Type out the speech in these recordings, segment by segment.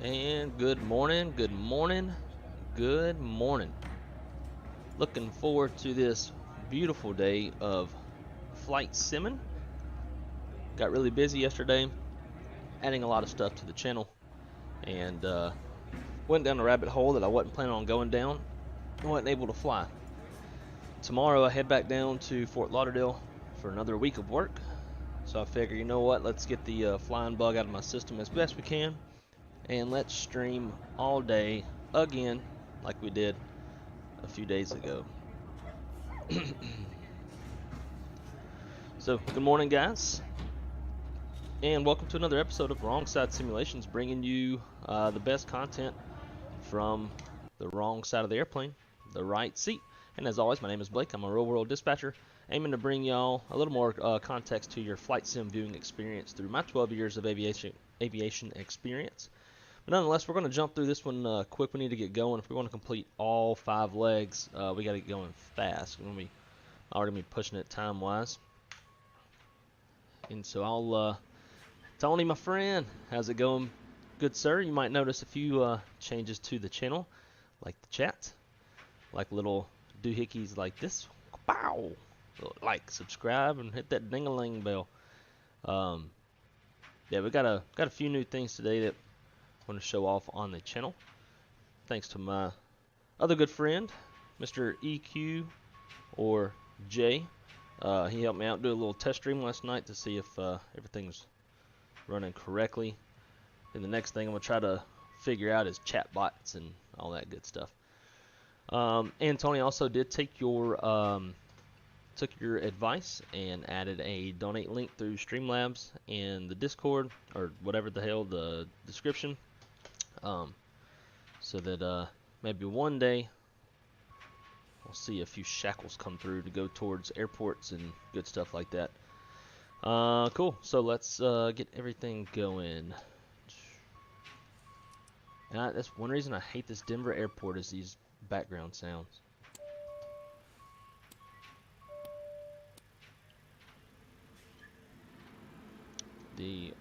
And good morning, good morning, good morning. Looking forward to this beautiful day of flight simming. Got really busy yesterday, adding a lot of stuff to the channel, and went down a rabbit hole that I wasn't planning on going down. I wasn't able to fly. Tomorrow I head back down to Fort Lauderdale for another week of work. So I figure, you know what, let's get the flying bug out of my system as best we can, and let's stream all day again like we did a few days ago. So, good morning, guys, and welcome to another episode of Wrong Side Simulations, bringing you the best content from the wrong side of the airplane, the right seat. And as always, my name is Blake. I'm a real-world dispatcher, aiming to bring y'all a little more context to your flight sim viewing experience through my 12 years of aviation experience. But nonetheless, we're going to jump through this one quick. We need to get going. If we're going to complete all 5 legs, we got to get going fast. We're going to be already be pushing it time-wise. And so I'll, Tony, my friend, how's it going? Good, sir. You might notice a few changes to the channel, like the chat, like little doohickeys like this. Pow! Like, subscribe, and hit that ding-a-ling bell. Yeah, we got a few new things today that I want to show off on the channel. Thanks to my other good friend, Mr. EQ or Jay. He helped me out do a little test stream last night to see if everything's running correctly. And the next thing I'm going to try to figure out is chat bots and all that good stuff. And Tony also did take your advice and added a donate link through Streamlabs in the Discord, or whatever the hell, the description, so that maybe one day we'll see a few shackles come through to go towards airports and good stuff like that. Cool. So let's get everything going. And that's one reason I hate this Denver airport, is these background sounds. The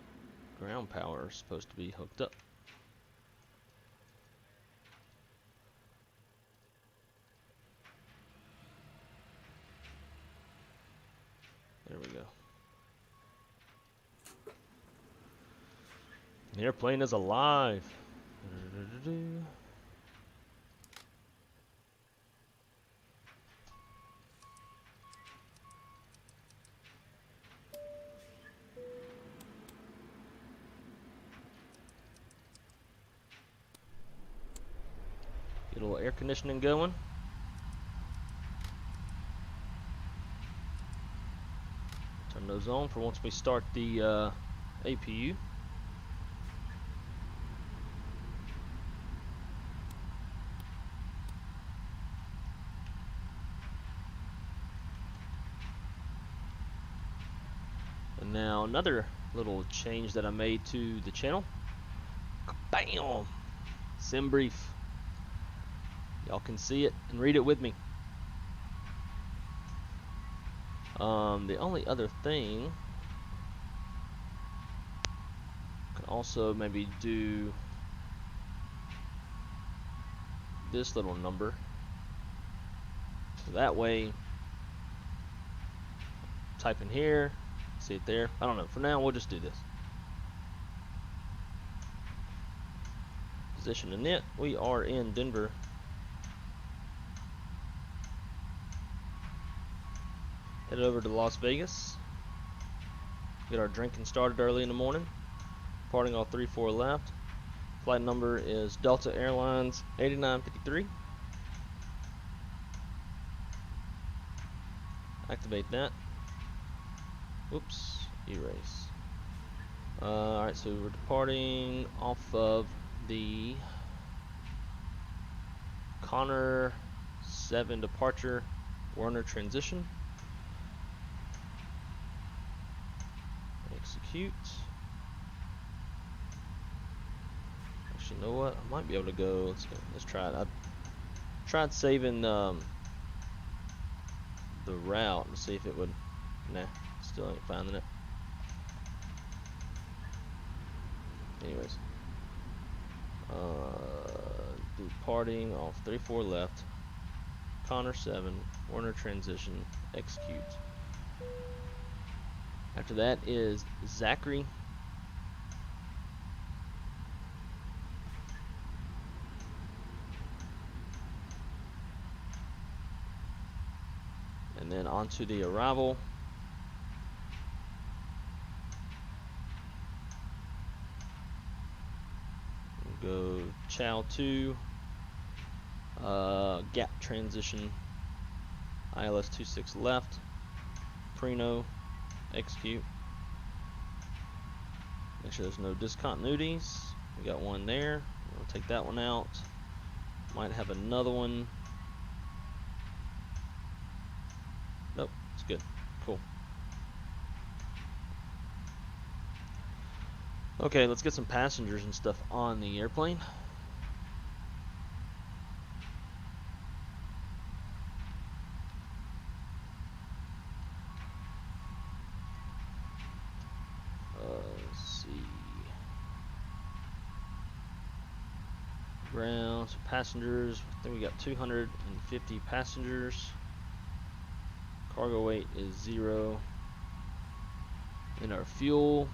ground power is supposed to be hooked up. There we go. The airplane is alive. Get a little air conditioning going. Turn those on for once we start the APU. And now another little change that I made to the channel. Bam! Sim brief. Y'all can see it and read it with me. The only other thing, can also maybe do this little number, so that way, type in here, see it there. I don't know. For now, we'll just do this. Position in it. We are in Denver. Head over to Las Vegas. Get our drinking started early in the morning. Departing all 34 left. Flight number is Delta Airlines 8953. Activate that. Oops, erase. Alright, so we're departing off of the Connor 7 departure Werner transition. Execute. Actually, you know what? I might be able to go. Let's try it. I tried saving the route and see if it would. Nah, still ain't finding it. Anyways, Departing off 34 left. Connor 7. Warner transition. Execute. After that is Zachary. And then onto the arrival. We'll go Chow 2. Gap transition. ILS 26 left. Preno. Execute. Make sure there's no discontinuities. We got one there. We'll take that one out. Might have another one. Nope, it's good. Cool. Okay, let's get some passengers and stuff on the airplane. Let's see. Ground, so passengers. I think we got 250 passengers. Cargo weight is 0. And our fuel,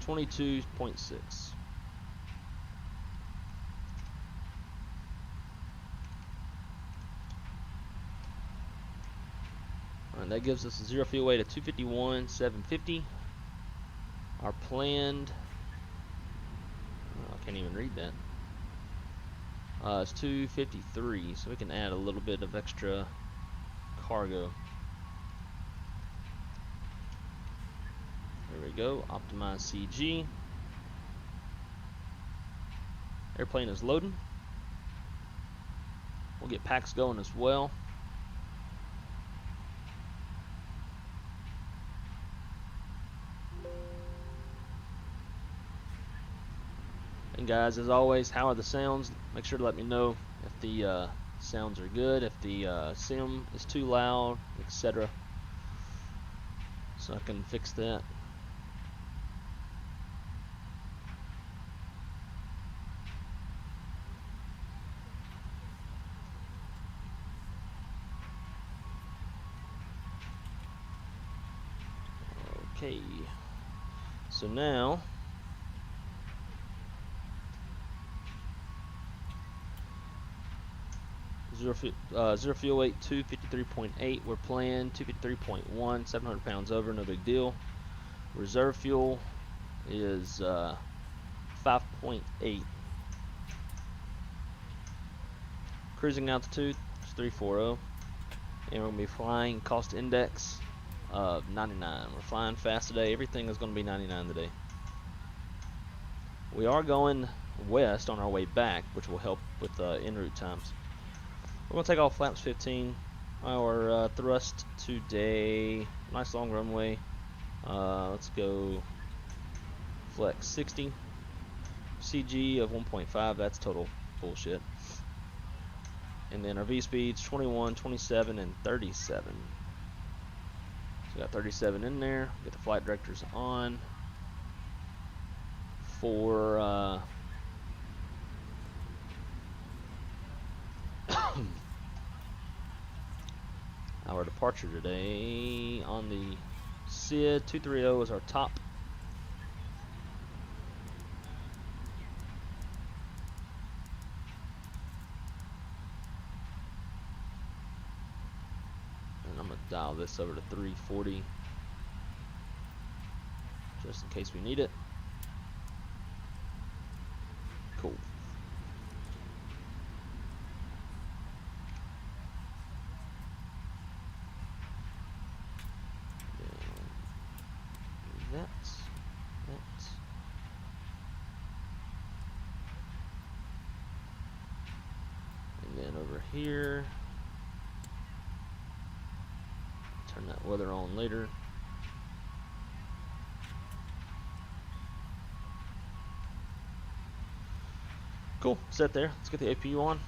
22.6. Alright, that gives us a 0 fuel weight of 251,750. Our planned, I can't even read that. It's 253, so we can add a little bit of extra cargo. There we go. Optimize CG. Airplane is loading. We'll get packs going as well. And guys, as always, how are the sounds? Make sure to let me know if the sounds are good, if the sim is too loud, etc. So I can fix that. Okay, so now zero fuel weight 253.8. We're planned 253.1, 700 pounds over, no big deal. Reserve fuel is 5.8. Cruising altitude is 340, and we're gonna be flying cost index of 99. We're flying fast today. Everything is going to be 99 today. We are going west on our way back, which will help with en route times. We're going to take off flaps 15. Our thrust today, nice long runway. Let's go flex 60. CG of 1.5, that's total bullshit. And then our V speeds 21, 27, and 37. So we got 37 in there. Get the flight directors on for our departure today. On the SID 230 is our top. And I'm going to dial this over to 340 just in case we need it. Cool. And then over here, turn that weather on later. Cool, set there. Let's get the APU on.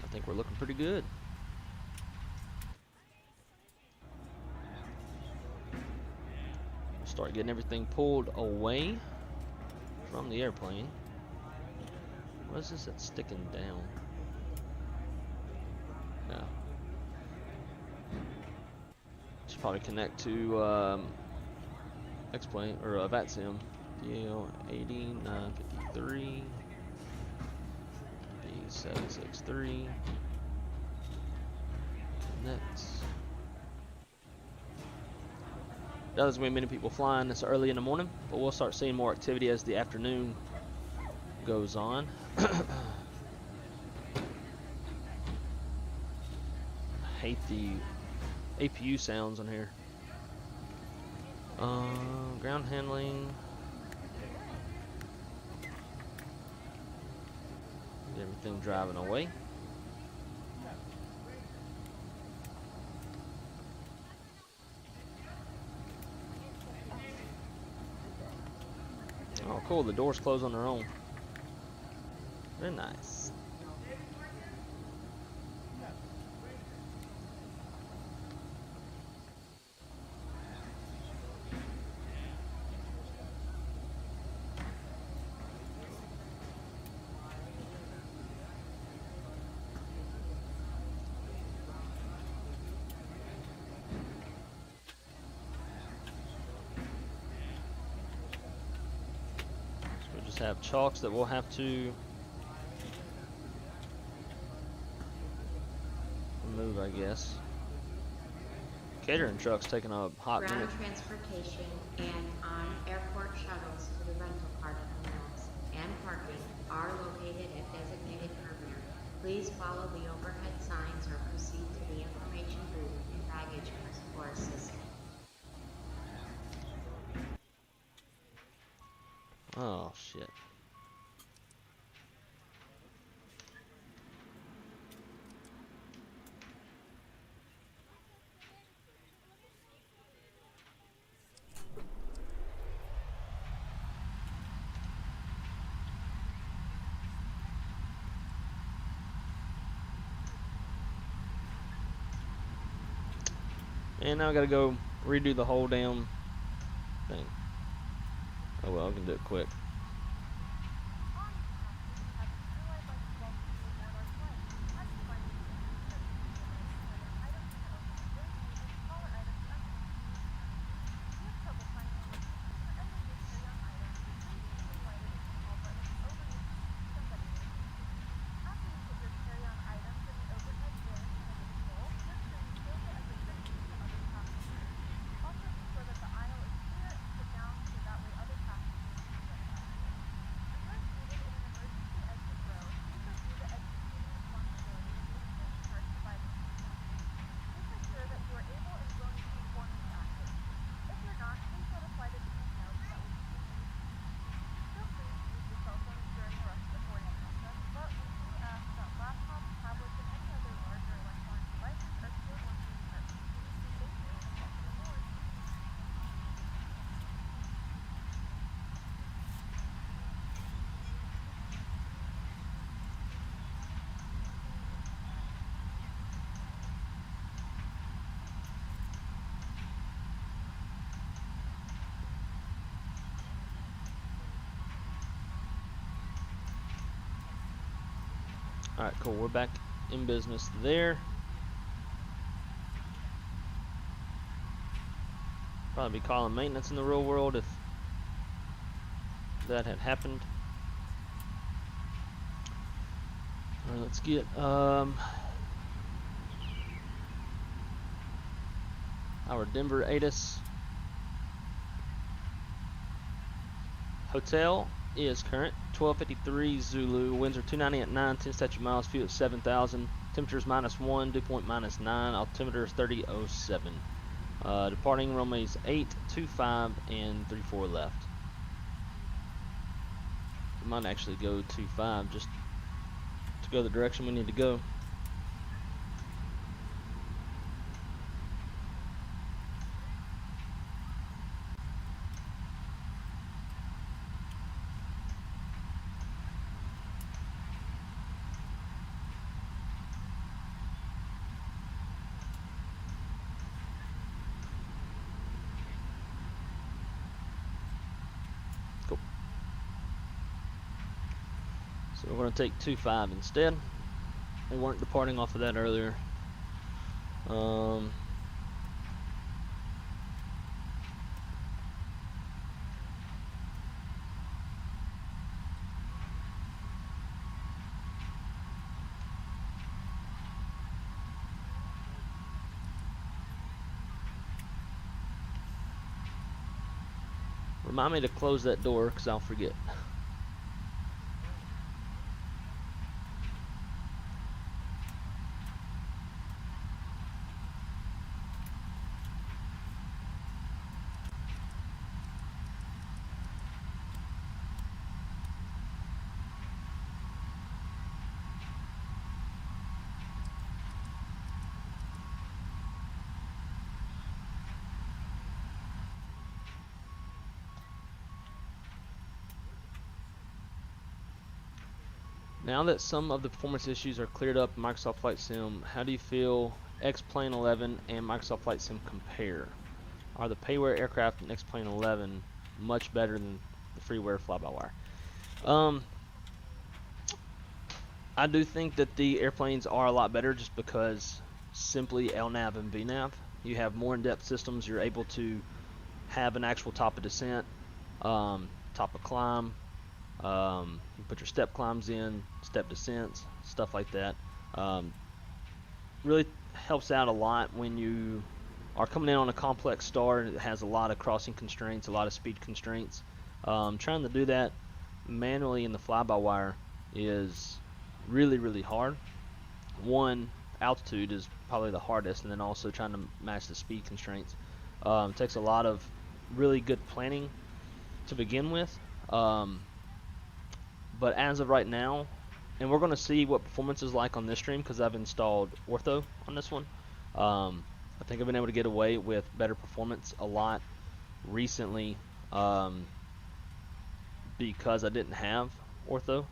I think think we're looking pretty good. Start getting everything pulled away from the airplane. What is this that's sticking down? Yeah. Should probably connect to X-plane or Vatsim. DL8953 B763 connect. Doesn't mean many people flying this early in the morning, but we'll start seeing more activity as the afternoon goes on. I hate the APU sounds on here. Ground handling. Get everything driving away. Oh, cool. The doors close on their own. Very nice. Have chalks that we'll have to remove, I guess. Catering truck's taking a hot minute. Ground transportation and on-airport shuttles to the rental part terminals and parking are located at designated terminal. Please follow the overhead signs or proceed to the information booth and baggage for assistance. Oh, shit. And now I gotta go redo the whole damn thing. Oh well, I can do it quick. Alright, cool. We're back in business there. Probably be calling maintenance in the real world if that had happened. Alright, let's get our Denver ATIS hotel is current 12:53 Zulu. Winds are 290 at 9, 10 statute miles, fuel at 7,000. Temperature is -1, dew point -9. Altimeter is 3007. Departing runways 825 and 34 left. We might actually go 25 just to go the direction we need to go. So we're going to take 2.5 instead. We weren't departing off of that earlier. Remind me to close that door because I'll forget. Now that some of the performance issues are cleared up in Microsoft Flight Sim, how do you feel XP11 and Microsoft Flight Sim compare? Are the payware aircraft in XP11 much better than the freeware fly-by-wire? I do think that the airplanes are a lot better just because simply LNAV and VNAV. You have more in-depth systems. You're able to have an actual top of descent, top of climb. You put your step climbs in, step descents, stuff like that. Really helps out a lot when you are coming in on a complex star that has a lot of crossing constraints, a lot of speed constraints. Trying to do that manually in the fly-by-wire is really hard. One, altitude is probably the hardest, and then also trying to match the speed constraints. It takes a lot of really good planning to begin with. But as of right now, and we're going to see what performance is like on this stream because I've installed ortho on this one. I think I've been able to get away with better performance a lot recently because I didn't have ortho,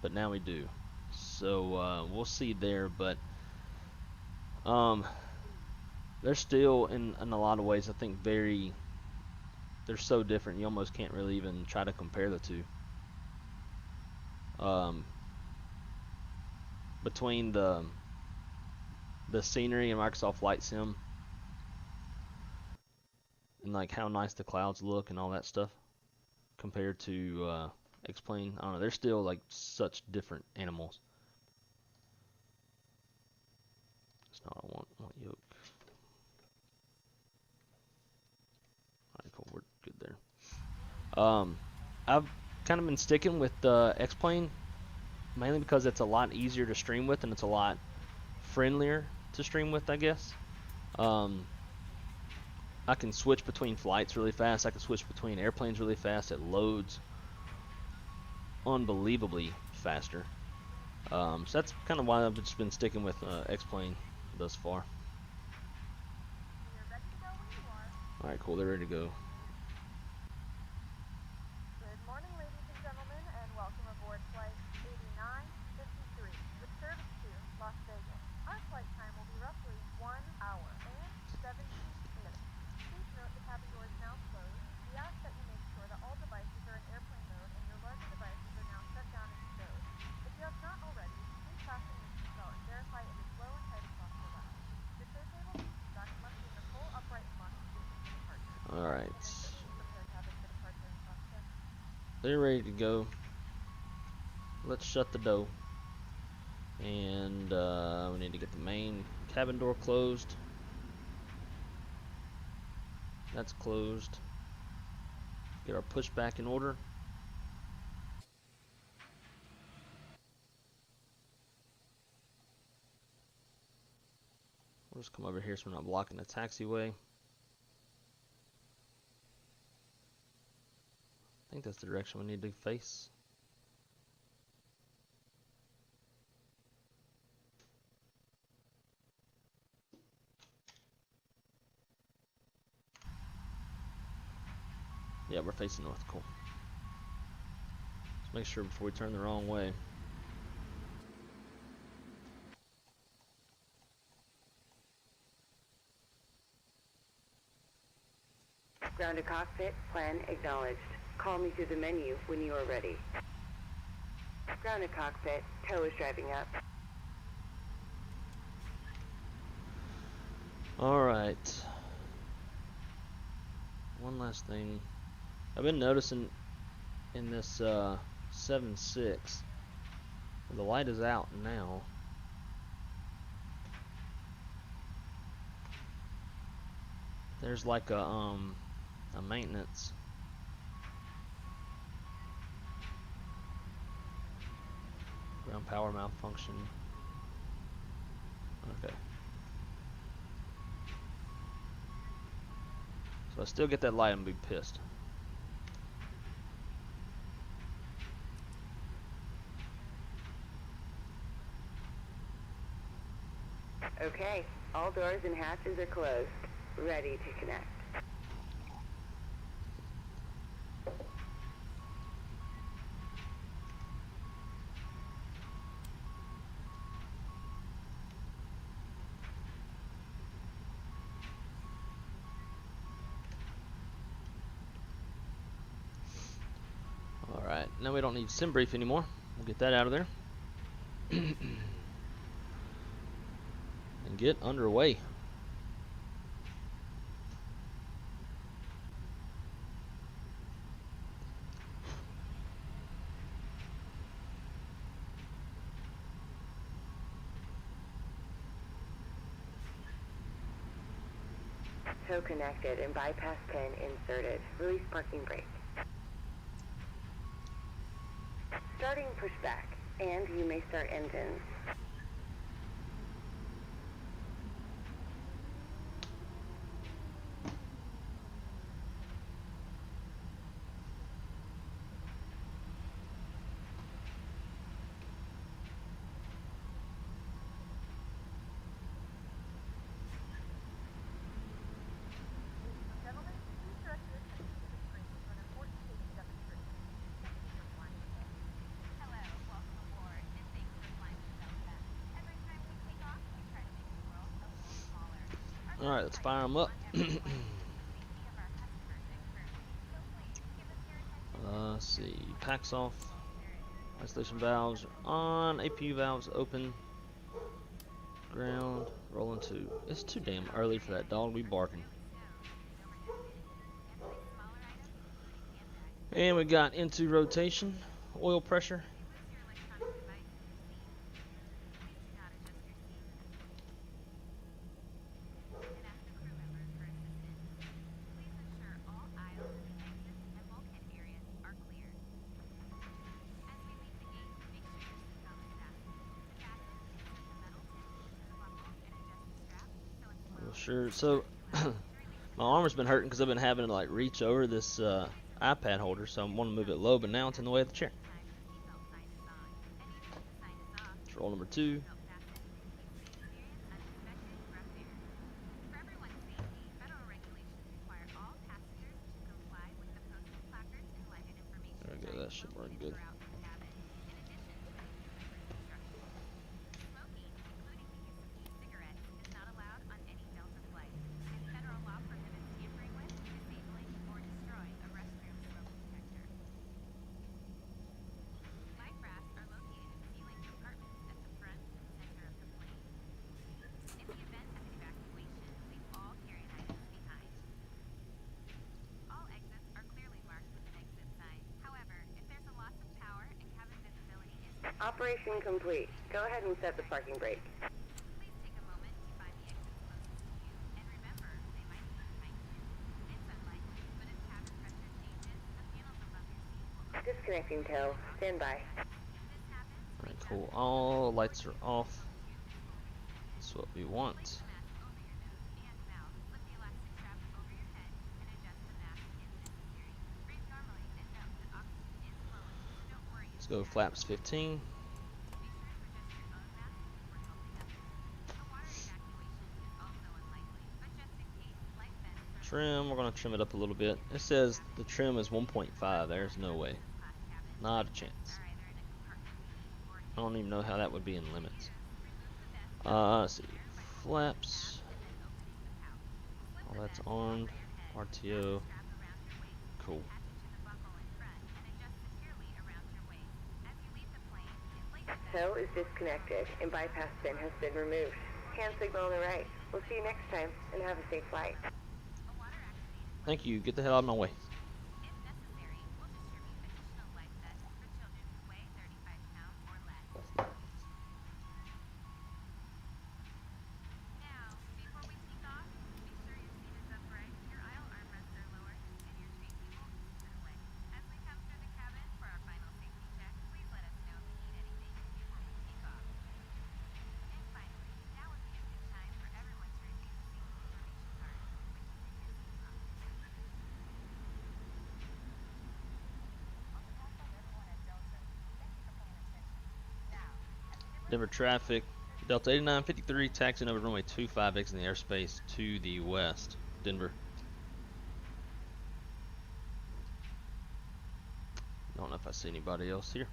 but now we do. So we'll see there, but they're still in a lot of ways I think they're so different you almost can't really even try to compare the two. Between the scenery in Microsoft Flight Sim and like how nice the clouds look and all that stuff compared to X-Plane, I don't know, they're still like such different animals. That's not what I want yoke. Alright, cool, we're good there. I've kind of been sticking with the X-Plane mainly because it's a lot easier to stream with and it's a lot friendlier to stream with, I guess. I can switch between flights really fast. I can switch between airplanes really fast. It loads unbelievably faster. So that's kind of why I've just been sticking with X-Plane thus far. Alright, cool, they're ready to go. Good morning, ladies and gentlemen, and welcome aboard Flight 8953 with service to Las Vegas. Our flight time will be roughly 1 hour and 17 minutes. Please note the cabin door is now closed. We ask that you make sure that all devices are in airplane mode and your larger devices are now shut down and stowed. If you have not already, please fasten your seatbelt and verify it is low and tight across the lap. Your tray table and seatback must be in the full upright and locked position for departure. Alright. Prepare cabin for departure and cross check. They're ready to go. Let's shut the door. And we need to get the main cabin door closed. That's closed. Get our pushback in order. We'll just come over here so we're not blocking the taxiway. I think that's the direction we need to face. Yeah, we're facing north. Cool. Let's make sure before we turn the wrong way. Ground to cockpit, plan acknowledged. Call me through the menu when you are ready. Ground to cockpit. Tow is driving up. Alright. One last thing. I've been noticing in this 7.6, the light is out now. There's like a maintenance. Ground power malfunction. Okay. So I still get that light and be pissed. Okay, all doors and hatches are closed. Ready to connect. Alright, now we don't need sim brief anymore. We'll get that out of there. And get underway. Tow connected and bypass pin inserted. Release parking brake. Starting pushback, and you may start engines. Gentlemen, please direct your attention to the screen for an important safety demonstration. Thank you for flying with us. Hello, welcome aboard, and thanks for flying with Delta. Every time we take off, we try to make the world a little smaller. Alright, let's fire them up. Let's see. Packs off. Isolation valves on. APU valves open. Ground. Rolling 2. It's too damn early for that dog to be barking. And we got into rotation. Oil pressure. Sure. So my arm has been hurting because I've been having to like reach over this iPad holder, so I want to move it low, but now it's in the way of the chair. It's roll number 2. There we go. That should work good. Operation complete. Go ahead and set the parking brake. Disconnecting tow. Stand by. Alright, cool. All lights are off. That's what we want. Let's go flaps 15. Trim, we're going to trim it up a little bit. It says the trim is 1.5. There's no way. Not a chance. I don't even know how that would be in limits. Let's see. Flaps. All that's armed. RTO. Cool. tow is disconnected and bypass pin has been removed. Hand signal on the right. We'll see you next time, and have a safe flight. Thank you. Get the hell out of my way. Denver traffic. Delta 8953 taxiing over runway 25, exiting the airspace to the west. Denver. Don't know if I see anybody else here.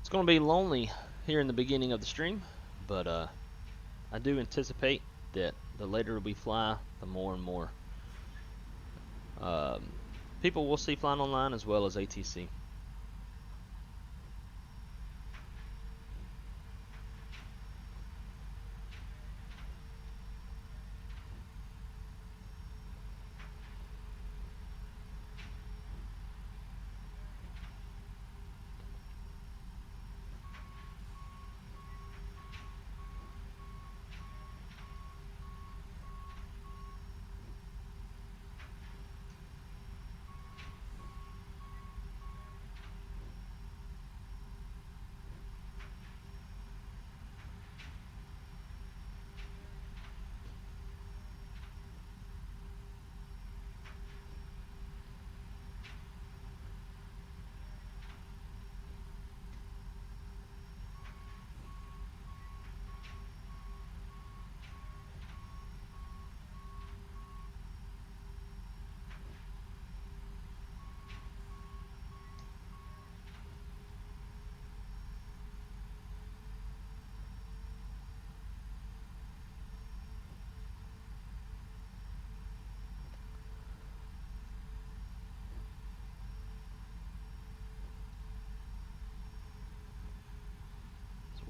It's going to be lonely here in the beginning of the stream, but I do anticipate that the later we fly, the more and more people will see flying online as well as ATC.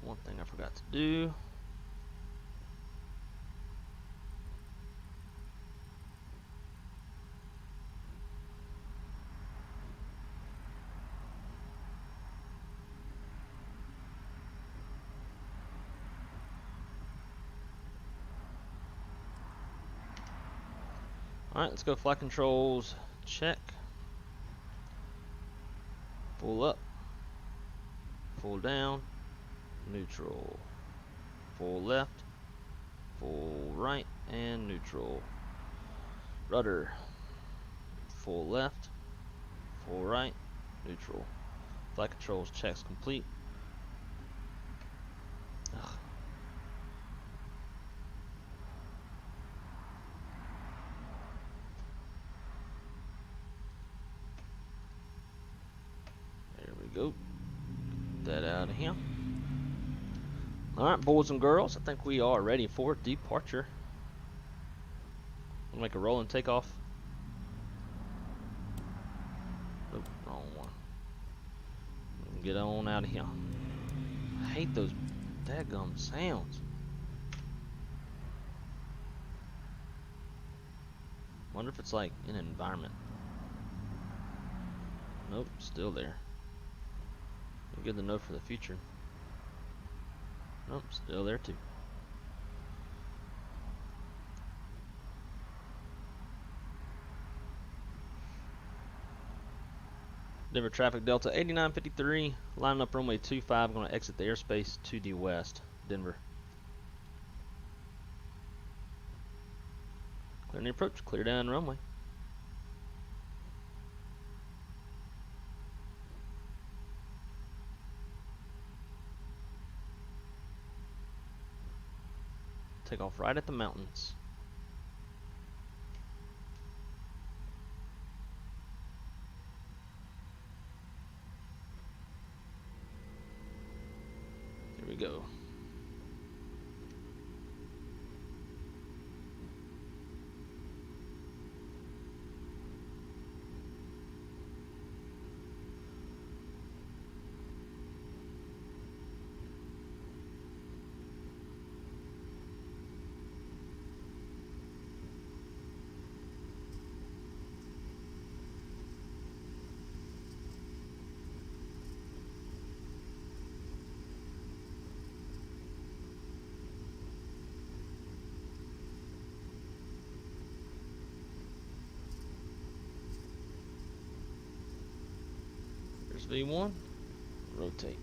One thing I forgot to do. Alright, let's go flight controls. Check. Full up. Full down. Neutral. Full left. Full right. And neutral. Rudder. Full left. Full right. Neutral. Flight controls checks complete. Ugh. There we go. Get that out of here. Alright, boys and girls, I think we are ready for departure. We'll make a roll and take off. Nope, wrong one. Get on out of here. I hate those dadgum sounds. Wonder if it's like in an environment. Nope, still there. Good to know for the future. Nope, still there too. Denver traffic Delta 8953, lining up runway 25, going to exit the airspace to the west. Denver. Clearing the approach, clear down runway. Take off right at the mountains. Here we go. There's V1. Rotate.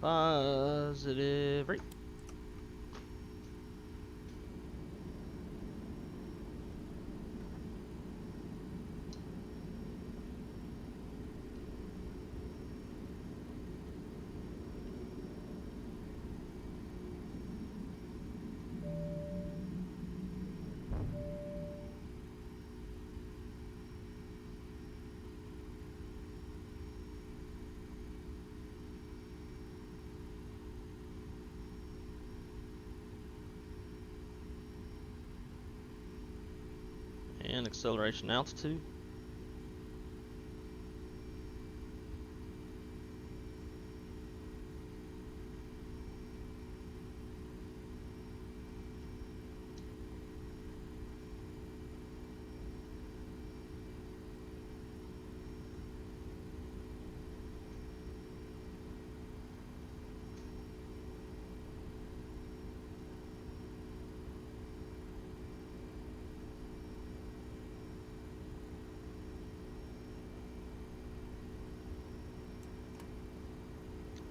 Positive rate. And acceleration altitude.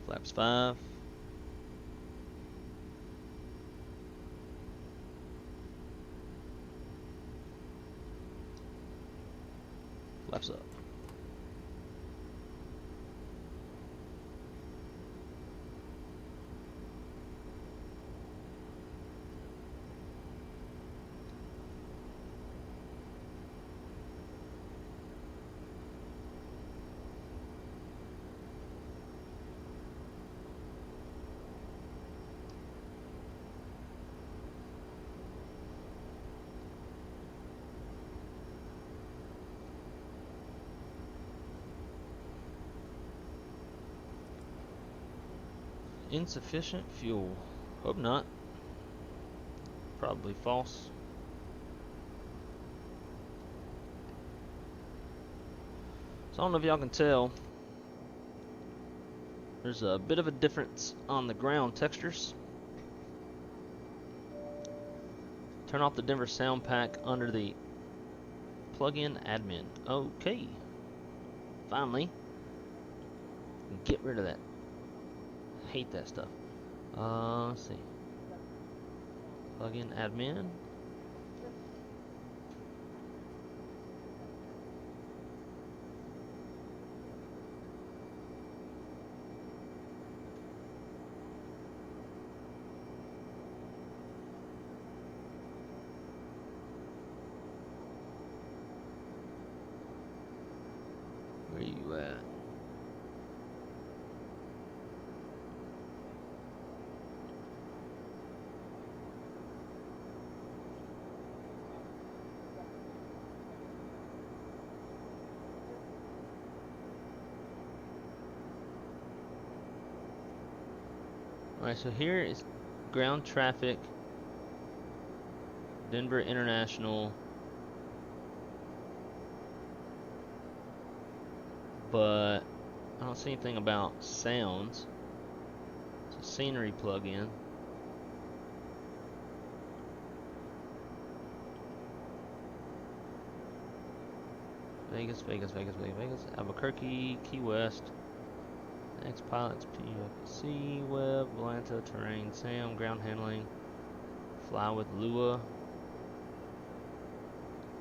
Flaps 5. Flaps up. Insufficient fuel. Hope not. Probably false. So I don't know if y'all can tell. There's a bit of a difference on the ground textures. Turn off the Denver sound pack under the plug-in admin. Okay. Finally. Get rid of that. Hate that stuff. Let's see. Plug-in admin. Where you at? Alright, so here is ground traffic, Denver International, but I don't see anything about sounds. It's a scenery plug-in. Vegas, Vegas, Vegas, Vegas, Vegas, Albuquerque, Key West. X pilots, PFC, web, Atlanta, terrain, SAM, ground handling, fly with Lua.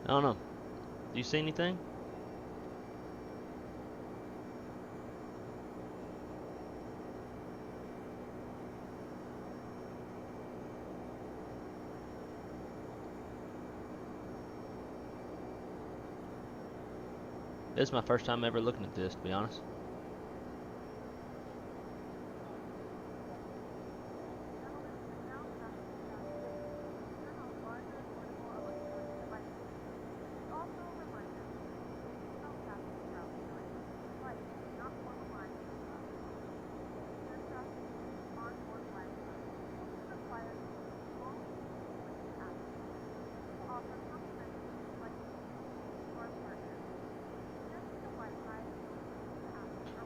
I don't know. Do you see anything? This is my first time ever looking at this, to be honest.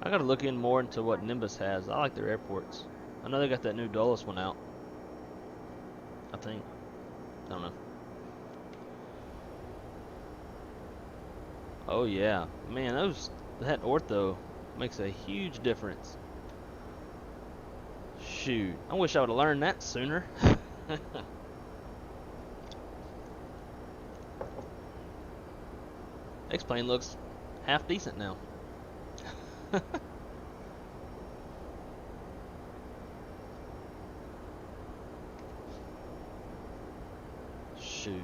I gotta look in more into what Nimbus has. I like their airports. I know they got that new Dulles one out. I think. I don't know. Oh yeah, man, that ortho makes a huge difference. Shoot, I wish I would have learned that sooner. X-plane looks half decent now. Shoot.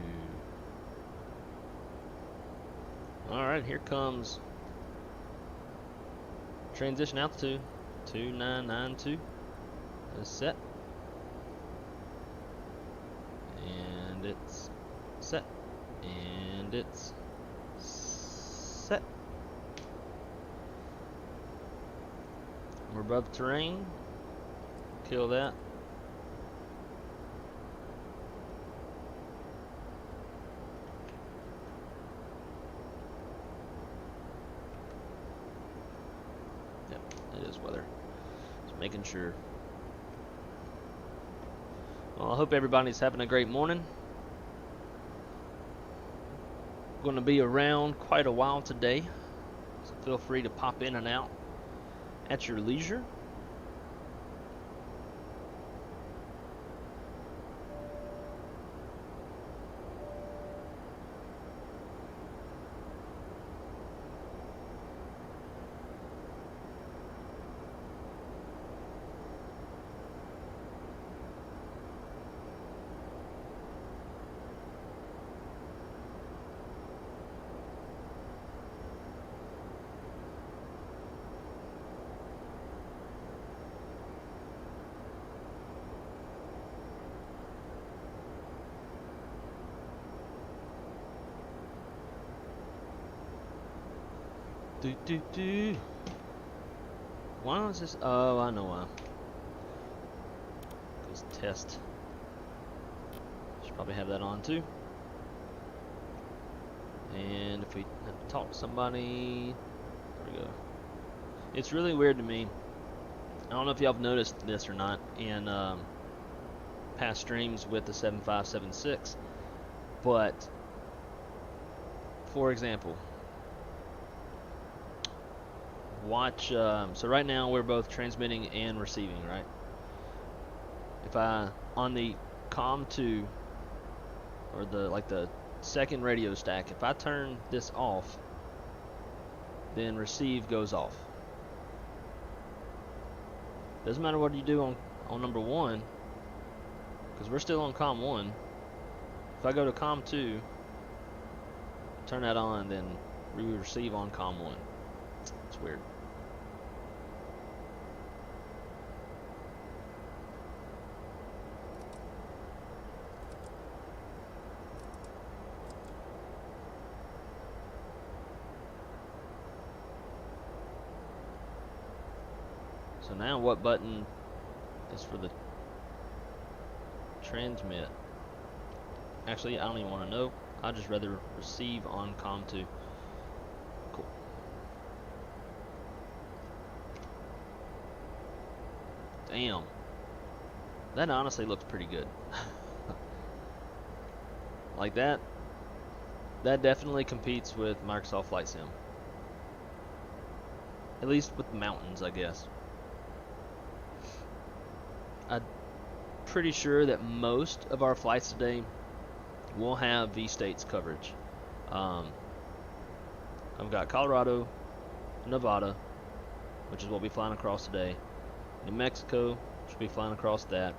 Alright, here comes transition altitude 2992 is set, and it's set, and it's set. We're above terrain. Kill that. Yep, it is weather. Just making sure. Well, I hope everybody's having a great morning. Going to be around quite a while today, so feel free to pop in and out at your leisure. Why is this? Oh, I know why. Because test. Should probably have that on too. And if we have to talk to somebody, there we go. It's really weird to me. I don't know if y'all have noticed this or not in past streams with the 7576, but for example, watch. So right now we're both transmitting and receiving, right? If I on the COM2 or the second radio stack, if I turn this off, then receive goes off. Doesn't matter what you do on number 1, because we're still on COM1. If I go to COM2, turn that on, then we receive on COM1. It's weird. So now what button is for the transmit? Actually, I don't even want to know. I'd just rather receive on COM2. Cool. Damn. That honestly looks pretty good. Like that definitely competes with Microsoft Flight Sim. At least with the mountains, I guess. I'm pretty sure that most of our flights today will have Vstates coverage. I've got Colorado, Nevada, which is what we're flying across today. New Mexico, should be flying across that.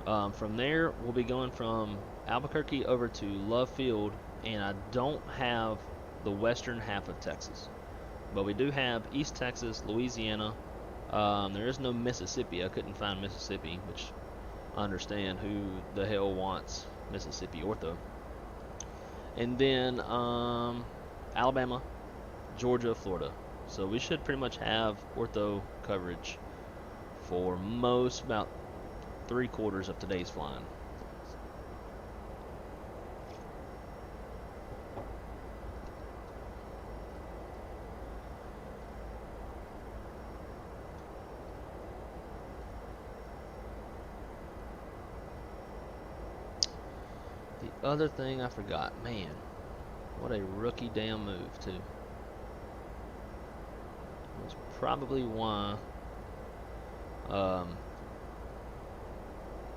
From there, we'll be going from Albuquerque over to Love Field, and I don't have the western half of Texas. But we do have East Texas, Louisiana. There is no Mississippi. I couldn't find Mississippi, which I understand who the hell wants Mississippi ortho. And then Alabama, Georgia, Florida. So we should pretty much have ortho coverage for about 3/4 of today's flying. The other thing I forgot, man. What a rookie damn move, too. That's probably why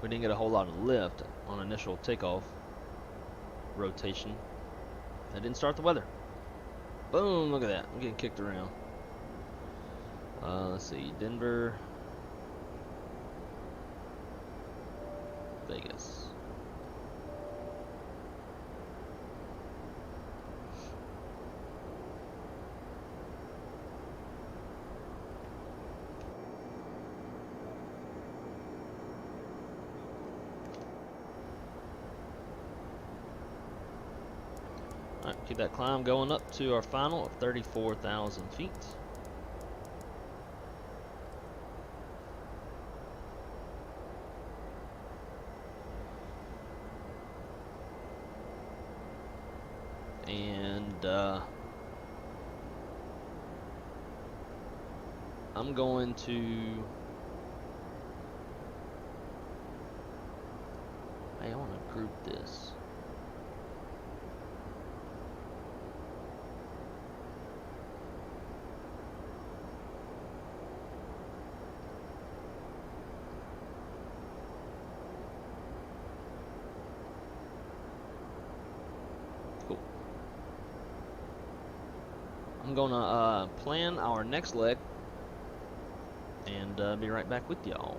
we didn't get a whole lot of lift on initial takeoff rotation. That didn't start the weather. Boom, look at that. I'm getting kicked around. Let's see, Denver, Vegas. Alright, keep that climb going up to our final of 34,000 feet. And I'm going to... I want to group this. I'm gonna plan our next leg and be right back with y'all.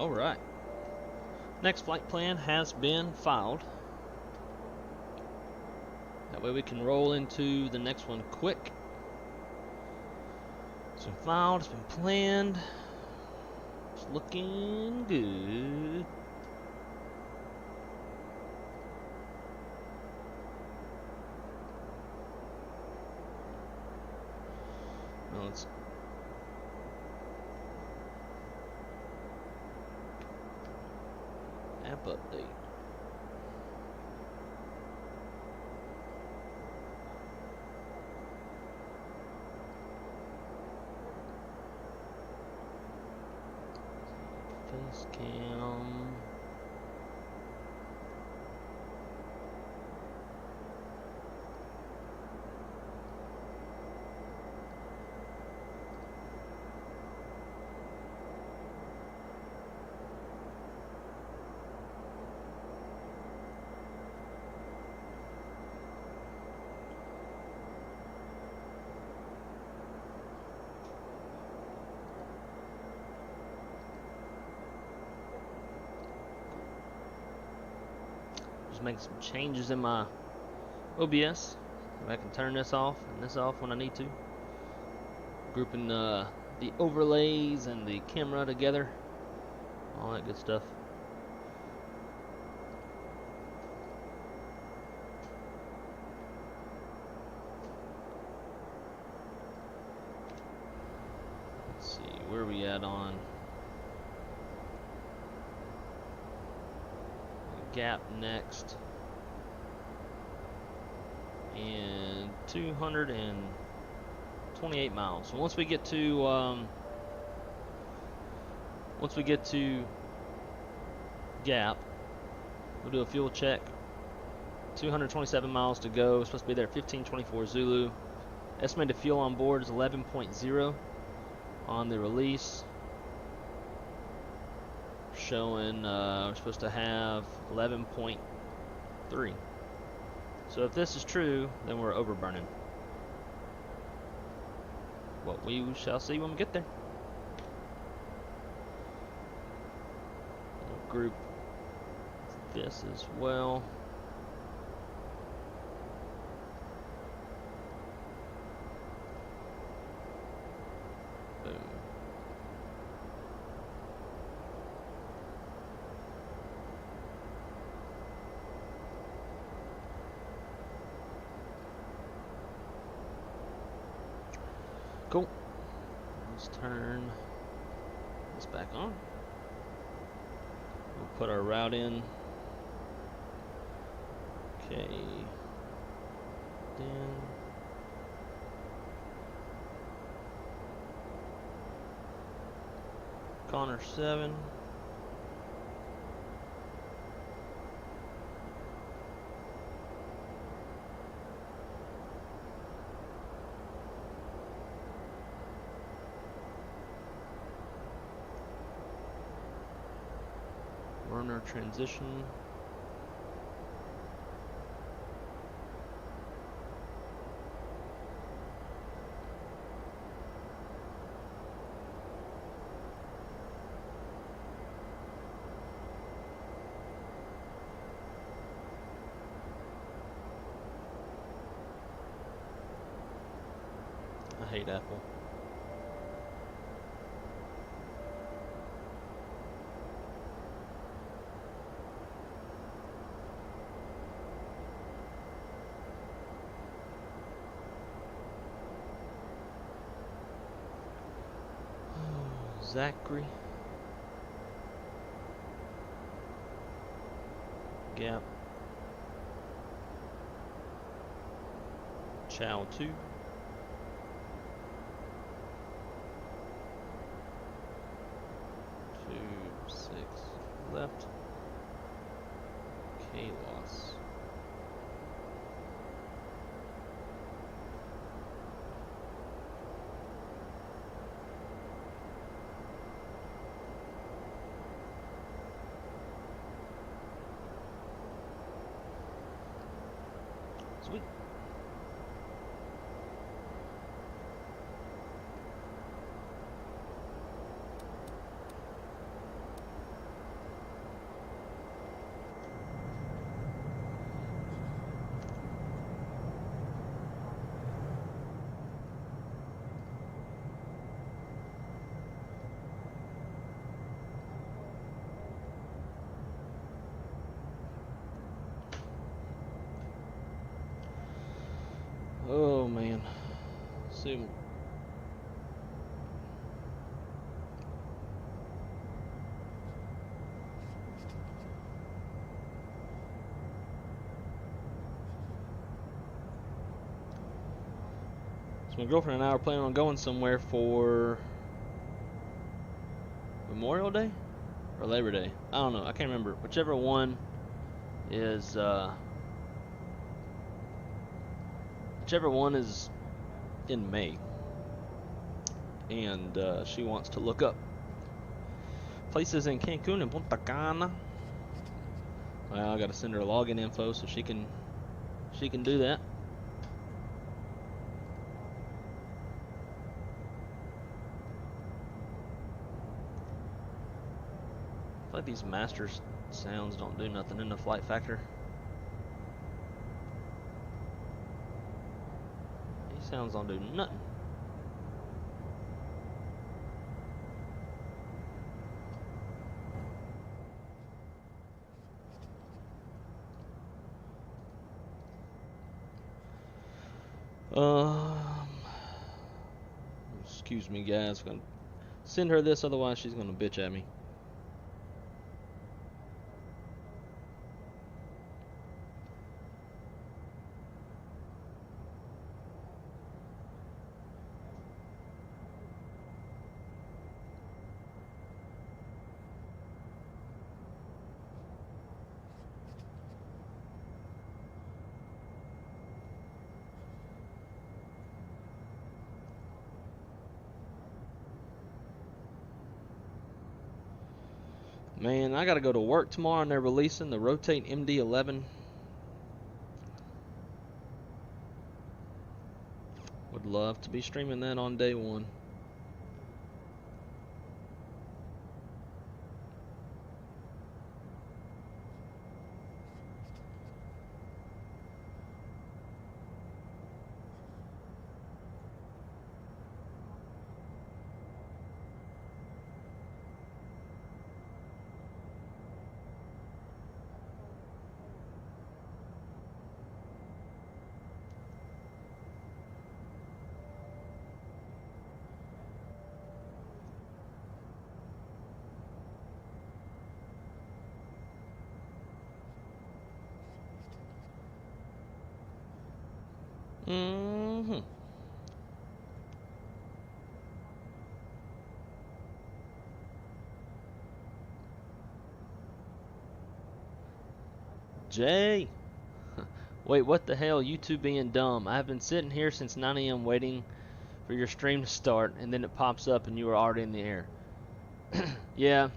Alright. Next flight plan has been filed. That way we can roll into the next one quick. It's been filed, it's been planned. It's looking good. Well, let's app update. Face cam. Just make some changes in my OBS. I can turn this off and this off when I need to. Grouping the overlays and the camera together. All that good stuff. Let's see, where are we at on gap next? And 228 miles. So once we get to gap, we'll do a fuel check. 227 miles to go. We're supposed to be there at 15:24 Zulu. Estimated fuel on board is 11.0 on the release. Showing we're supposed to have 11.3. So if this is true, then we're overburning. What we shall see when we get there. We'll group this as well. Boom. Cool. Let's turn this back on. We'll put our route in. Okay. Then Connor 7. Burner transition. I hate Apple. Zachary. Gap. Chow 2. 2-6 left. K loss. Sweet. Oh man. See. So my girlfriend and I are planning on going somewhere for Memorial Day or Labor Day. I don't know. I can't remember. Whichever one is in May. And she wants to look up places in Cancun and Punta Cana. Well, I got to send her login info so she can do that. I feel like these master sounds don't do nothing in the flight factor. These sounds don't do nothing. Excuse me, guys. I'm gonna send her this, otherwise she's gonna bitch at me. Man, I gotta go to work tomorrow and they're releasing the Rotate MD-11. Would love to be streaming that on day one. Mm-hmm. Jay! Wait, what the hell? You two being dumb. I've been sitting here since 9 a.m. waiting for your stream to start, and then it pops up and you were already in the air. Yeah,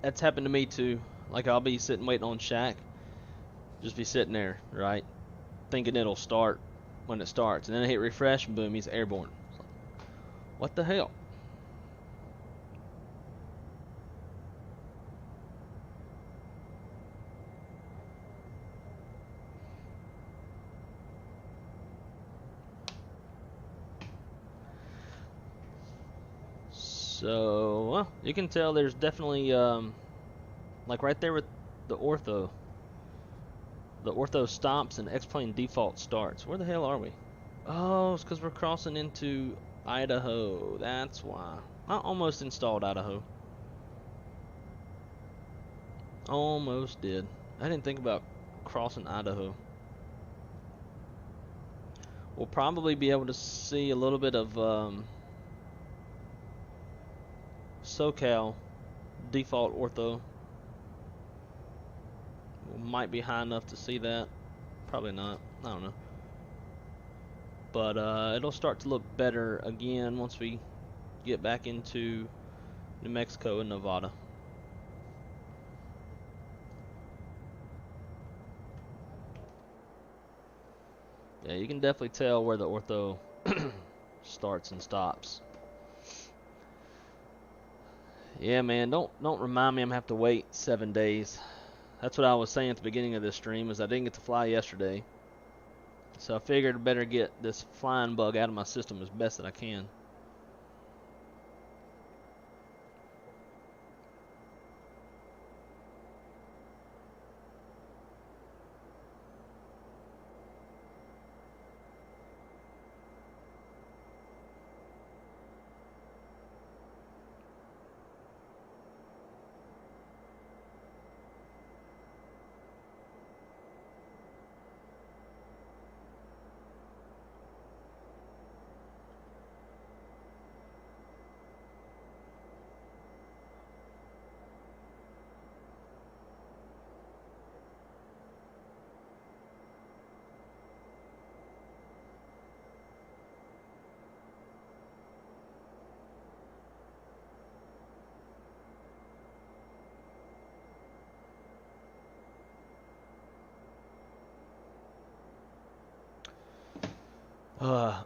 that's happened to me too. Like, I'll be sitting waiting on Shaq. Just be sitting there, right? Thinking it'll start when it starts. And then I hit refresh, and boom, he's airborne. What the hell? So, well, you can tell there's definitely, like right there with the ortho. The ortho stops and X-plane default starts. Where the hell are we? Oh, it's because we're crossing into Idaho. That's why. I almost installed Idaho. Almost did. I didn't think about crossing Idaho. We'll probably be able to see a little bit of SoCal default ortho. Might be high enough to see that. Probably not. I don't know. But it'll start to look better again once we get back into New Mexico and Nevada. Yeah, you can definitely tell where the ortho starts and stops. Yeah, man, don't remind me I'm gonna have to wait 7 days. That's what I was saying at the beginning of this stream, is I didn't get to fly yesterday. So I figured I better get this flying bug out of my system as best that I can.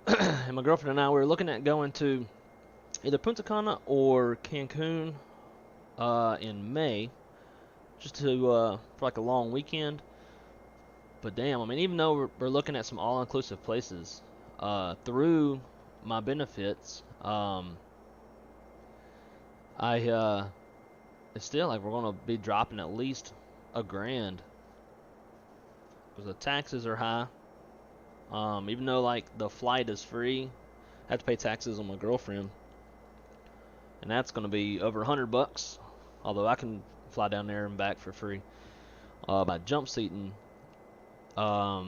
and my girlfriend and I were looking at going to either Punta Cana or Cancun in May, just to for like a long weekend. But damn, I mean, even though we're looking at some all-inclusive places, through my benefits, it's still like we're gonna be dropping at least $1,000 because the taxes are high. Even though like the flight is free, I have to pay taxes on my girlfriend, and that's gonna be over $100. Although I can fly down there and back for free by jump seating. But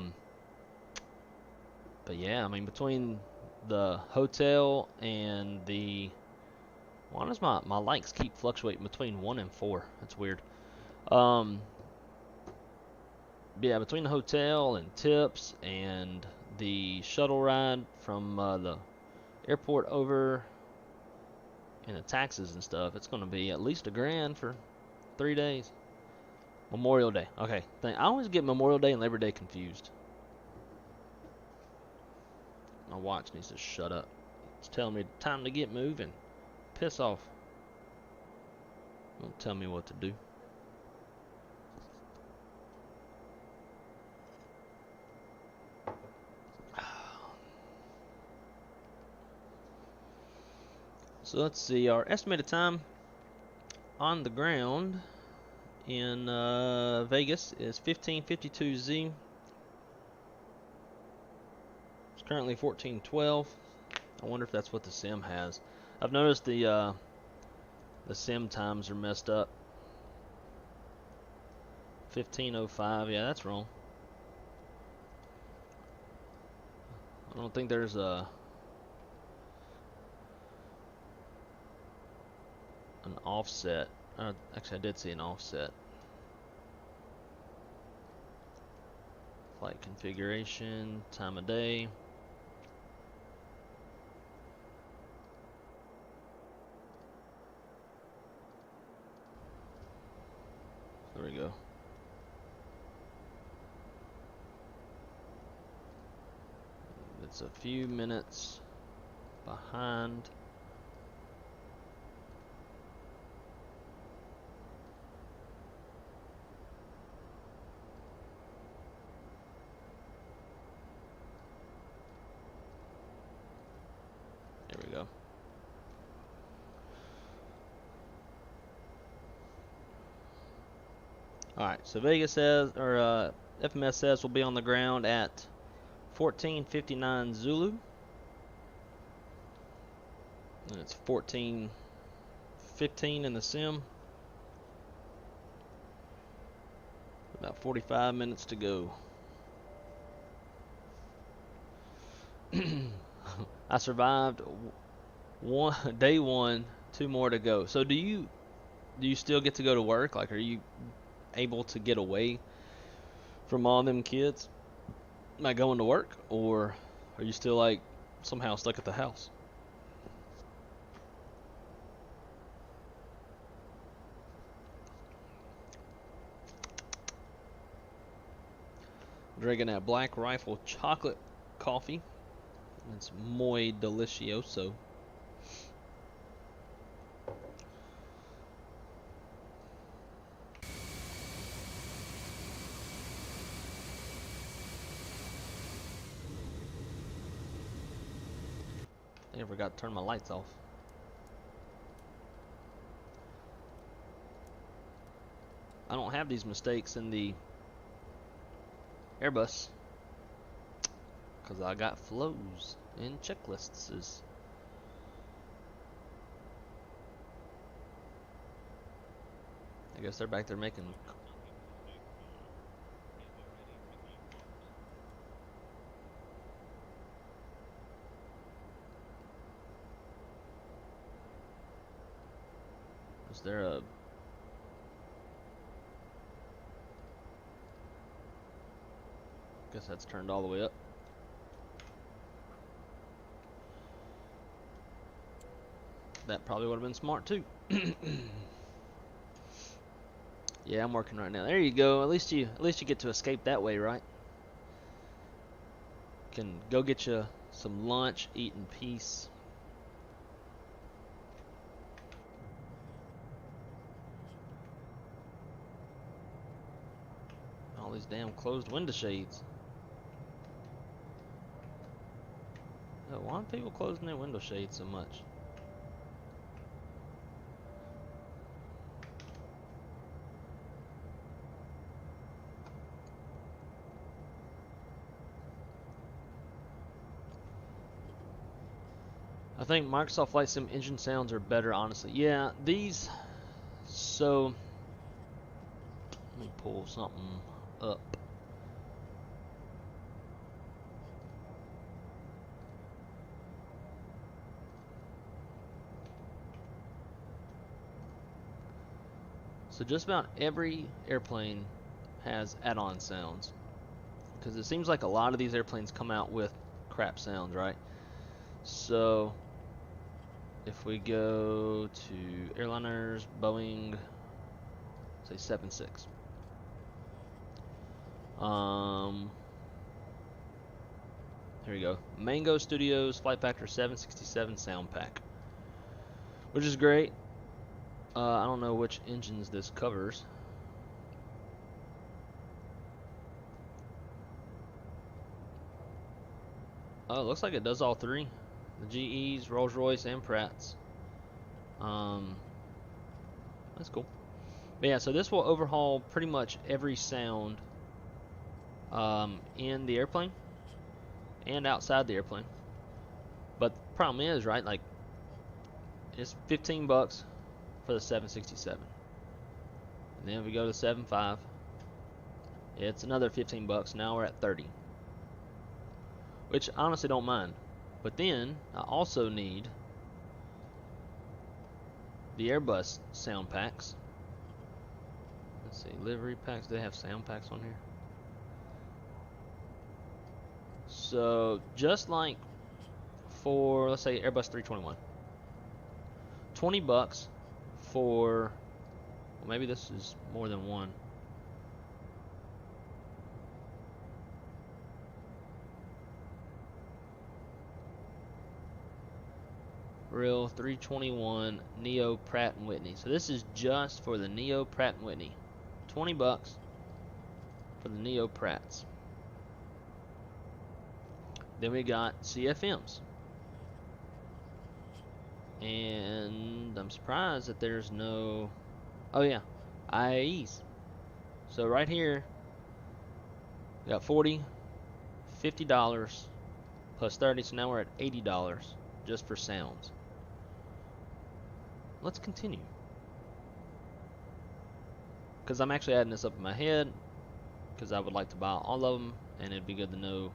yeah, I mean, between the hotel and the, why does my likes keep fluctuating between 1 and 4? That's weird. Yeah, between the hotel and tips and the shuttle ride from the airport over and the taxes and stuff, it's going to be at least $1,000 for 3 days. Memorial Day. Okay, I always get Memorial Day and Labor Day confused. My watch needs to shut up. It's telling me time to get moving. Piss off. Don't tell me what to do. So let's see, our estimated time on the ground in Vegas is 15:52Z. It's currently 14:12. I wonder if that's what the sim has. I've noticed the sim times are messed up. 15:05. Yeah, that's wrong. I don't think there's an offset. Actually, I did see an offset. Flight configuration, time of day. There we go. It's a few minutes behind. There we go. Alright, so Vegas says, or FMS says we'll be on the ground at 14:59 Zulu. And it's 14:15 in the sim. About 45 minutes to go. I survived day one, 2 more to go. So do you still get to go to work? Like, are you able to get away from all them kids not going to work, or are you still like somehow stuck at the house? Drinking that Black Rifle chocolate coffee. It's muy delicioso. I forgot to turn my lights off. I don't have these mistakes in the Airbus because I got flows and checklists. I guess they're back there making. Is there a... Guess that's turned all the way up. That probably would have been smart too. Yeah, I'm working right now. There you go. At least you get to escape that way, right? Can go get you some lunch, eat in peace. All these damn closed window shades. Oh, why are people closing their window shades so much? I think Microsoft Flight Sim engine sounds are better, honestly. Yeah, these. So, let me pull something up. So just about every airplane has add-on sounds, because it seems like a lot of these airplanes come out with crap sounds, right? So if we go to airliners, Boeing, say 76. Here we go. Mango Studios Flight Factor 767 sound pack, which is great. I don't know which engines this covers. Oh, it looks like it does all three. The GEs, Rolls-Royce, and Pratt's. That's cool. But yeah, so this will overhaul pretty much every sound in the airplane and outside the airplane. But the problem is, right, like, it's $15 for the 767. And then if we go to 75, it's another $15. Now we're at 30. Which I honestly don't mind. But then I also need the Airbus sound packs. Let's see, livery packs. Do they have sound packs on here? So just like for, let's say, Airbus 321, $20 for, well, maybe this is more than one. Real 321 Neo Pratt & Whitney. So this is just for the Neo Pratt & Whitney. $20 for the Neo Pratts. Then we got CFMs. And I'm surprised that there's no, oh yeah, IAEs. So right here, we got $40, $50 plus 30, so now we're at $80 just for sounds. Let's continue, because I'm actually adding this up in my head, because I would like to buy all of them, and it'd be good to know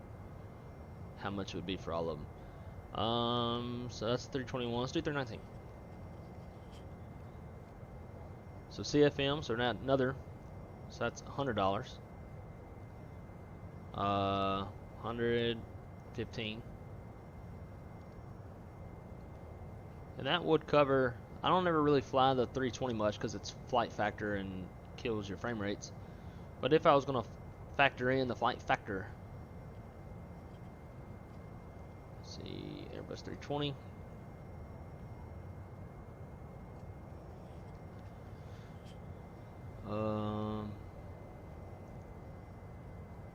how much it would be for all of them. So that's 321. Let's do 319. So CFM, so now another, so that's $100. 115. And that would cover, I don't ever really fly the 320 much because it's flight factor and kills your frame rates. But if I was going to factor in the flight factor, let's see, Airbus 320.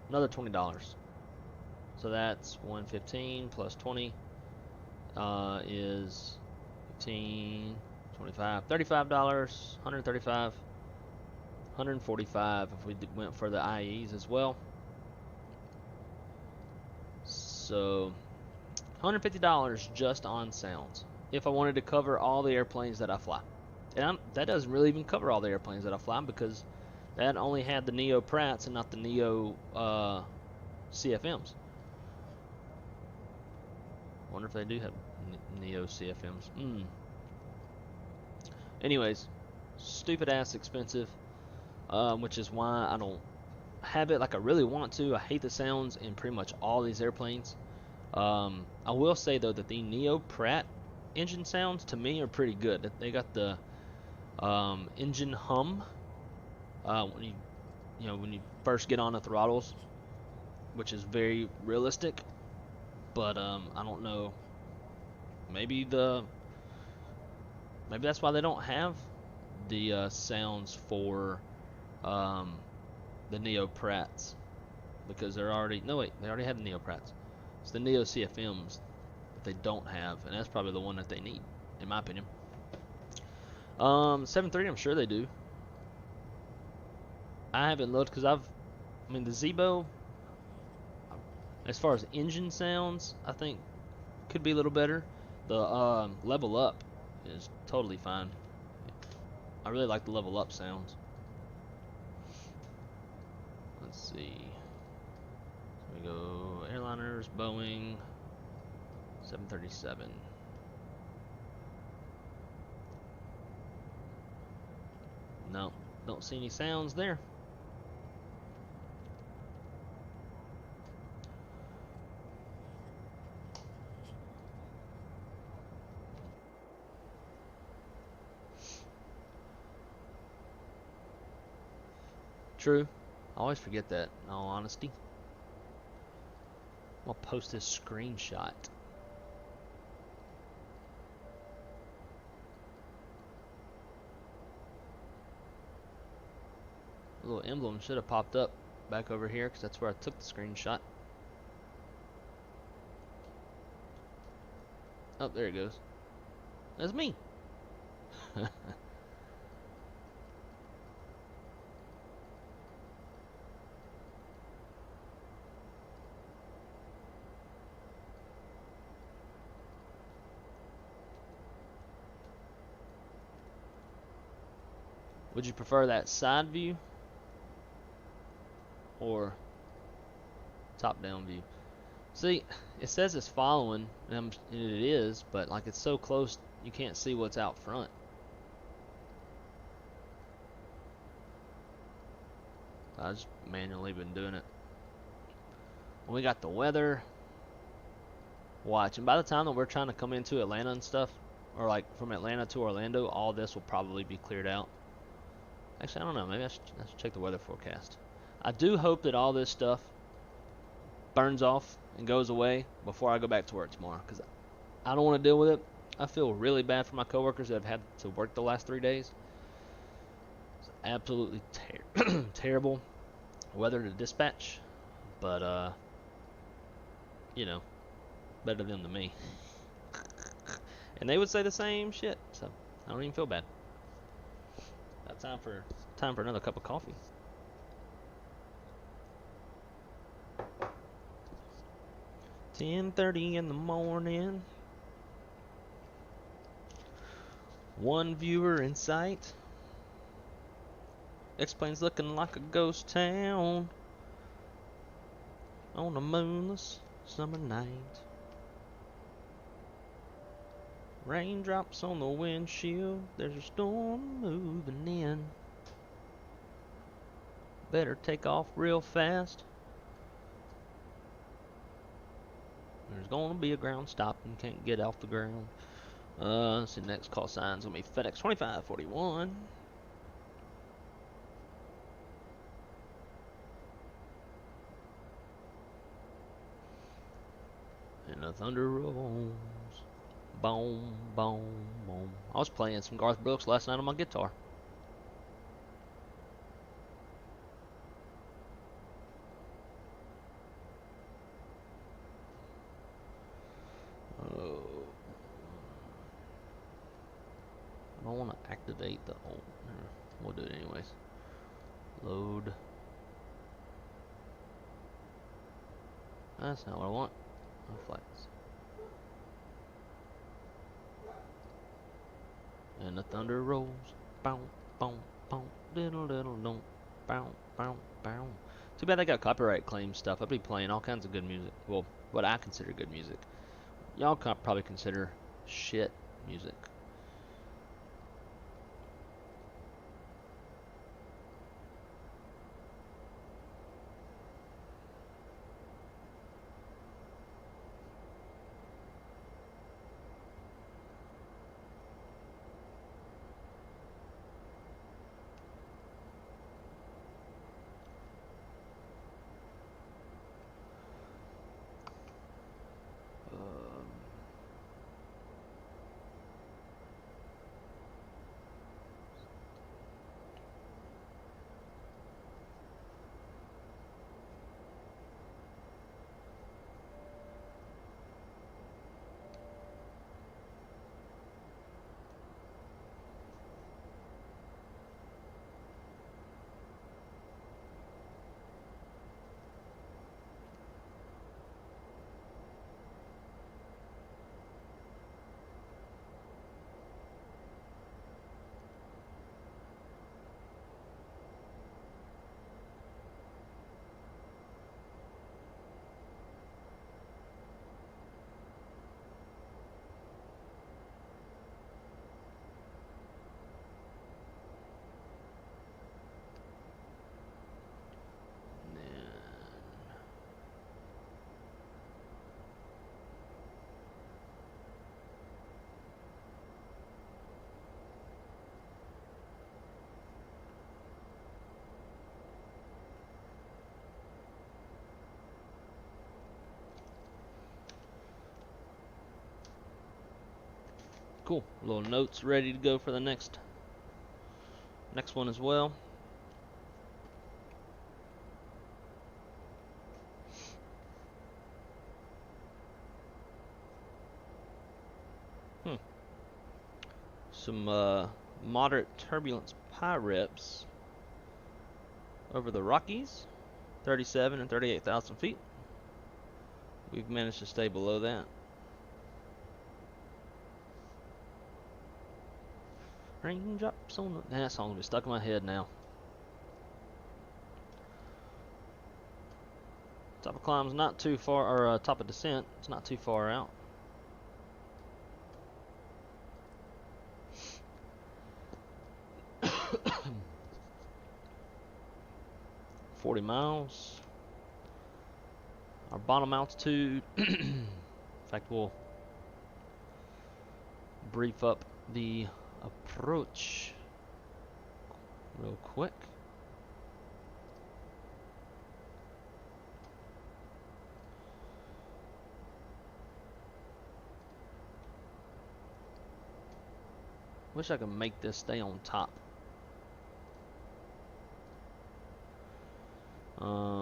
Another $20. So that's 115 plus 20 is 15, 25, $35, 135, 145 if we went for the IEs as well. So $150 just on sounds if I wanted to cover all the airplanes that I fly. And that doesn't really even cover all the airplanes that I fly, because that only had the Neo Pratts and not the Neo CFMs. Wonder if they do have Neo CFMs. Anyways, stupid ass expensive, which is why I don't have it like I really want to. I hate the sounds in pretty much all these airplanes. I will say though that the Neo Pratt engine sounds to me are pretty good. They got the engine hum when you first get on the throttles, which is very realistic. But I don't know. Maybe that's why they don't have the sounds for the Neoprats, because they're already they already have the Neoprats. It's the Neo CFMs that they don't have, and that's probably the one that they need, in my opinion. 7.3, I'm sure they do. I haven't looked because I mean the Zebo, as far as engine sounds, I think could be a little better. The level up is totally fine. I really like the level up sounds. Let's see. So we go airliners, Boeing, 737. No, don't see any sounds there. True. I always forget that, in all honesty. I'll post this screenshot. A little emblem should have popped up back over here because that's where I took the screenshot. Oh, there it goes. That's me. Would you prefer that side view or top-down view? See, it says it's following, and it is, but like it's so close you can't see what's out front. I've just manually been doing it. When we got the weather, watch, and by the time that we're trying to come into Atlanta and stuff, or like from Atlanta to Orlando, all this will probably be cleared out. Actually, I don't know. Maybe I should check the weather forecast. I do hope that all this stuff burns off and goes away before I go back to work tomorrow, because I don't want to deal with it. I feel really bad for my coworkers that have had to work the last 3 days. It's absolutely terrible weather to dispatch, but you know, better them than me. And they would say the same shit, so I don't even feel bad. Time for another cup of coffee. $10:30 in the morning. One viewer in sight. X-plane's looking like a ghost town on a moonless summer night. Raindrops on the windshield, there's a storm moving in. Better take off real fast. There's gonna be a ground stop and can't get off the ground. Let's see, next call sign's gonna be FedEx 2541. And the thunder rolls. Boom, boom, boom. I was playing some Garth Brooks last night on my guitar. Oh. I don't want to activate the old. We'll do it anyways. Load. That's not what I want. No flights. And the thunder rolls. Bow, bow, bow, diddle, diddle, don't. Bow, bow, bow. Too bad I got copyright claim stuff. I'd be playing all kinds of good music. Well, what I consider good music. Y'all probably consider shit music. Cool. Little notes ready to go for the next one as well. Some moderate turbulence pi reps over the Rockies, 37 and 38,000 feet. We've managed to stay below that. Raindrops on the... That song will be stuck in my head now. Top of climb's not too far, or top of descent, it's not too far out. $40 miles. Our bottom altitude. In fact, we'll brief up the approach real quick. Wish I could make this stay on top.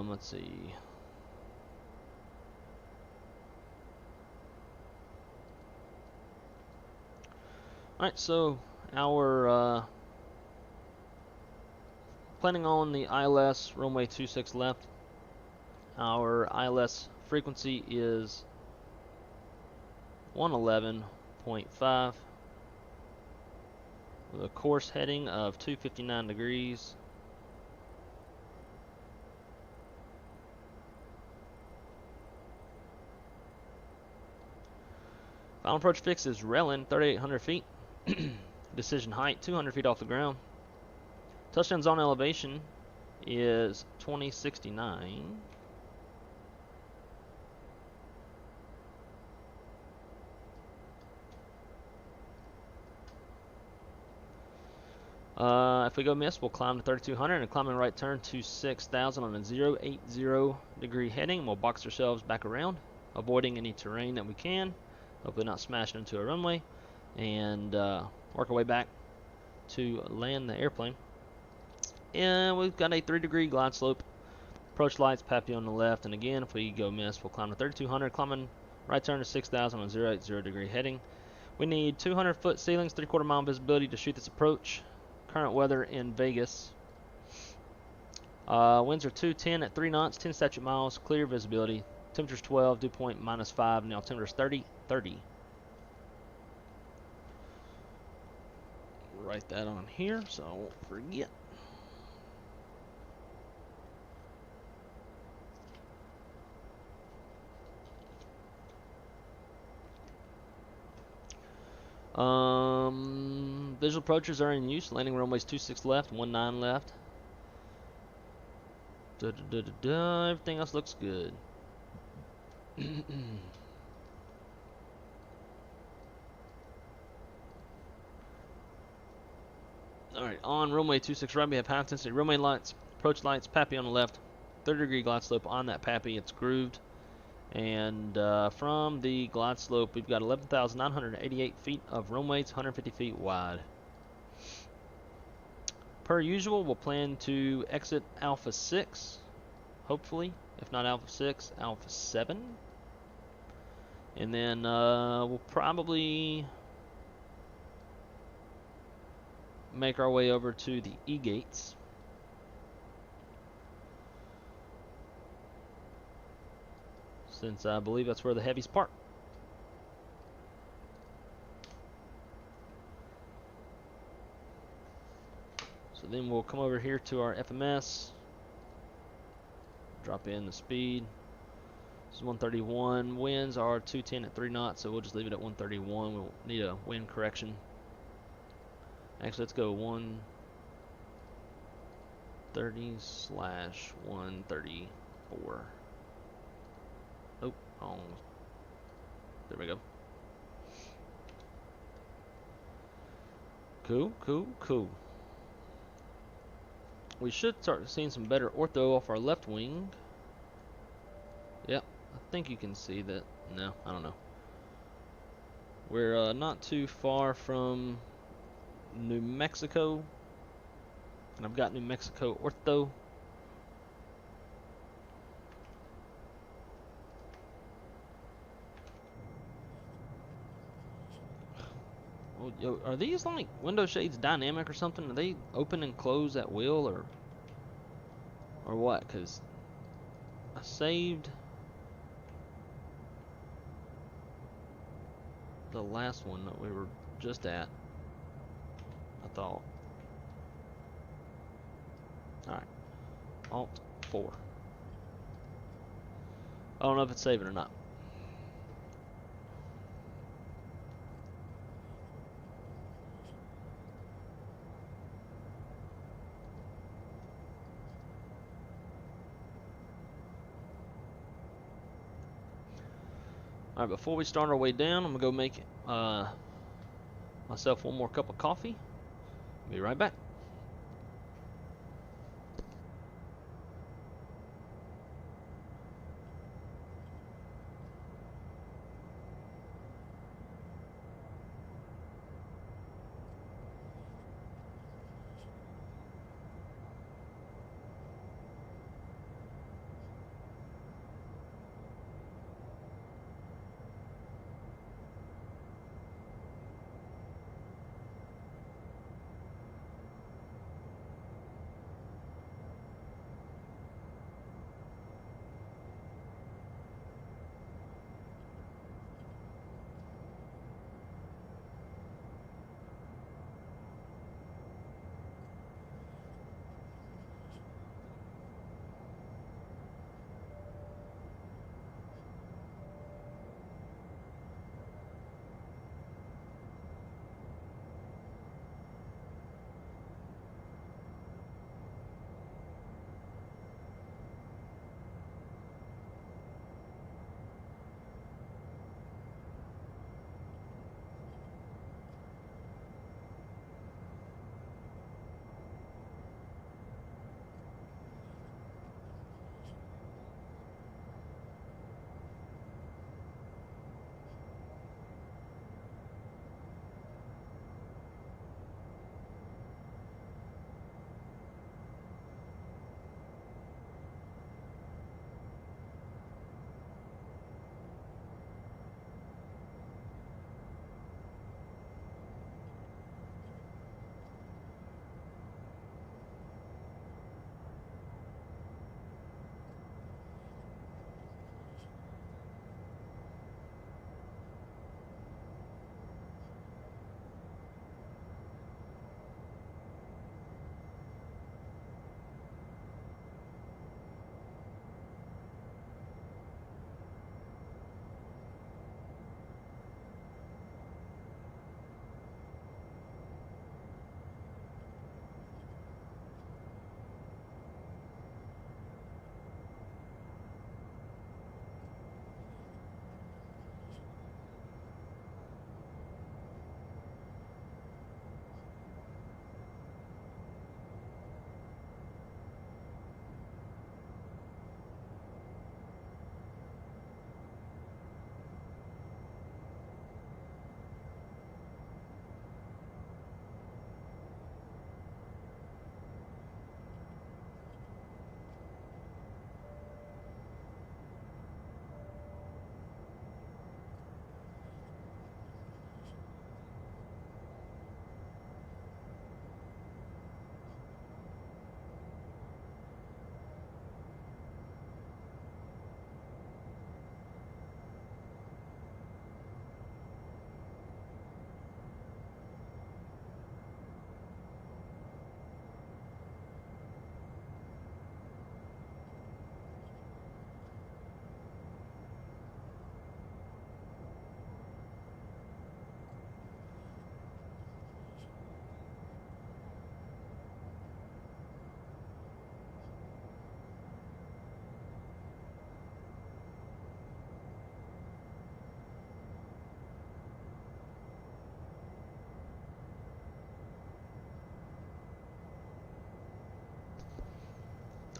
Let's see. Alright, so our planning on the ILS runway 26 left. Our ILS frequency is 111.5 with a course heading of 259 degrees. Final approach fix is Relin, 3,800 feet. Decision height, 200 feet off the ground. Touchdown zone elevation is 2069. If we go miss, we'll climb to 3,200 and climb in right turn to 6,000 on a 080 degree heading. We'll box ourselves back around, avoiding any terrain that we can. Hopefully not smashing into a runway, and work our way back to land the airplane. And we've got a 3-degree glide slope. Approach lights, PAPI on the left, and again, if we go miss, we'll climb to 3,200, climbing right turn to 6,000 on a 080 degree heading. We need 200-foot ceilings, 3/4 mile visibility to shoot this approach. Current weather in Vegas. Winds are 210 at 3 knots, 10 statute miles, clear visibility. Temperature's 12, dew point -5, and the altimeter's 30. Write that on here so I won't forget. Visual approaches are in use. Landing runways 26 left, 19 left. Everything else looks good. Alright, on runway 26 right, we have high intensity runway lights, approach lights, PAPI on the left, 30-degree glide slope on that PAPI. It's grooved. And from the glide slope, we've got 11,988 feet of runway. It's 150 feet wide. Per usual, we'll plan to exit Alpha 6, hopefully. If not Alpha 6, Alpha 7. And then we'll probably make our way over to the E-gates. Since I believe that's where the heavies park. So then we'll come over here to our FMS. Drop in the speed. This is 131. Winds are 210 at 3 knots, so we'll just leave it at 131. We'll need a wind correction. Actually, let's go 130/134. Oh, wrong. There we go. Cool. We should start seeing some better ortho off our left wing. Yep, I think you can see that. No, I don't know. We're not too far from New Mexico, and I've got New Mexico ortho. Well, yo, are these like window shades dynamic or something? Are they open and close at will, or what? Cause I saved the last one that we were just at, I thought. Alright, Alt 4. I don't know if it's saving or not. Alright, before we start our way down, I'm gonna go make myself one more cup of coffee. Be right back.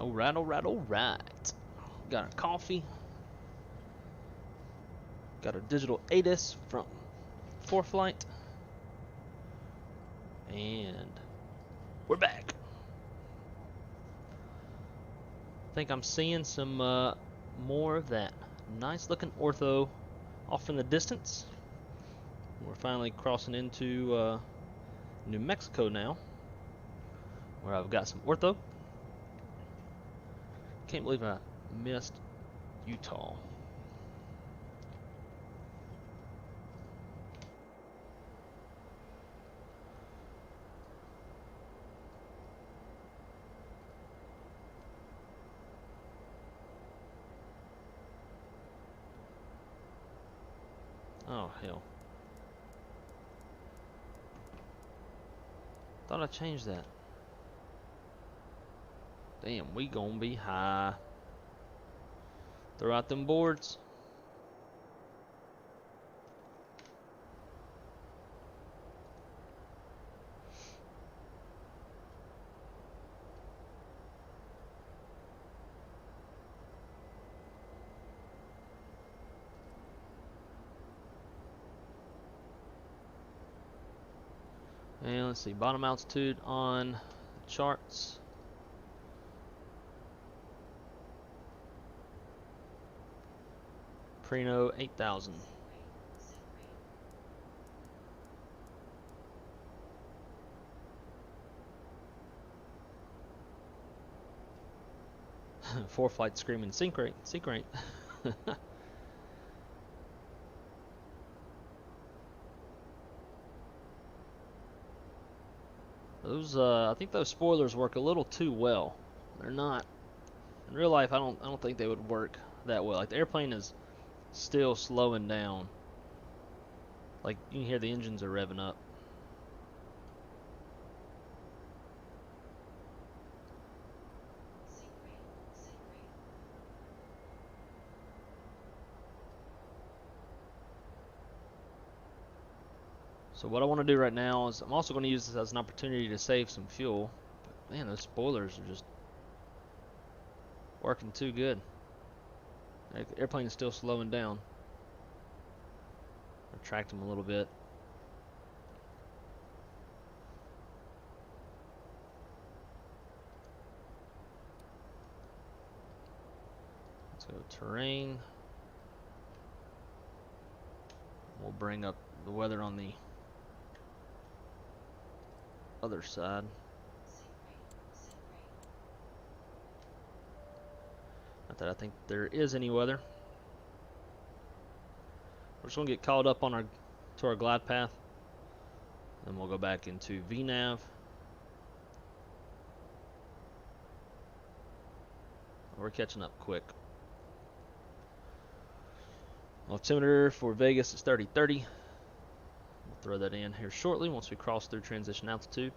Alright, alright, alright. Got our coffee. Got our digital ADIS from before flight. And we're back. I think I'm seeing some more of that nice looking ortho off in the distance. We're finally crossing into New Mexico now, where I've got some ortho. Can't believe I missed Utah. Oh, hell. Thought I changed that. Damn, we gonna be high. Throw out them boards. And let's see, bottom altitude on the charts. Preno 8,000. Four flight screaming sync rate. Those I think those spoilers work a little too well. They're not in real life. I don't think they would work that well. Like the airplane is still slowing down. Like you can hear the engines are revving up. So what I want to do right now is I'm also going to use this as an opportunity to save some fuel. But man, those spoilers are just working too good. The airplane is still slowing down. Retract them a little bit. Let's go terrain. We'll bring up the weather on the other side. Not that I think there is any weather. We're just gonna get caught up on our glide path, then we'll go back into VNAV. We're catching up quick. Altimeter for Vegas is 3030. We'll throw that in here shortly once we cross through transition altitude.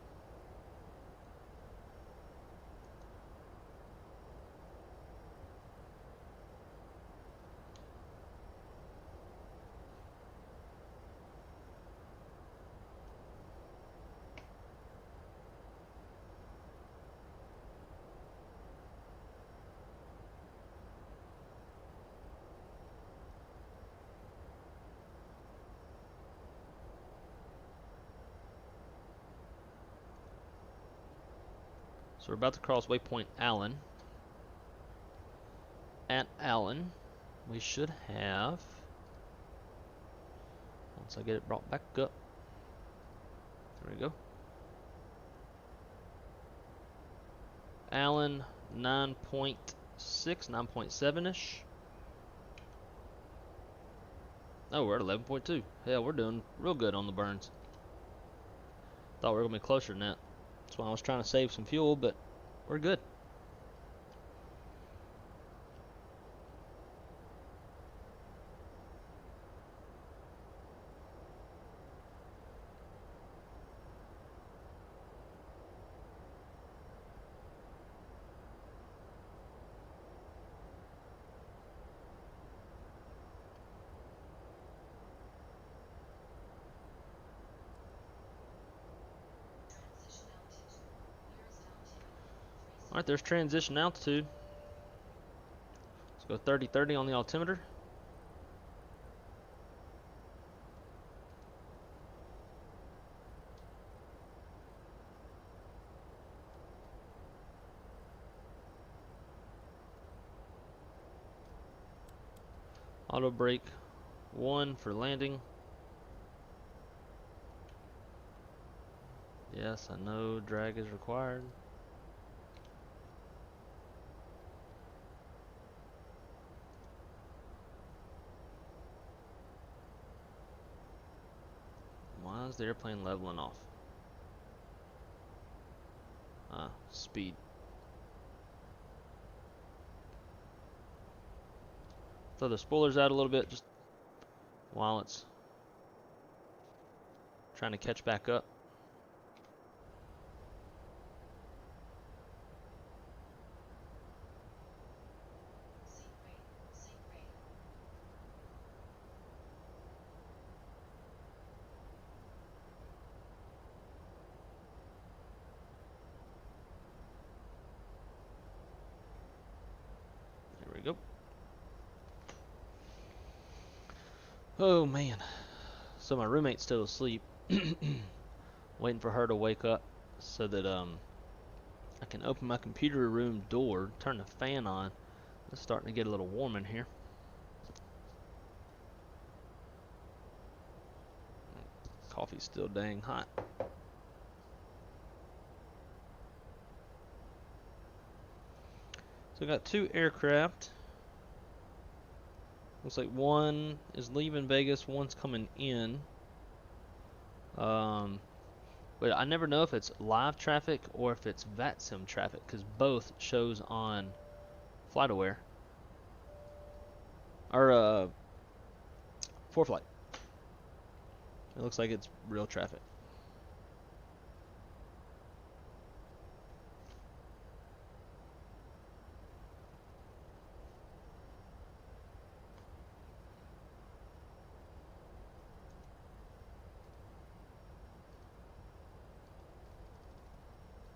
So we're about to cross waypoint Allen. At Allen, we should have, once I get it brought back up, there we go. Allen 9.6, 9.7-ish. Oh, we're at 11.2. Hell, we're doing real good on the burns. Thought we were going to be closer than that. That's why I was trying to save some fuel, but we're good. Alright, there's transition altitude. Let's go 3030 on the altimeter. Auto brake 1 for landing. Yes, I know drag is required. Why is the airplane leveling off? Speed. Throw the spoilers out a little bit just while it's trying to catch back up. There we go. Oh man. So my roommate's still asleep. Waiting for her to wake up so that I can open my computer room door, turn the fan on. It's starting to get a little warm in here. Coffee's still dang hot. So we got 2 aircraft. Looks like one is leaving Vegas, one's coming in. But I never know if it's live traffic or if it's Vatsim traffic, because both shows on FlightAware. Or ForeFlight. It looks like it's real traffic.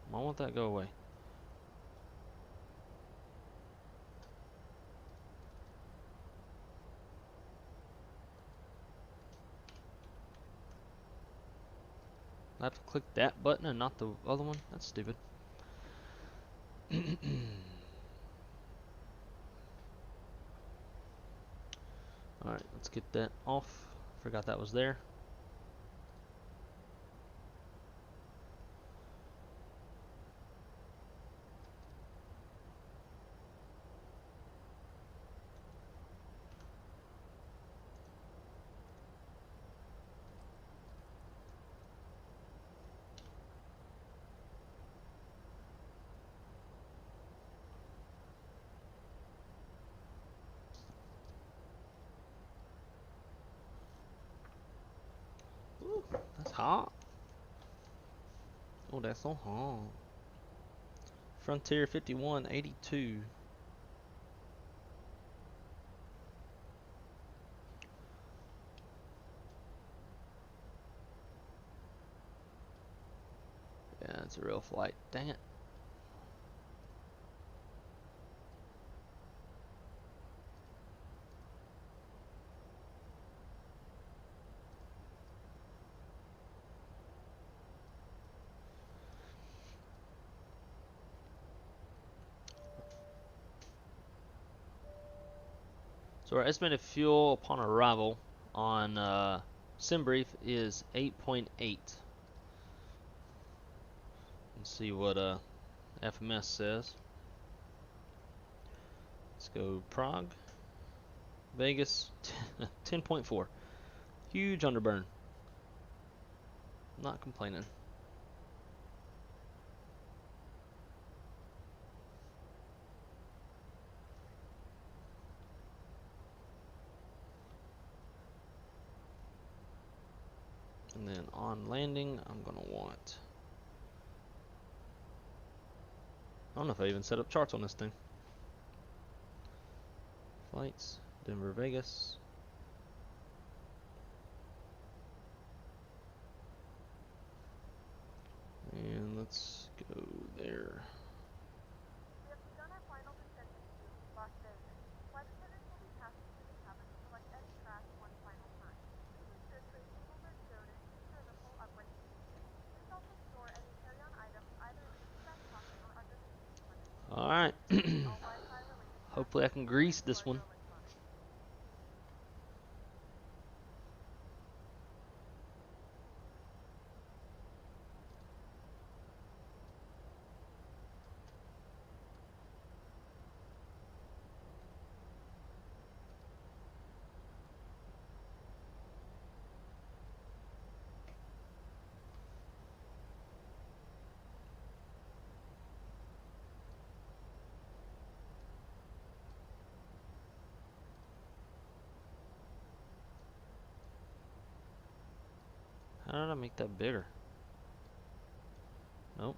Why won't that go away? I have to click that button and not the other one? That's stupid. Alright, let's get that off. Forgot that was there. Ooh, that's hot. Oh, that's so hot. Frontier 5182. Yeah, it's a real flight. Dang it. So our estimated fuel upon arrival on SimBrief is 8.8. Let's see what FMS says. Let's go Prague, Vegas, 10.4. Huge underburn. Not complaining. And then on landing, I'm gonna want, I don't know if I even set up charts on this thing. Flights, Denver, Vegas. And let's go there. We have begun our final descent into Las Vegas. Flight attendants will be passing through the cabin to select any track one final time. Please ensure tray tables are stowed and secure the full upright seat. Please also store any carry-on items either in the seat back pocket or under the seat liner. Alright. All Wi-Fi related Hopefully I can grease this one. How did I make that bigger? Nope.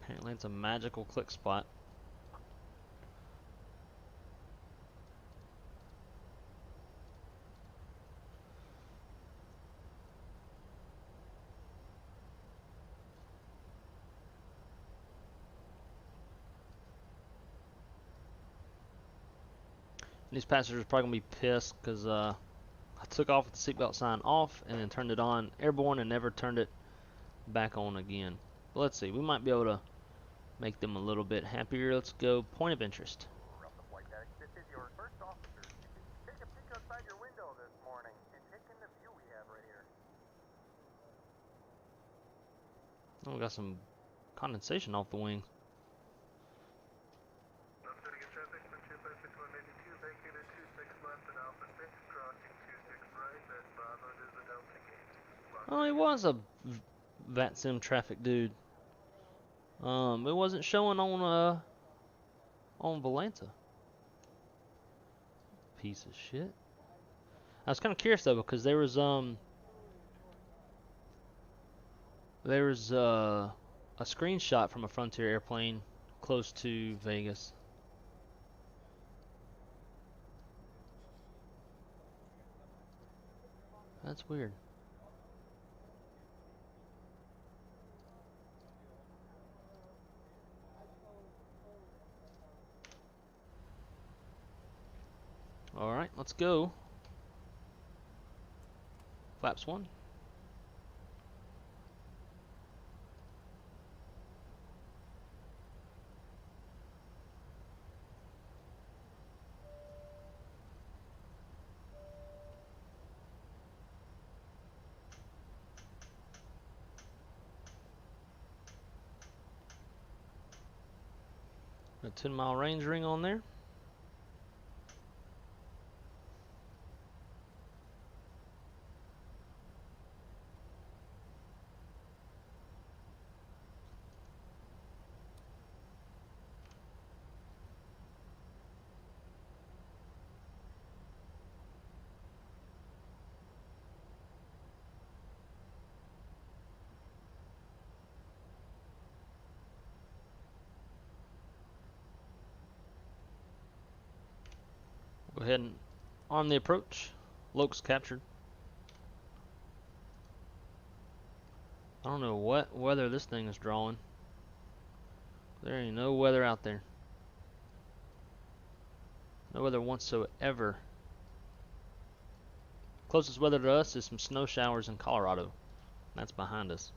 Apparently it's a magical click spot. These passengers are probably gonna be pissed because I took off with the seatbelt sign off and then turned it on airborne and never turned it back on again. But let's see, we might be able to make them a little bit happier. Let's go point of interest. From the flight deck, this is your first officer. Take a peek outside your window this morning and take in the view we have right here. Oh, we got some condensation off the wing. Oh, he was a Vatsim traffic dude. It wasn't showing on Volanta. Piece of shit. I was kind of curious though because there was a screenshot from a Frontier airplane close to Vegas. That's weird. Alright, let's go. Flaps 1. A 10-mile range ring on there. Go ahead and arm the approach. Loke's captured. I don't know what weather this thing is drawing. There ain't no weather out there. No weather whatsoever. Closest weather to us is some snow showers in Colorado. That's behind us.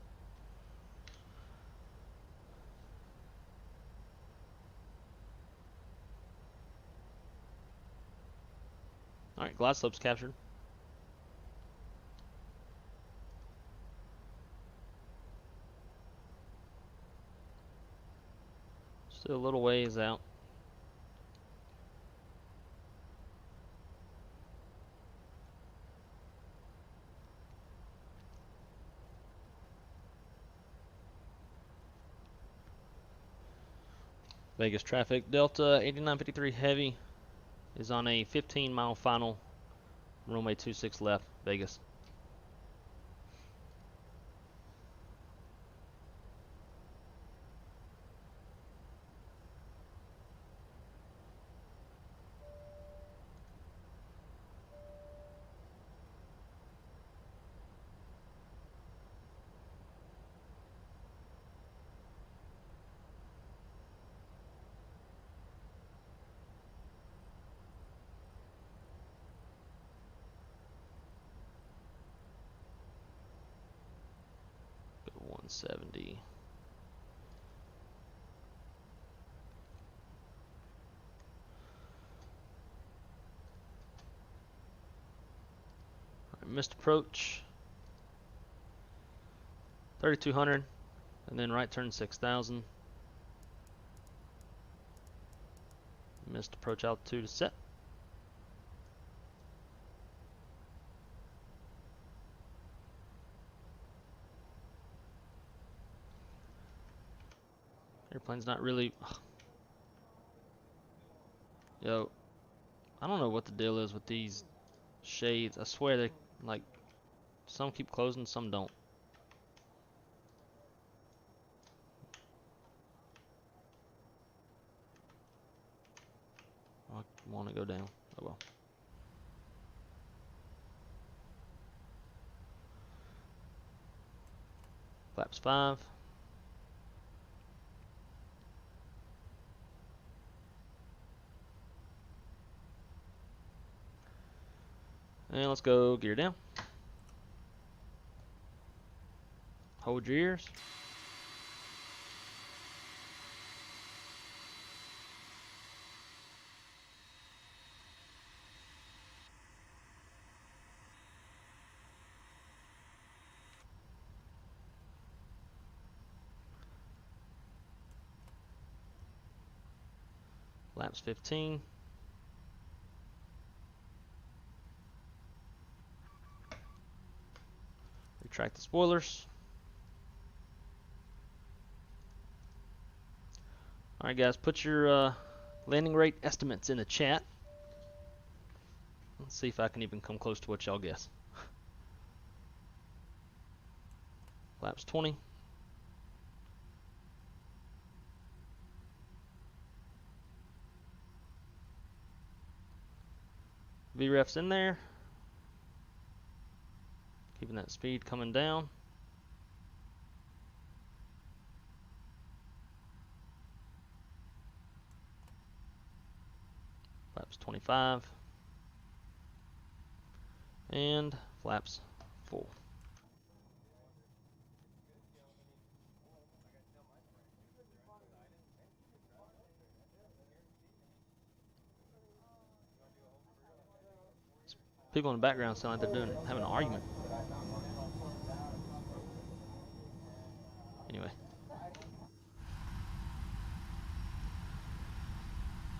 Alright, glide slope's captured. Still a little ways out. Vegas traffic. Delta 8953 Heavy is on a 15-mile final. Runway 26 left, Vegas. Go 170. Right, missed approach. 3200, and then right turn 6000. Missed approach altitude is set. Airplane's not really... Yo, I don't know what the deal is with these shades. I swear they, like, some keep closing, some don't. I want to go down. Oh well. Flaps 5. And let's go gear down. Hold your ears. Flaps 15. Retract the spoilers. Alright guys, put your landing rate estimates in the chat. Let's see if I can even come close to what y'all guess. Flaps 20. VREF's in there. Keeping that speed coming down. Flaps 25. And flaps full. People in the background sound like they're having an argument. Anyway.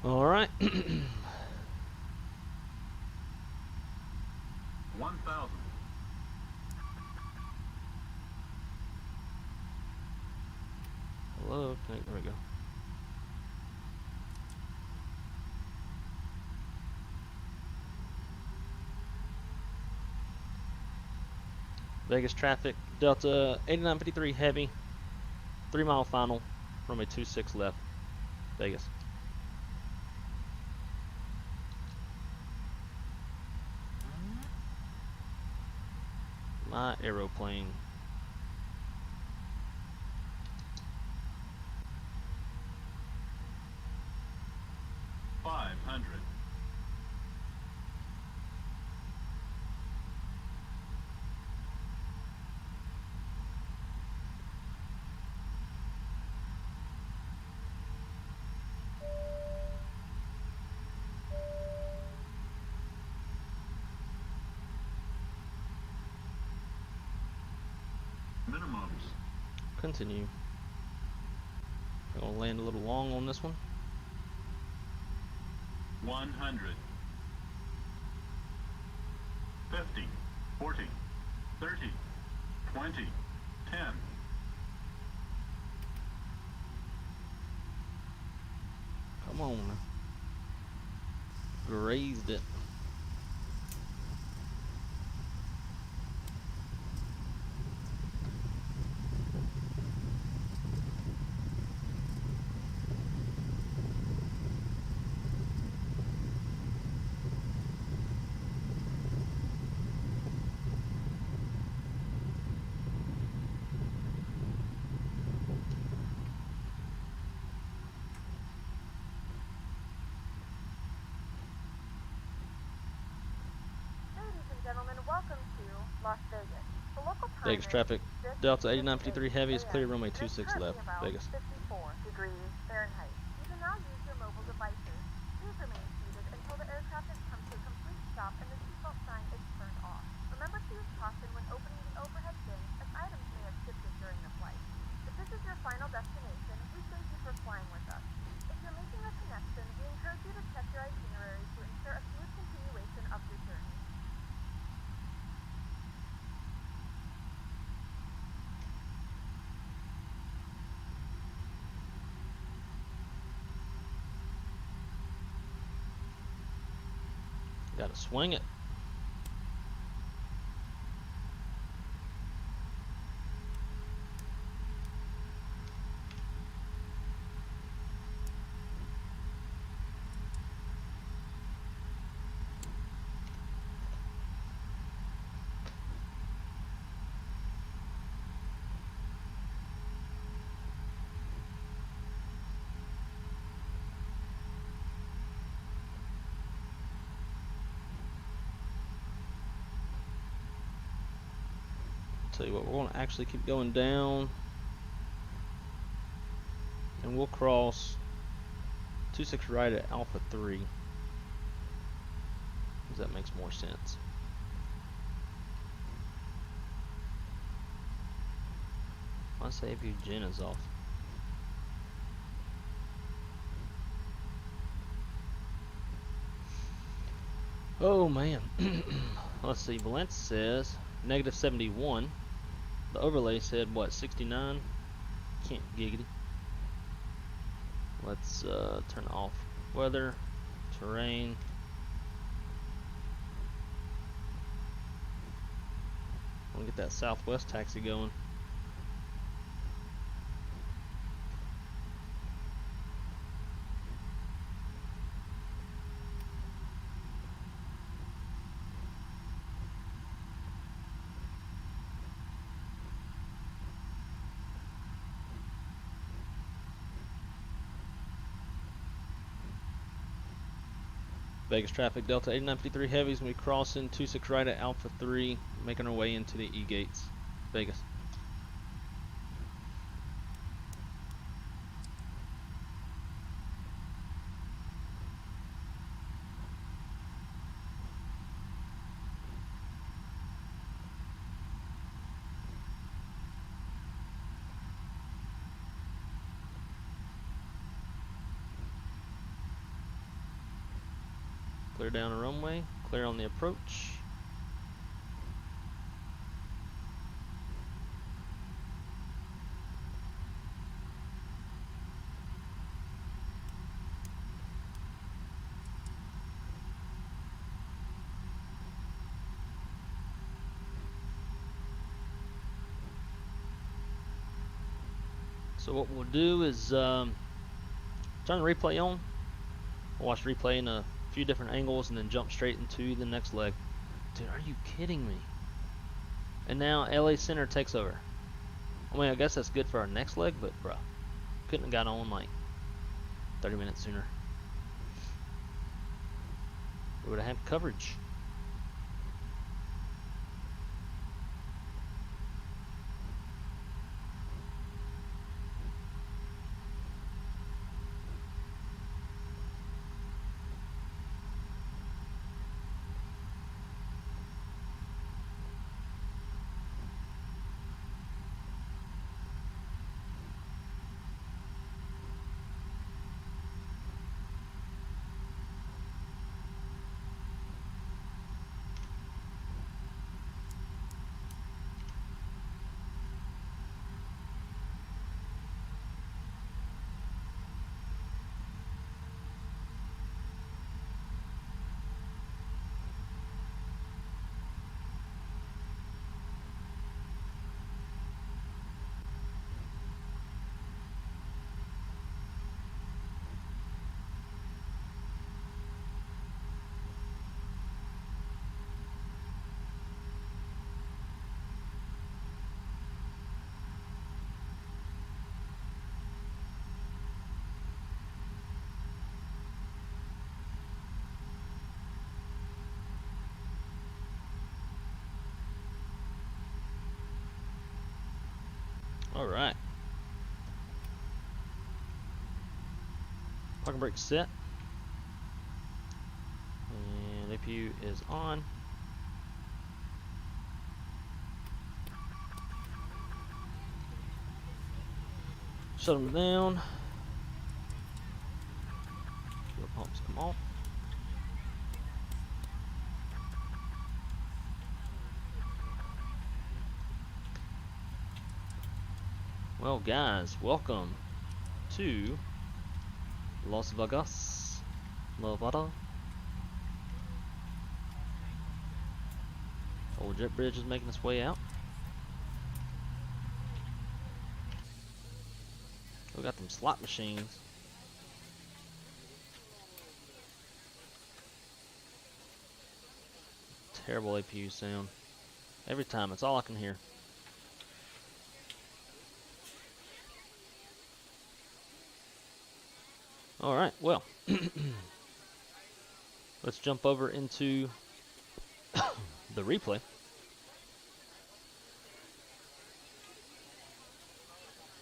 Alright. 1,000. Hello, there we go. Vegas traffic, Delta 8953 heavy, 3 mile final, runway 26 left, Vegas. My aeroplane. Minimums. Continue. I'm gonna land a little long on this one. 100. 50. 40. 30. 20. 10. Come on. Grazed it. Welcome to Las Vegas. The local time Vegas traffic, Delta 8953 heavy is clear, runway 26 left, Vegas. 54 degrees Fahrenheit. You can now use your mobile devices. Please remain seated until the aircraft has come to a complete stop and the seatbelt sign is turned off. Remember to use caution when opening the overhead bin, as items may have shifted during the flight. If this is your final destination, we thank you for flying with us. If you're making a connection, we encourage you to check your itinerary to ensure a smooth continuation of your journey. Gotta swing it. Tell you what, we're going to actually keep going down, and we'll cross 26 right at Alpha 3, because that makes more sense. My save view gen is off. Oh man. Let's see, Valence says negative 71. The overlay said what, 69? Can't giggity. Let's turn off weather, terrain. We'll get that southwest taxi going. Vegas traffic, Delta 8953 heavies, and we cross in 26 right at Alpha 3, making our way into the E gates. Vegas. Clear down the runway, clear on the approach. So what we'll do is turn the replay on. We'll watch the replay in a few different angles and then jump straight into the next leg. Dude, are you kidding me? And now LA Center takes over. I mean, I guess that's good for our next leg, but bruh, couldn't have got on like 30 minutes sooner. We would have had coverage. Alright. Parking brake set. And APU is on. Shut them down. Fuel pumps come off. Well guys, welcome to Las Vegas, Nevada. Old jet bridge is making its way out. We got them slot machines. Terrible APU sound. Every time, it's all I can hear. Alright, well. Let's jump over into the replay.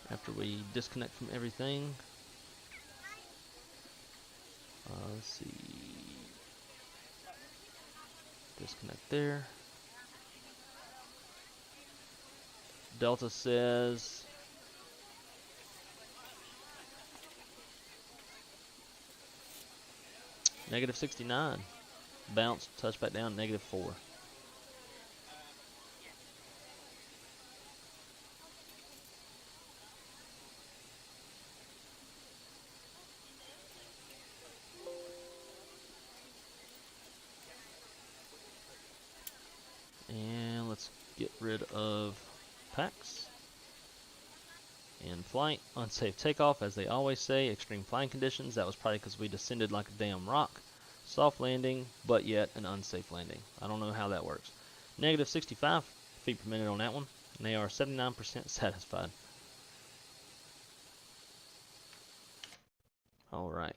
After we disconnect from everything. Let's see. Disconnect there. Delta says -69. Bounce, touch back down, -4. And let's get rid of packs. In flight, unsafe takeoff, as they always say, extreme flying conditions. That was probably because we descended like a damn rock. Soft landing, but yet an unsafe landing. I don't know how that works. -65 feet per minute on that one, and they are 79% satisfied. All right.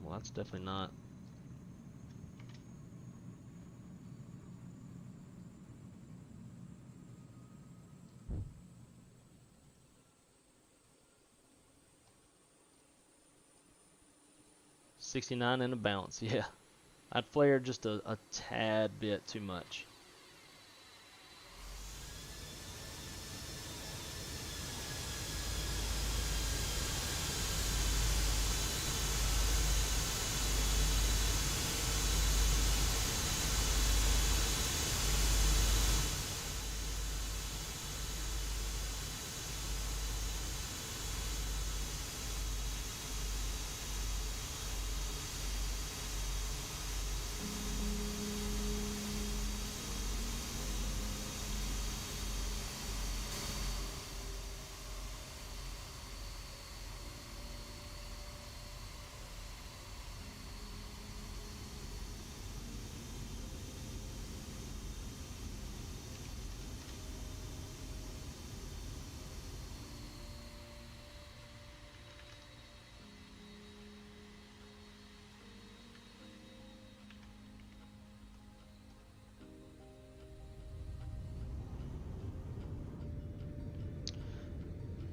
Well, that's definitely not. $69 and a bounce, yeah. I'd flared just a tad bit too much.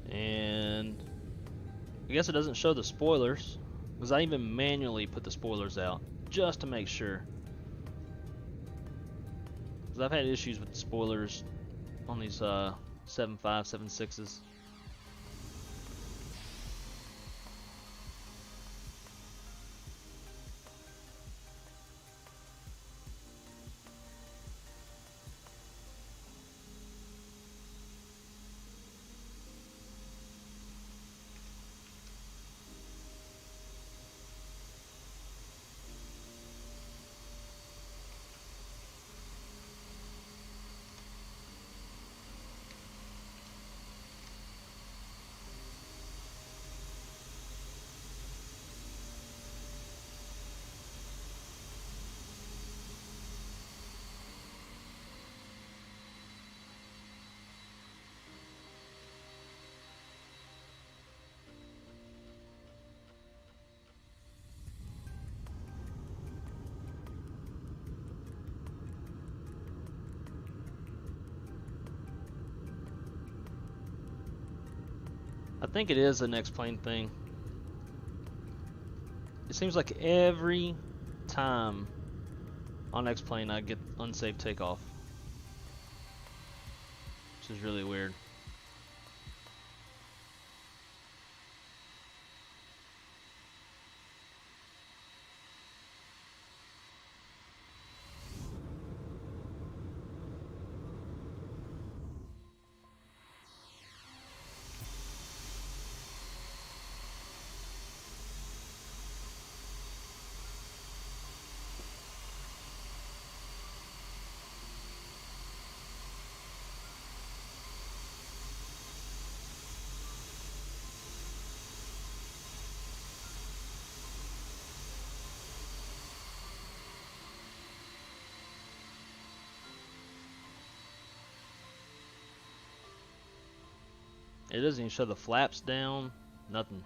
And I guess it doesn't show the spoilers, because I even manually put the spoilers out just to make sure. Because I've had issues with the spoilers on these 7.5, 7.6s. I think it is an X-plane thing. It seems like every time on X-plane I get unsafe takeoff, which is really weird. It doesn't even show the flaps down, nothing.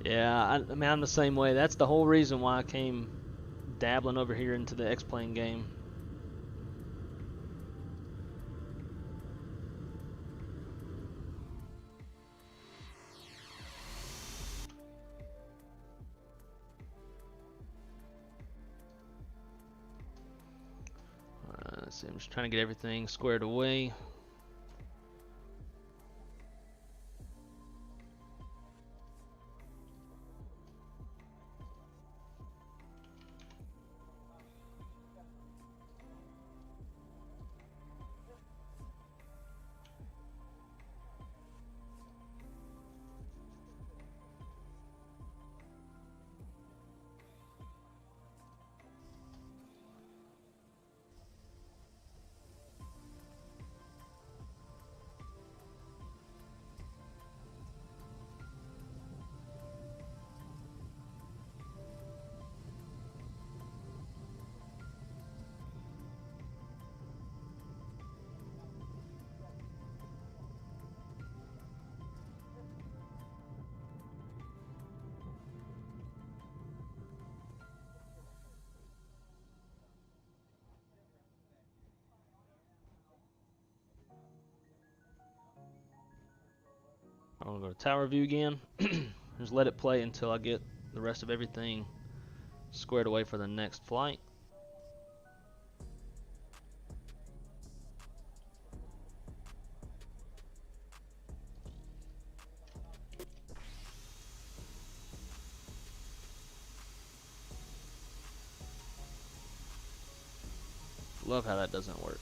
Yeah, I mean, I'm the same way. That's the whole reason why I came dabbling over here into the X-Plane game. Let's see, I'm just trying to get everything squared away. I'm gonna go to tower view again. Just let it play until I get the rest of everything squared away for the next flight. Love how that doesn't work.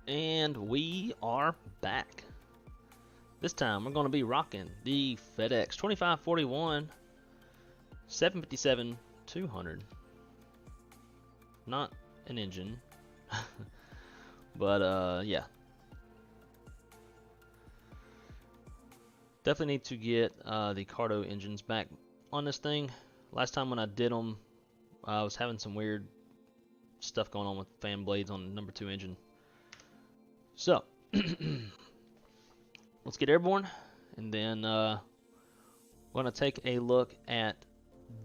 And we are back. This time we're going to be rocking the FedEx 2541 757-200. Not an engine, but yeah. Definitely need to get the Cardo engines back on this thing. Last time when I did them, I was having some weird stuff going on with fan blades on the number 2 engine. So, let's get airborne, and then we're going to take a look at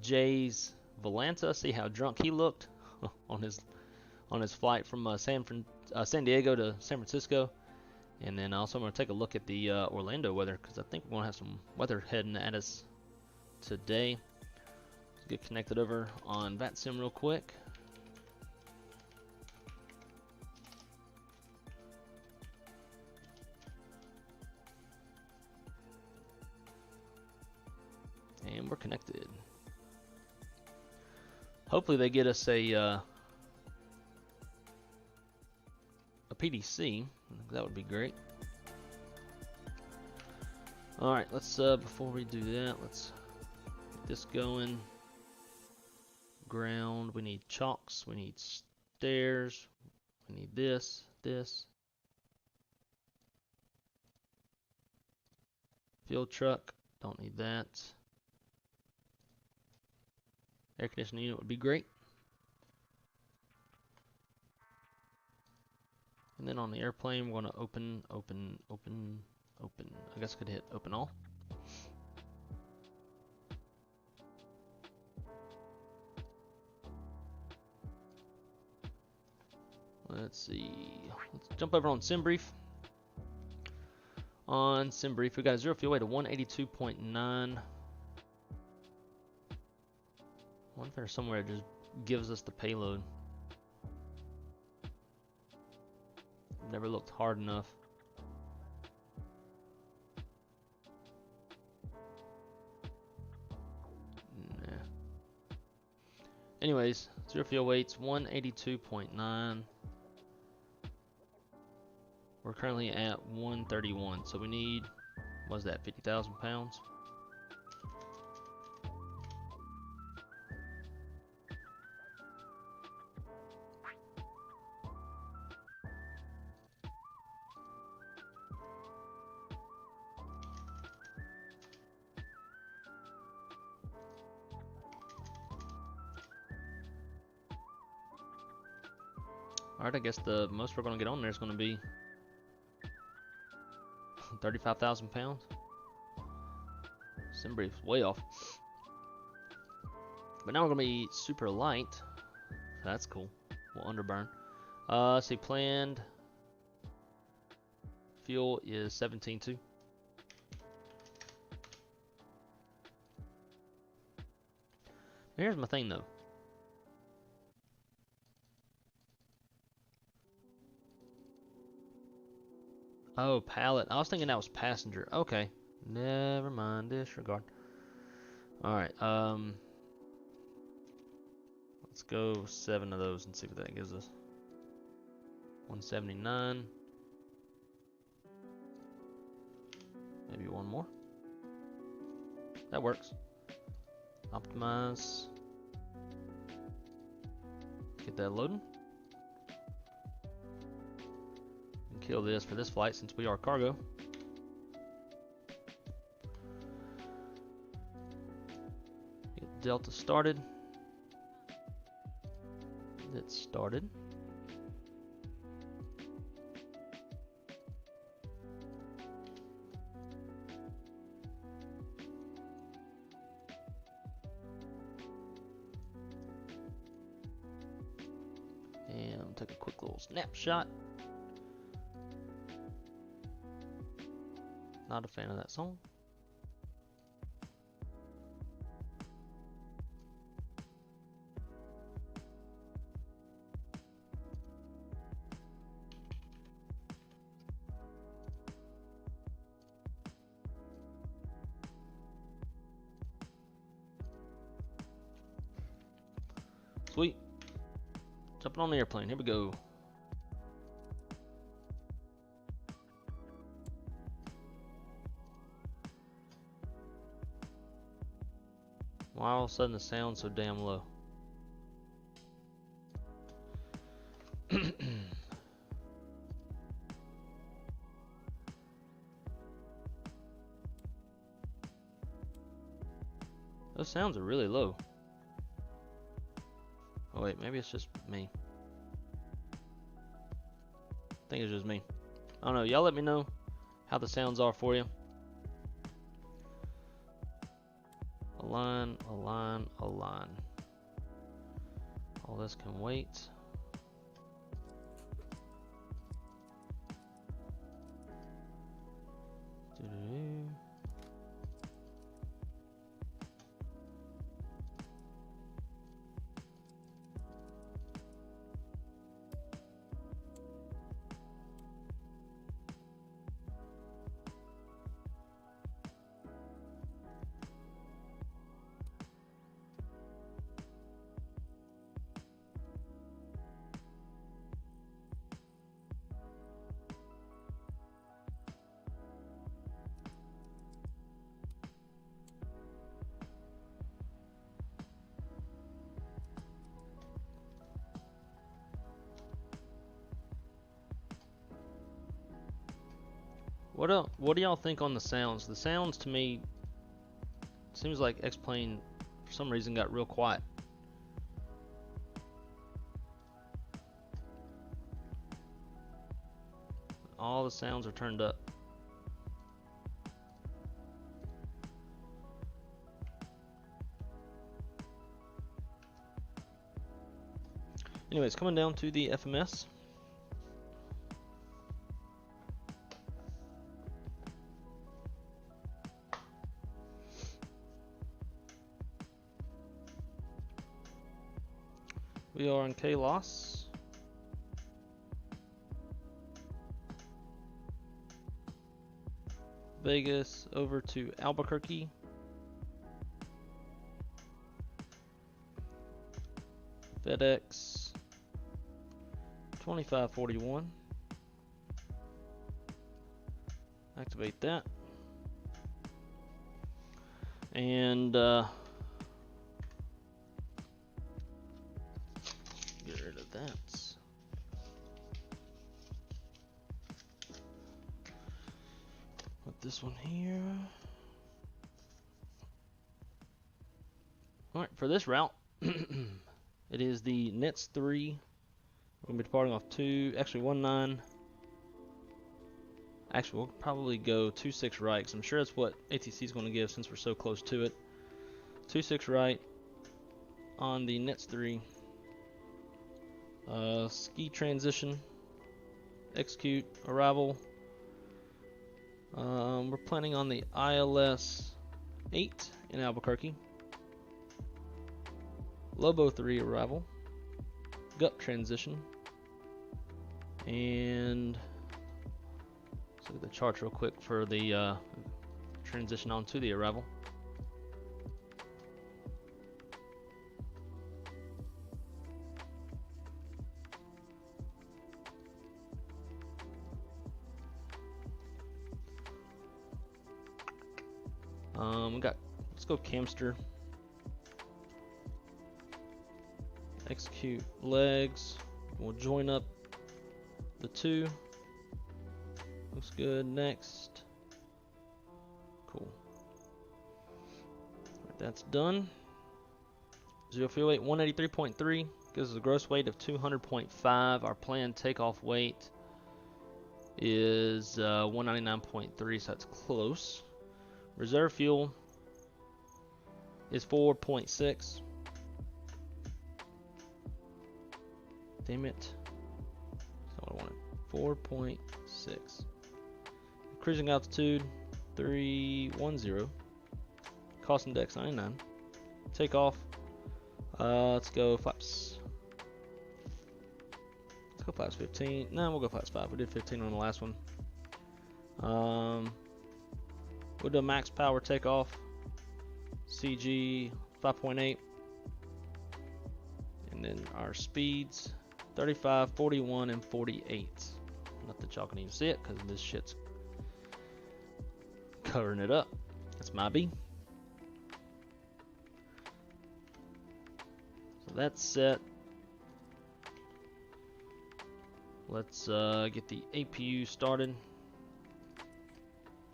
Jay's Volanta, see how drunk he looked on his flight from San Diego to San Francisco. And then also I'm going to take a look at the Orlando weather, because I think we're going to have some weather heading at us today. Let's get connected over on Vatsim real quick. And we're connected. Hopefully they get us a PDC. That would be great. All right, let's before we do that, let's get this going. Ground. We need chocks. We need stairs. We need this. Fuel truck. Don't need that. Air conditioning unit would be great. And then on the airplane, we're going to open. I guess I could hit open all. Let's see. Let's jump over on SimBrief. On SimBrief, we got a 0 fuel weight of 182.9. I wonder if there's somewhere it just gives us the payload. Never looked hard enough. Nah. Anyways, 0 fuel weights 182.9. We're currently at 131, so we need, what's that, 50,000 pounds? Alright, I guess the most we're going to get on there is going to be 35,000 pounds. SimBrief's way off. But now we're going to be super light. That's cool. We'll underburn. See, planned fuel is 17.2. Here's my thing though. Oh, pallet. I was thinking that was passenger. Okay. Never mind. Disregard. Alright, let's go 7 of those and see what that gives us. 179. Maybe one more. That works. Optimize. Get that loading. Kill this for this flight since we are cargo. Get Delta started. It's started. And take a quick little snapshot. Not a fan of that song. Sweet. Jumping on the airplane. Here we go. Why all of a sudden the sound's so damn low? Those sounds are really low. Oh wait, maybe it's just me. I think it's just me. I don't know. Y'all let me know how the sounds are for you. Align, align, align. All this can wait. Doo-doo-doo. What do y'all think on the sounds? The sounds to me seems like X-Plane for some reason got real quiet. All the sounds are turned up. Anyways, coming down to the FMS. We are in K-Loss. Vegas over to Albuquerque. FedEx 2541. Activate that. And get rid of that. Put this one here. Alright, for this route, it is the NETS 3. We're going to be departing off 19. Actually, we'll probably go 26 right, because I'm sure that's what ATC is going to give since we're so close to it. 26 right on the NETS 3. Ski transition, execute, arrival. We're planning on the ILS 8 in Albuquerque. Lobo 3 arrival, gut transition, and let's look at the charts real quick for the transition onto the arrival. Let's go Camster. Execute legs. We'll join up the two. Looks good. Next. Cool. Right, that's done. Zero fuel weight 183.3 gives us a gross weight of 200.5. Our planned takeoff weight is 199.3, so that's close. Reserve fuel is 4.6. Damn it. That's not what I wanted. 4.6. Cruising altitude 310. Cost index 99. Takeoff. Let's go flaps. Let's go flaps 15. No, we'll go flaps 5. We did 15 on the last one. We'll do a max power takeoff. CG 5.8. And then our speeds 35, 41, and 48. Not that y'all can even see it because this shit's covering it up. That's my B. that's set. Let's get the APU started.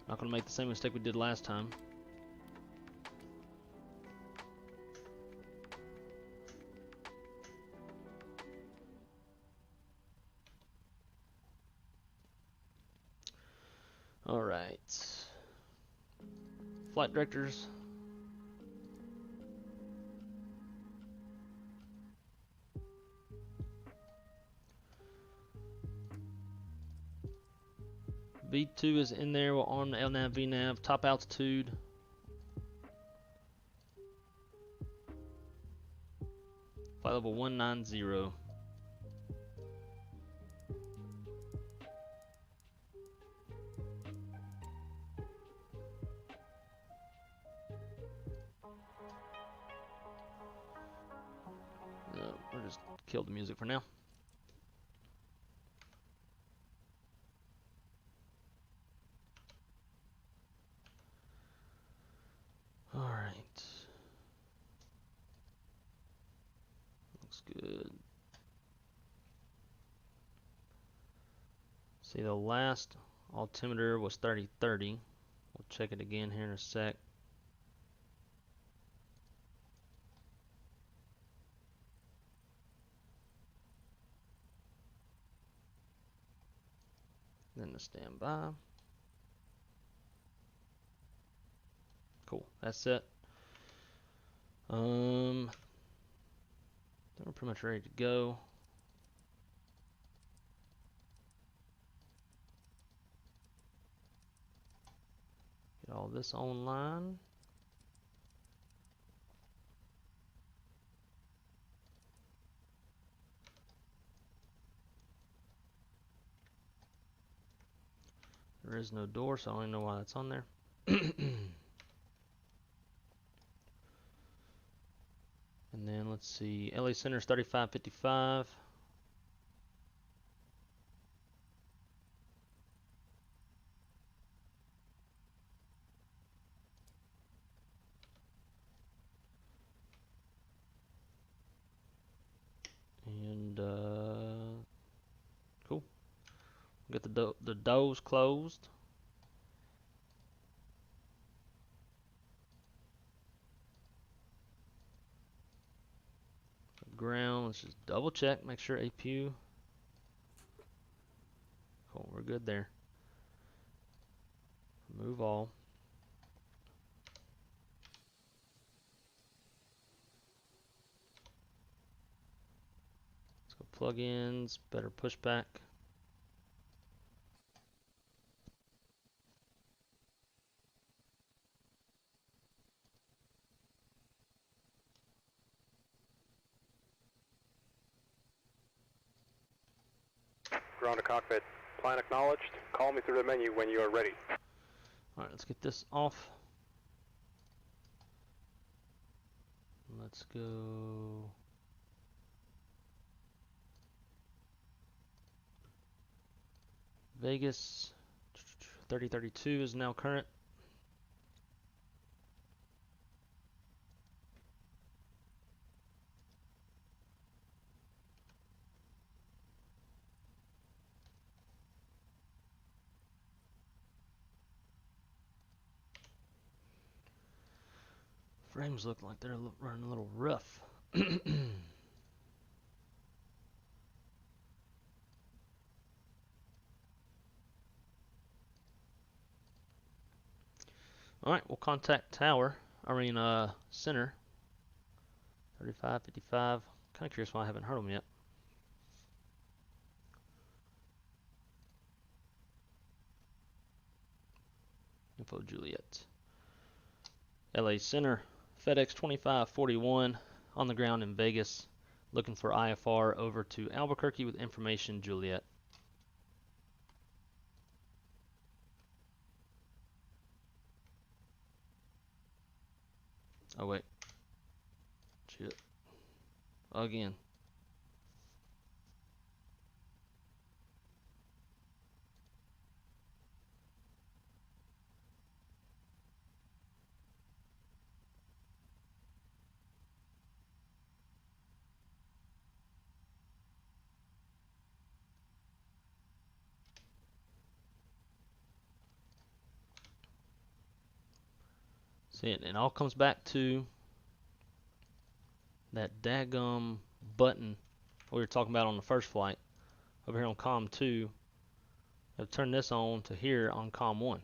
Not gonna make the same mistake we did last time. All right. Flight directors. V2 is in there. We'll arm the LNAV, VNAV, top altitude. Flight level 190. We'll just kill the music for now. Alright. Looks good. See, the last altimeter was 3030. We'll check it again here in a sec. Then the standby. Cool, that's it. Then we're pretty much ready to go. Get all this online. There is no door, so I don't even know why that's on there. And then let's see, LA Center's 3555. And cool. Get the doors closed. Ground, let's just double check, make sure APU. Cool, we're good there. Move all. Let's go plugins, better pushback. Ground to cockpit. Plan acknowledged. Call me through the menu when you are ready. Alright, let's get this off. Let's go. Vegas 3032 is now current. Frames look like they're running a little rough. Alright, we'll contact tower. Center. 3555. Kind of curious why I haven't heard them yet. Info Juliet. LA Center. FedEx 2541 on the ground in Vegas, looking for IFR over to Albuquerque with information Juliet. Oh wait, shit, again. See, it all comes back to that daggum button we were talking about on the first flight over here on COM 2. I've turned this on to here on COM 1.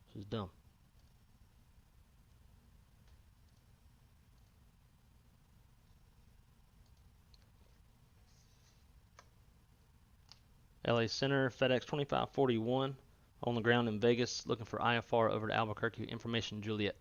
This is dumb. LA Center, FedEx 2541 on the ground in Vegas, looking for IFR over to Albuquerque. Information, Juliet.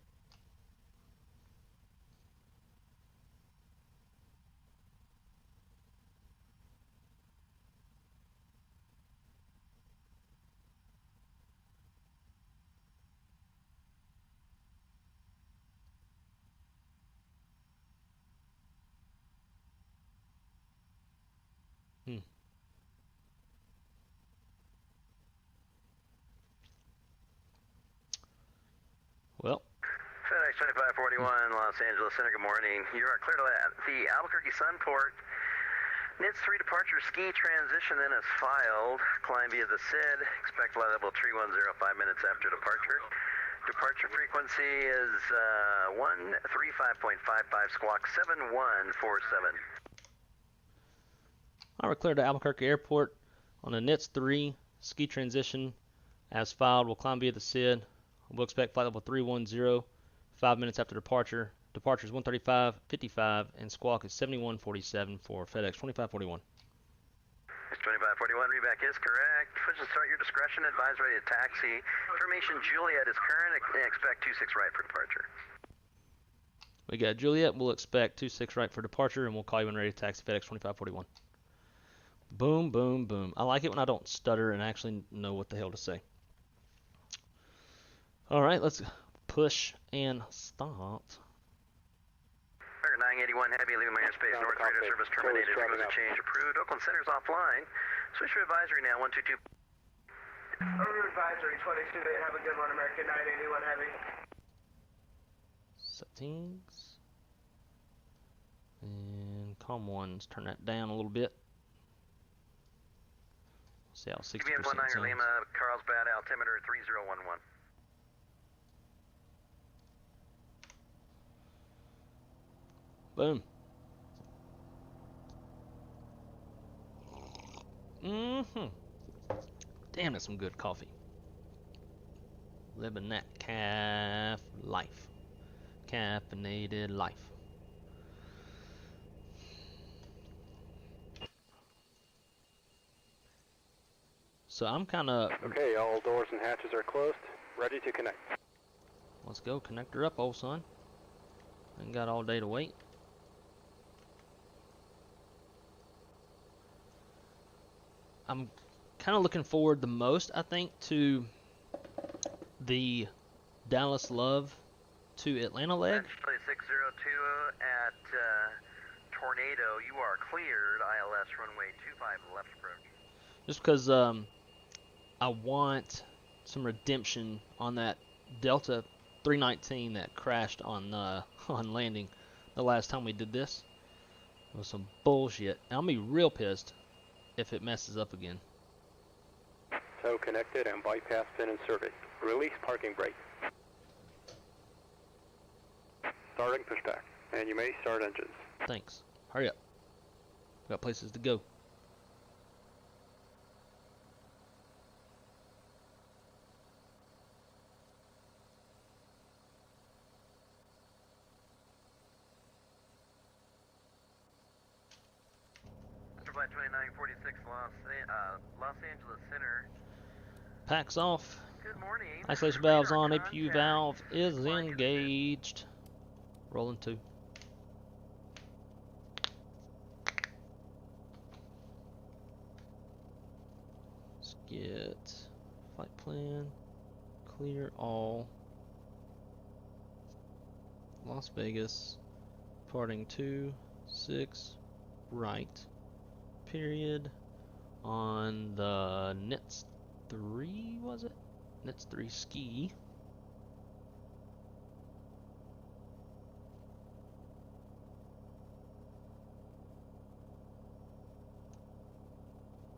Well, FedEx 2541, Los Angeles Center, good morning. You are clear to the Albuquerque Sunport. NITS 3 departure ski transition then is filed. Climb via the SID. Expect flight level 310 5 minutes after departure. Departure frequency is 135.55, squawk 7147. all right, clear to Albuquerque Airport on the NITS 3 ski transition as filed. We'll climb via the SID. We'll expect flight level 310 5 minutes after departure. Departure is 135.55 and squawk is 7147 for FedEx 2541. 2541, readback is correct. Push and start your discretion. Advise ready to taxi. Information Juliet is current. Expect 26 right for departure. We got Juliet. We'll expect 26 right for departure, and we'll call you when ready to taxi FedEx 2541. Boom, boom, boom. I like it when I don't stutter and actually know what the hell to say. All right, let's push and start. 981 Heavy, leaving my airspace. North radar service terminated. Frequency change approved. Oakland Center's offline. Switch to advisory now. 122. Over advisory 22. Have a good one, American 981 Heavy. Settings. And COM 1's turn that down a little bit. See how 60% sounds. Lima, Carlsbad, altimeter 3011. Boom. Damn, that's some good coffee. Living that calf life. Caffeinated life. So I'm kind of... Okay, all doors and hatches are closed. Ready to connect. Let's go. Connect her up, old son. Ain't got all day to wait. I'm kind of looking forward the most, I think, to the Dallas Love to Atlanta leg. 602 at Tornado, you are cleared. ILS runway 25 left approach. Just because I want some redemption on that Delta 319 that crashed on landing the last time we did this. It was some bullshit. I'll be real pissed if it messes up again. Tow connected and bypass pin inserted. Release parking brake. Starting pushback. And you may start engines. Thanks. Hurry up. Got places to go. Flight 2946 Los Angeles Center. Packs off. Good morning. Isolation valves on. APU valve is engaged. Rolling 2. Let's get flight plan. Clear all. Las Vegas. Departing 26 right. Period. On the NITS 3, was it? NITS 3 ski.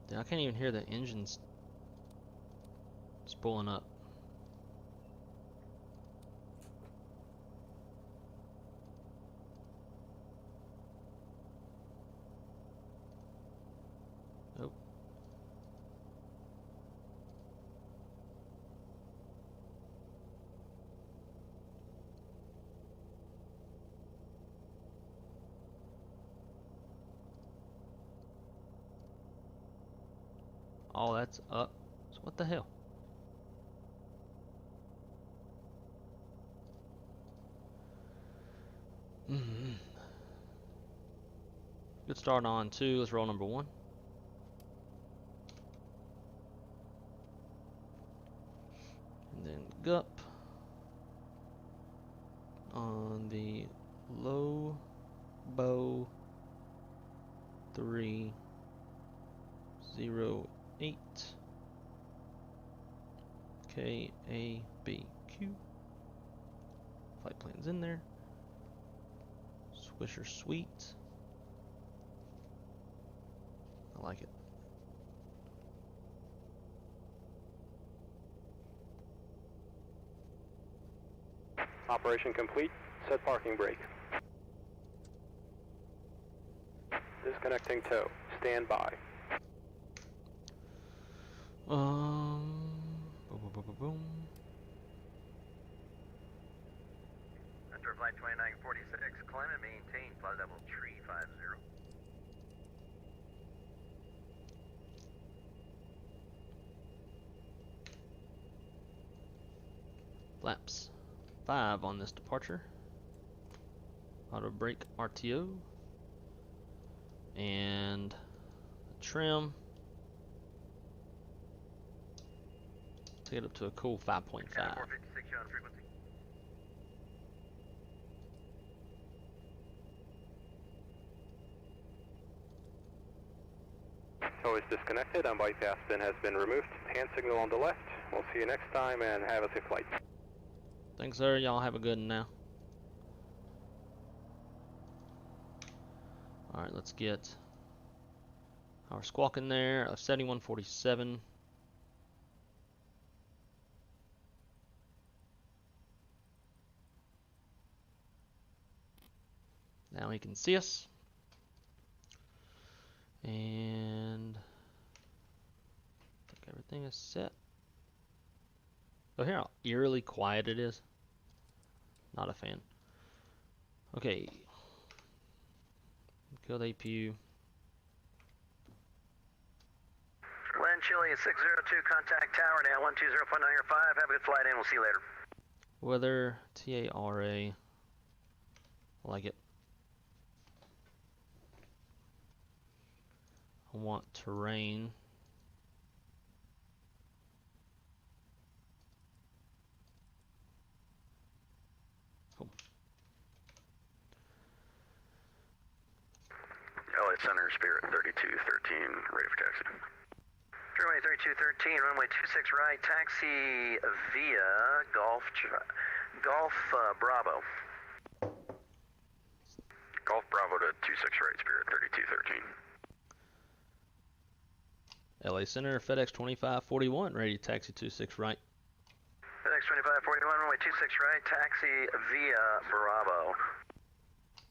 Dude, I can't even hear the engines spooling up. all that's up. So what the hell? Good start on 2. Let's roll number 1. And then gup on the low bow 308 KABQ. Flight plan's in there. Swisher sweet. I like it. Operation complete. Set parking brake. Disconnecting tow. Stand by. Boom. Enter flight 2946, climb and maintain flight level 350. Flaps 5 on this departure. Auto brake RTO. And trim. Take it up to a cool 5.5. 456, you're on frequency. Tow is disconnected and bypass pin has been removed. Hand signal on the left. We'll see you next time and have a safe flight. Thanks, sir. Y'all have a good one now. Alright, let's get our squawk in there of 7147. Now he can see us. And I think everything is set. Oh, hear how eerily quiet it is. Not a fan. Okay. Kill the APU. Land Chile 602, contact tower now 120.905. Have a good flight in. We'll see you later. Weather TARA. I like it. I want terrain. Cool. LA Center, Spirit 3213, ready for taxi. Runway 3213, runway 26 right, taxi via Golf Bravo. Golf Bravo to 26 right, Spirit 3213. LA Center, FedEx 2541, ready to taxi 26 right. FedEx 2541, runway 26 right, taxi via Bravo.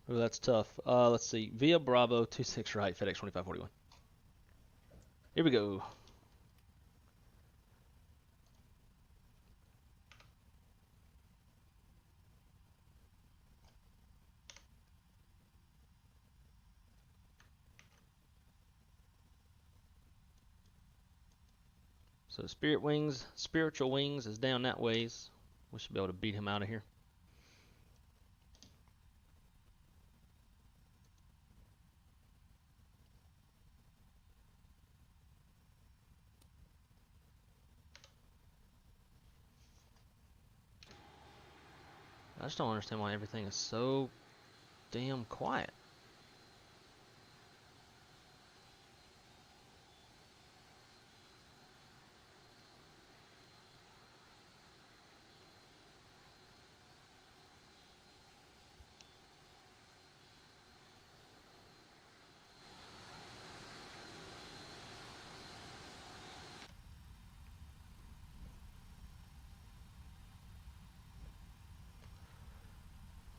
Oh, that's tough. Let's see. Via Bravo 26 right, FedEx 2541. Here we go. So Spiritual Wings is down that ways. We should be able to beat him out of here. I just don't understand why everything is so damn quiet.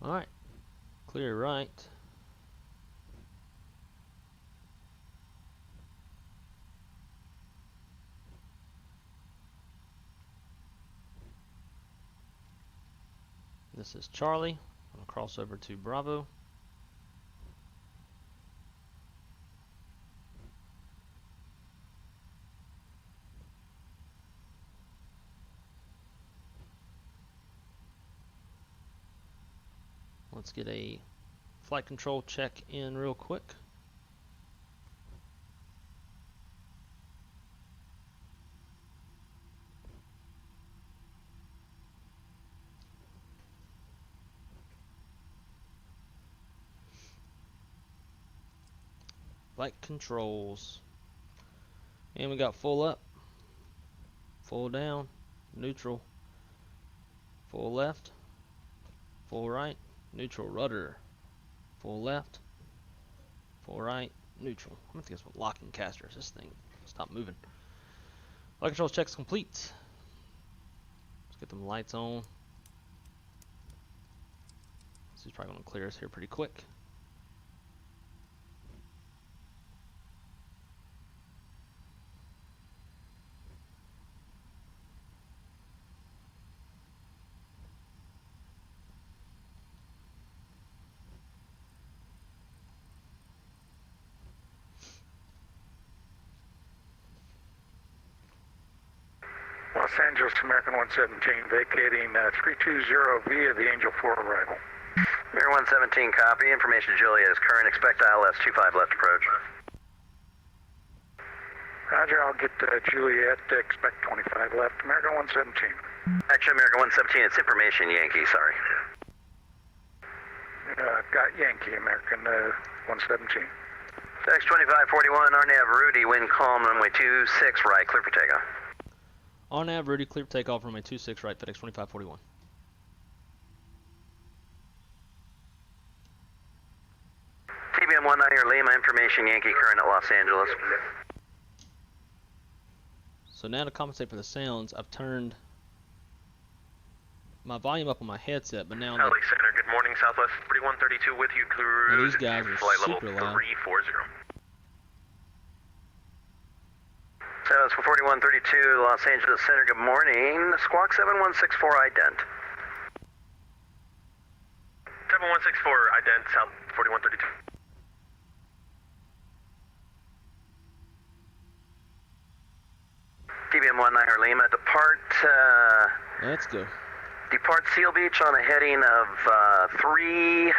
Alright, clear right. This is Charlie. I'll cross over to Bravo. Let's get a flight control check in real quick. Flight controls. And we got full up, full down, neutral, full left, full right, neutral, rudder, full left, full right, neutral. I'm gonna guess what locking caster is this thing. Stop moving. Flight controls check's complete. Let's get them lights on. This is probably gonna clear us here pretty quick. Los Angeles American 117 vacating 320 via the Angel 4 arrival. American 117 copy. Information Juliet is current. Expect ILS 25 left approach. Roger, I'll get Juliet. Expect 25 left. American 117. Actually, American 117, it's information Yankee, sorry. Got Yankee, American 117. FedEx 2541, RNAV Rudy, wind calm, runway 26 right, clear for takeoff. RNAV Rudy, clear for takeoff, runway 26 right, FedEx 2541. TBM 19 Lima, information Yankee, current at Los Angeles. So now to compensate for the sounds, I've turned my volume up on my headset, but now LA Center, good morning, Southwest 4132 with you, cruise. these guys are flight super level loud. 340. Southwest 4132, Los Angeles Center, good morning. Squawk 7164 ident. 7164 ident, South 4132. TBM 19 Lima, depart, Let's go. depart Seal Beach on a heading of 320.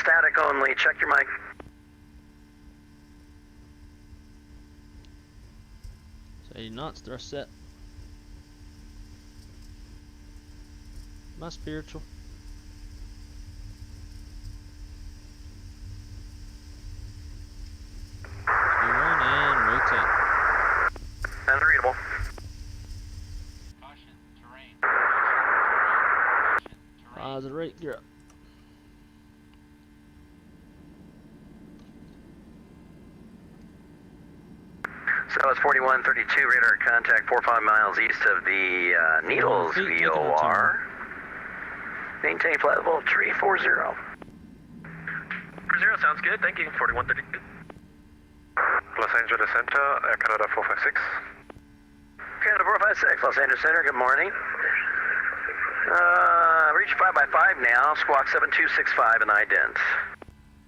Static only, check your mic. So 80 knots, thrust set. My spiritual. One and rotate. Unreadable. Caution, terrain. Positive rate, gear up. Southwest 4132, radar contact 45 miles east of the Needles VOR. Maintain flight level 340. 40 sounds good, thank you, 4132. Los Angeles Center, Air Canada 456. Canada 456, Los Angeles Center, good morning. Reach 5x5 now, squawk 7265 and ident.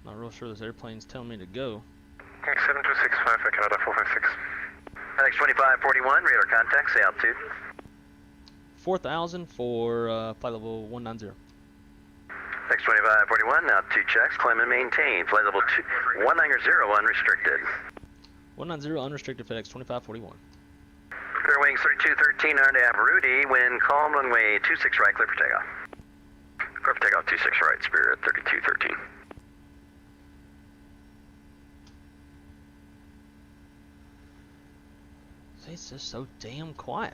Not real sure this airplane's telling me to go. 7265, Air Canada 456. FedEx 2541, radar contact, say altitude. 4,000 for flight level 190. FedEx 2541, now 2 checks, climb and maintain, flight level 190 unrestricted. 190 unrestricted, FedEx 2541. Fair wings 3213, RNAV Rudy, wind calm, runway 26 right, clear for takeoff. Clear for takeoff 26 right, Spirit 3213. It's just so damn quiet.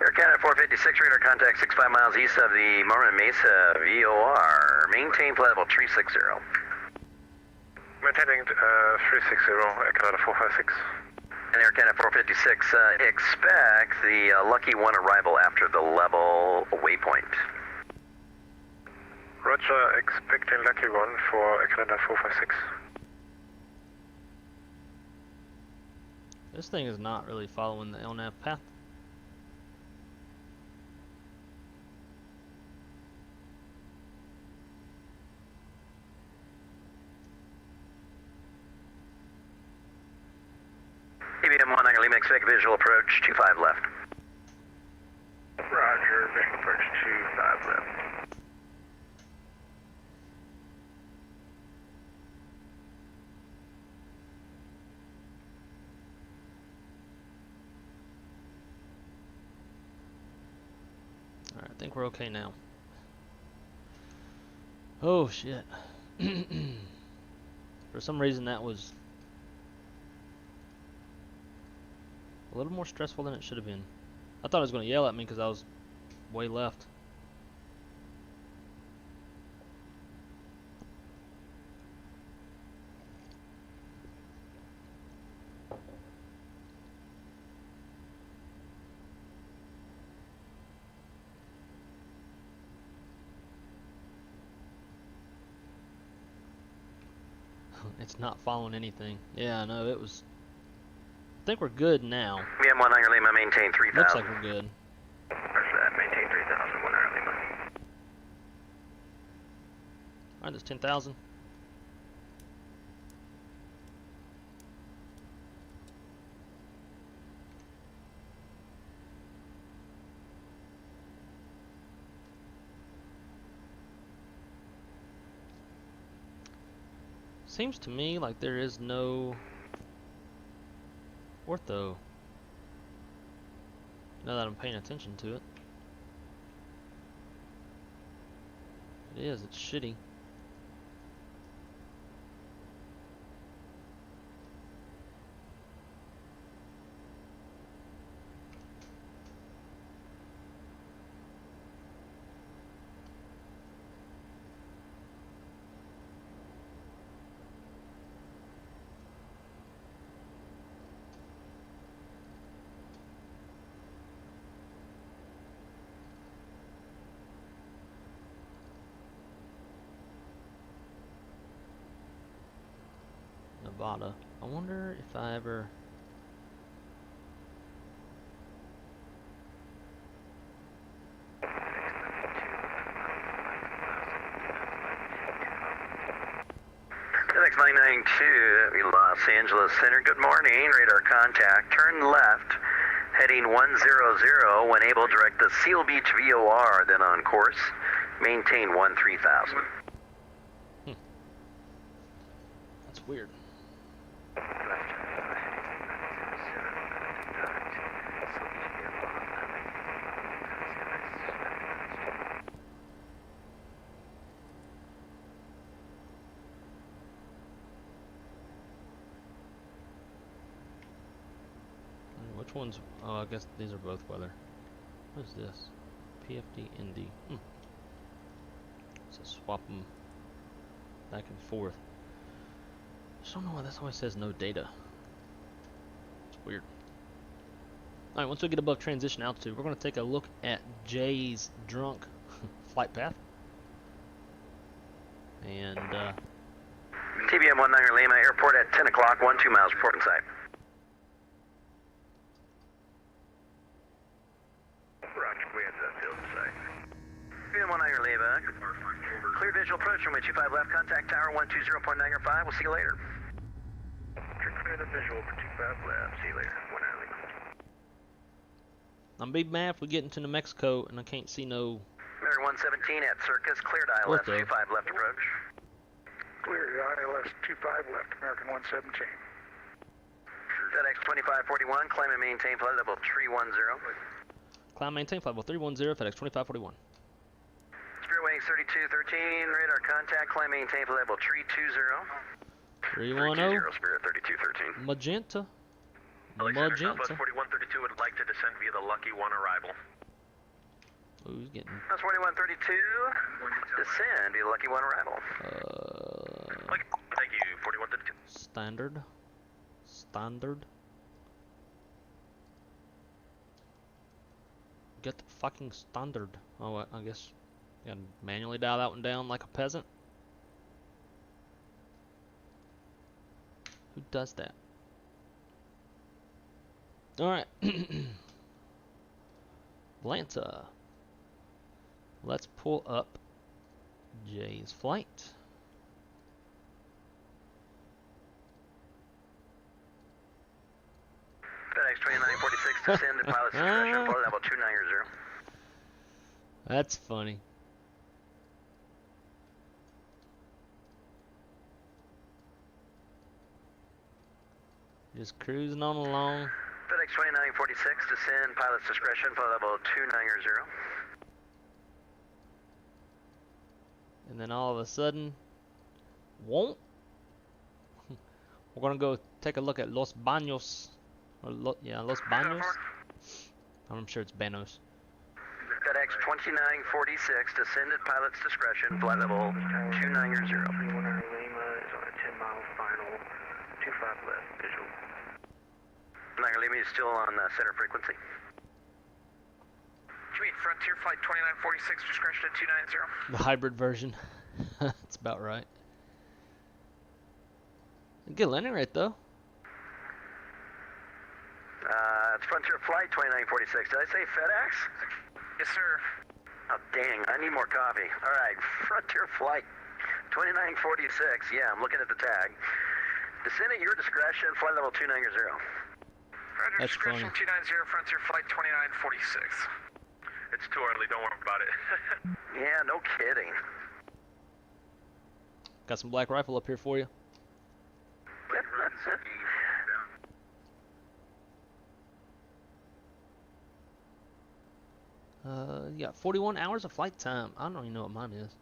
Air Canada 456, radar contact 65 miles east of the Mormon Mesa VOR. Maintain flight level 360. Maintaining 360, Air Canada 456. And Air Canada 456, expect the Lucky 1 arrival after the level waypoint. Roger, expecting Lucky 1 for Air Canada 456. This thing is not really following the LNAV path. TBM 19 Lima, expect visual approach 25 left. Roger, visual approach 25 left. Alright, I think we're okay now. Oh shit. For some reason that was a little more stressful than it should have been. I thought it was going to yell at me because I was way left. It's not following anything. Yeah, I know, it was... I think we're good now. TBM 19 Lima, maintain 3000. Looks like we're good. Roger that, maintain 3000, 19 Lima. Alright, that's 10,000. Seems to me like there is no ortho, now that I'm paying attention to it. It is, it's shitty. Nevada. I wonder if I ever... FX992, Los Angeles Center. Good morning. Radar contact. Turn left, heading 100. When able, direct the Seal Beach VOR, then on course. Maintain 13,000. That's weird. Which ones? Oh, I guess these are both weather. What is this? PFD ND. So swap them back and forth. I don't know why this always says no data. It's weird. Alright, once we get above transition altitude, we're going to take a look at Jay's drunk flight path. And, TBM 19 Lima, airport at 10 o'clock, 12 miles, report in sight. Roger, we have that field in sight. TBM 19 Lima, clear visual approach, runway 25 left, contact tower 120.95, we'll see you later. Clear the visual for 25 left, see you later, 19 Lima. I'm big mad if we get into New Mexico and I can't see no... Mary 117 at Circus, cleared ILS 25 left approach. Cleared ILS 25 left, American 117. FedEx 2541, climb and maintain flight level 310. Climb maintain flight level 310, FedEx 2541. Spirit wing 3213, radar contact, climb maintain flight level 320. 310. Spirit 3213. Magenta. Alexander, Southwest 4132 would like to descend via the Lucky 1 arrival. Oh, he's getting... That's 4132. Descend via the Lucky 1 arrival. Thank you, 4132. Standard. Standard. Get the fucking standard. Oh, I guess you gotta manually dial that one down like a peasant. Who does that? All right. Atlanta. Let's pull up Jay's flight. FedEx 2946 descend at pilot's discretion, flight level 290. That's funny. Just cruising on along. FedEx 2946 descend, pilot's discretion, flight level 290. And then all of a sudden, won't. We're gonna go take a look at Los Baños. Or Los Baños. I'm sure it's Banos. FedEx 2946 descended, pilot's discretion, flight level 290. Lima is on a 10-mile final, 25 left, visual. Lima is still on center frequency. Frontier Flight 2946, discretion at 290. The hybrid version. That's about right. Good landing rate though. It's Frontier Flight 2946. Did I say FedEx? Yes, sir. Oh, dang. I need more coffee. All right. Frontier Flight 2946. Yeah, I'm looking at the tag. Descend at your discretion, flight level 290. Roger, That's discretion funny. 290, Frontier Flight 2946. It's too early. Don't worry about it. Yeah, no kidding. Got some black rifle up here for you. You got 41 hours of flight time. I don't even know what mine is.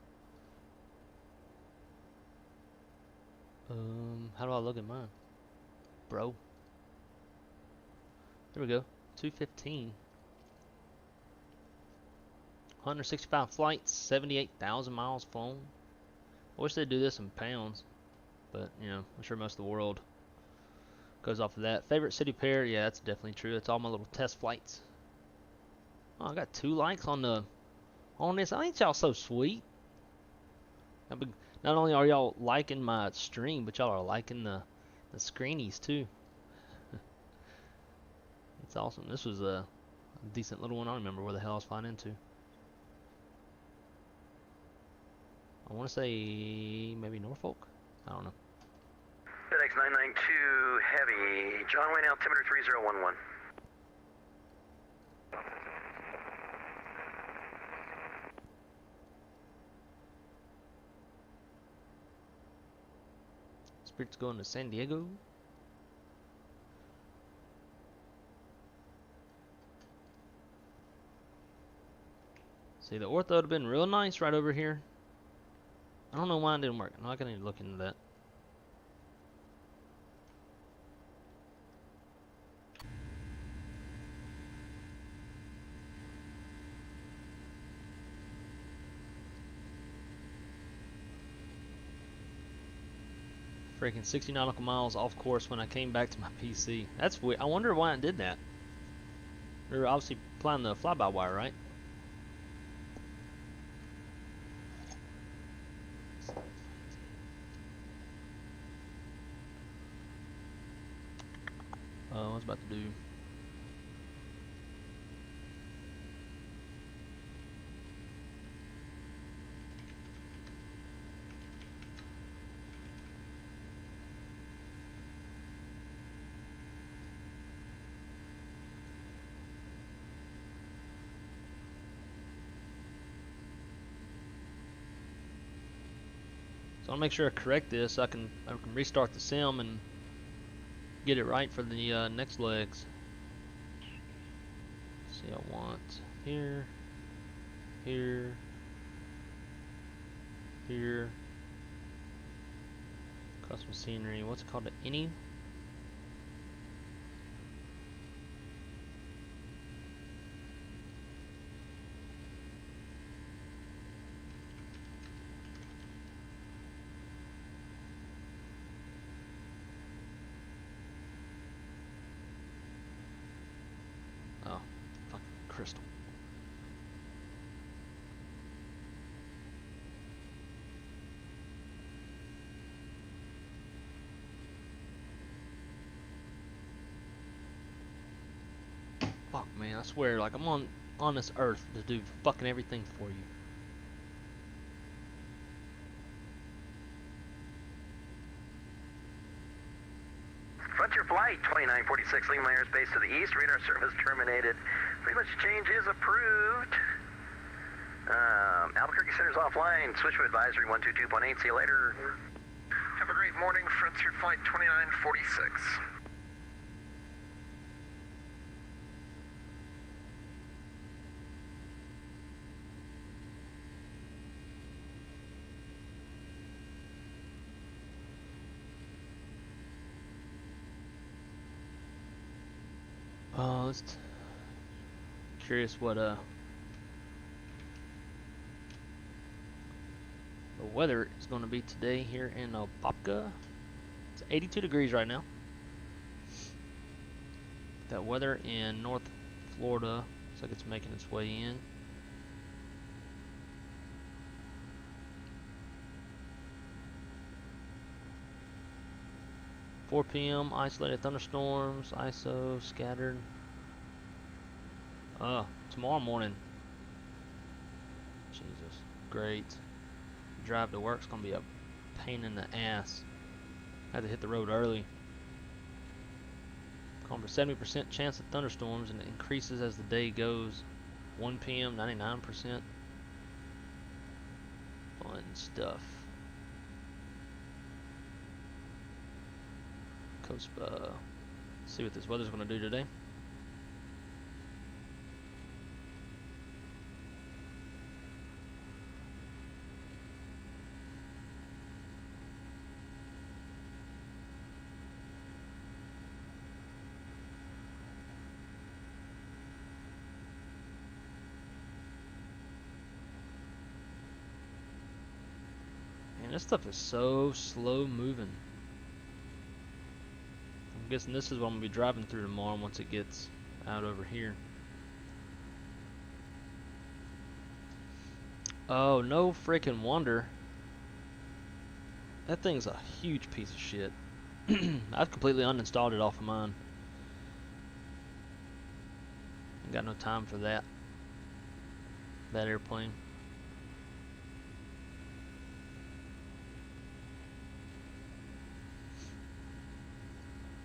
How do I look at mine? Bro. There we go. 215. 165 flights, 78,000 miles flown. I wish they'd do this in pounds, but you know, I'm sure most of the world goes off of that. Favorite city pair? Yeah, that's definitely true. It's all my little test flights. Oh, I got 2 likes on this. I think y'all so sweet. Not only are y'all liking my stream, but y'all are liking the screenies too. It's awesome. This was a decent little one. I don't remember where the hell I was flying into. I want to say maybe Norfolk? I don't know. FedEx 992 Heavy, John Wayne altimeter 3011. Spirit's going to San Diego. See, the ortho would have been real nice right over here. I don't know why it didn't work. I'm not going to look into that. Freaking 60 nautical miles off course when I came back to my PC. That's weird. I wonder why it did that. They're obviously applying the fly-by-wire, right? What was I about to do? So I'll make sure I correct this so I can restart the sim and get it right for the next legs. See, I want here, here, here. Custom scenery. What's it called? Any? Crystal. Fuck, man, I swear, like, I'm on this earth to do fucking everything for you. Frontier Flight 2946, leaving my airspace to the east. Radar service terminated. Pretty much change is approved. Albuquerque Center's offline. Switch to advisory 122.8. See you later. Have a great morning, Frontier Flight 2946. Curious what the weather is going to be today here in Apopka. It's 82 degrees right now. That weather in North Florida looks like it's making its way in. $4 p.m. isolated thunderstorms, ISO scattered. Tomorrow morning. Jesus, great. Drive to work's gonna be a pain in the ass. I had to hit the road early. Calling for 70% chance of thunderstorms, and it increases as the day goes. 1 p.m. 99%. Fun stuff. Coast. See what this weather's gonna do today. This stuff is so slow moving. I'm guessing this is what I'm going to be driving through tomorrow once it gets out over here. Oh, no freaking wonder. That thing's a huge piece of shit. I've completely uninstalled it off of mine. Ain't got no time for that. That airplane.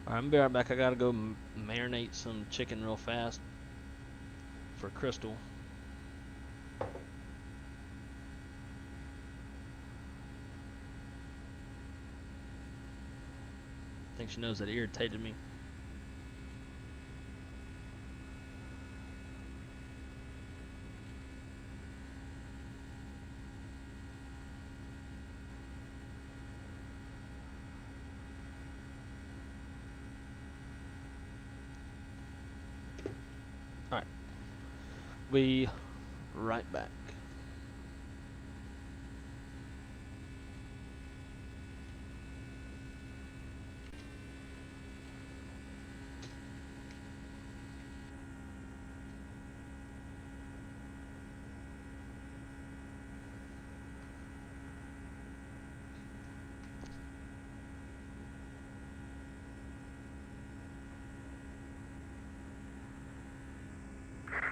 Alright, I'm gonna be right back. I gotta go marinate some chicken real fast for Crystal. I think she knows that irritated me. Alright. Be right back.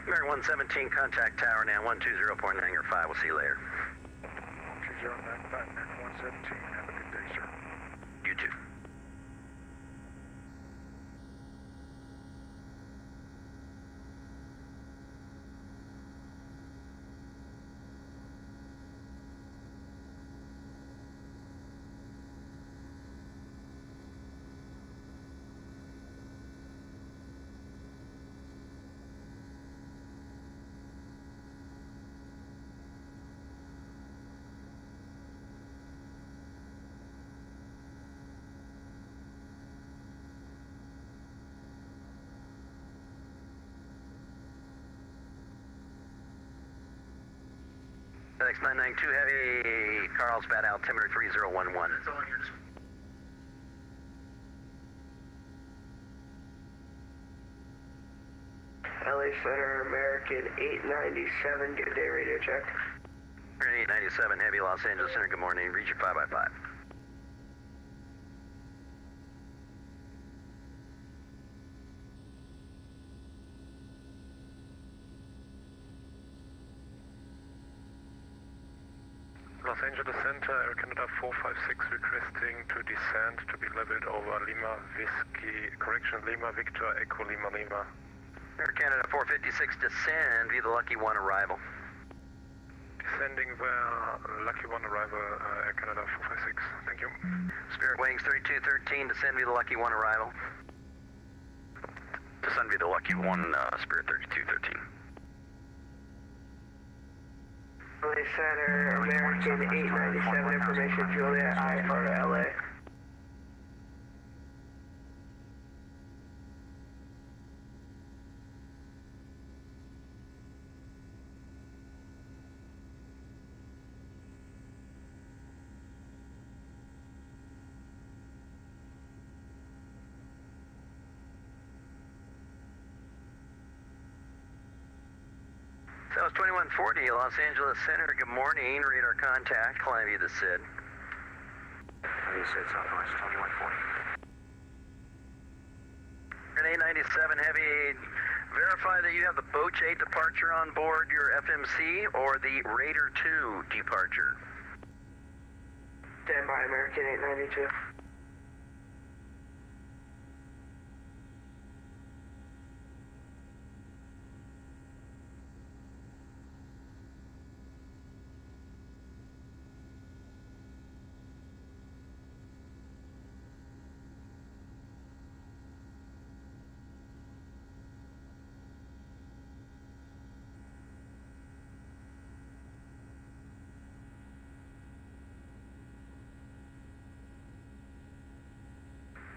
American 117, contact tower now 120.9 or 5. We'll see you later. 2095, American 117. Have a good day, sir. You too. FedEx 992 Heavy, Carlsbad altimeter 3011. That's all here. LA Center, American 897, good day, radio check. 897 Heavy, Los Angeles Center, good morning, reach your 5x5. Los Angeles Center, Air Canada 456 requesting to descend to be leveled over Lima Lima Victor Echo Lima Lima. Air Canada 456 descend via the Lucky 1 arrival. Descending via Lucky 1 arrival, Air Canada 456, thank you. Spirit Wings 3213 descend via the Lucky 1 arrival. Descend via the Lucky 1, Spirit 3213. Center, American 897, information, Juliet, IR to LA. South 2140, Los Angeles Center, good morning. Radar contact, climb via the SID. SID Southwest 2140. Grenade 97 Heavy, verify that you have the Boach 8 departure on board your FMC or the Raider 2 departure. Stand by, American 892.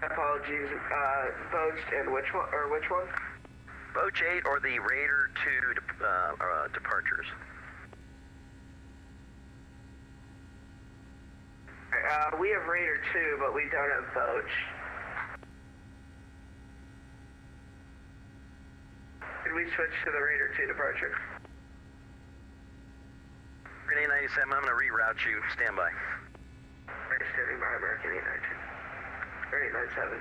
Apologies, Boach and which one, Boach 8 or the Raider 2 departures. We have Raider 2, but we don't have Boach. Could we switch to the Raider 2 departure? Grenade 97, I'm going to reroute you. Stand by. Standing by, American 892. 897.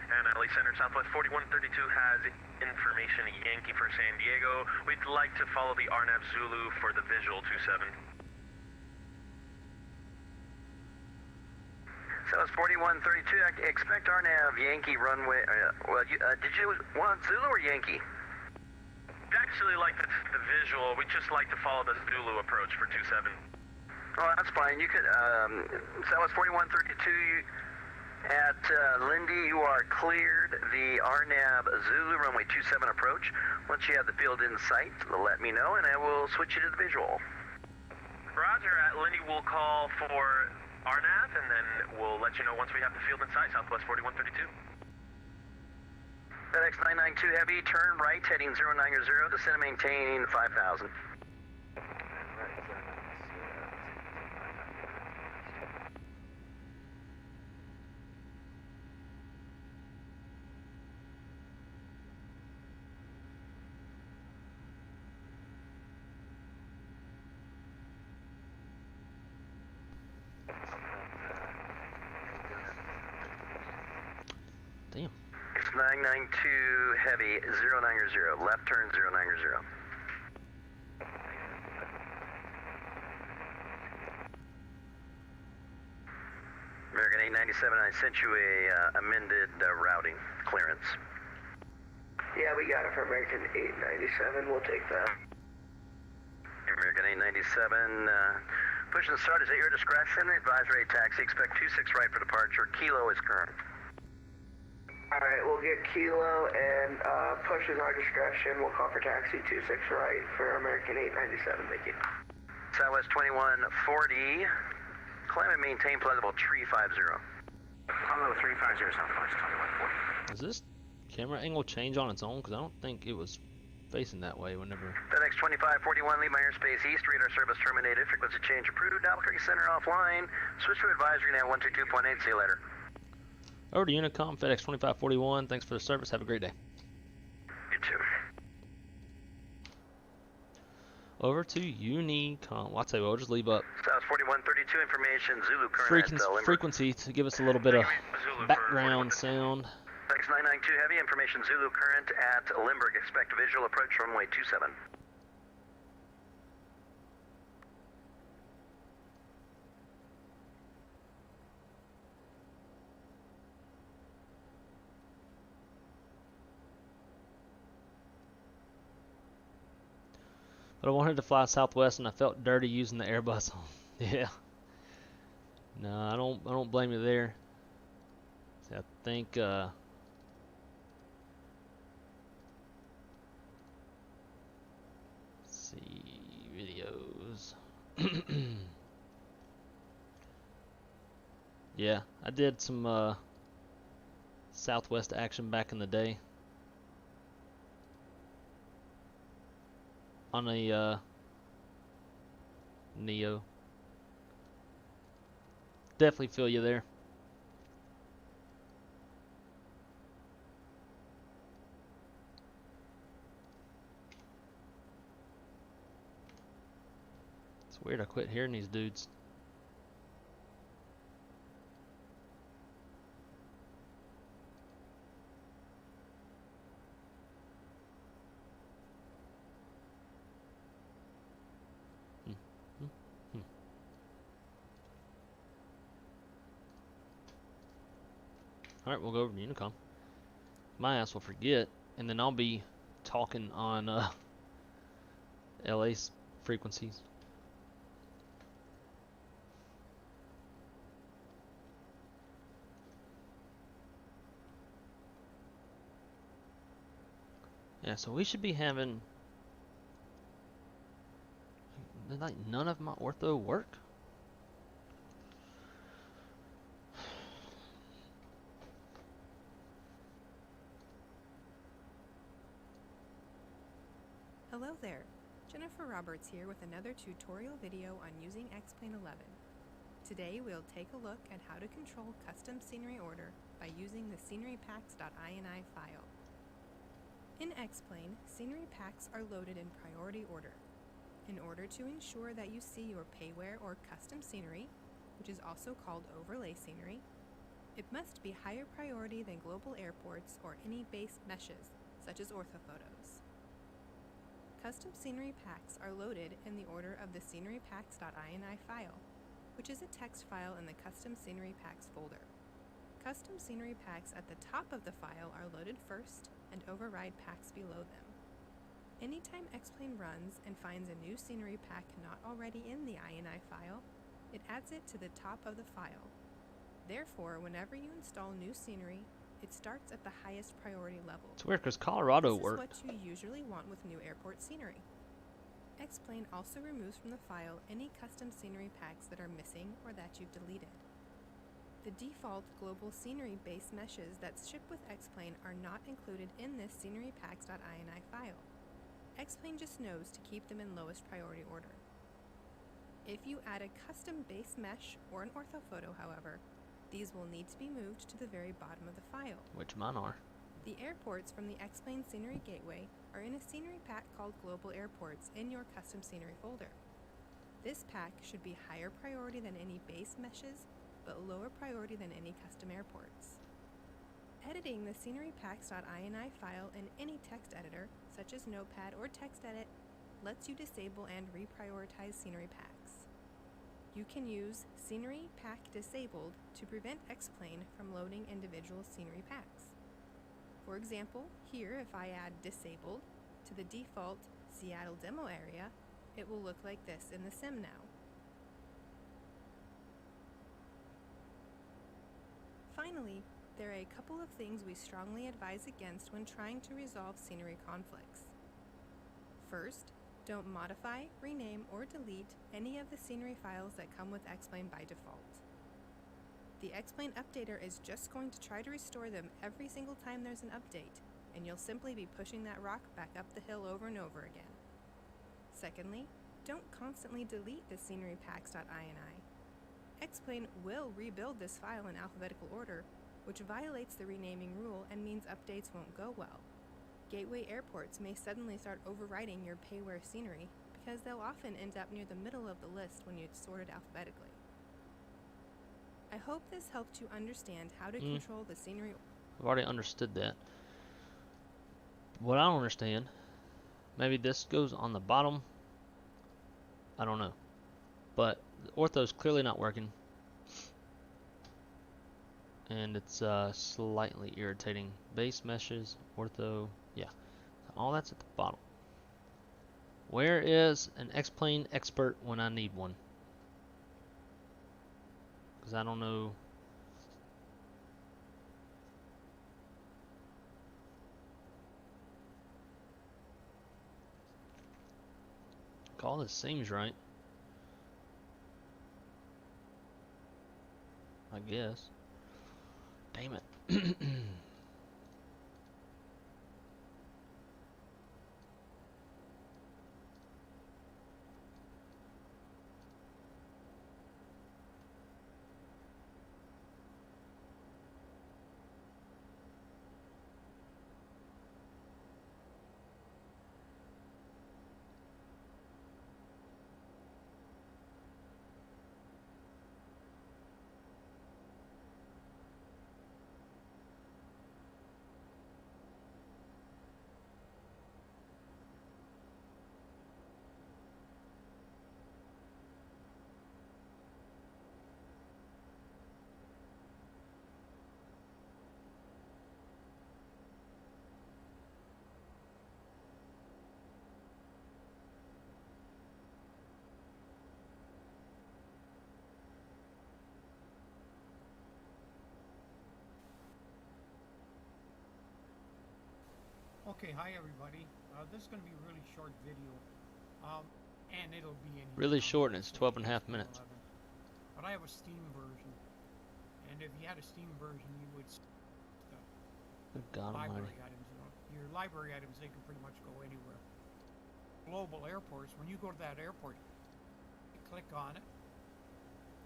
And LA Center, Southwest 4132 has information Yankee for San Diego. We'd like to follow the RNAV Zulu for the visual 27. Southwest 4132, expect RNAV Yankee runway. Did you want Zulu or Yankee? We'd actually like the visual. We'd just like to follow the Zulu approach for 27. Oh, that's fine. You could, Southwest 4132, at Lindy, you are cleared the RNAV Zulu runway 27 approach. Once you have the field in sight, let me know and I will switch you to the visual. Roger, at Lindy we'll call for RNAV and then we'll let you know once we have the field in sight, Southwest 4132. FedEx 992 Heavy, turn right, heading 090, descend and maintain 5,000. Damn. It's 992 Heavy, 090, left turn 090. American 897, I sent you a amended routing clearance. Yeah, we got it for American 897. We'll take that. American 897, push and start is at your discretion. Advisory taxi, expect 26 right for departure. Kilo is current. Alright, we'll get Kilo and push is our discretion. We'll call for taxi 26 right for American 897. Thank you. Southwest 2140, climb and maintain pleasurable tree 50. Hello, 350 Southwest 2140. Does this camera angle change on its own? Because I don't think it was facing that way whenever. FedEx 2541, leave my airspace east, radar service terminated, frequency change approved, Albuquerque Center offline, switch to advisory now 122.8, see you later. Over to Unicom, FedEx 2541, thanks for the service, have a great day. You too. Over to Unicom. Well, I'll tell you what, we'll just leave up South 4132, information, Zulu current at frequency to give us a little bit of background sound. FedEx 992 heavy, information, Zulu current at Limburg, expect visual approach runway 27. But I wanted to fly Southwest and I felt dirty using the Airbus. Yeah. No, I don't blame you there. See, I think let's see videos. Yeah, I did some Southwest action back in the day. On a Neo. Definitely feel you there. It's weird I quit hearing these dudes. Alright, we'll go over to Unicom. My ass will forget, and then I'll be talking on LA's frequencies. Yeah, so we should be having like none of my ortho work. Hello there, Jennifer Roberts here with another tutorial video on using XP11. Today we'll take a look at how to control custom scenery order by using the scenerypacks.ini file. In X-Plane, scenery packs are loaded in priority order. In order to ensure that you see your payware or custom scenery, which is also called overlay scenery, it must be higher priority than global airports or any base meshes, such as orthophotos. Custom scenery packs are loaded in the order of the scenerypacks.ini file, which is a text file in the Custom Scenery Packs folder. Custom scenery packs at the top of the file are loaded first and override packs below them. Anytime X-Plane runs and finds a new scenery pack not already in the INI file, it adds it to the top of the file. Therefore, whenever you install new scenery, it starts at the highest priority level. It's weird because Colorado worked. This is what you usually want with new airport scenery. X-Plane also removes from the file any custom scenery packs that are missing or that you've deleted. The default global scenery base meshes that ship with X-Plane are not included in this scenerypacks.ini file. X-Plane just knows to keep them in lowest priority order. If you add a custom base mesh or an orthophoto, however, these will need to be moved to the very bottom of the file. Which mine are. The airports from the X-Plane Scenery Gateway are in a scenery pack called Global Airports in your Custom Scenery folder. This pack should be higher priority than any base meshes, but lower priority than any custom airports. Editing the scenerypacks.ini file in any text editor, such as Notepad or TextEdit, lets you disable and reprioritize scenery packs. You can use Scenery Pack Disabled to prevent X-Plane from loading individual scenery packs. For example, here if I add Disabled to the default Seattle demo area, it will look like this in the sim now. Finally, there are a couple of things we strongly advise against when trying to resolve scenery conflicts. First, don't modify, rename, or delete any of the scenery files that come with X-Plane by default. The X-Plane updater is just going to try to restore them every single time there's an update, and you'll simply be pushing that rock back up the hill over and over again. Secondly, don't constantly delete the scenerypacks.ini. X-Plane will rebuild this file in alphabetical order, which violates the renaming rule and means updates won't go well. Gateway airports may suddenly start overwriting your payware scenery because they'll often end up near the middle of the list when it's sorted alphabetically. I hope this helped you understand how to control the scenery. I've already understood that. What I don't understand, maybe this goes on the bottom. I don't know. But the ortho's clearly not working. And it's slightly irritating. Base meshes, ortho, yeah. All that's at the bottom. Where is an X-Plane expert when I need one? Because I don't know. All this seems right. I guess. Damn it. Okay, hi everybody. This is going to be a really short video, and it'll be in really short, and it's 12.5 minutes. But I have a Steam version, and if you had a Steam version, you would library items. You know, your library items, they can pretty much go anywhere. Global airports. When you go to that airport, you click on it,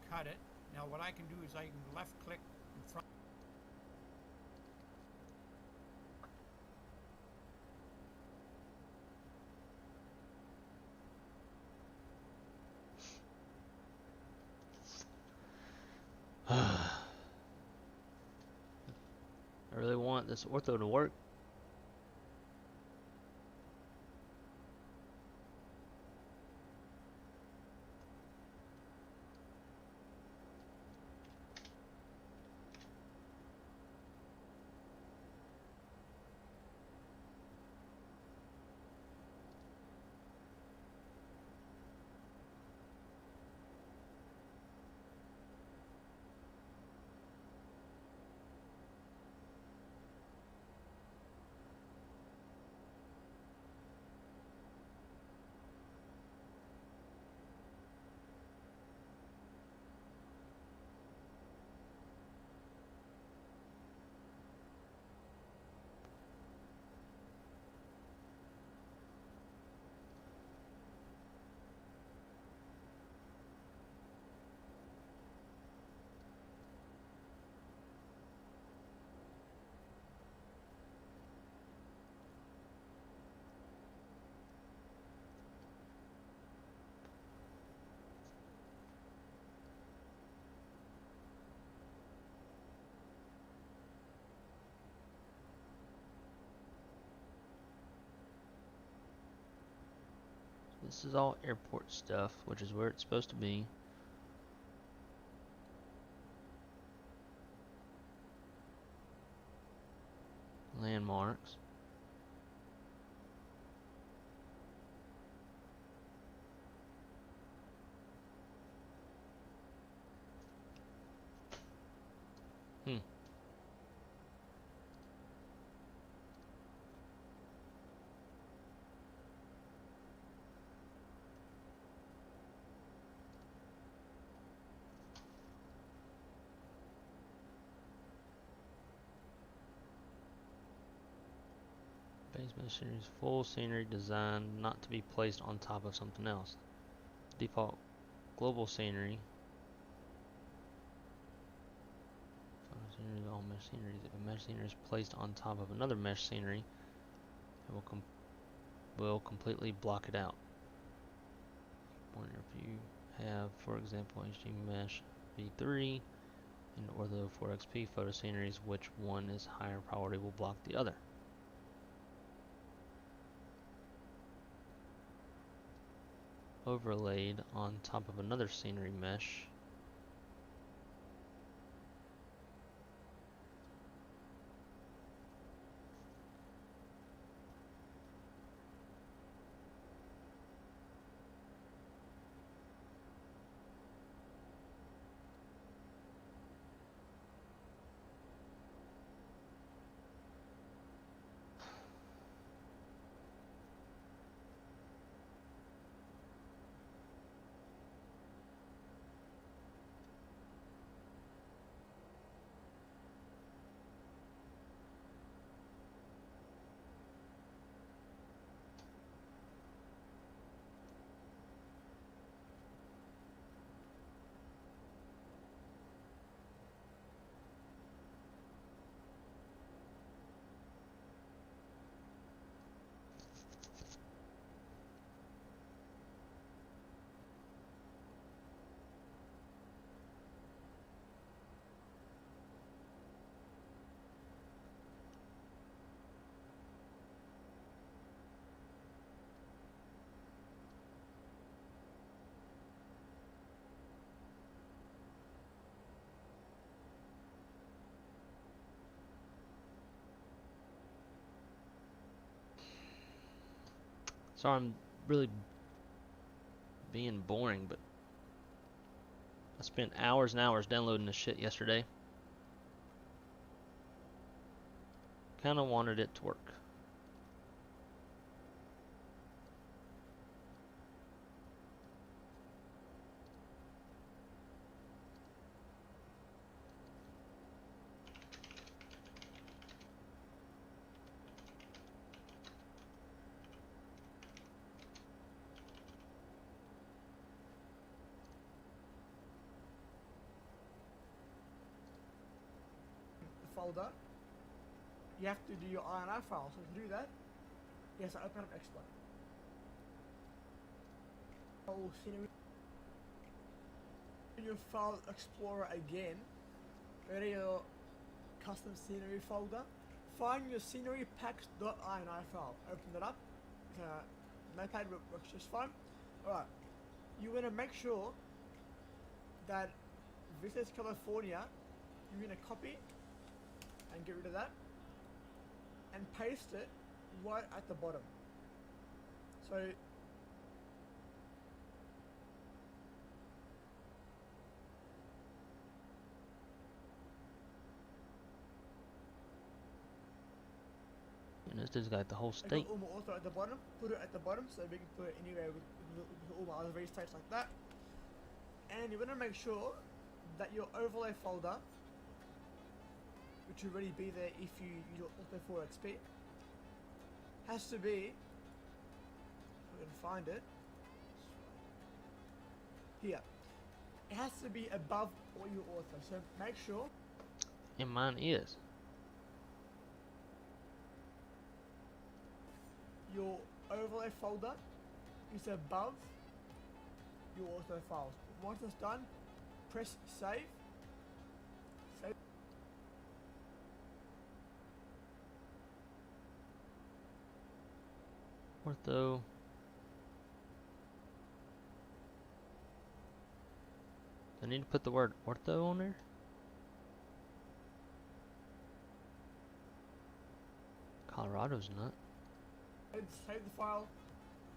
cut it. Now what I can do is I can left click in front. I really want this ortho to work. This is all airport stuff, which is where it's supposed to be. Landmarks. These mesh sceneries, full scenery designed not to be placed on top of something else. Default global scenery. Scenery, all mesh sceneries. If a mesh scenery is placed on top of another mesh scenery, it will completely block it out. Wonder if you have, for example, HD Mesh V3 and Ortho 4XP photo sceneries, which one is higher priority will block the other. Overlaid on top of another scenery mesh. Sorry, I'm really being boring, but I spent hours and hours downloading this shit yesterday. Kinda wanted it to work. Folder, you have to do your INI file. So to do that, you have to open up Exploit. Whole scenery. In your file explorer again, go to your custom scenery folder, find your scenery packs.ini file, open it up. Notepad works just fine. Alright, you want to make sure that Vstates California, you're going to copy and get rid of that and paste it right at the bottom. So And this dude's got the whole I state. got Ulma also at the bottom, put it at the bottom so we can put it anywhere with Ulma other Vstates like that. And you want to make sure that your overlay folder, which will already be there if you use Ortho 4XP, has to be, if we can find it, here. It has to be above all your Ortho, so make sure. And mine is. Your overlay folder is above your Ortho files. Once it's done, press save. Save. Ortho. I need to put the word ortho on there. Colorado's not. Save the file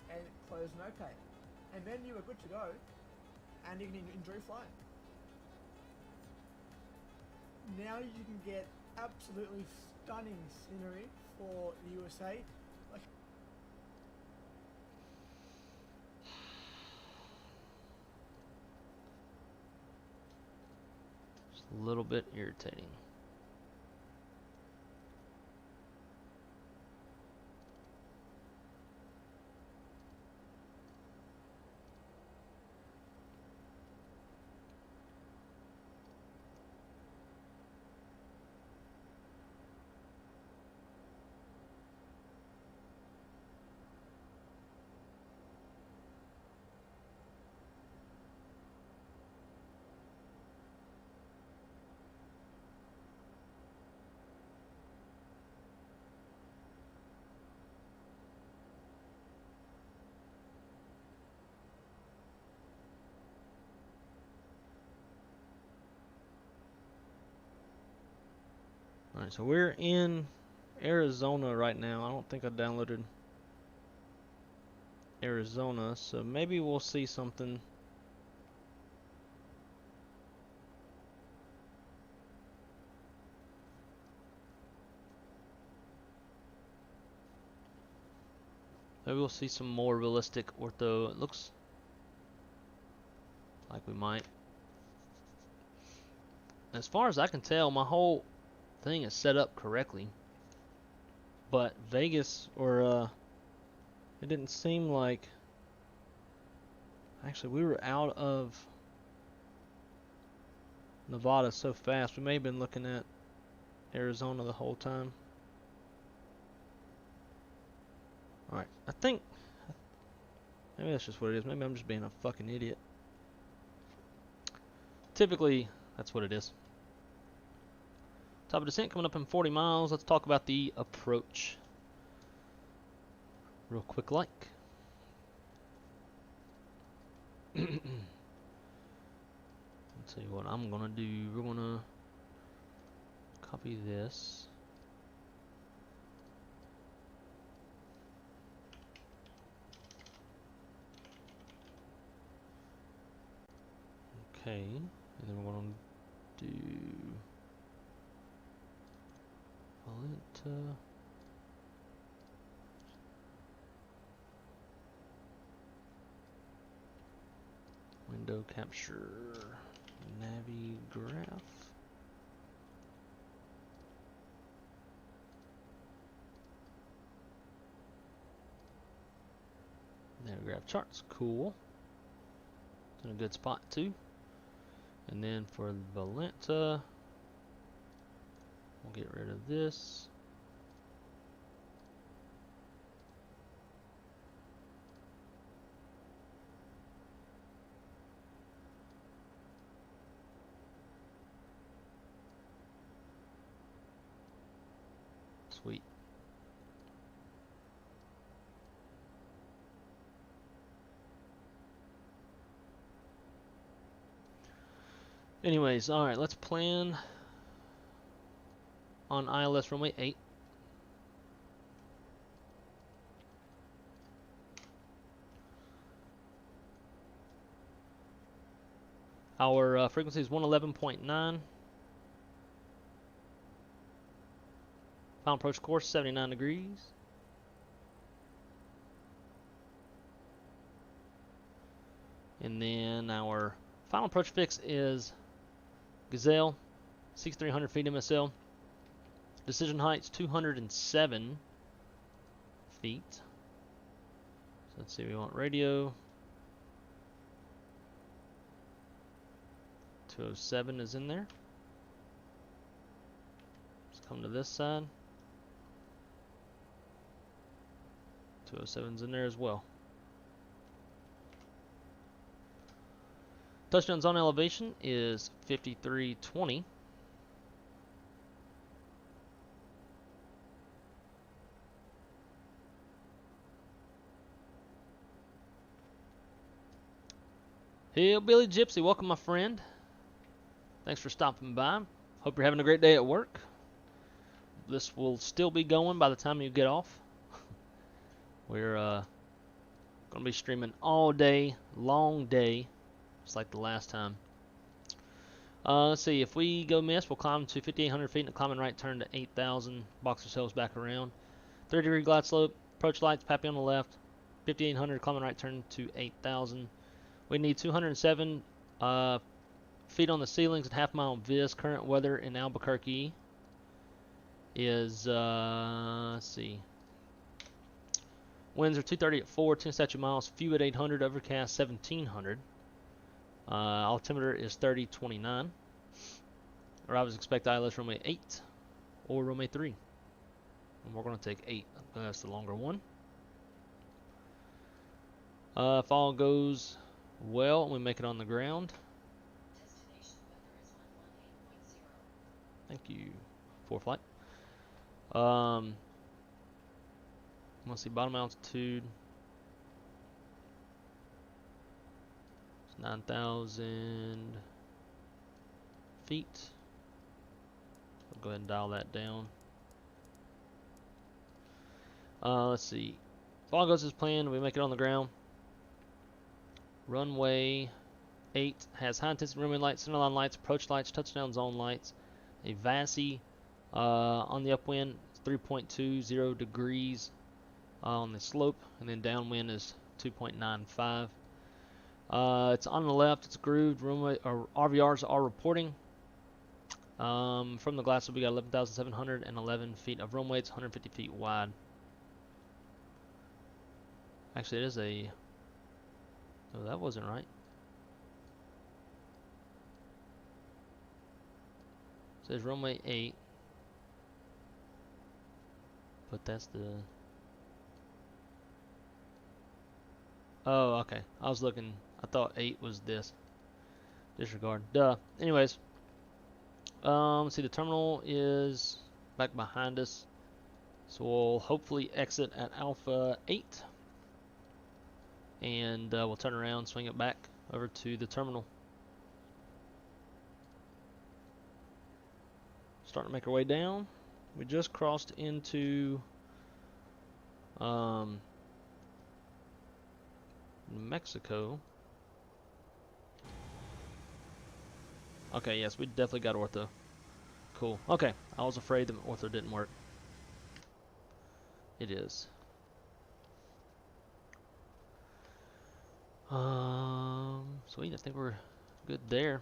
and close Notepad. And then you are good to go and you can enjoy flying. Now you can get absolutely stunning scenery for the USA. Like It's a little bit irritating. Alright, so we're in Arizona right now. I don't think I downloaded Arizona, so maybe we'll see something. Maybe we'll see some more realistic ortho. It looks like we might. As far as I can tell, my whole thing is set up correctly. But Vegas, or it didn't seem like... Actually, we were out of Nevada so fast. We may have been looking at Arizona the whole time. Alright, I think... Maybe that's just what it is. Maybe I'm just being a fucking idiot. Typically, that's what it is. Top of descent coming up in 40 miles. Let's talk about the approach. Real quick like. Let's see what I'm gonna do. We're gonna copy this. Okay, and then we're gonna do window capture, Navi graph. Navi graph charts, cool. It's in a good spot too. And then for Valenta, we'll get rid of this. Sweet. Anyways, alright, let's plan on ILS runway 8. Our frequency is 111.9. Final approach course 79 degrees. And then our final approach fix is Gazelle, 6,300 feet MSL. Decision height's 207 feet. So let's see, we want radio. 207 is in there. Let's come to this side. 207's in there as well. Touchdown zone elevation is 5320. Hillbilly Gypsy, welcome my friend. Thanks for stopping by. Hope you're having a great day at work. This will still be going by the time you get off. We're going to be streaming all day, long day. Just like the last time. Let's see, if we go miss, we'll climb to 5,800 feet and a climbing right turn to 8,000. Box ourselves back around. 30-degree glide slope, approach lights, Pappy on the left. 5,800, climbing right turn to 8,000. We need 207 feet on the ceilings and half-mile vis. Current weather in Albuquerque is, let's see. Winds are 230 at 4, 10 statute miles, few at 800, overcast 1,700. Altimeter is 3029. Arrivals expect ILS runway 8 or runway 3. And we're going to take 8. That's the longer one. If all goes well, we make it on the ground. Thank you for flight. Let's see, bottom altitude. 9,000 feet. We'll go ahead and dial that down. Let's see. If all goes as planned, we make it on the ground. Runway 8 has high intensity runway lights, centerline lights, approach lights, touchdown zone lights. A VASI on the upwind, 3.20 degrees on the slope, and then downwind is 2.95. It's on the left, it's grooved. Runway or RVRs are reporting. From the glass, we got 11,711 feet of runway. It's 150 feet wide. Actually, it is a. Oh, that wasn't right. It says runway 8, but that's the. Oh, okay. I was looking. I thought 8 was this. Disregard. Duh. Anyways. Let's see. The terminal is back behind us. So we'll hopefully exit at Alpha 8. And we'll turn around, swing it back over to the terminal. Starting to make our way down. We just crossed into Mexico. Okay, yes, we definitely got ortho. Cool. Okay, I was afraid the ortho didn't work. It is. Sweet, I think we're good there.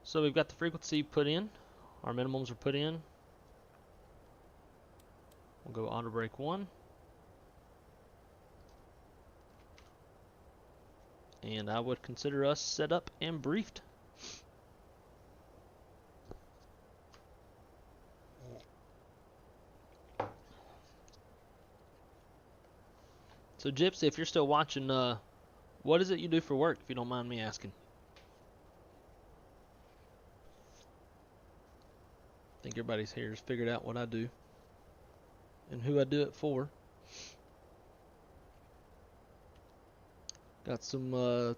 So we've got the frequency put in. Our minimums are put in. We'll go auto brake 1. And I would consider us set up and briefed. So Gypsy, if you're still watching, what is it you do for work, if you don't mind me asking? I think everybody's here has figured out what I do and who I do it for. Got some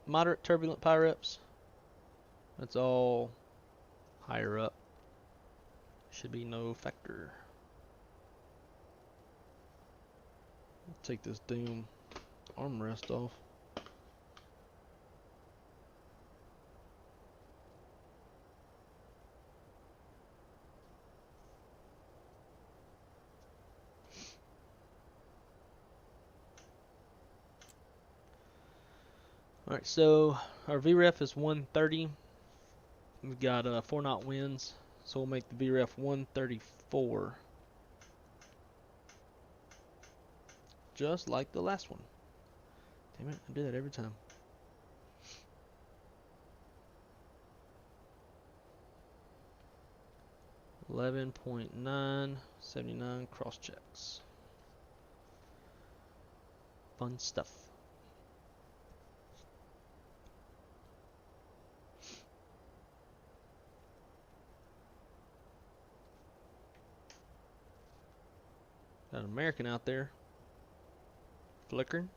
moderate turbulent power ups. That's all higher up. Should be no factor. Take this damn armrest off. Alright, so our VREF is 130. We've got 4 knot winds, so we'll make the VREF 134. Just like the last one. Damn it, I do that every time. $11.979 cross checks. Fun stuff. Got an American out there flickering.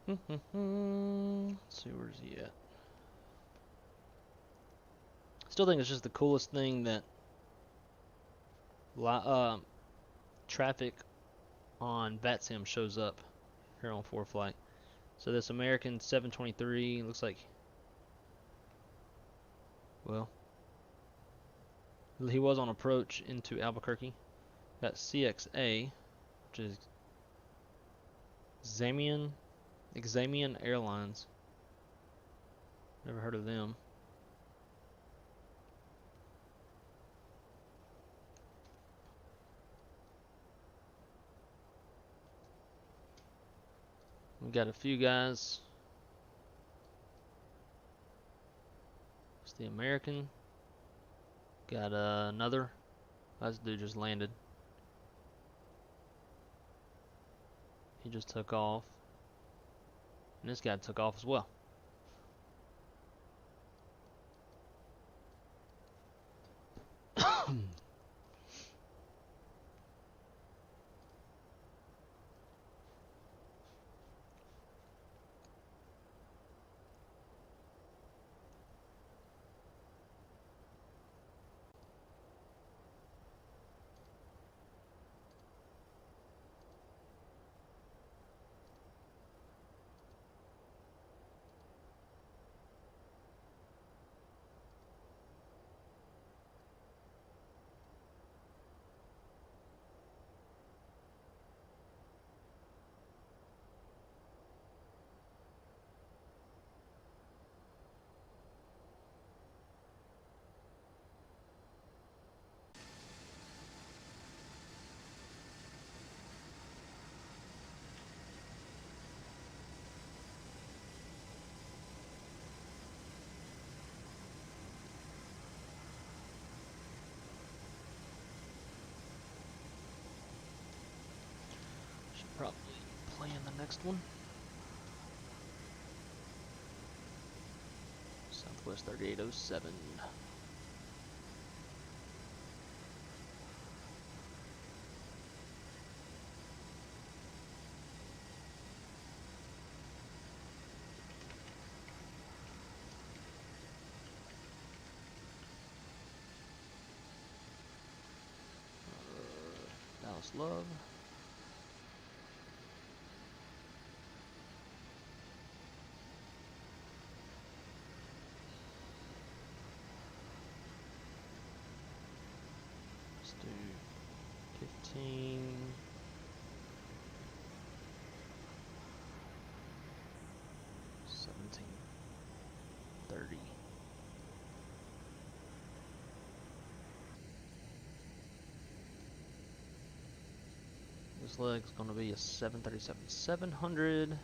Let's see, where's he at? Still think it's just the coolest thing that traffic on Vatsim shows up here on FliGHT. So this American 723 looks like Well, he was on approach into Albuquerque. Got CXA, which is Xamian Airlines. Never heard of them. We got a few guys. It's the American. Got another. This dude just landed. He just took off. And this guy took off as well. Should probably play in the next one. Southwest 3807. Dallas Love. Let's do 15. 17. 30. This leg's gonna be a 737-700.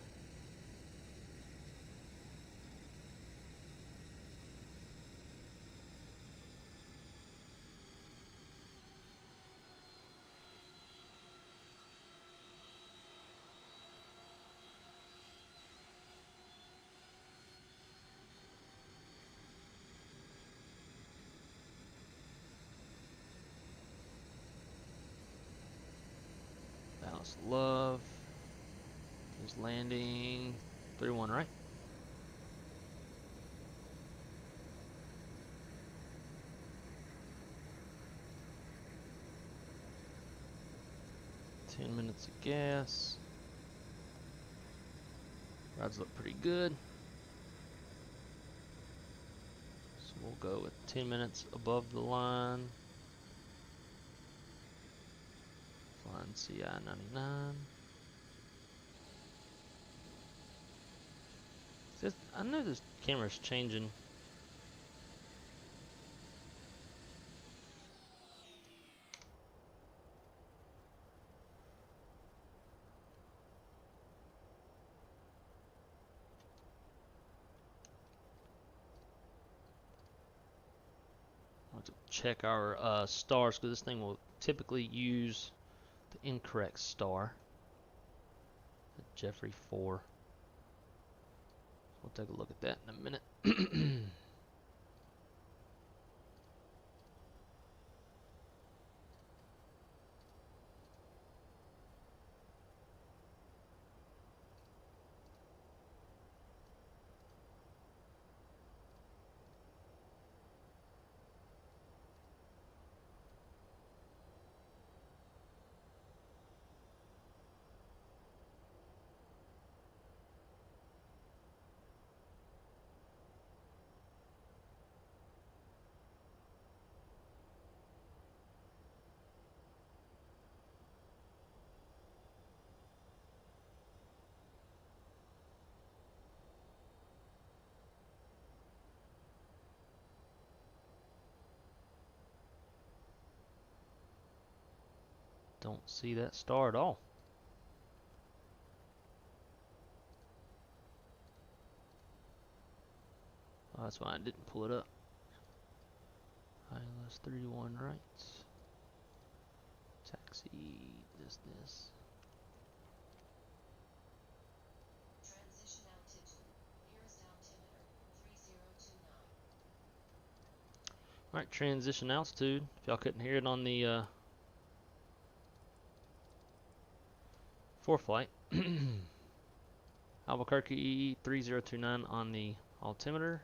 Dallas Love is landing 3-1, right? Ten minutes of gas. Rods look pretty good. So we'll go with 10 minutes above the line. Flying CI-99. I know this camera's changing. I want to check our stars because this thing will typically use the incorrect star. The Jeffrey 4. We'll take a look at that in a minute. don't see that star at all. Oh, that's why I didn't pull it up. ILS 31 right. Taxi, this. Transition altitude. Nearest altimeter 3029. Alright, transition altitude. If y'all couldn't hear it on the ForeFlight. Albuquerque 3029 on the altimeter.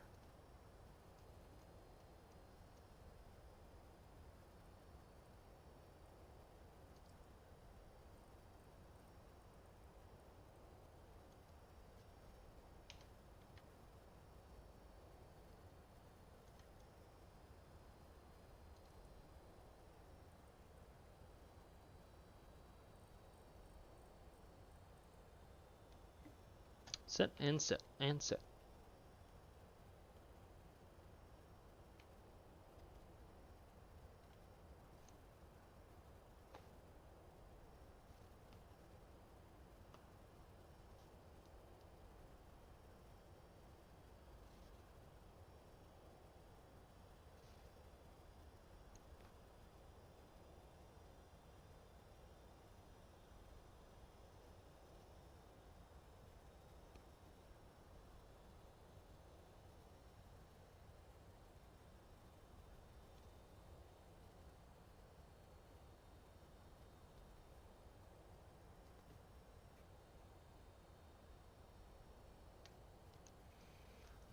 Set and set and set.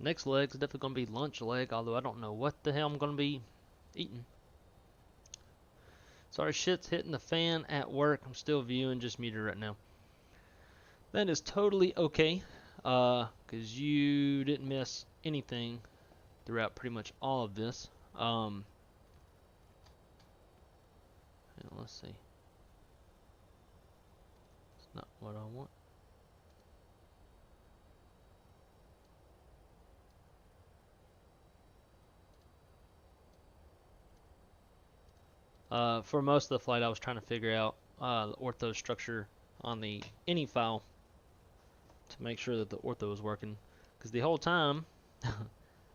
Next leg's definitely going to be lunch leg, although I don't know what the hell I'm going to be eating. Sorry, shit's hitting the fan at work. I'm still viewing, just muted right now. That is totally okay, because you didn't miss anything throughout pretty much all of this. Let's see. It's not what I want. For most of the flight, I was trying to figure out the ortho structure on the any file to make sure that the ortho was working. Because the whole time,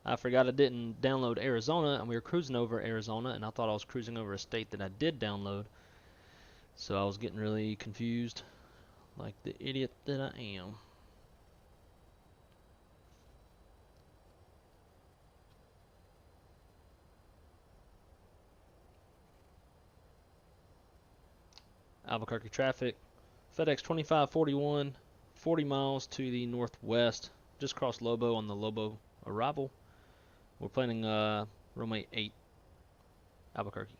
I forgot I didn't download Arizona, and we were cruising over Arizona, and I thought I was cruising over a state that I did download. So I was getting really confused, like the idiot that I am. Albuquerque traffic, FedEx 2541, 40 miles to the northwest, just crossed Lobo on the Lobo arrival. We're planning runway 8, Albuquerque.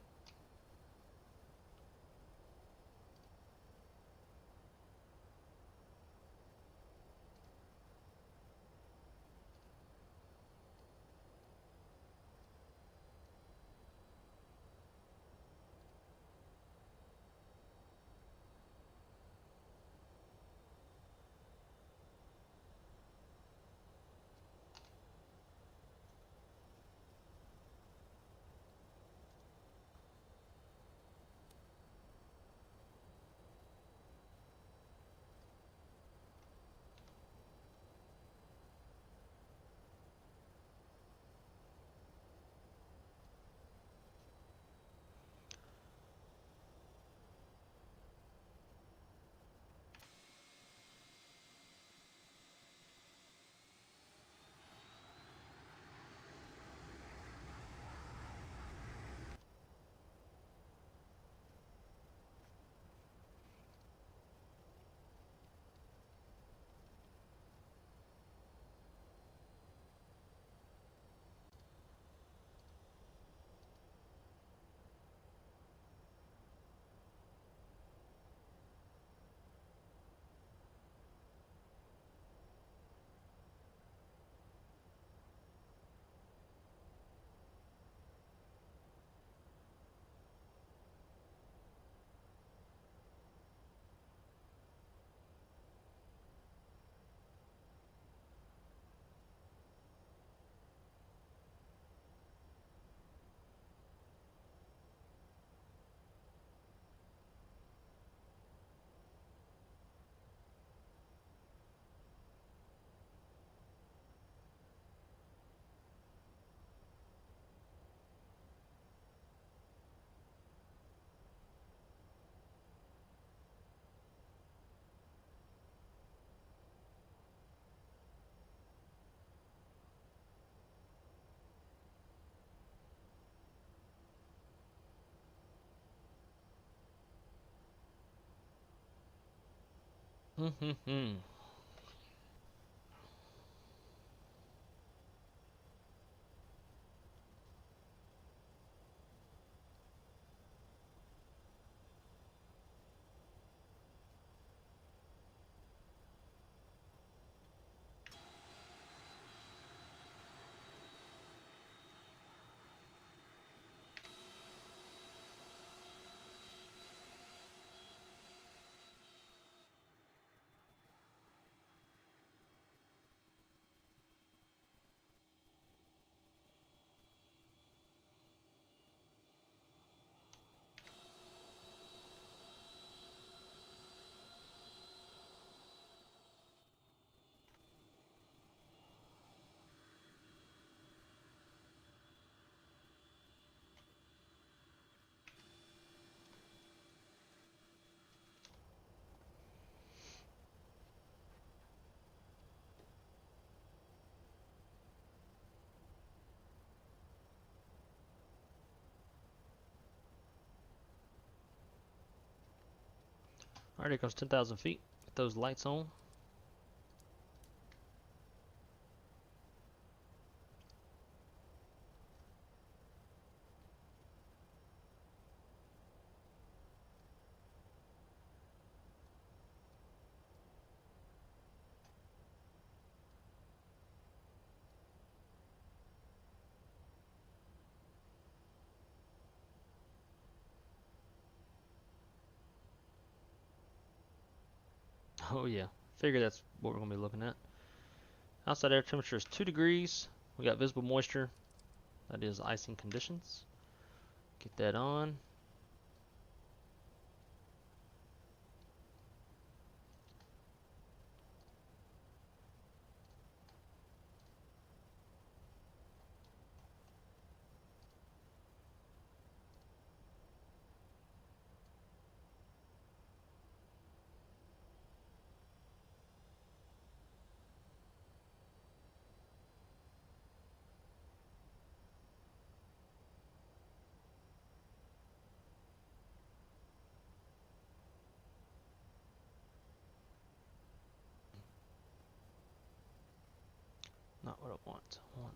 Alright, here comes 10,000 feet. Get those lights on. Oh yeah, figure that's what we're going to be looking at. Outside air temperature is 2 degrees. We got visible moisture. That is icing conditions. Get that on. Not what I want. I want.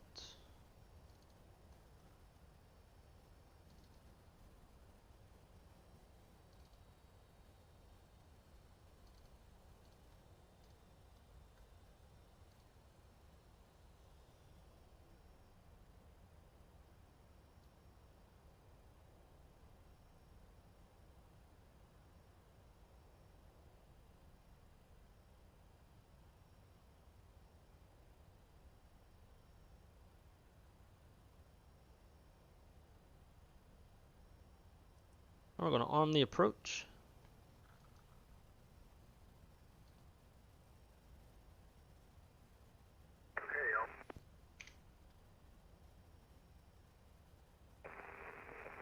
We're going to arm the approach.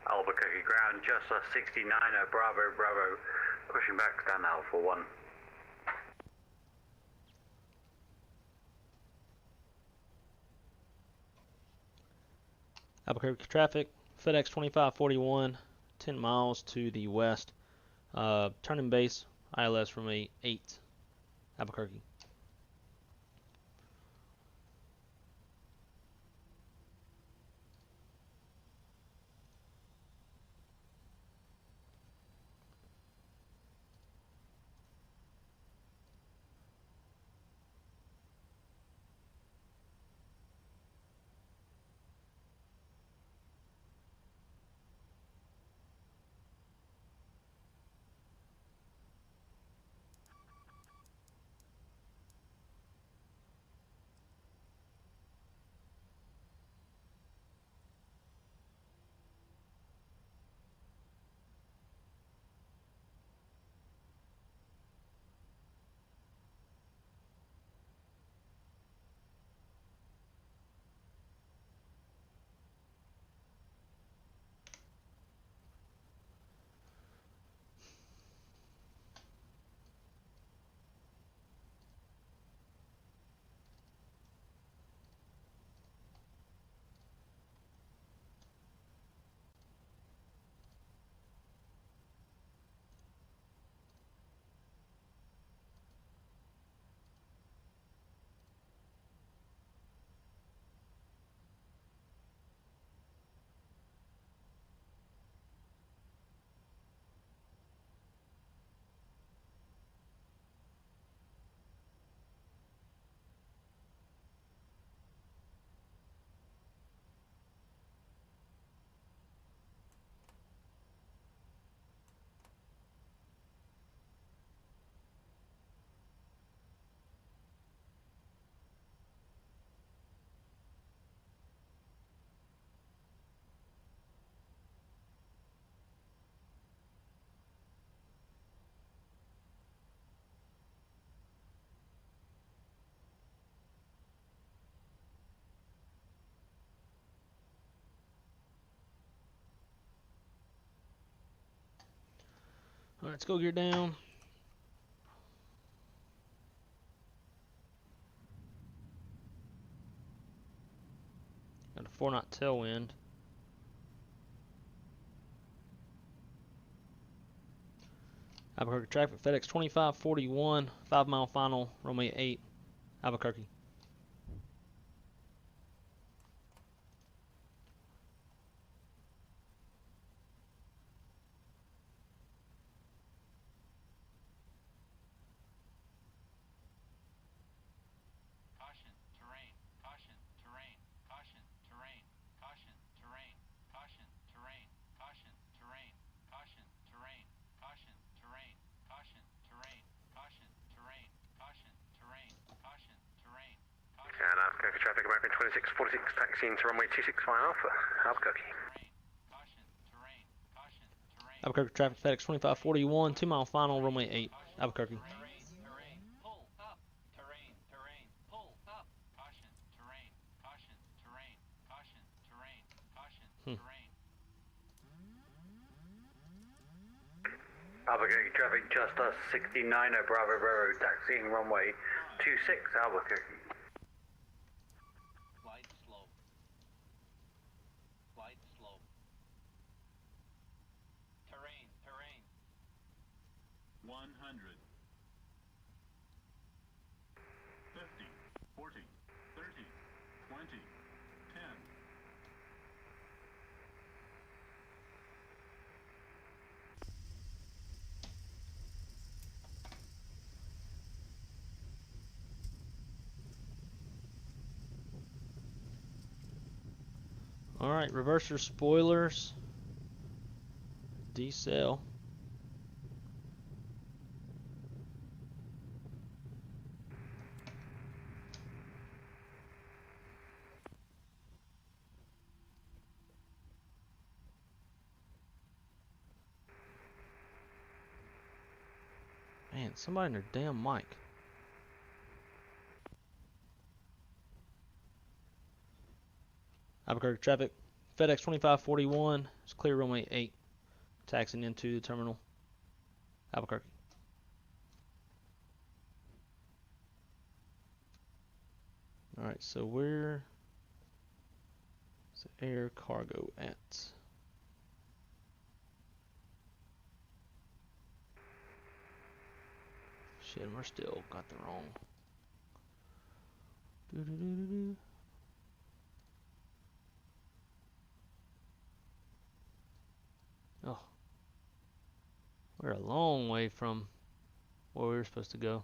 Albuquerque ground, just a 69er, Bravo, Bravo, pushing back, stand Alpha 1. Albuquerque traffic, FedEx 2541, 10 miles to the west. Turning base, ILS from 8, Albuquerque. Alright, let's go gear down. Got a 4-knot tailwind. Albuquerque traffic, FedEx 2541, 5-mile final, runway 8, Albuquerque. Caution, terrain, caution, terrain, caution, terrain, caution, terrain, caution, terrain, caution, terrain, caution, terrain, caution, terrain, caution, terrain, caution, terrain, caution, terrain, caution, terrain. And Albuquerque traffic, American 2646, taxiing to runway 26 Alpha, Albuquerque. Albuquerque traffic, FedEx 2541, 2-mile final, runway 8, Albuquerque. Albuquerque traffic, just us 69er Bravo Bravo, taxiing runway 26 Albuquerque. Glide slow. Glide slow. Terrain, terrain. 100. 50, 40, 30, 20, 10. Alright, reverser spoilers. Decel. Man, somebody in their damn mic. Albuquerque traffic, FedEx 2541, it's clear runway 8, taxiing into the terminal, Albuquerque. Alright, so where's the air cargo at? Shit, we're still got the wrong. Doo-doo-doo-doo-doo. Oh, we're a long way from where we were supposed to go.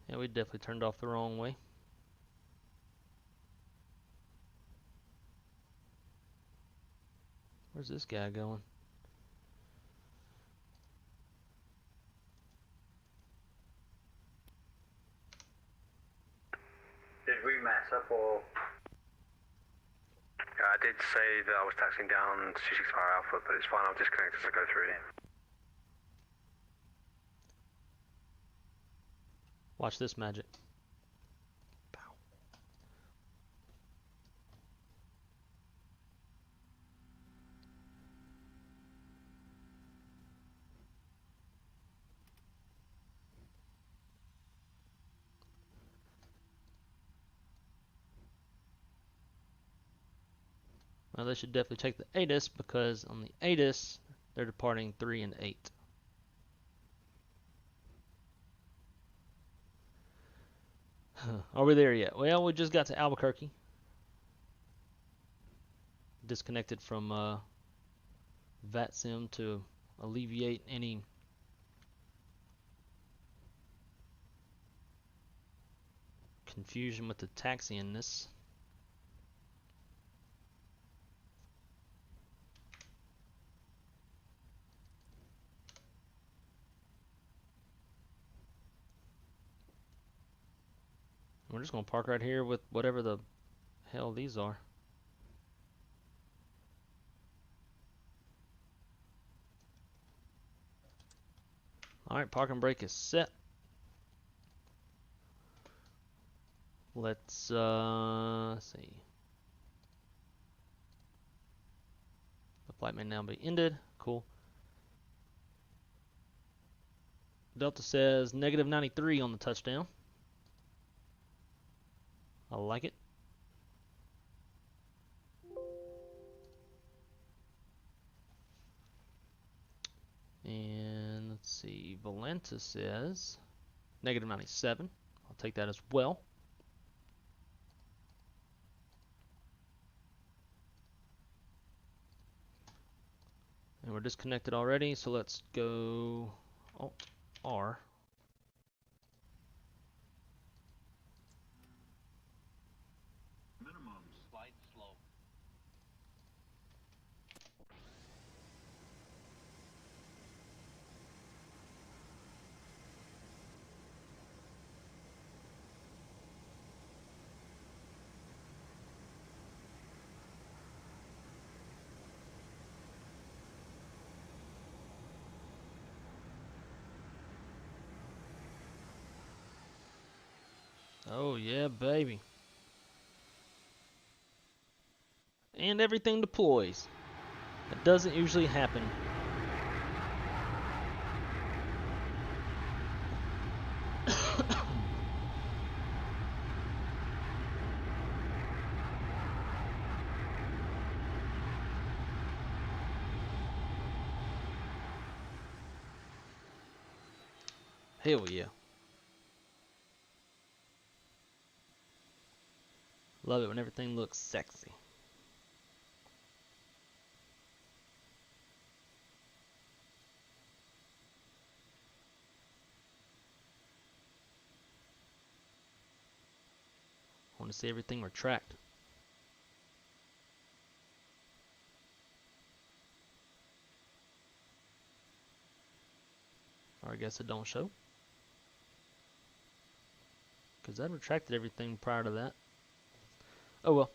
Yeah, we definitely turned off the wrong way. Where's this guy going? Did we mess up or? I did say that I was taxiing down 26 Alpha, but it's fine, I'll disconnect as I go through here. Watch this magic. Pow. Well, they should definitely take the ATIS because on the ATIS, they're departing 3 and 8. Are we there yet? Well, we just got to Albuquerque. Disconnected from Vatsim to alleviate any confusion with the taxiiness. We're just going to park right here with whatever the hell these are. Alright, parking brake is set. Let's see. The flight may now be ended. Cool. Delta says negative 93 on the touchdown. I like it. And let's see, Valenta says negative 97. I'll take that as well. And we're disconnected already, so let's go Alt R. Minimum. Slide slow. Oh yeah, baby. And everything deploys. That doesn't usually happen. Hell yeah. Love it when everything looks sexy. I want to see everything retract. Or I guess it don't show. Because I retracted everything prior to that. Oh well.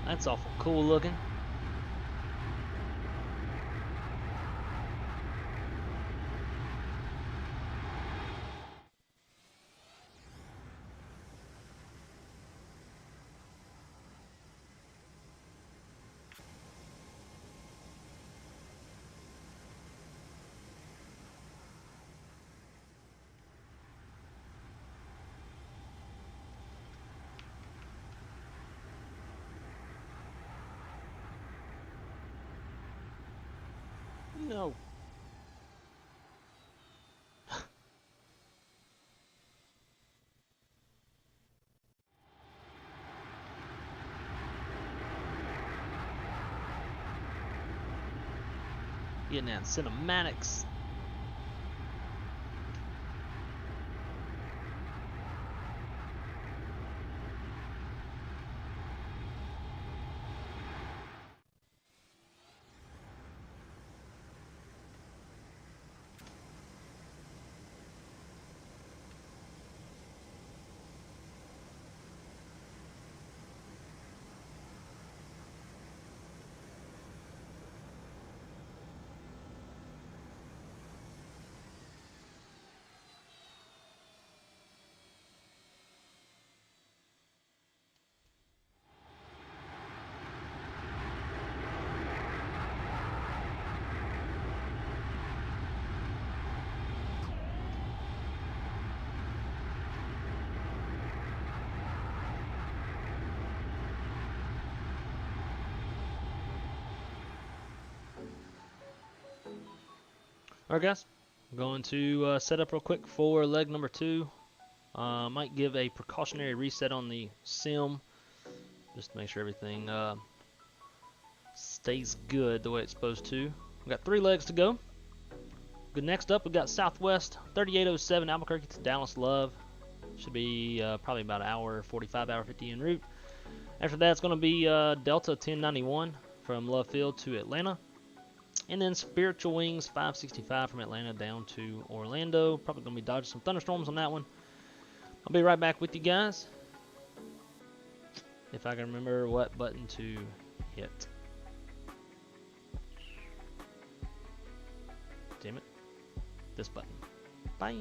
That's awful cool looking. No. Getting that cinematics. Alright guys, I'm going to set up real quick for leg number 2. Might give a precautionary reset on the sim, just to make sure everything stays good the way it's supposed to. We've got 3 legs to go. Good. Next up, we've got Southwest 3807 Albuquerque to Dallas Love. Should be probably about an hour 45, hour 50 en route. After that, it's going to be Delta 1091 from Love Field to Atlanta. And then Spiritual Wings 565 from Atlanta down to Orlando. Probably going to be dodging some thunderstorms on that one. I'll be right back with you guys, if I can remember what button to hit. Damn it. This button. Bye.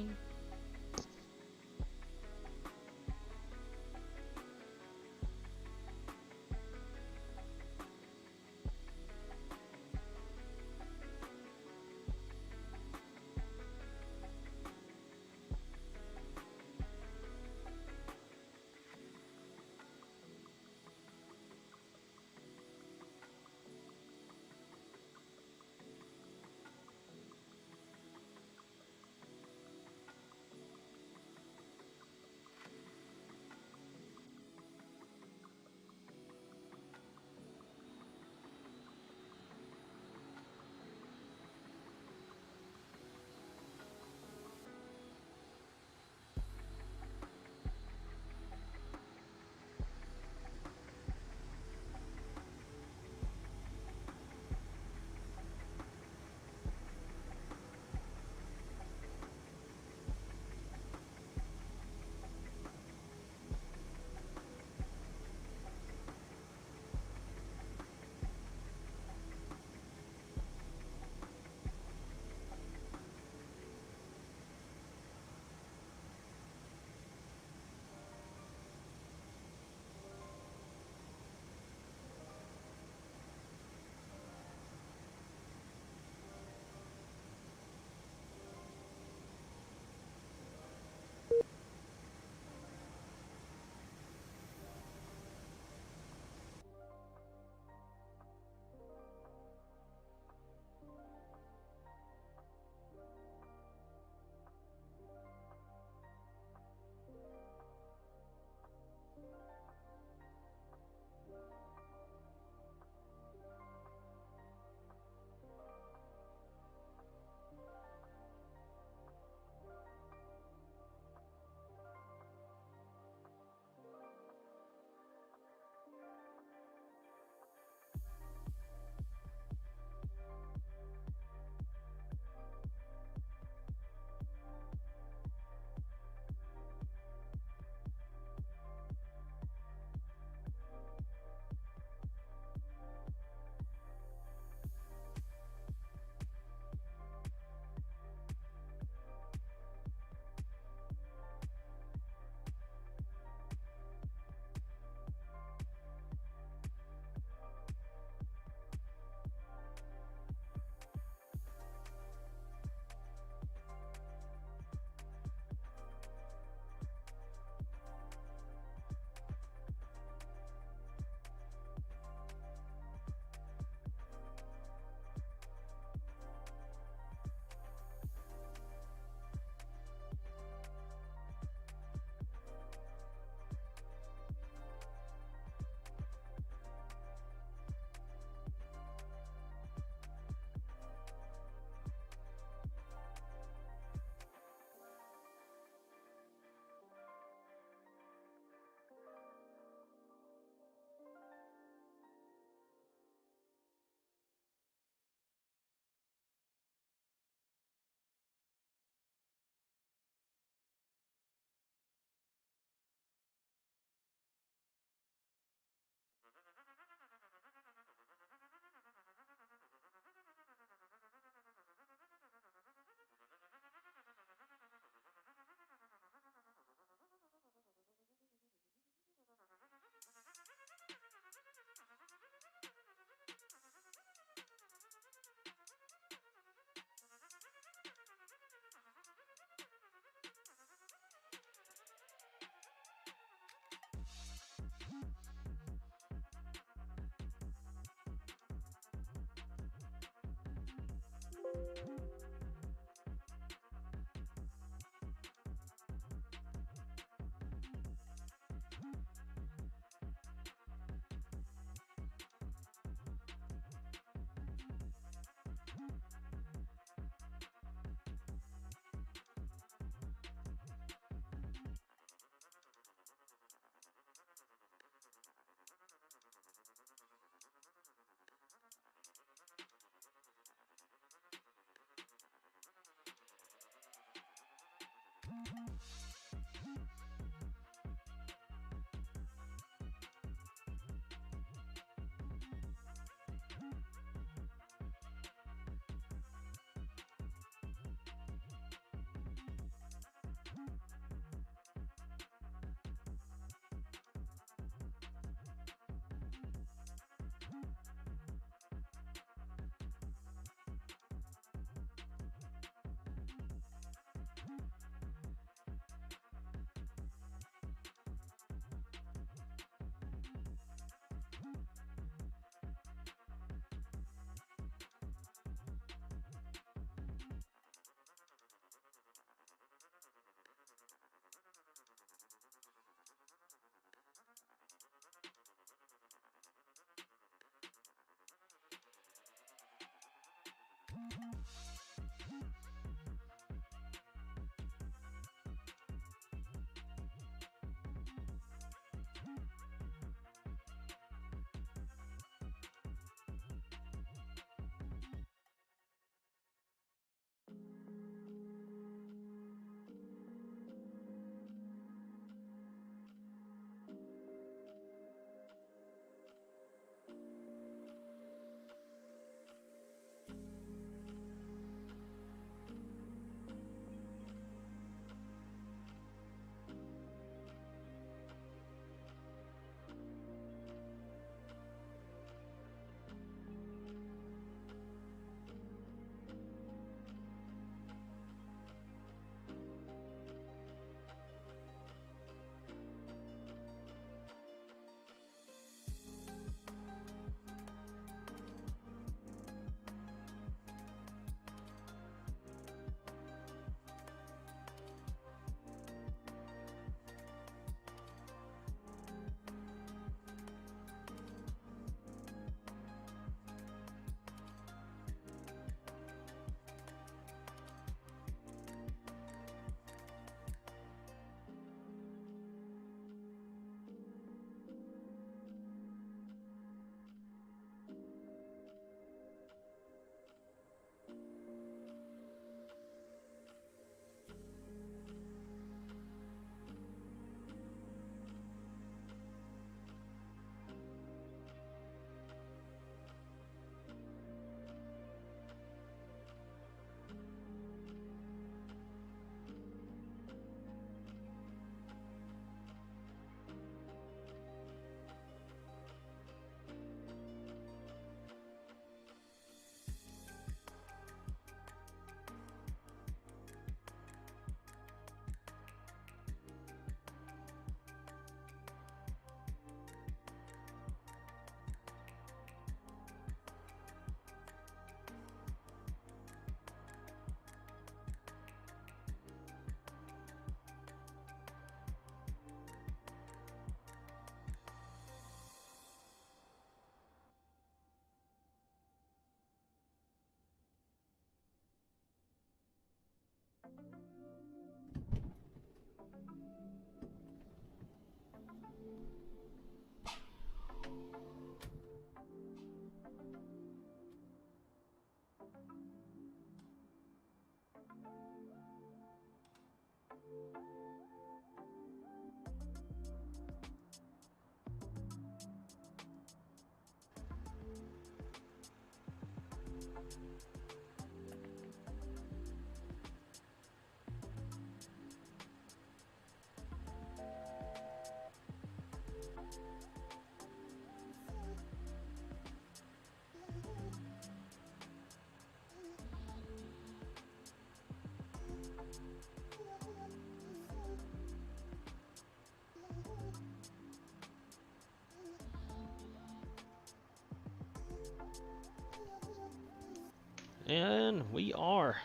And we are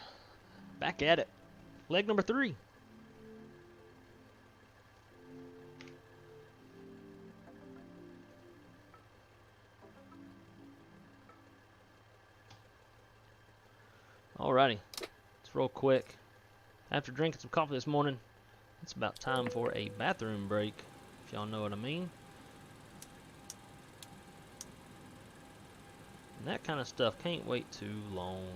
back at it. Leg number 3. Alrighty, let's roll quick. After drinking some coffee this morning, it's about time for a bathroom break, if y'all know what I mean. And that kind of stuff can't wait too long.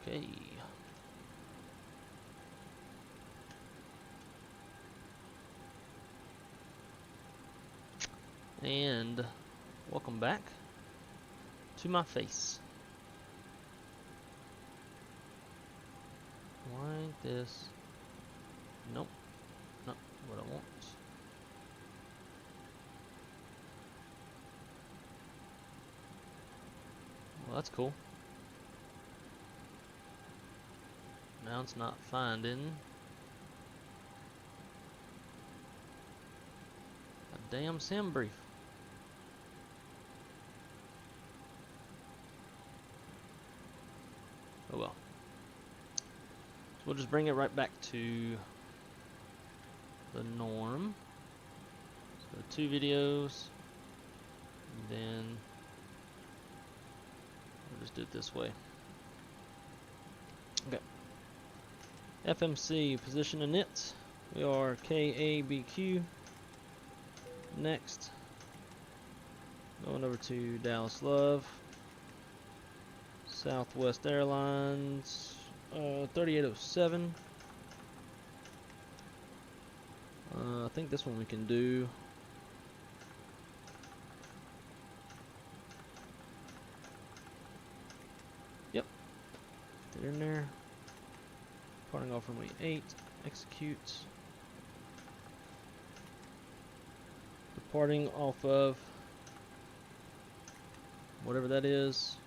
Okay. And welcome back to my face. Why ain't this? Nope, not what I want. Well, that's cool. Now it's not finding a damn sim brief. Oh well. So we'll just bring it right back to the norm. So 2 videos, and then we'll just do it this way. Okay. FMC position init. We are KABQ. Next, going over to Dallas Love, Southwest Airlines, 3807. I think this one we can do. Yep, get in there. Departing off runway 8, execute. Departing off of whatever that is.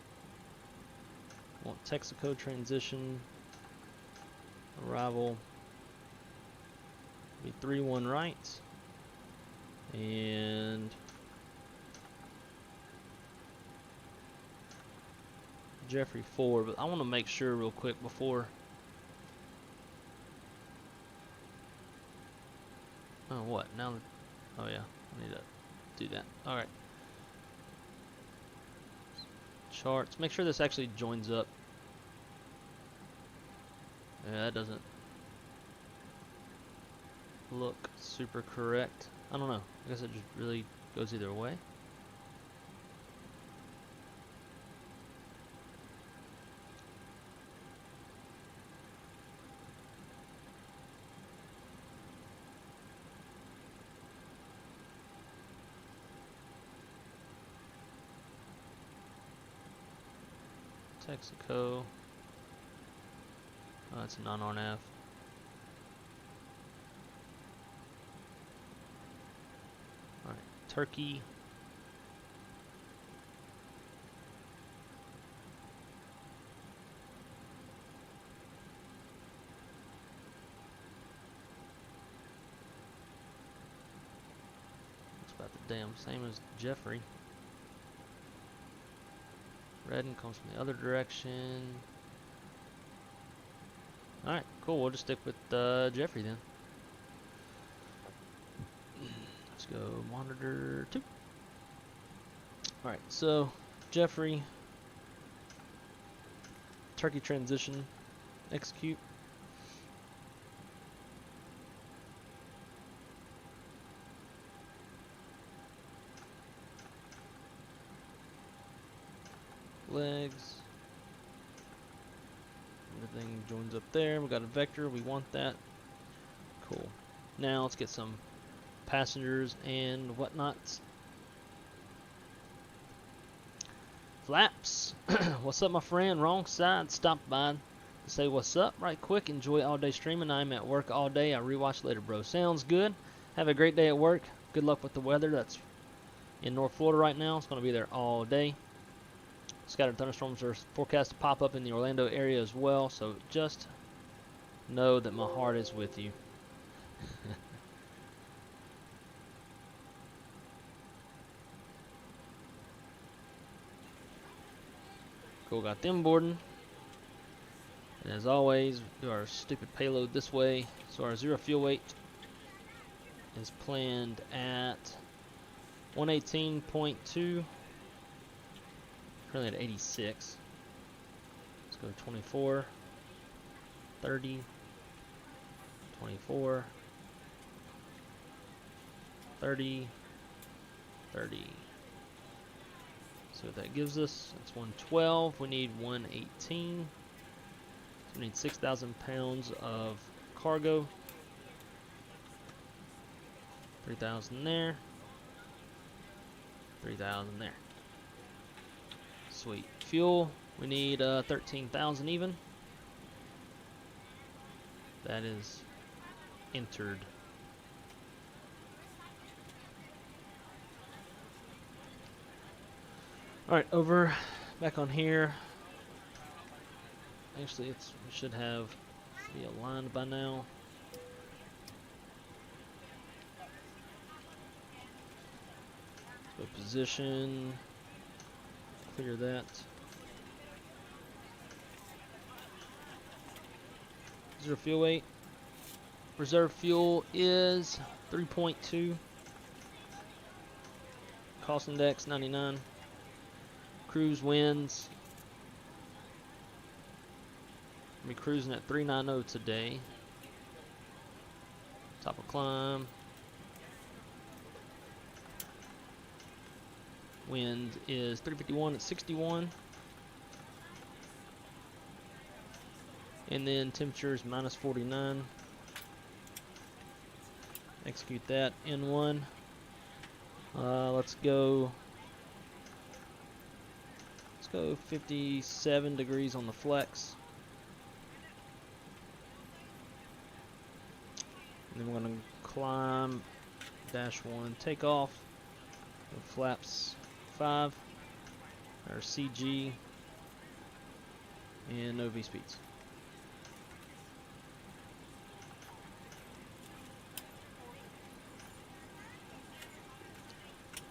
Want Texaco transition. Arrival. Be 31 right. And Jeffrey 4, but I want to make sure real quick before. Oh, what? Now, oh yeah, I need to do that. Alright. Charts. Make sure this actually joins up. Yeah, that doesn't look super correct. I don't know. I guess it just really goes either way. Texaco. Oh, that's a non-RNAV. Alright, Turkey. It's about the damn same as Jeffrey. Redden comes from the other direction. Alright, cool. We'll just stick with Jeffrey then. Let's go monitor 2. Alright, so Jeffrey turkey transition execute. Legs. Everything joins up there. We got a vector. We want that. Cool. Now let's get some passengers and whatnots. Flaps. What's up, my friend? Wrong side. Stop by to say what's up right quick. Enjoy all day streaming. I'm at work all day. I rewatch later, bro. Sounds good. Have a great day at work. Good luck with the weather. That's in North Florida right now. It's going to be there all day. Scattered thunderstorms are forecast to pop up in the Orlando area as well. So just know that my heart is with you. Cool, got them boarding. And as always, do our stupid payload this way. So our zero fuel weight is planned at 118.2. Currently at 86. Let's go 24, 30, 24, 30, 30. So what that gives us, that's 112. We need 118. So we need 6,000 pounds of cargo. 3,000 there. 3,000 there. Sweet. Fuel, we need 13,000 even. That is entered. Alright, over back on here. Actually, we should be aligned by now. Go position. Clear that. Zero fuel weight. Reserve fuel is 3.2. Cost index 99. Cruise winds. I'll be cruising at 390 today. Top of climb. Wind is 351 at 61. And then temperature is minus 49. Execute that. N1. Let's go 57 degrees on the flex. And then we're going to climb dash 1 takeoff. Flaps 5. Our CG. And no V speeds.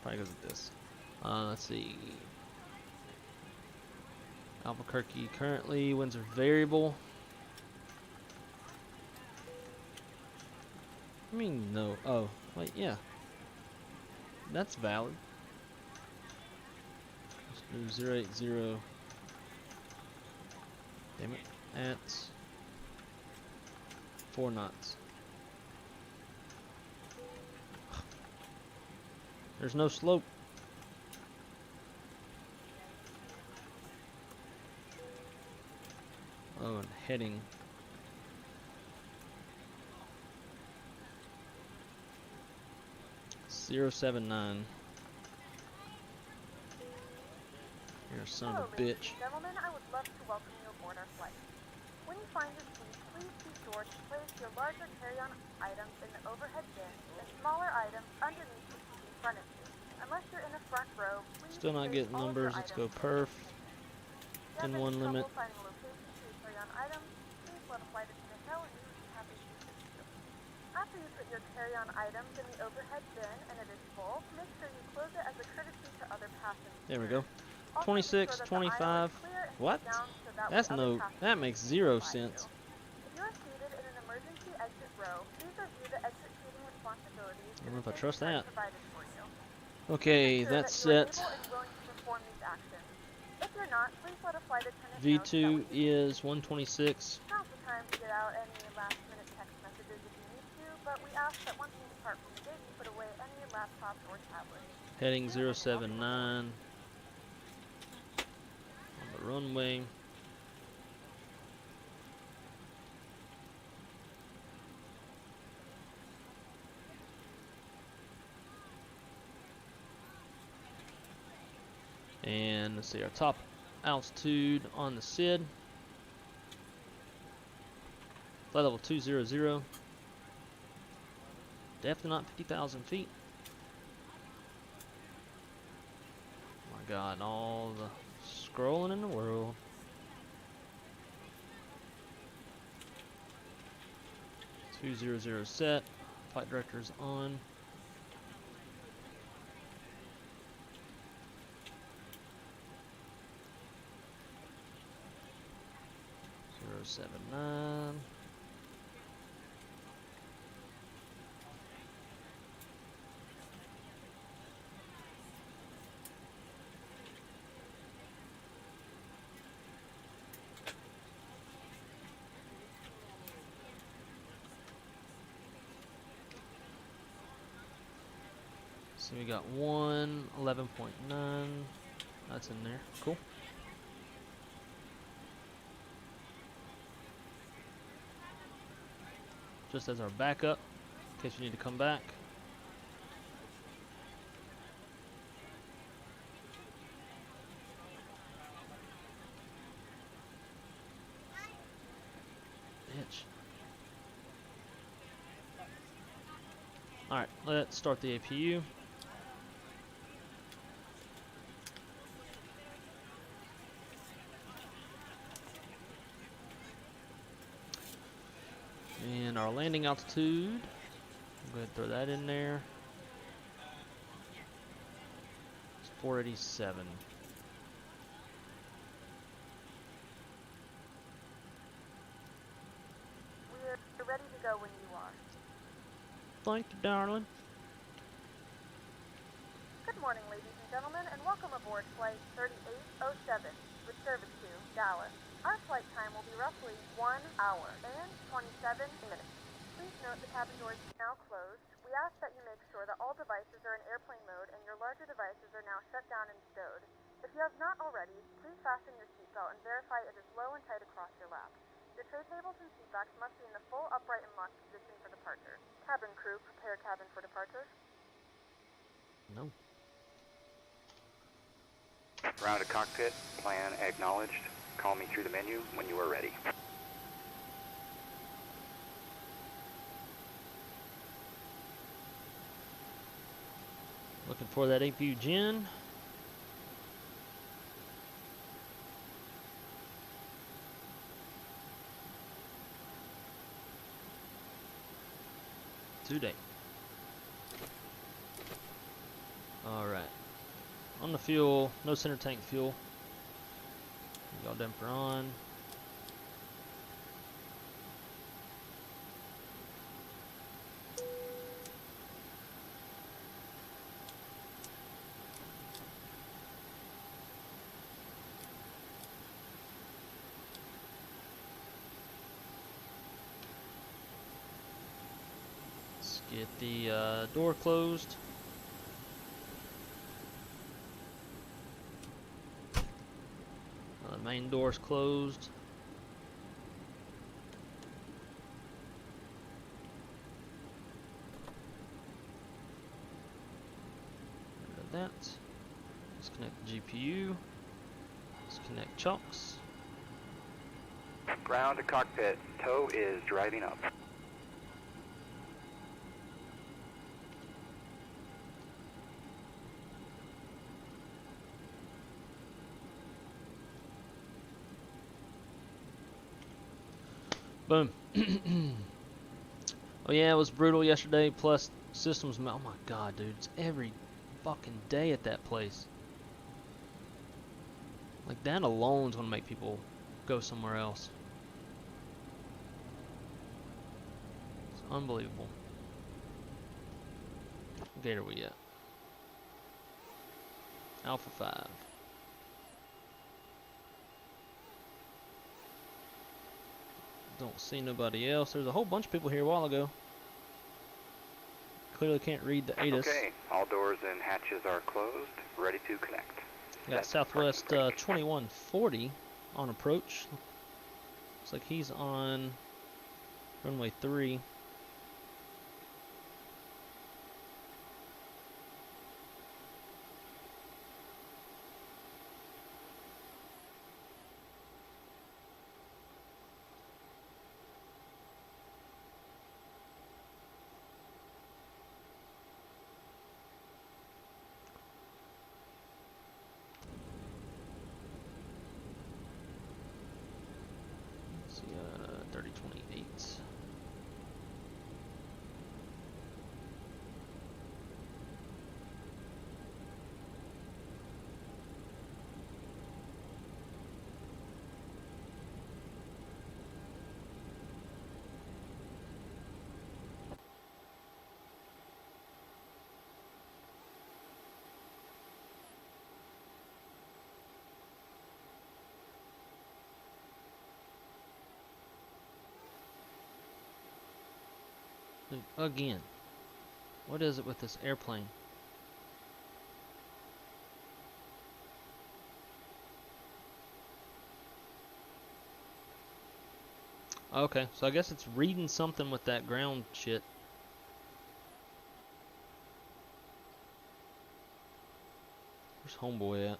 Probably goes with this. Let's see. Albuquerque currently winds are variable. I mean, no. Oh, wait, yeah. That's valid. Let's do 080. Damn it. At 4 knots. There's no slope. Oh, and heading. .079. You're a son of a bitch. Ladies and gentlemen, I would love to welcome you aboard our flight. When you find your seat, please be sure to place your larger carry-on items in the overhead bin and smaller items underneath the seat in front of you. Unless you're in the front row, please Still not getting numbers. Let's go perf. N1 limit. Finding a location for your carry-on items, please let a flight attendant know and we will be happy to assist you. After you put your carry-on items in the overhead bin and it is full, make sure you close it as a courtesy to other passengers. There we go. 26, 25. What? That's no. That makes 0 sense. If you are seated in an emergency exit row, please review the exit seating responsibilities I don't know if I trust that. provided for you. Okay, that's set. If you're not, please let a flight attendant know V2 is 126. now's the time to get out any last-minute text messages if you need to, but we ask that once you depart from the gate, you put away any laptops or tablets. Heading 079 on the runway. And let's see our top altitude on the SID. Flight level 200. Definitely not 50,000 feet. Oh my God, all the scrolling in the world. .200 set. Flight director's on. .079. So we got 11.9. That's in there. Cool. Just as our backup, in case you need to come back. Bitch. Alright, let's start the APU. And our landing altitude, I'm going to throw that in there. It's 487. We're ready to go when you are. Thank you, darling. Good morning, ladies and gentlemen, and welcome aboard Flight 3807 with service to Dallas. Our flight time will be roughly 1 hour and 27 minutes. Please note the cabin doors are now closed. We ask that you make sure that all devices are in airplane mode and your larger devices are now shut down and stowed. If you have not already, please fasten your seatbelt and verify it is low and tight across your lap. Your tray tables and seatbacks must be in the full upright and locked position for departure. Cabin crew, prepare cabin for departure. No. Ground to cockpit, plan acknowledged. Call me through the menu when you are ready. Looking for that APU gen. Today. Alright. On the fuel, no center tank fuel. Yaw damper on. Let's get the door closed. The main door's closed. Rid of that. Disconnect the GPU. Disconnect chocks. Ground to cockpit, tow is driving up. Boom. Oh yeah, it was brutal yesterday, plus systems, oh my god, dude, it's every fucking day at that place. Like, that alone's gonna make people go somewhere else. It's unbelievable. What gate are we at? Alpha 5. Don't see nobody else. There's a whole bunch of people here a while ago. Clearly can't read the ATIS. Okay, all doors and hatches are closed. Ready to connect. Got Southwest 2140 on approach. Looks like he's on runway 3. Let's see, 3028. Again, what is it with this airplane? Okay, so I guess it's reading something with that ground shit. Where's homeboy at?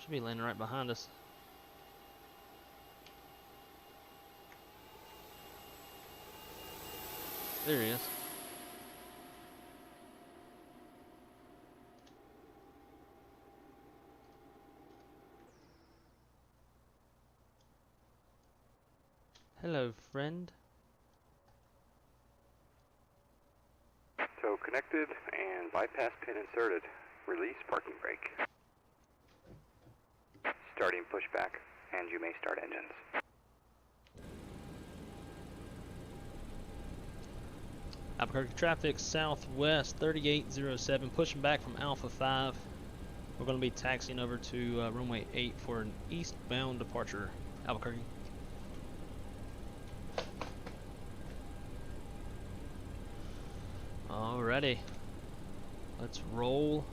Should be landing right behind us. There he is. Hello, friend. So connected and bypass pin inserted. Release parking brake. Starting pushback, and you may start engines. Albuquerque traffic southwest 3807, pushing back from Alpha 5. We're going to be taxiing over to runway 8 for an eastbound departure, Albuquerque. Alrighty, let's roll.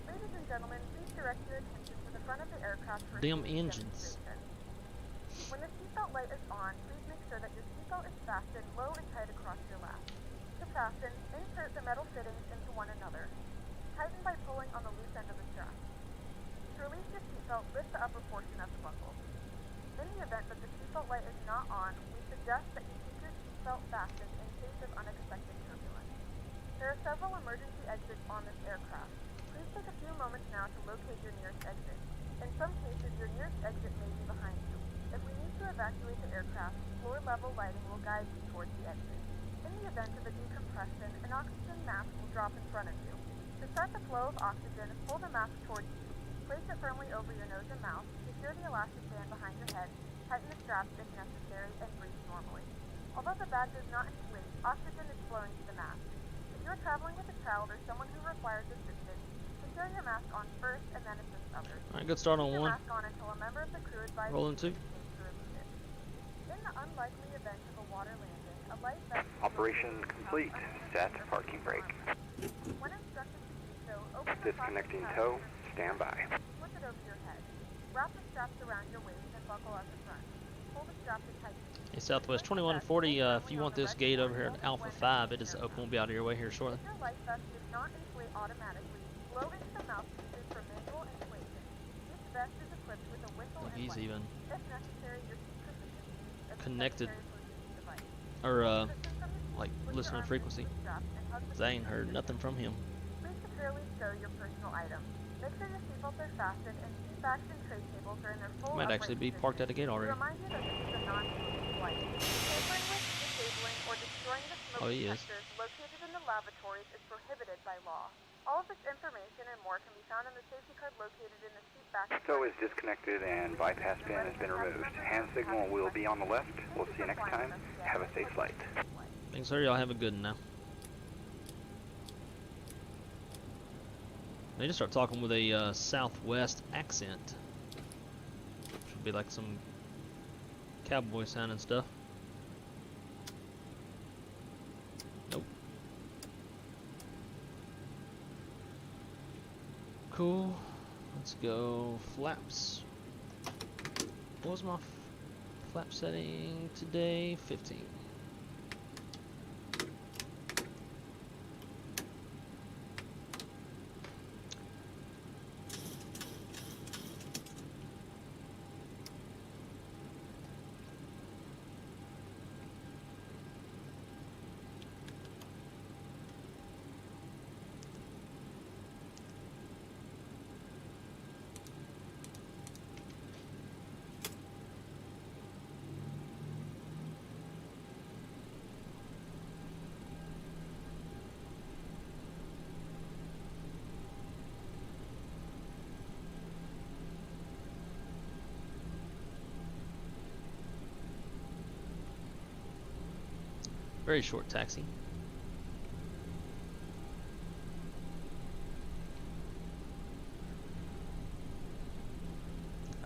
Ladies and gentlemen, please direct your attention to the front of the aircraft for Them safety engines. demonstration. When the seatbelt light is on, please make sure that your seatbelt is fastened low and tight across your lap. To fasten, insert the metal fittings into one another. Tighten by pulling on the loose end of the strap. To release your seatbelt, lift the upper portion of the buckle. In the event that the seatbelt light is not on, we suggest that you keep your seatbelt fastened in case of unexpected turbulence. There are several emergency exits on this aircraft. Please take a few moments now to locate your nearest exit. In some cases, your nearest exit may be behind you. If we need to evacuate the aircraft, floor-level lighting will guide you towards the exit. In the event of a decompression, an oxygen mask will drop in front of you. To start the flow of oxygen, pull the mask towards you. Place it firmly over your nose and mouth, secure the elastic band behind your head, tighten the straps if necessary, and breathe normally. Although the bag does not inflate, oxygen is flowing to the mask. If you are traveling with a child or someone who requires assistance, secure your mask on first and then assist others. Alright, good start on Keep your 1. mask on until a member of the crew advises Rolling 2. you to release it. In the unlikely event of a water landing, a life vest Operation complete. Set parking brake. When instructed to do so, open the Disconnecting tow. Stand by. Flip it over your head. Wrap the straps around your waist and buckle at the front. Pull the strap to tighten. Hey, Southwest 2140, if you want this gate over here at Alpha 5, it is open. We'll be out of your way here shortly. If your life vest does not inflate automatically, blow into the mouthpieces for manual inflation. Each vest is equipped with a whistle and He's light. even If necessary, your secret can be used as a connected, secondary Bluetooth device. or like listening to frequency. 'Cause I ain't heard nothing from him. Please securely stow your personal items. Make sure your seatbelts are fastened and seat backs and tray tables are in their full Might upright actually be position. parked at the gate already. To remind you that this is a non-smoking flight. Tampering with, disabling, or destroying the smoke Oh, he is. detectors located in the lavatories is prohibited by law. All of this information and more can be found in the safety card located in the seat back. Tow is disconnected and bypass pin has been removed. Hand signal will be on the left. We'll see you next time. Have a safe flight. Thanks, sir. Y'all have a good one now. They just start talking with a Southwest accent. Should be like some cowboy sounding stuff. Nope. Cool. Let's go flaps. What was my flap setting today? 15. Very short taxi.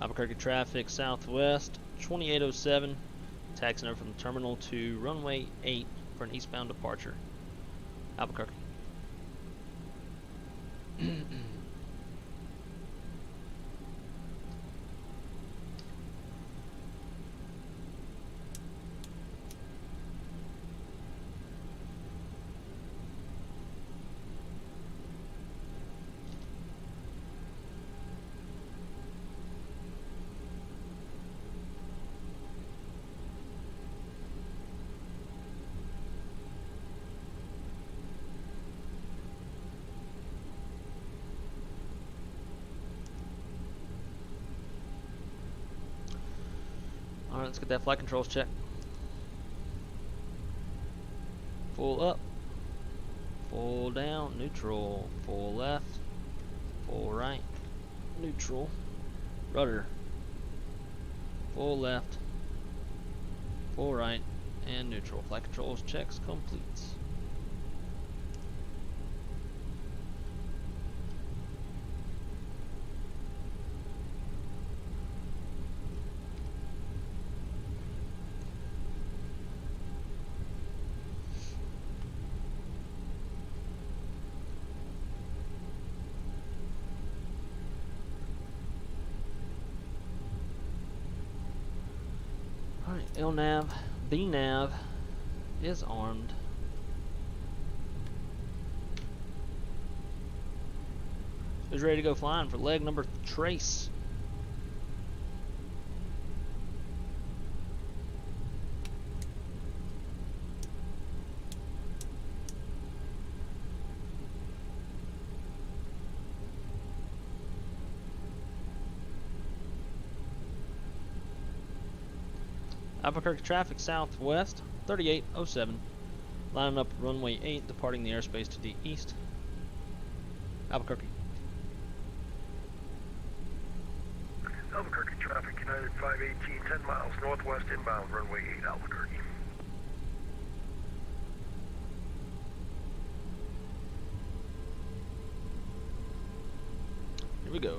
Albuquerque traffic southwest 2807, taxiing over from the terminal to runway 8 for an eastbound departure. Albuquerque. Alright, let's get that flight controls check. Full up, full down, neutral, full left, full right, neutral, rudder, full left, full right, and neutral. Flight controls checks complete. Alright, LNAV, BNAV is armed. Is ready to go flying for leg number trace. Albuquerque traffic southwest 3807, lining up runway 8, departing the airspace to the east. Albuquerque. Albuquerque traffic, United 518, 10 miles northwest inbound, runway 8, Albuquerque. Here we go.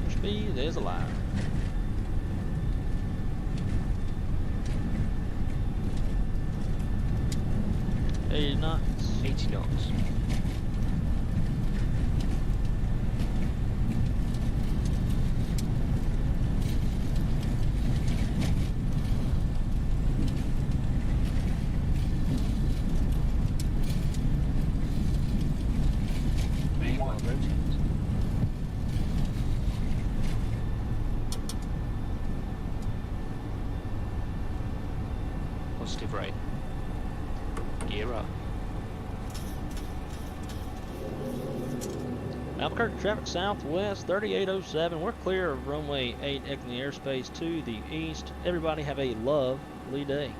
Speed is alive. Eighty knots. 80 knots. Positive right. Gear up. Albuquerque traffic southwest 3807. We're clear of runway 8 exiting the airspace to the east. Everybody have a lovely day.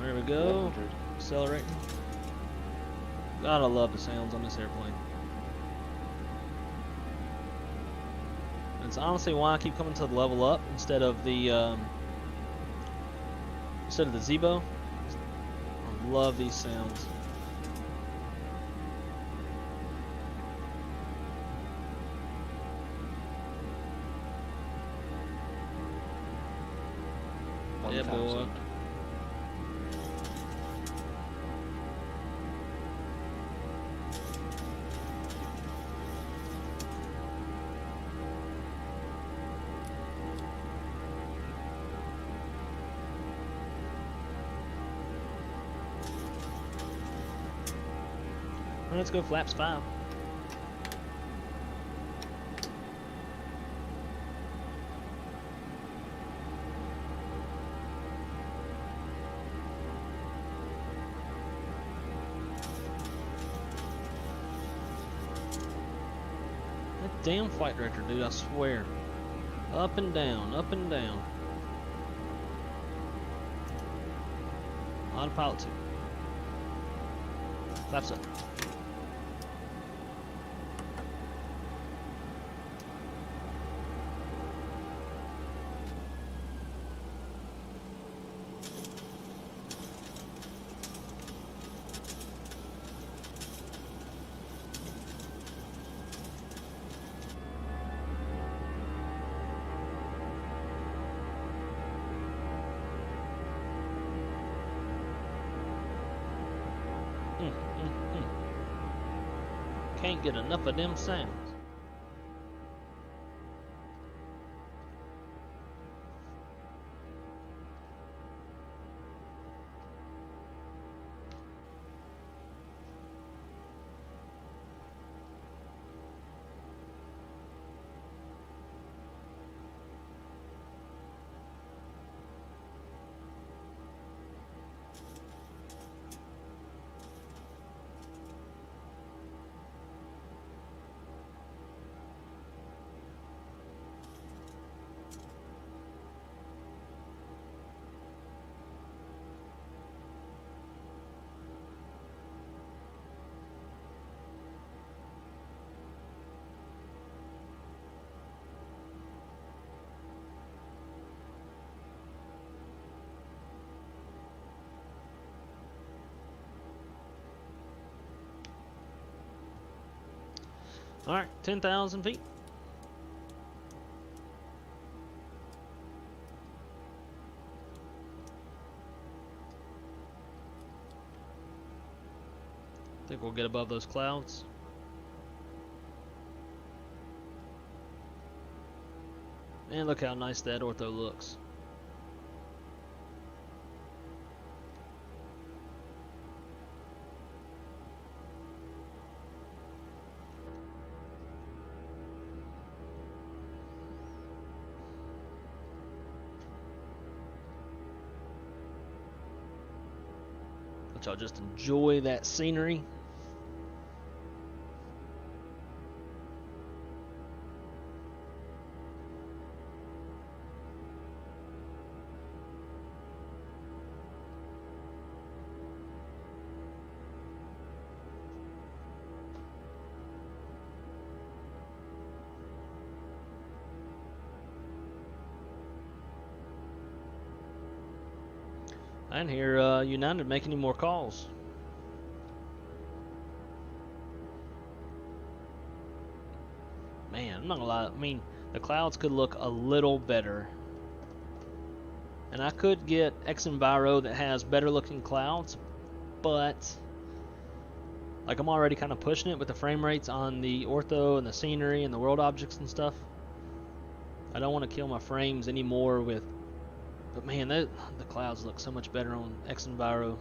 There we go. Accelerating. Gotta love the sounds on this airplane. It's honestly why I keep coming to the level up instead of the Zebo. I love these sounds. Yeah, boy. Let's go flaps 5. That damn flight director, dude, I swear. Up and down, up and down. Autopilot 2. Flaps up. Can't get enough of them sounds. All right, 10,000 feet. I think we'll get above those clouds. And look how nice that ortho looks. Let y'all just enjoy that scenery. I didn't hear United make any more calls. Man, I'm not gonna lie. I mean, the clouds could look a little better. And I could get X-Enviro that has better looking clouds, but like I'm already kind of pushing it with the frame rates on the ortho and the scenery and the world objects and stuff. I don't want to kill my frames anymore with. But man, the clouds look so much better on X-Enviro.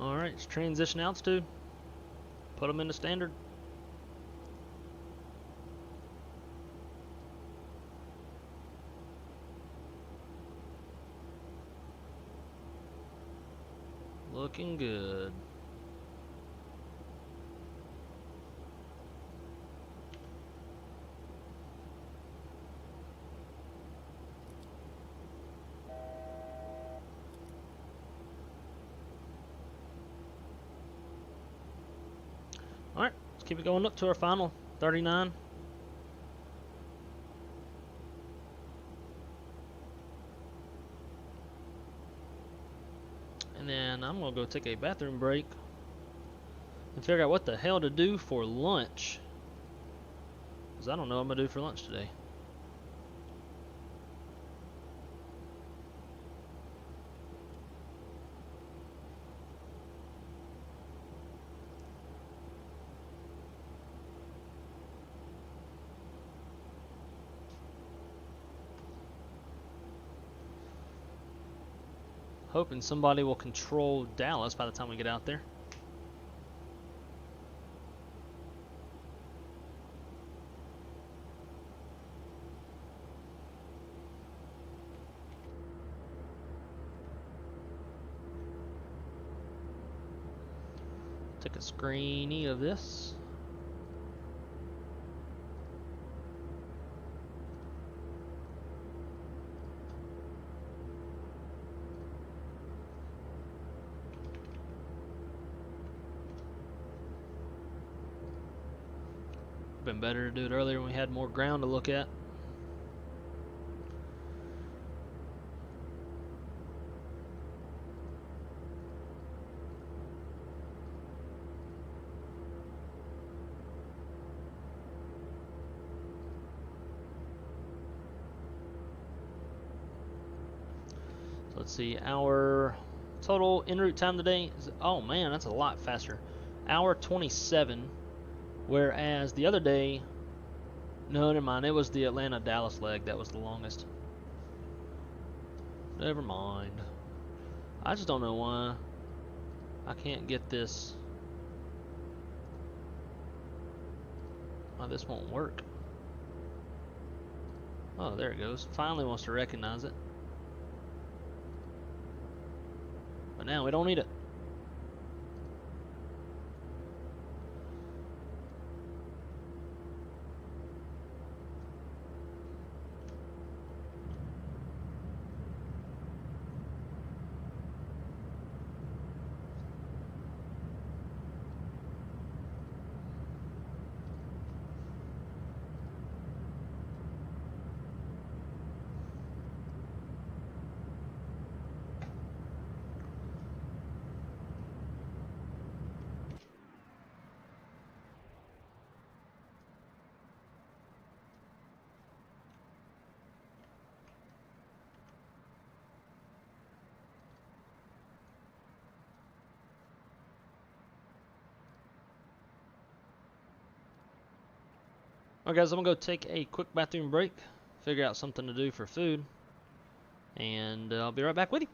Alright, it's transition altitude. Put them into standard. Looking good. Alright, let's keep it going up to our final 39. And then I'm going to go take a bathroom break and figure out what the hell to do for lunch. Because I don't know what I'm going to do for lunch today. Hoping somebody will control Dallas by the time we get out there. Take a screenie of this. Been better to do it earlier when we had more ground to look at. So let's see, our total en route time today is, oh man, that's a lot faster. Hour 27. Whereas the other day, no, never mind, it was the Atlanta-Dallas leg that was the longest. Never mind. I just don't know why I can't get this. Oh, this won't work. Oh, there it goes. Finally wants to recognize it. But now we don't need it. Alright guys, I'm going to go take a quick bathroom break, figure out something to do for food, and I'll be right back with you.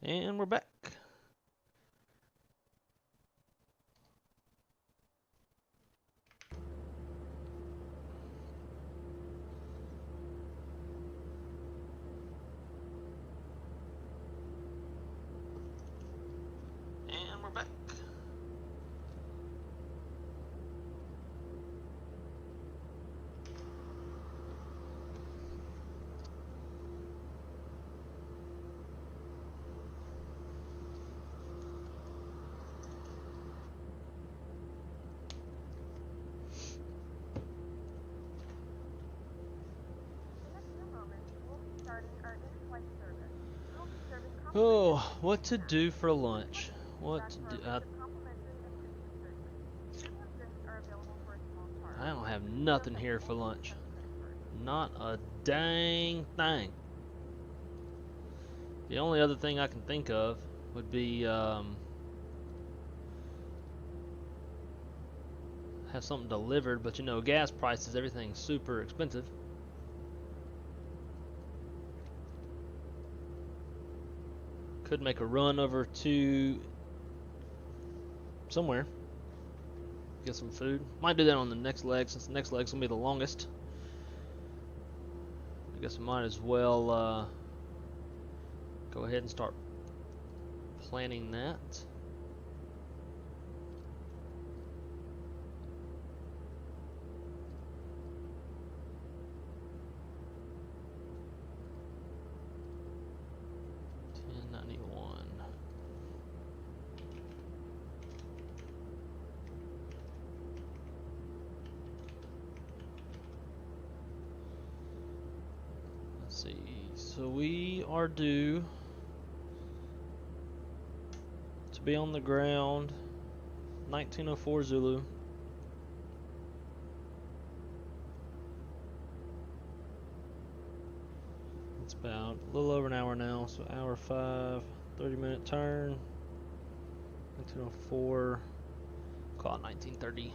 And we're back. And we're back. Oh, what to do for lunch? What to do? I don't have nothing here for lunch. Not a dang thing. The only other thing I can think of would be have something delivered, but you know, gas prices, everything's super expensive. Could make a run over to somewhere, get some food. Might do that on the next leg, since the next leg's gonna be the longest. I guess I might as well go ahead and start planning that. So we are due to be on the ground 1904 Zulu. It's about a little over an hour now, so hour 5, 30-minute turn. 1904, call it 1930.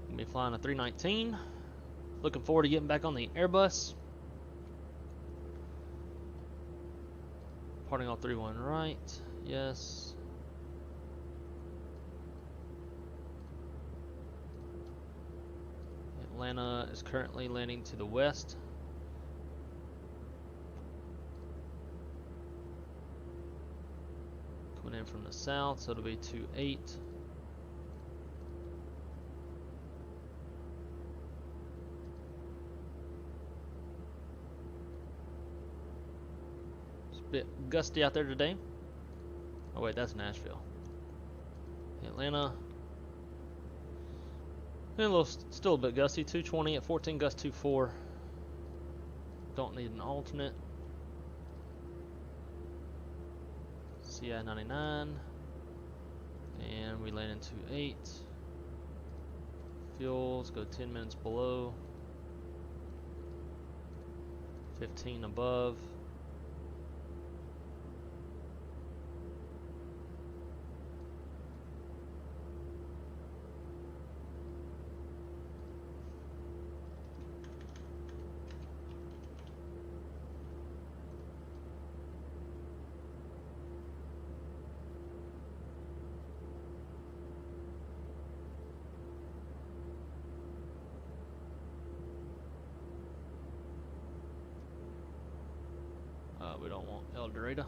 Gonna be flying a 319. Looking forward to getting back on the Airbus. Parting off 31 right. Yes. Atlanta is currently landing to the west. Coming in from the south, so it'll be 28. Bit gusty out there today. Oh wait, that's Nashville. Atlanta. And a little, still a bit gusty. 220 at 14 gust 24. Don't need an alternate. CI 99. And we land into 8. Fuels go 10 minutes below. 15 above. We don't want El Dorado.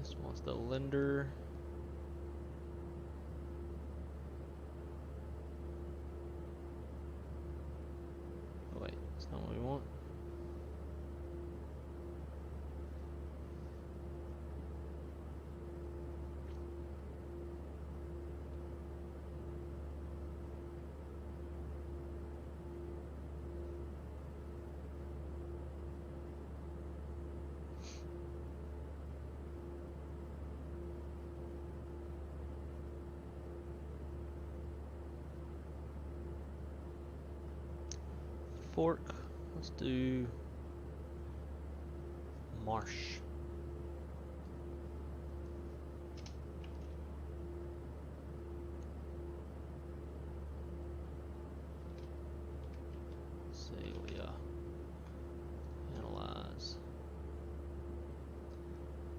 This one's the lender. Fork. Let's do Marsh. Celia. Analyze.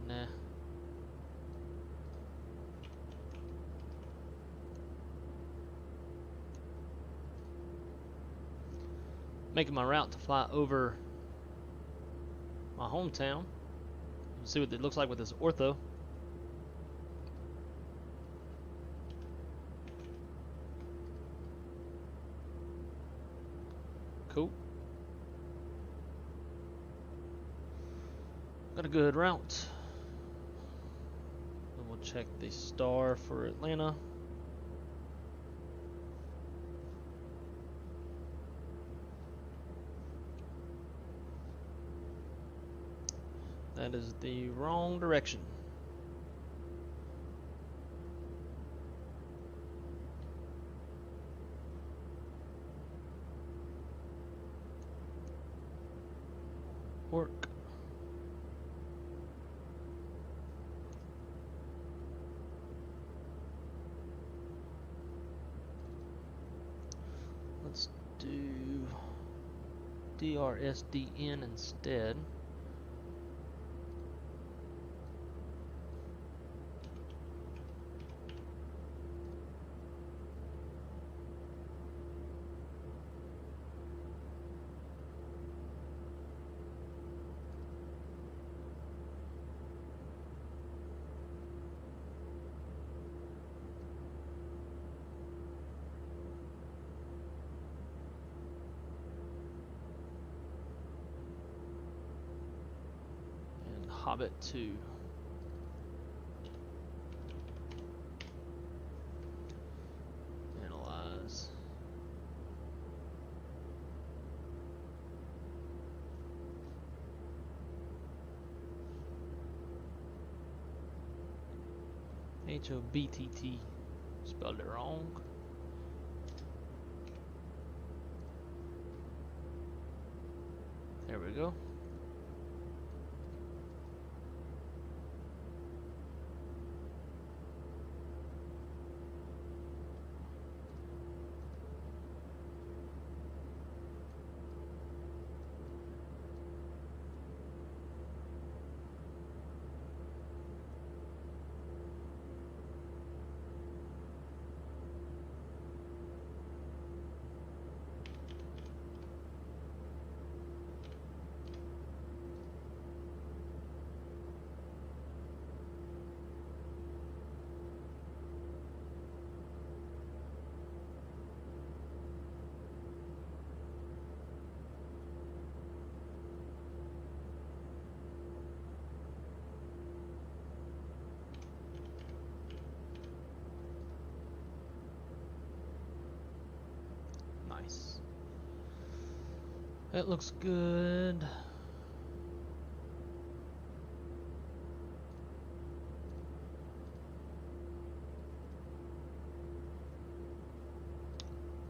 Nah. Making my route to fly over my hometown. See what it looks like with this ortho. Cool. Got a good route. And we'll check the star for Atlanta. That is the wrong direction. Work. Let's do DRSDN instead. Hobbit 2. Analyze. HOBTT. Spelled it wrong. There we go. Nice. That looks good.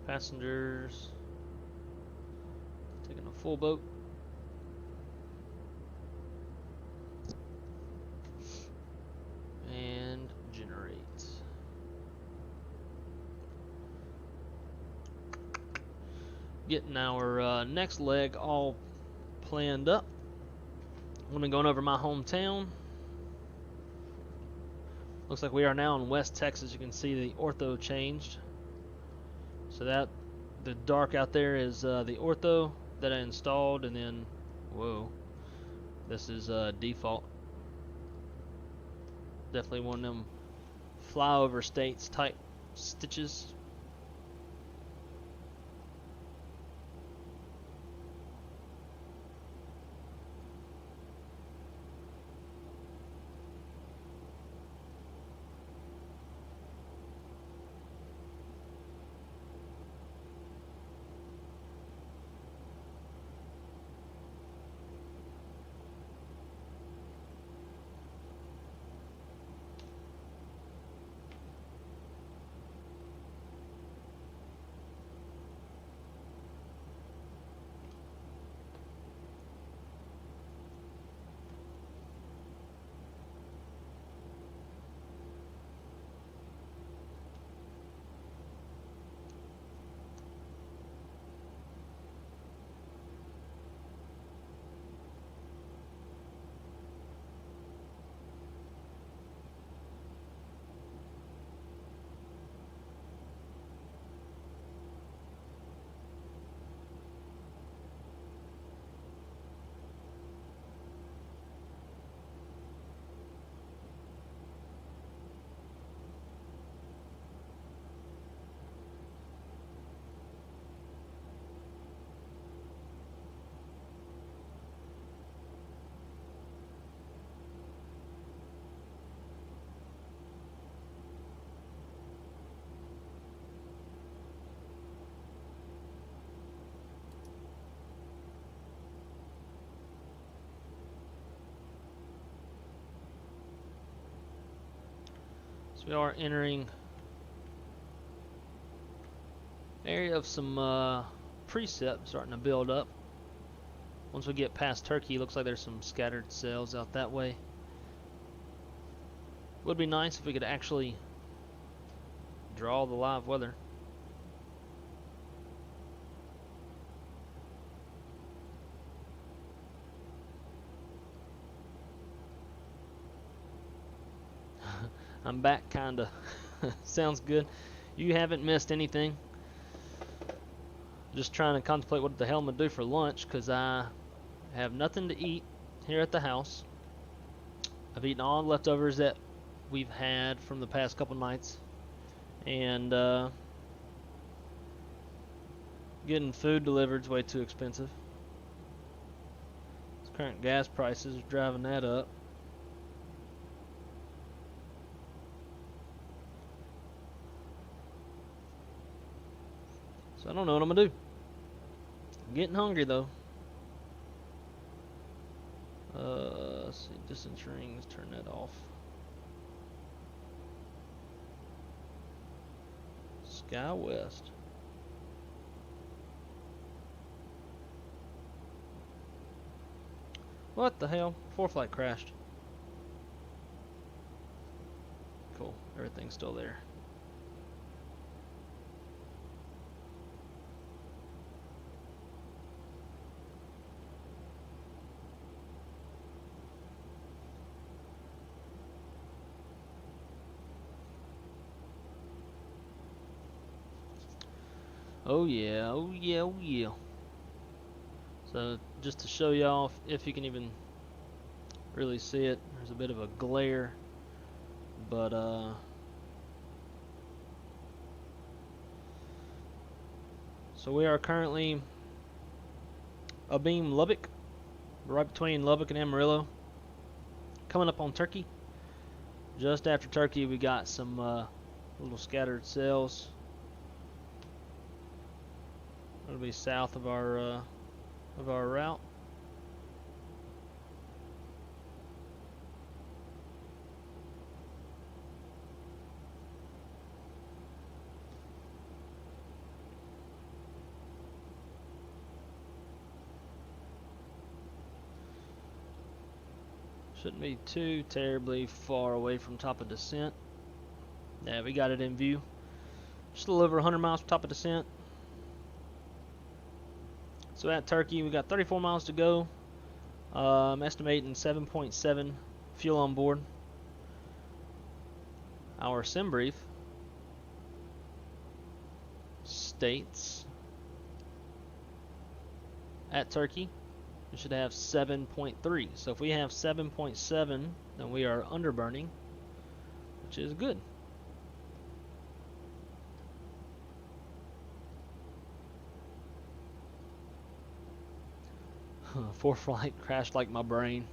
Passengers. Taking a full boat. And generate. Getting our next leg all planned up. I'm gonna be going over my hometown. Looks like we are now in West Texas. You can see the ortho changed. So that the dark out there is the ortho that I installed, and then whoa, this is default. Definitely one of them flyover states type stitches. So we are entering area of some precip starting to build up. Once we get past Turkey, looks like there's some scattered cells out that way. Would be nice if we could actually draw the live weather. I'm back, kinda. Sounds good. You haven't missed anything. Just trying to contemplate what the hell I'm gonna do for lunch, because I have nothing to eat here at the house. I've eaten all the leftovers that we've had from the past couple nights, and getting food delivered is way too expensive. This current gas prices are driving that up. So I don't know what I'm gonna do. I'm getting hungry though. Let's see, distance rings, turn that off. Sky West. What the hell? ForeFlight crashed. Cool, everything's still there. Oh yeah, oh yeah, oh yeah. So just to show y'all if you can even really see it, there's a bit of a glare, but so we are currently abeam Lubbock, right between Lubbock and Amarillo, coming up on Turkey. Just after Turkey we got some little scattered cells. It'll be south of our route. Shouldn't be too terribly far away from top of descent. Yeah, we got it in view. Just a little over 100 miles from top of descent. So at Turkey, we got 34 miles to go. I'm estimating 7.7 fuel on board. Our sim brief states at Turkey we should have 7.3. So if we have 7.7, then we are underburning, which is good. ForeFlight crashed like my brain.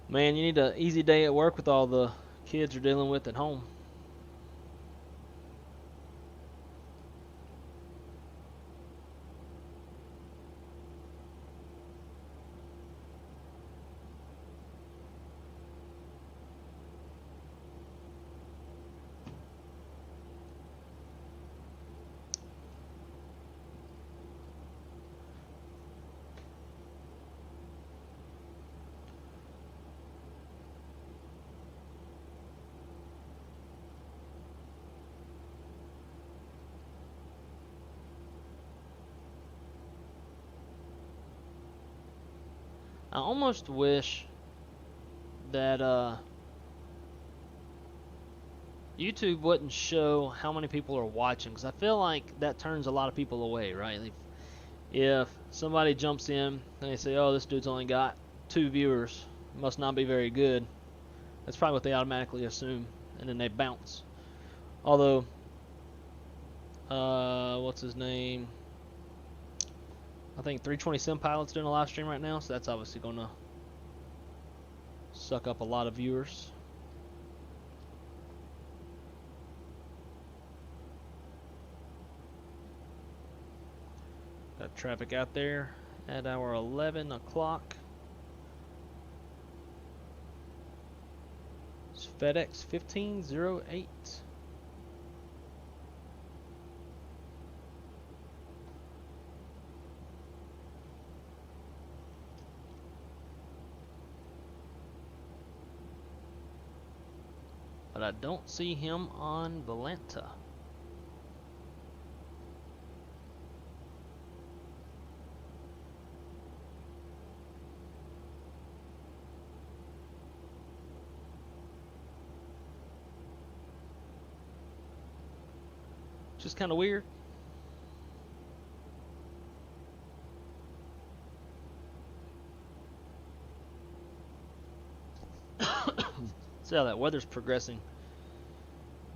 Man, you need an easy day at work with all the kids you're dealing with at home. I almost wish that YouTube wouldn't show how many people are watching, because I feel like that turns a lot of people away, right? If somebody jumps in and they say, oh, this dude's only got 2 viewers, must not be very good, that's probably what they automatically assume, and then they bounce. Although, what's his name? I think 320 Sim Pilot's doing a live stream right now, so that's obviously going to suck up a lot of viewers. Got traffic out there at our 11 o'clock. It's FedEx 1508. But I don't see him on Volanta. Just kind of weird. See how that weather's progressing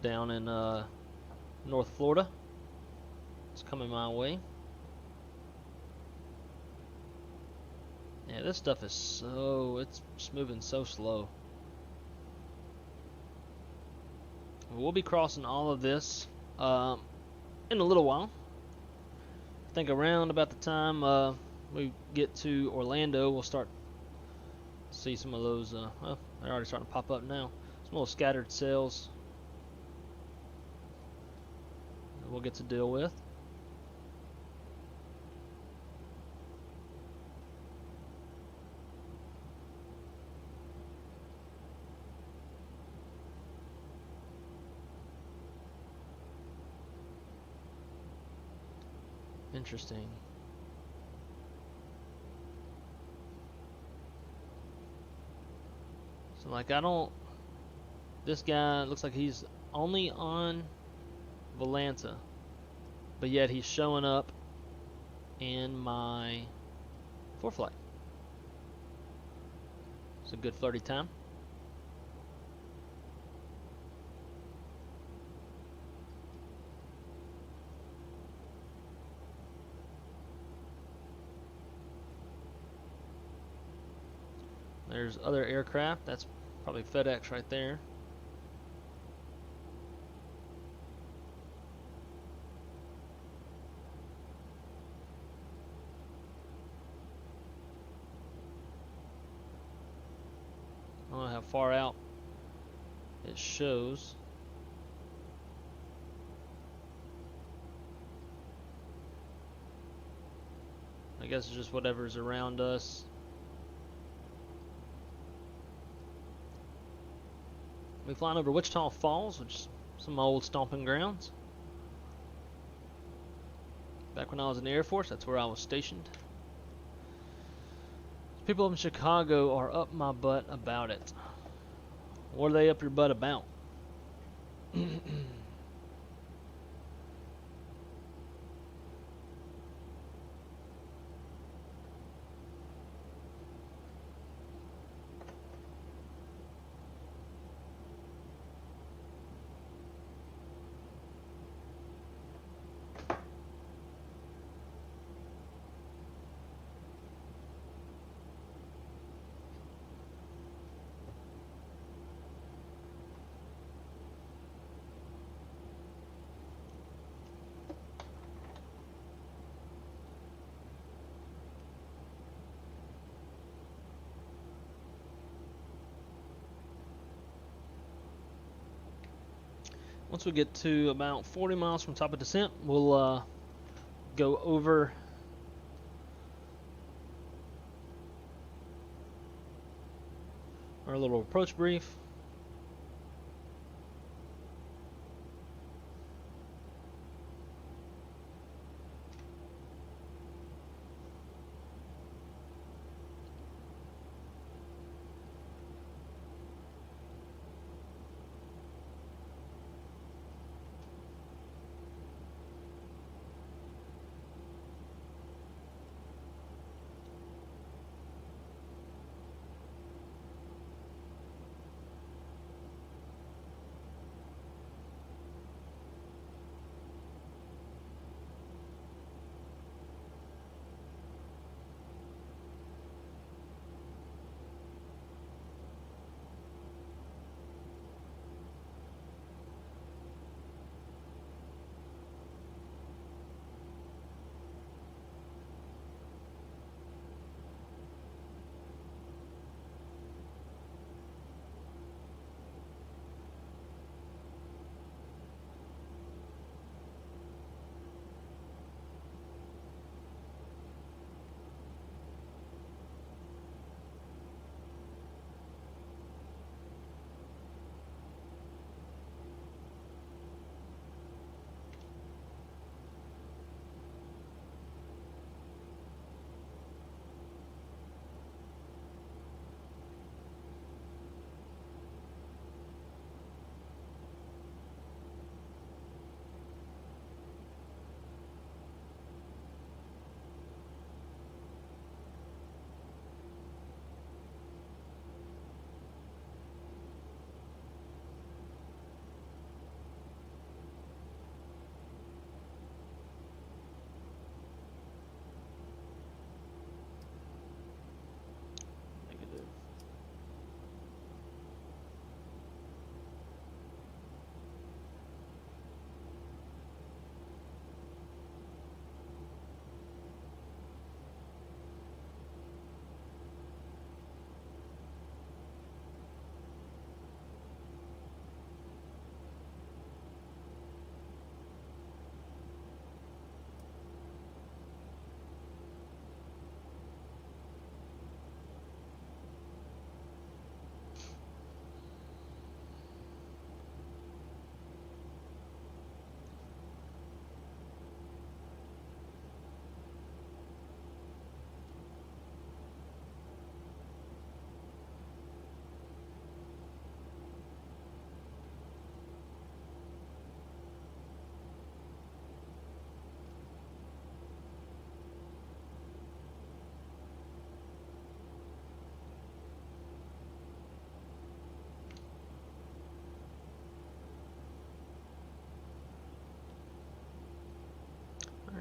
down in North Florida. It's coming my way. Yeah, this stuff is it's just moving so slow. We'll be crossing all of this in a little while. I think around about the time we get to Orlando, we'll start to see some of those. Well, they're already starting to pop up now. Some little scattered cells that we'll get to deal with. Interesting. So like this guy looks like he's only on Volanta, but yet he's showing up in my ForeFlight. It's a good flirty time. There's other aircraft. That's probably FedEx right there. I don't know how far out it shows. I guess it's just whatever's around us. We're flying over Wichita Falls, which is some old stomping grounds. Back when I was in the Air Force, that's where I was stationed. People in Chicago are up my butt about it. What are they up your butt about? Once we get to about 40 miles from top of descent, we'll go over our little approach brief.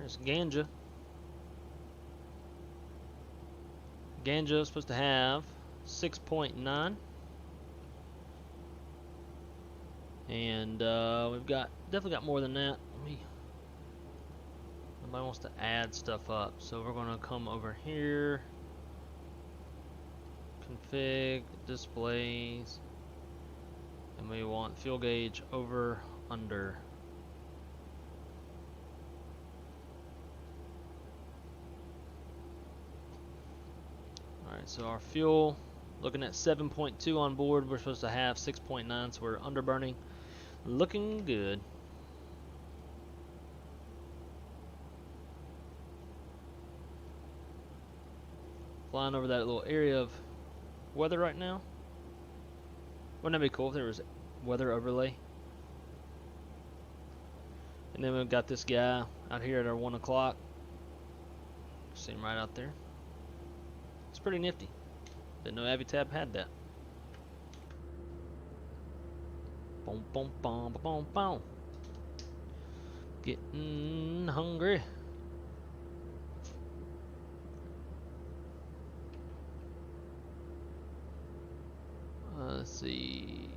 There's Ganja. Ganja is supposed to have 6.9. And we've definitely got more than that. Nobody wants to add stuff up, so we're gonna come over here, config displays, and we want fuel gauge over under. Alright, so our fuel, looking at 7.2 on board, we're supposed to have 6.9, so we're under burning. Looking good. Flying over that little area of weather right now. Wouldn't that be cool if there was weather overlay? And then we've got this guy out here at our 1 o'clock. See him right out there. It's pretty nifty. Didn't know Avitab had that. Boom, boom, boom, boom, boom. Getting hungry. Let's see.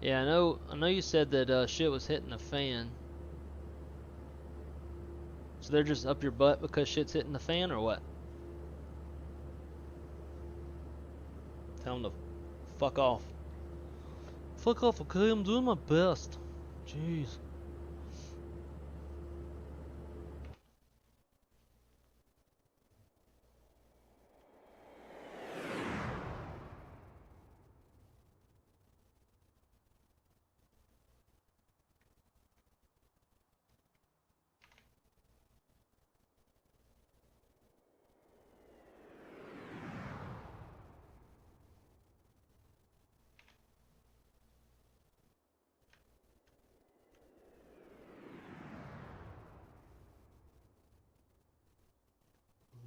Yeah, I know you said that shit was hitting the fan. So they're just up your butt because shit's hitting the fan, or what? Tell them to fuck off. Fuck off, okay? I'm doing my best. Jeez.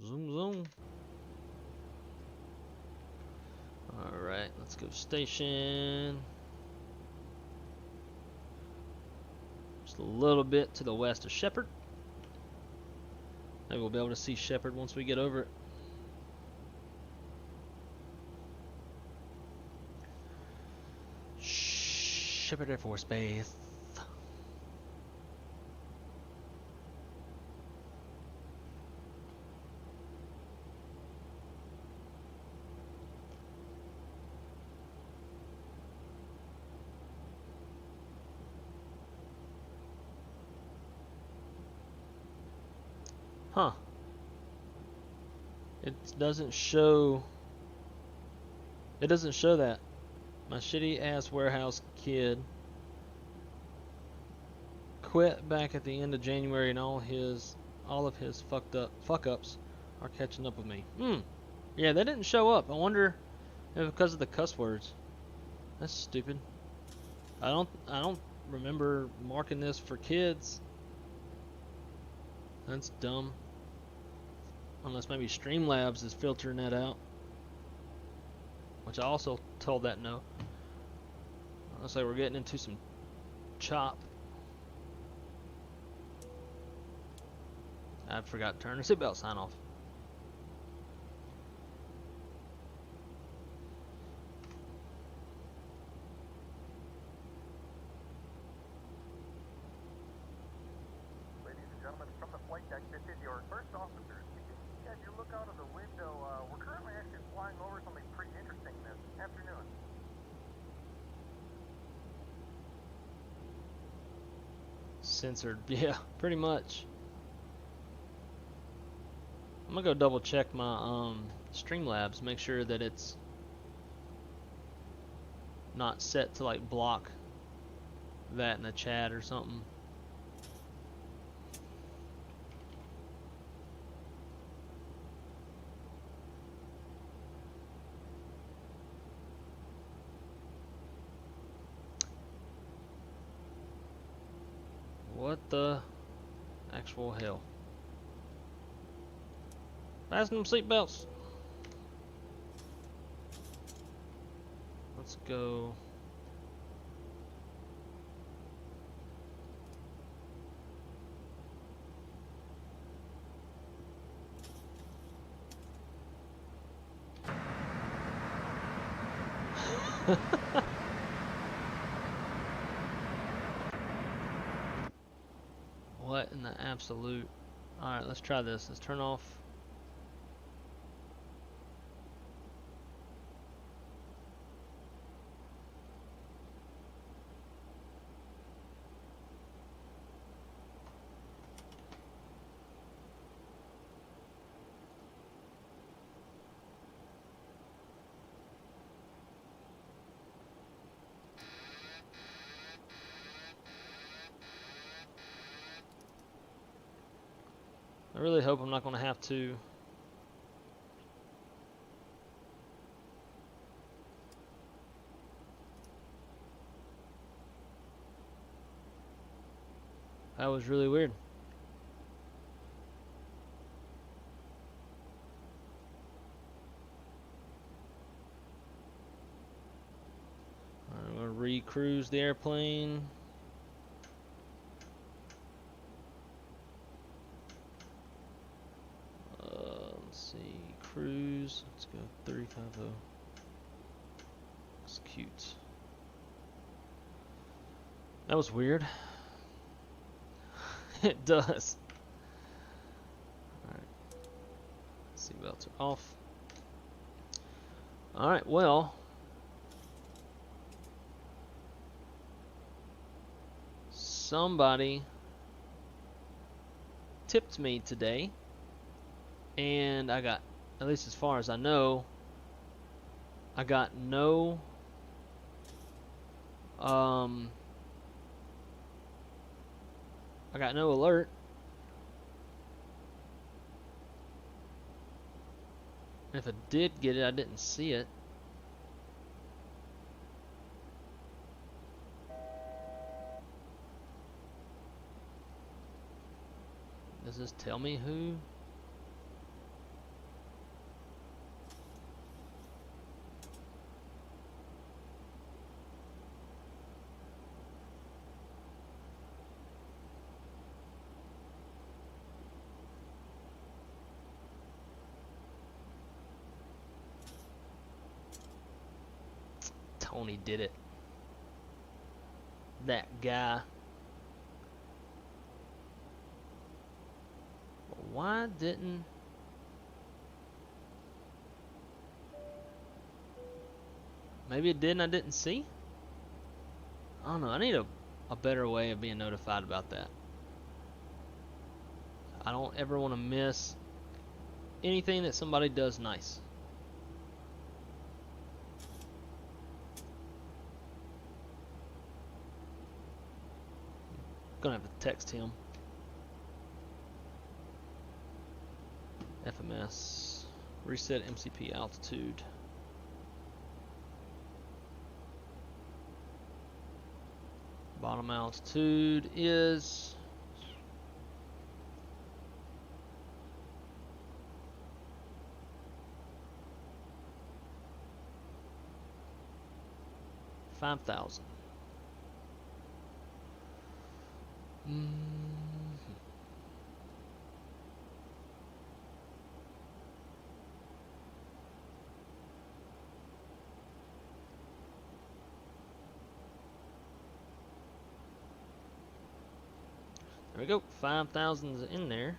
Zoom, zoom. Alright, let's go station. Just a little bit to the west of Shepherd. Maybe we'll be able to see Shepherd once we get over it. Shepherd Air Force Base. Huh. It doesn't show that. My shitty ass warehouse kid quit back at the end of January, and all of his fuck ups are catching up with me. Yeah, that didn't show up. I wonder if because of the cuss words. That's stupid. I don't remember marking this for kids. That's dumb. Unless maybe Streamlabs is filtering that out. Which I also told that no. Looks like we're getting into some chop. I forgot to turn the seatbelt sign off. Ladies and gentlemen, from the flight deck, this is your first officer speaking. As you look out of the window, we're currently actually flying over something pretty interesting this afternoon. Censored, yeah, pretty much. I'm gonna go double check my Streamlabs, make sure that it's not set to like block that in the chat or something. What the actual hell? Fasten them seatbelts. Let's go. What in the absolute? Alright, let's try this. Let's turn off. I really hope I'm not going to have to. That was really weird. Alright, I'm going to re-cruise the airplane. Let's see, cruise. Let's go 350. Looks cute. That was weird. It does. Alright. Seatbelts are off. Alright, well. Somebody tipped me today. And I got, at least as far as I know, I got no alert. And if I did get it, I didn't see it. Does this tell me who? Tony did it. That guy. But why didn't... Maybe it did and I didn't see? I don't know. I need a better way of being notified about that. I don't ever want to miss anything that somebody does nice. Gonna have to text him. FMS. Reset MCP altitude. Bottom altitude is 5,000. There we go. 5,000 is in there.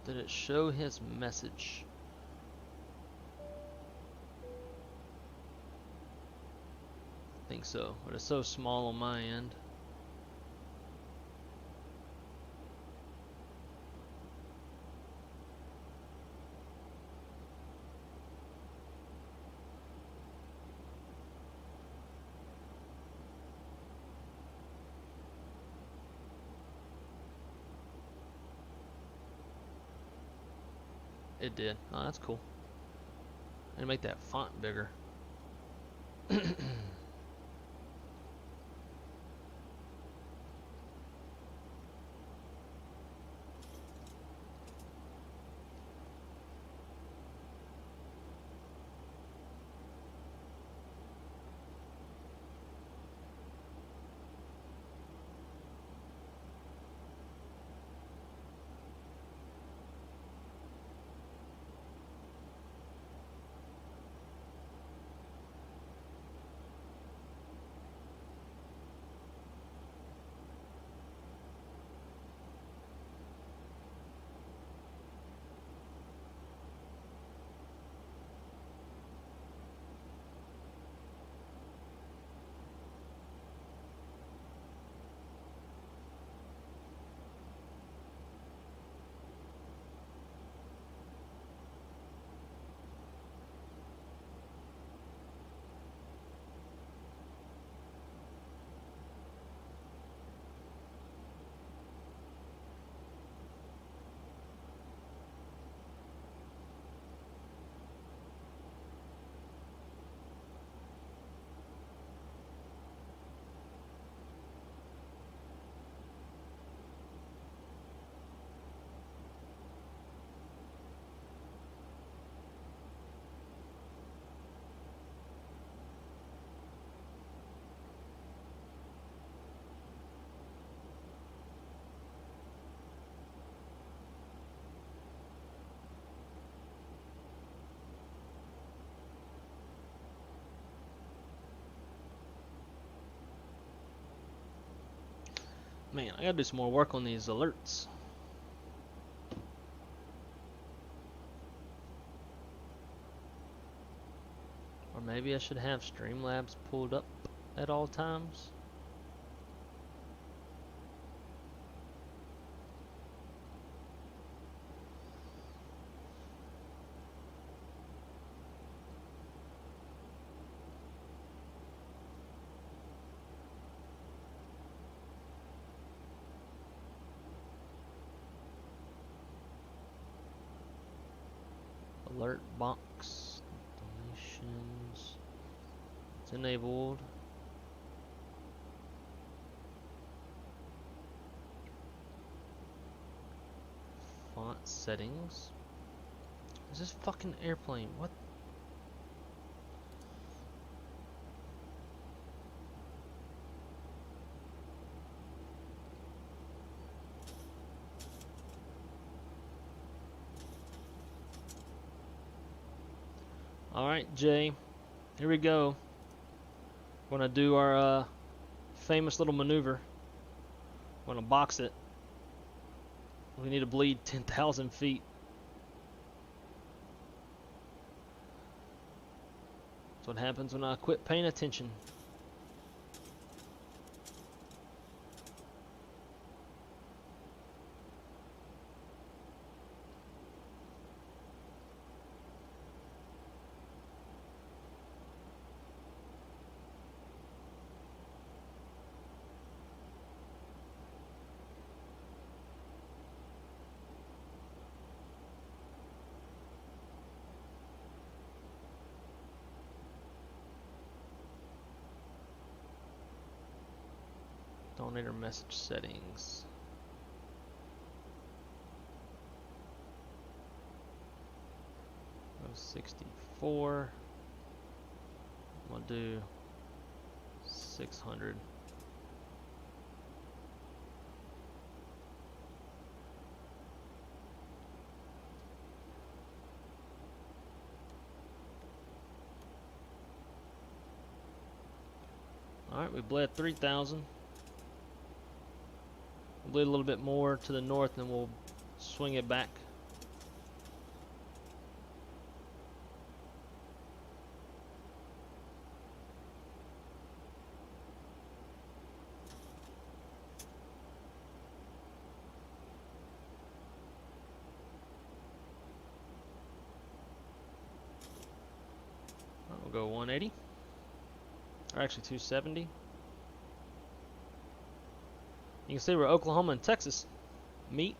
Did it show his message? I think so, but it's so small on my end. it did. Oh, that's cool. And make that font bigger. Man, I gotta do some more work on these alerts. Or maybe I should have Streamlabs pulled up at all times. Alert box deletions. It's enabled. Font settings. Is this fucking airplane? What? Alright, Jay. Here we go. We're gonna do our famous little maneuver. We're gonna box it. We need to bleed 10,000 feet. That's what happens when I quit paying attention. Donator message settings. Go 64. I'm gonna do 600. Alright, we bled 3,000. We'll bleed a little bit more to the north and we'll swing it back. We'll go 180. Or actually 270. You can see where Oklahoma and Texas meet.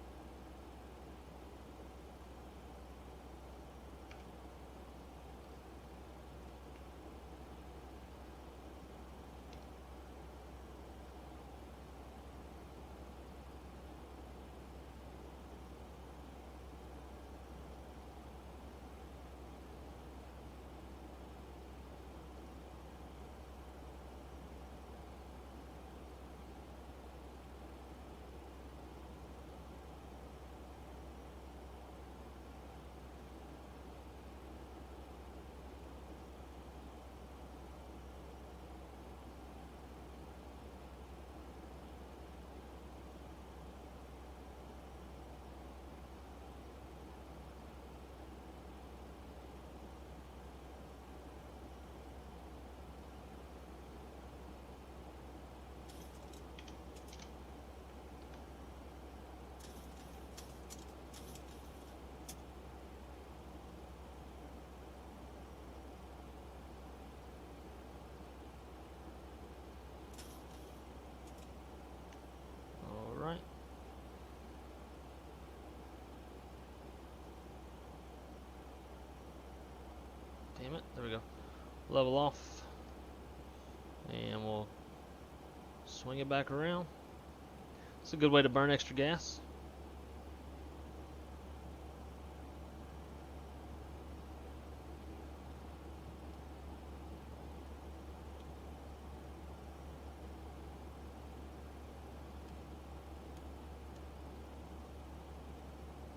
level off, and we'll swing it back around. It's a good way to burn extra gas.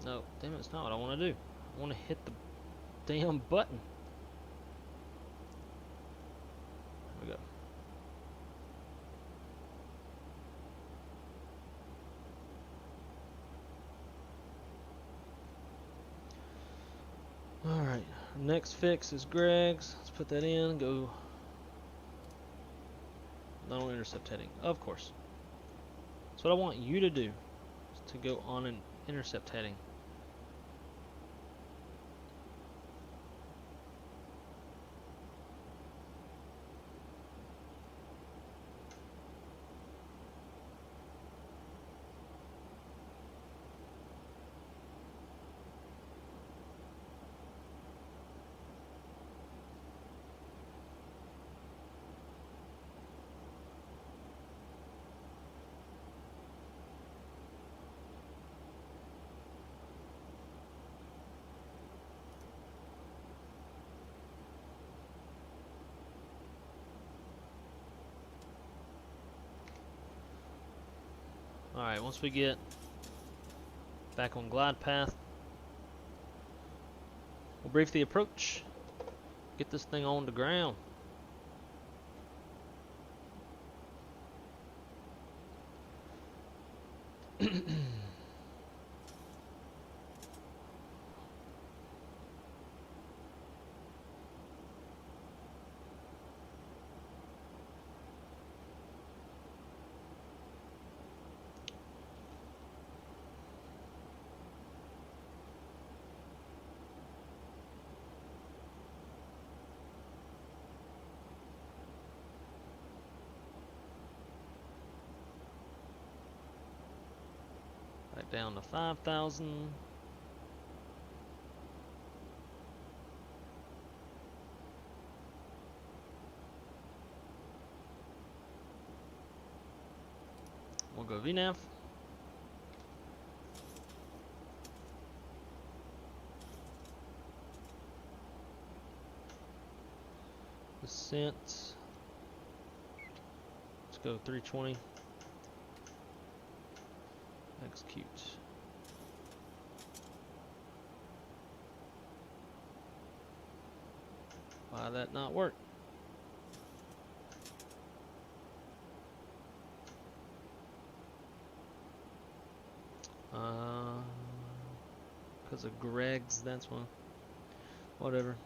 No, damn it, it's not what I want to do. I want to hit the damn button. There we go. Alright, next fix is Greg's. Let's put that in, go no intercept heading, of course. That's what I want you to do, is to go on an intercept heading. Alright, once we get back on glide path, we'll brief the approach, get this thing on the ground. Back down to 5,000. We'll go VNAV. Descent. Let's go 320. Execute. Why that not work? Because of Greg's, that's one. Whatever.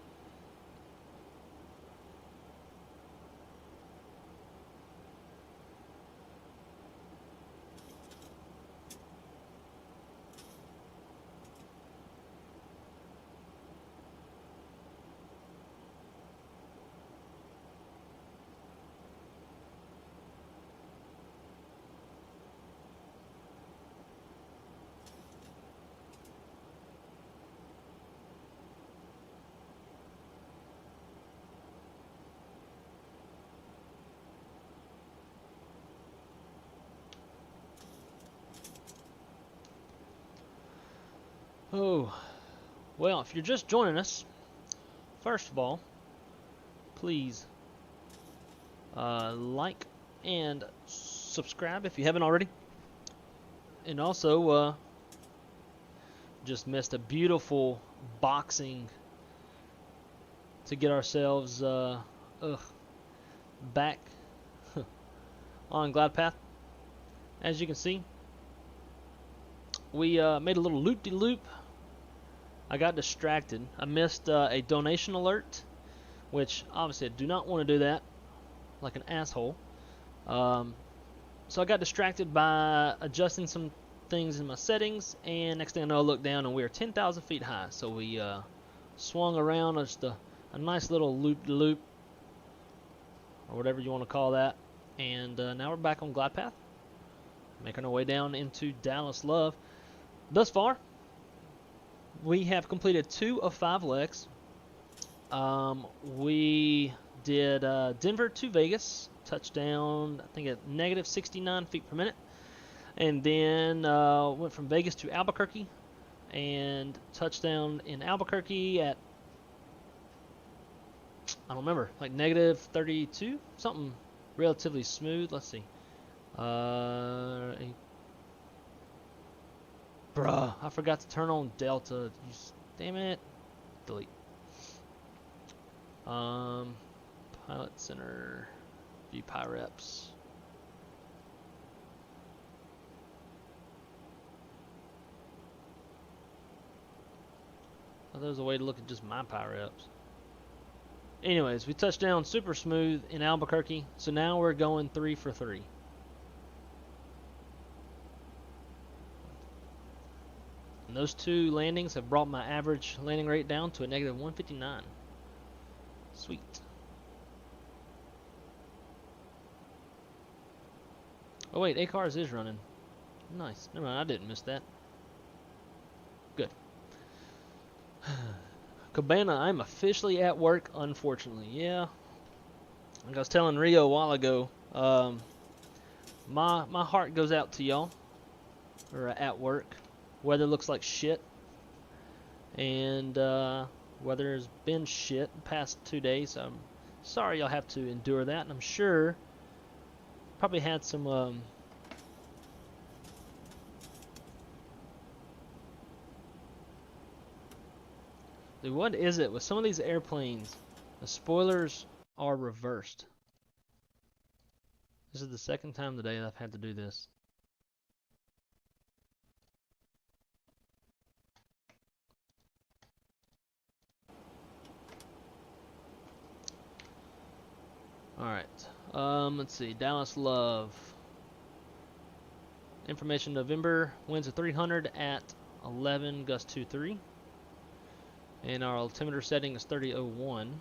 Oh, well, if you're just joining us, first of all, please like and subscribe if you haven't already. And also, just missed a beautiful boxing to get ourselves back on glide path. As you can see, we made a little loop-de-loop. I got distracted. I missed a donation alert, which obviously I do not want to do that like an asshole. So I got distracted by adjusting some things in my settings, and next thing I know, I looked down and we are 10,000 feet high. So we swung around just a nice little loop-de-loop, or whatever you want to call that, and now we're back on glide path, making our way down into Dallas Love. Thus far, we have completed 2 of 5 legs. We Did Denver to Vegas, touchdown, I think at negative 69 feet per minute. And then went from Vegas to Albuquerque, and touchdown in Albuquerque at, I don't remember, like negative 32, something relatively smooth. Let's see. Bruh, I forgot to turn on Delta. Damn it. Delete. Pilot Center, view PyReps. Oh, there's a way to look at just my PyReps. Anyways, we touched down super smooth in Albuquerque, so now we're going 3 for 3. And those 2 landings have brought my average landing rate down to a negative 159. Sweet. Oh wait, ACARS is running. Nice. Never mind, I didn't miss that. Good. Cabana, I'm officially at work, unfortunately. Yeah. Like I was telling Rio a while ago, my heart goes out to y'all who are at work. Weather looks like shit. And weather has been shit the past 2 days. I'm sorry y'all have to endure that. And I'm sure probably had some dude, what is it with some of these airplanes? The spoilers are reversed. This is the second time today that I've had to do this. Alright. Let's see. Dallas Love. Information November. Winds of 300 at 11, gust 2-3. And our altimeter setting is 3001.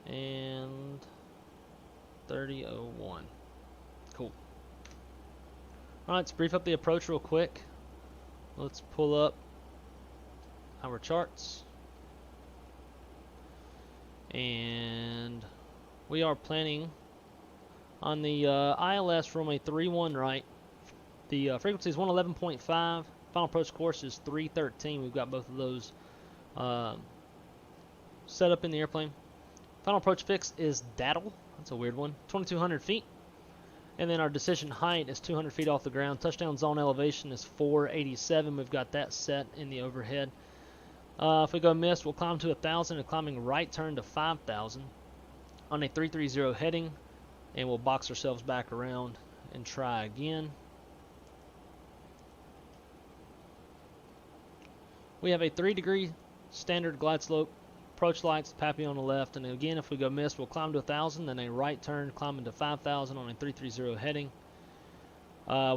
And 3001. Cool. Alright, let's brief up the approach real quick. Let's pull up our charts. And we are planning on the ILS runway 31 right. The frequency is 111.5. Final approach course is 313. We've got both of those set up in the airplane. Final approach fix is daddle. That's a weird one. 2,200 feet. And then our decision height is 200 feet off the ground. Touchdown zone elevation is 487. We've got that set in the overhead. If we go missed, we'll climb to 1,000 and climbing right turn to 5,000 on a 330 heading. And we'll box ourselves back around and try again. We have a 3-degree standard glide slope. Approach lights, Pappy on the left, and again, if we go missed, we'll climb to 1,000, then a right turn, climbing to 5,000 on a 330 heading.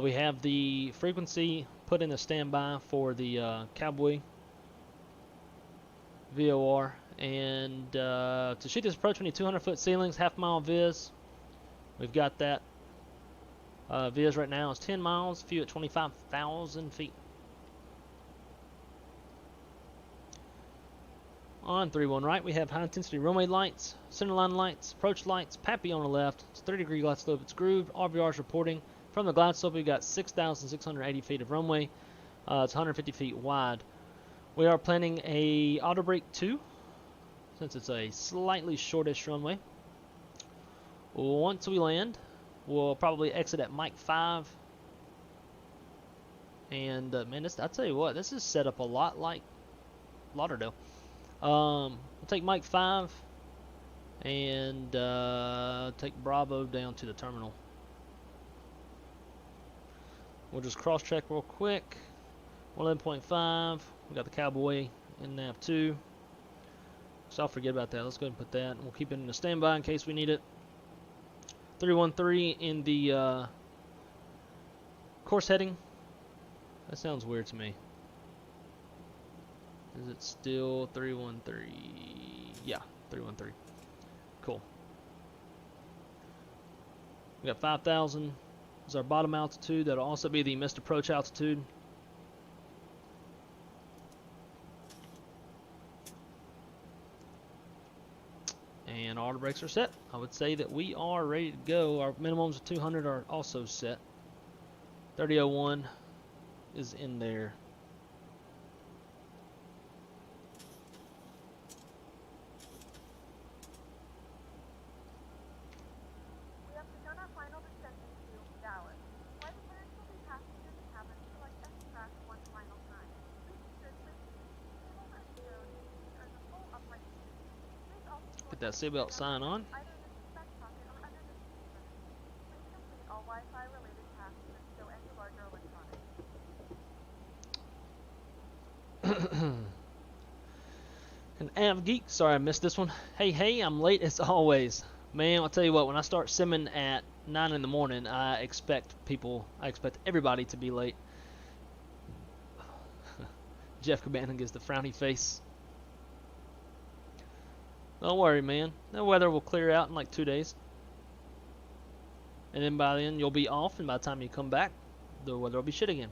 We have the frequency put in the standby for the Cowboy VOR, and to shoot this approach, we need 200-foot ceilings, half-mile viz. We've got that. Viz right now is 10 miles, view at 25,000 feet. On 31 right, we have high-intensity runway lights, centerline lights, approach lights, Pappy on the left. It's 30-degree glide slope. It's grooved. RVR is reporting. From the glide slope, we've got 6,680 feet of runway. It's 150 feet wide. We are planning a auto brake 2, since it's a slightly shortish runway. Once we land, we'll probably exit at Mach 5. And, man, I'll tell you what, this is set up a lot like Lauderdale. We'll take Mach 5 and take Bravo down to the terminal. We'll just cross-check real quick. 111.5. We got the Cowboy in nav 2. So I'll forget about that. Let's go ahead and put that. We'll keep it in the standby in case we need it. 313 in the course heading. That sounds weird to me. Is it still 313? Yeah, 313. Cool. We got 5,000 is our bottom altitude. That'll also be the missed approach altitude. And all the brakes are set. I would say that we are ready to go. Our minimums of 200 are also set. 3001 is in there. We have begun our final descent into Dallas. Flight attendants will be passing through the cabin to select extract one final time. Please ensure the table and stone are in the full upright position. Please also Get that seatbelt sign on. either in the back pocket or under the seat cushion. Please complete all Wi-Fi related tasks and stow any larger electronics. An Av Geek, sorry I missed this one. Hey, I'm late as always. Man, I'll tell you what, when I start simming at 9 in the morning, I expect everybody to be late. Jeff Cabanon gives the frowny face. Don't worry, man. The weather will clear out in like 2 days. And then by then you'll be off, and by the time you come back, the weather will be shit again.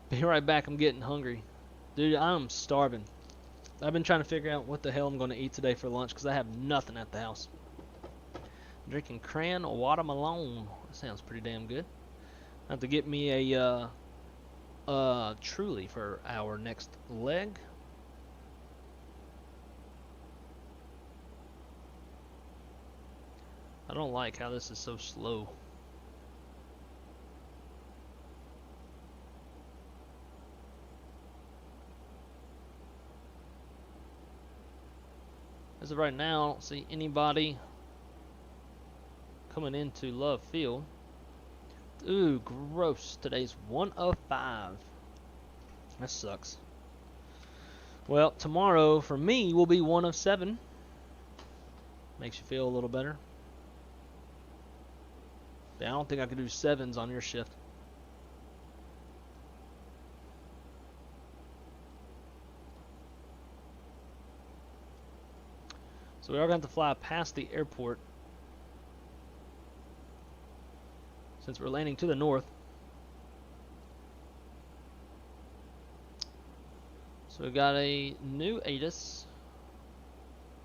Be right back, I'm getting hungry. Dude, I'm starving. I've been trying to figure out what the hell I'm going to eat today for lunch because I have nothing at the house. I'm drinking cran watermelon. That sounds pretty damn good. I have to get me a Truly for our next leg. I don't like how this is so slow. As of right now, I don't see anybody coming into Love Field. Ooh, gross. Today's 1 of 5. That sucks. Well, tomorrow for me will be 1 of 7. Makes you feel a little better. Yeah, I don't think I could do 7s on your shift. So we are going to have to fly past the airport since we're landing to the north. So we got a new ATIS.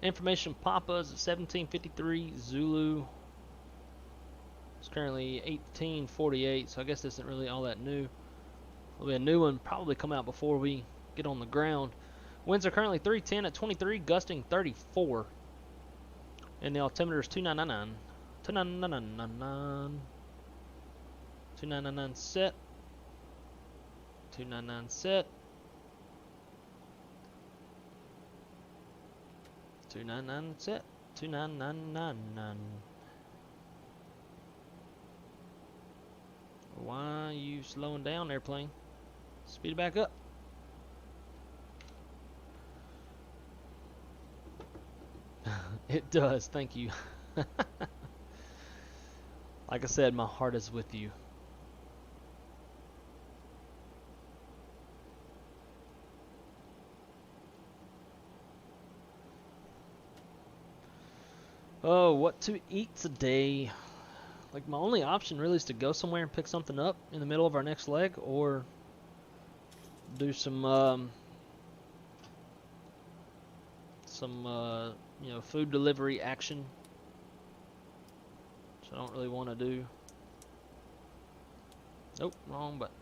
Information Papa is at 1753 Zulu. It's currently 1848, so I guess this isn't really all that new. There'll be a new one probably come out before we get on the ground. Winds are currently 310 at 23, gusting 34. And the altimeter is 2999. 2999. 2999 set. 299 set. 299 set. 29999. Why are you slowing down, airplane? Speed it back up. It does, thank you. Like I said, my heart is with you. Oh, what to eat today? Like, my only option really is to go somewhere and pick something up in the middle of our next leg, or do some you know, food delivery action, which I don't really want to do. Nope, wrong button.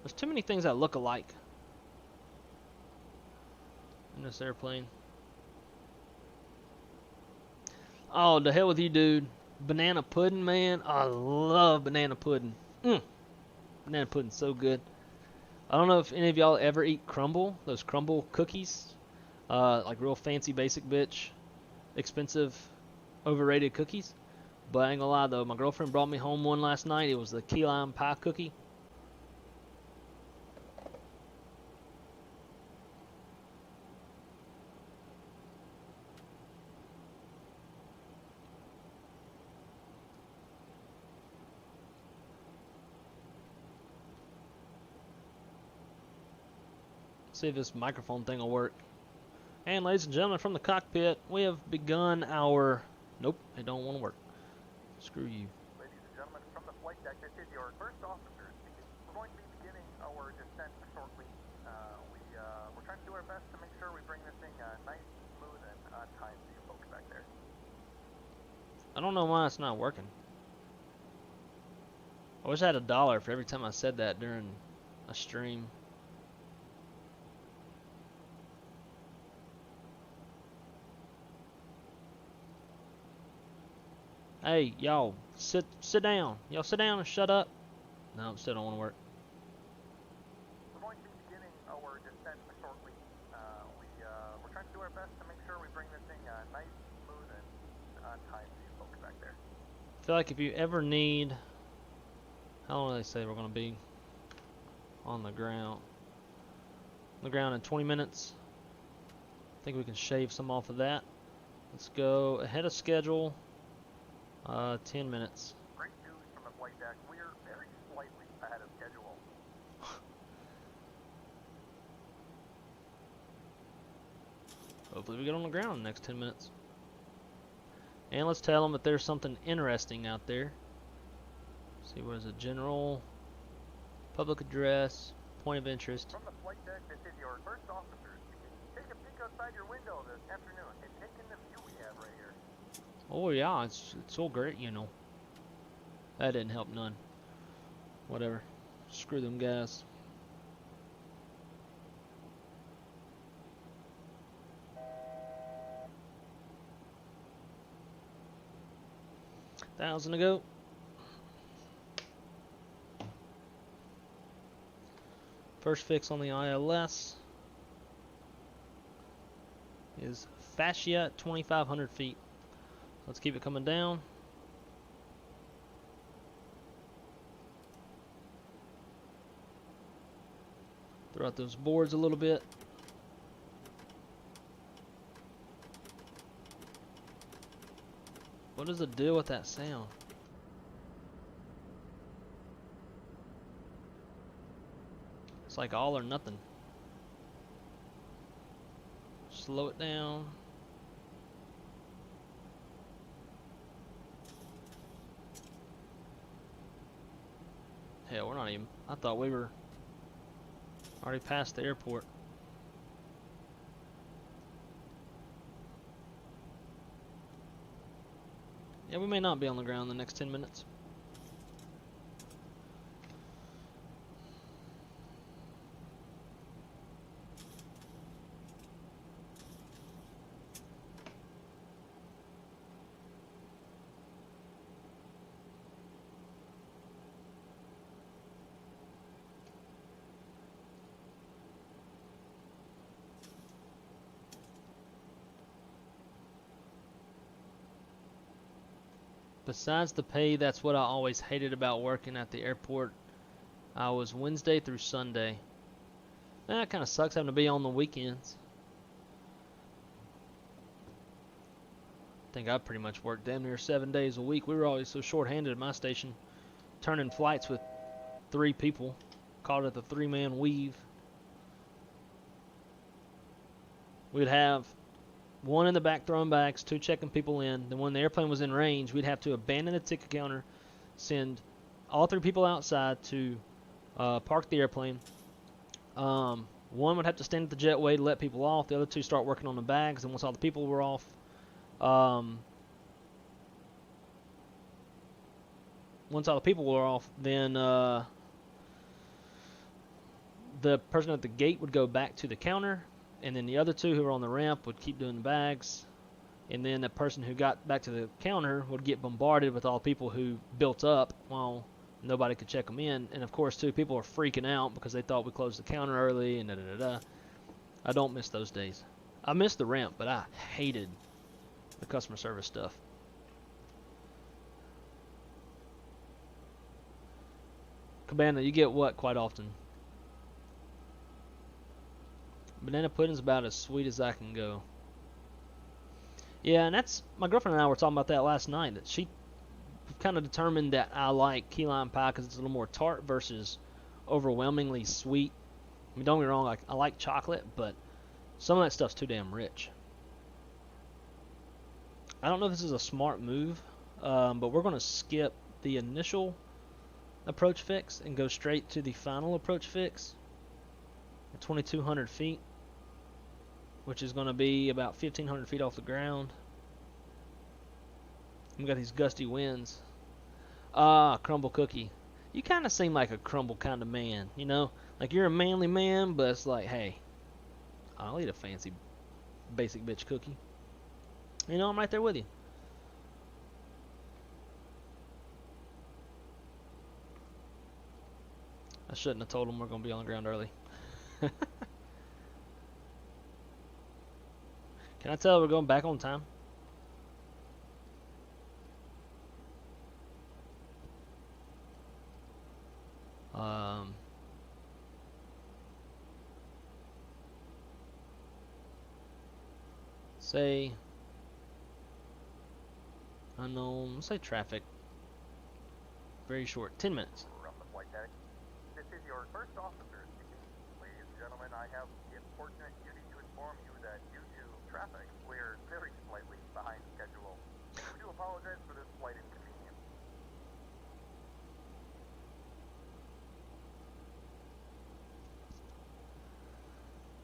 There's too many things that look alike in this airplane. Oh, the hell with you, dude. Banana pudding, man. I love banana pudding. Banana pudding's so good. I don't know if any of y'all ever eat crumble, those crumble cookies. Like real fancy basic bitch, expensive, overrated cookies. But I ain't gonna lie though, my girlfriend brought me home one last night. It was the key lime pie cookie. See if this microphone thing will work. And ladies and gentlemen, from the cockpit, we have begun our... Nope, it don't want to work. Screw you. Ladies and gentlemen, from the flight deck, this is your first officer speaking. We're going to be beginning our descent shortly. We're trying to do our best to make sure we bring this thing nice, smooth, and on time for you folks back there. I don't know why it's not working. I wish I had $1 for every time I said that during a stream. Hey, y'all, sit down. Y'all sit down and shut up. No, still don't want to work. We're going to be beginning our descent shortly. We're trying to do our best to make sure we bring this thing nice, smooth, and on time for you folks back there. I feel like if you ever need... How long do they say we're going to be on the ground? On the ground in 20 minutes. I think we can shave some off of that. Let's go ahead of schedule. 10 minutes. Great news from the flight deck. We are very slightly ahead of schedule. Hopefully we get on the ground in the next 10 minutes. And let's tell them that there's something interesting out there. See, what is it? General, public address, point of interest. From the flight deck, this is your first officer speaking. Take a peek outside your window this afternoon and take in the view we have right here. Oh yeah, it's so great, you know. That didn't help none. Whatever. Screw them guys. $1,000 to go. First fix on the ILS is fascia at 2,500 feet. Let's keep it coming down. Throw out those boards a little bit. What is the deal with that sound? It's like all or nothing. Slow it down. Hell, we're not even... I thought we were already past the airport. Yeah, we may not be on the ground in the next 10 minutes. Besides the pay, that's what I always hated about working at the airport. I was Wednesday through Sunday. That kind of sucks having to be on the weekends. I think I pretty much worked damn near 7 days a week. We were always so short-handed at my station, turning flights with 3 people. Called it the 3-man weave. We'd have 1 in the back throwing bags, 2 checking people in. Then when the airplane was in range, we'd have to abandon the ticket counter, send all 3 people outside to park the airplane. 1 would have to stand at the jetway to let people off. The other 2 start working on the bags. And once all the people were off, then the person at the gate would go back to the counter. And then the other 2 who were on the ramp would keep doing the bags. And then the person who got back to the counter would get bombarded with all the people who built up while nobody could check them in. And of course, too, people were freaking out because they thought we closed the counter early and da-da-da-da. I don't miss those days. I miss the ramp, but I hated the customer service stuff. Cabana, you get what quite often? Banana pudding's about as sweet as I can go. Yeah, and that's... My girlfriend and I were talking about that last night. That she kind of determined that I like key lime pie because it's a little more tart versus overwhelmingly sweet. mean, don't get me wrong, I like chocolate, but some of that stuff's too damn rich. I don't know if this is a smart move, but we're going to skip the initial approach fix and go straight to the final approach fix at 2,200 feet, which is going to be about 1,500 feet off the ground. We got these gusty winds. Crumble Cookie. You kind of seem like a crumble kind of man, you know? Like you're a manly man, but it's like, hey, I'll eat a fancy basic bitch cookie. You know, I'm right there with you. I shouldn't have told them we're going to be on the ground early. Can I tell we're going back on time? Say unknown, let's say traffic. Very short, 10 minutes. From the flight deck. This is your first officer speaking. Ladies and gentlemen, I have the unfortunate duty to inform you that due to traffic, we're very slightly behind schedule. We do apologize for this slight inconvenience.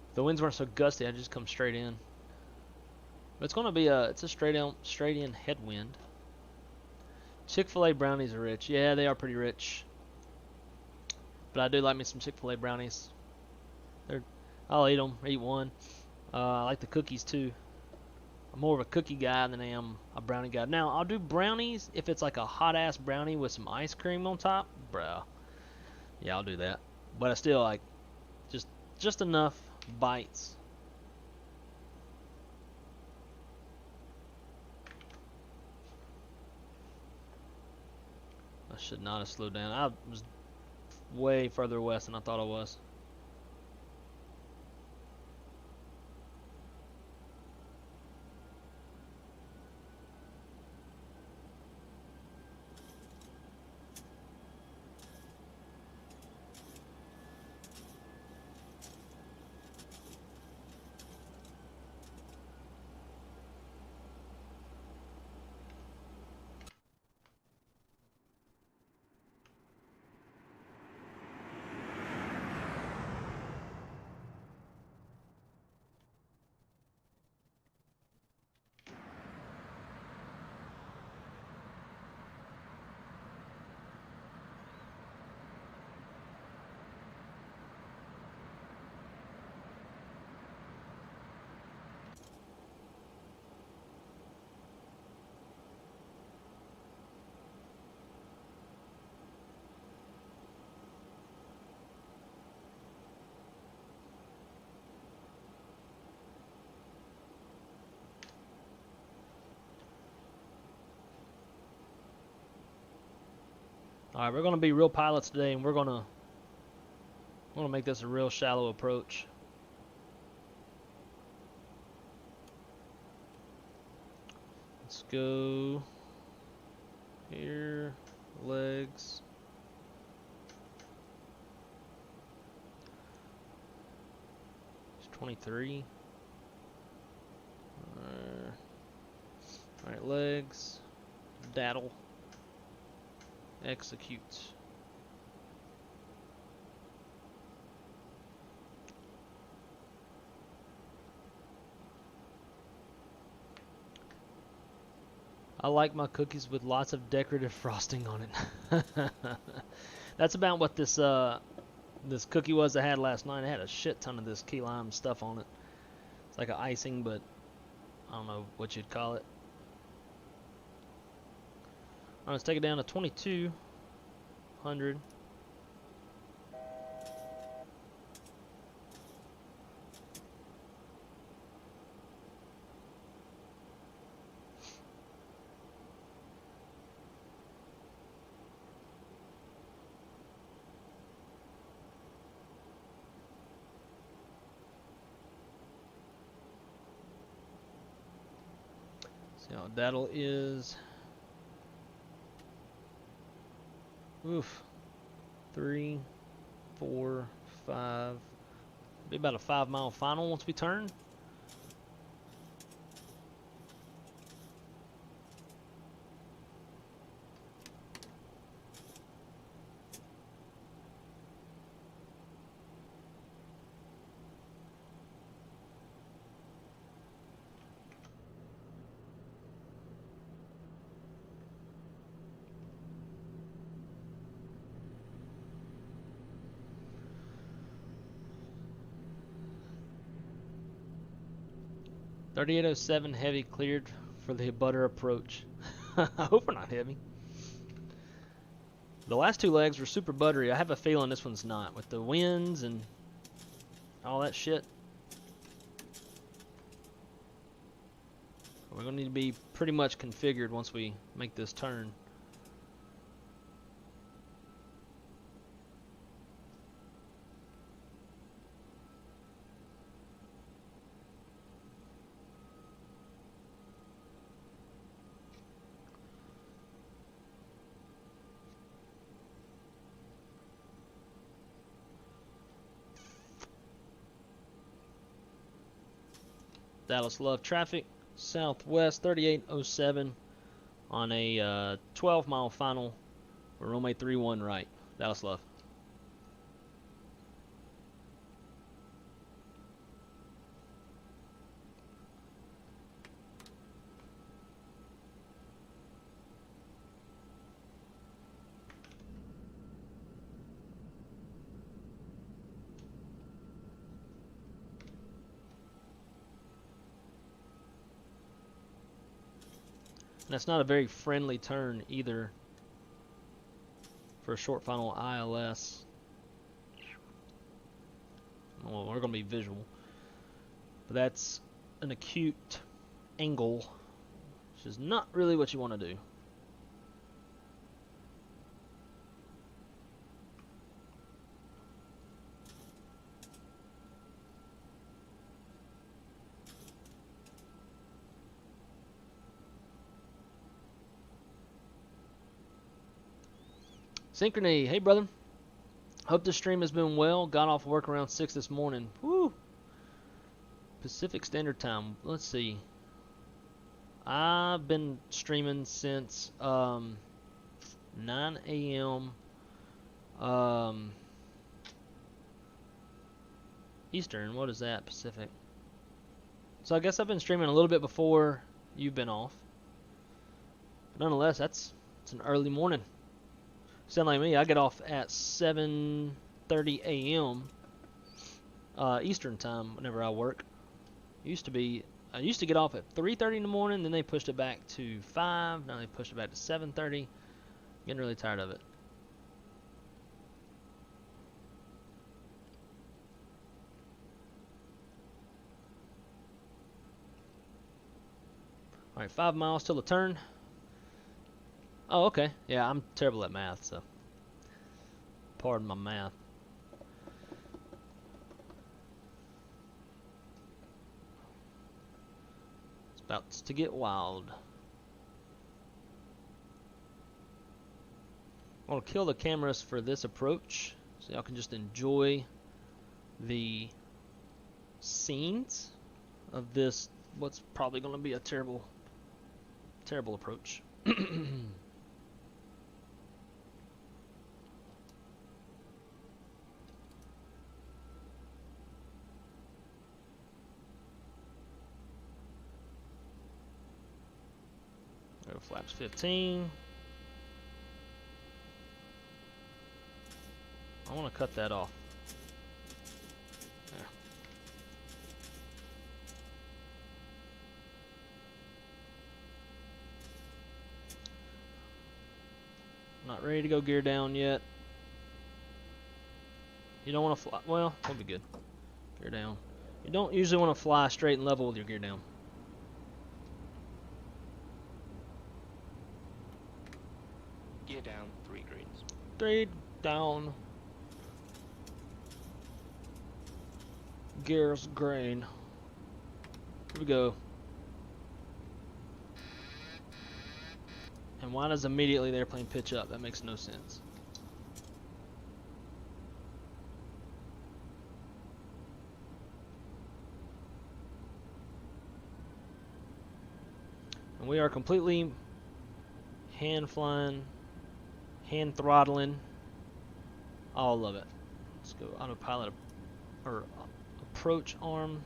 If the winds weren't so gusty, I'd just come straight in. But it's gonna be it's a straight in headwind. Chick-fil-A brownies are rich. Yeah, they are pretty rich. But I do like me some Chick-fil-A brownies. I'll eat them, eat one. I like the cookies too. I'm more of a cookie guy than I am a brownie guy. Now, I'll do brownies if it's like a hot-ass brownie with some ice cream on top. Bruh. Yeah, I'll do that. But I still like just enough bites. I should not have slowed down. I was way further west than I thought I was. Alright, we're gonna be real pilots today, and we're gonna make this a real shallow approach. Let's go here, legs. It's 23. Alright, legs, daddle. Execute. I like my cookies with lots of decorative frosting on it. That's about what this this cookie was I had last night. It had a shit ton of this key lime stuff on it. It's like an icing, but I don't know what you'd call it. Alright, let's take it down to 2,200. See how daddle is. Oof. 3, 4, 5, Be about a 5-mile final once we turn. .3807 heavy cleared for the butter approach. I hope we're not heavy. The last two legs were super buttery. I have a feeling this one's not, with the winds and all that shit. We're going to need to be pretty much configured once we make this turn. Dallas Love traffic, southwest 3807 on a 12-mile final for runway 31 right. Dallas Love. And that's not a very friendly turn either for a short final ILS. Well, we're going to be visual. But that's an acute angle, which is not really what you want to do. Synchrony, hey brother. Hope the stream has been well. Got off work around 6 this morning. Woo! Pacific Standard Time. Let's see. I've been streaming since 9 a.m. Eastern. What is that? Pacific. So I guess I've been streaming a little bit before you've been off. But nonetheless, it's an early morning. Sound like me, I get off at 7:30 a.m. Eastern time whenever I work. I used to get off at 3:30 in the morning, then they pushed it back to 5, now they pushed it back to 7:30. Getting really tired of it. Alright, 5 miles till the turn. Oh, okay. Yeah, I'm terrible at math, so pardon my math. It's about to get wild. I'm going to kill the cameras for this approach so y'all can just enjoy the scenes of this, what's probably going to be a terrible approach. Go flaps 15. I want to cut that off. There. Not ready to go gear down yet. You don't want to fly. Well, that'll be good. Gear down. You don't usually want to fly straight and level with your gear down. Gear down, 3 greens. 3 down. Gears green. Here we go. And why does immediately the airplane pitch up? That makes no sense. And we are completely hand flying, hand throttling, all of it. Let's go autopilot or approach arm.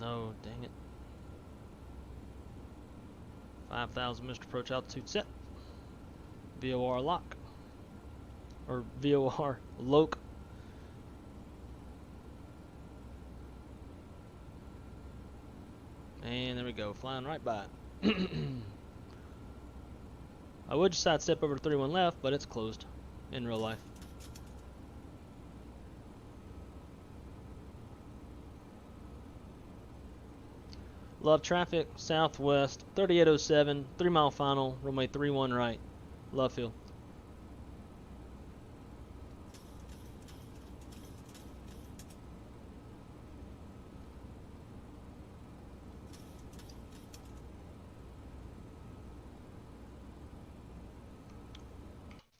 No, dang it. 5,000 missed approach altitude set. VOR lock. Or VOR lock. And there we go, flying right by it. I would sidestep over to 31 left, but it's closed in real life. Love traffic, southwest, 3807, 3 mile final, runway 31 right. Love field.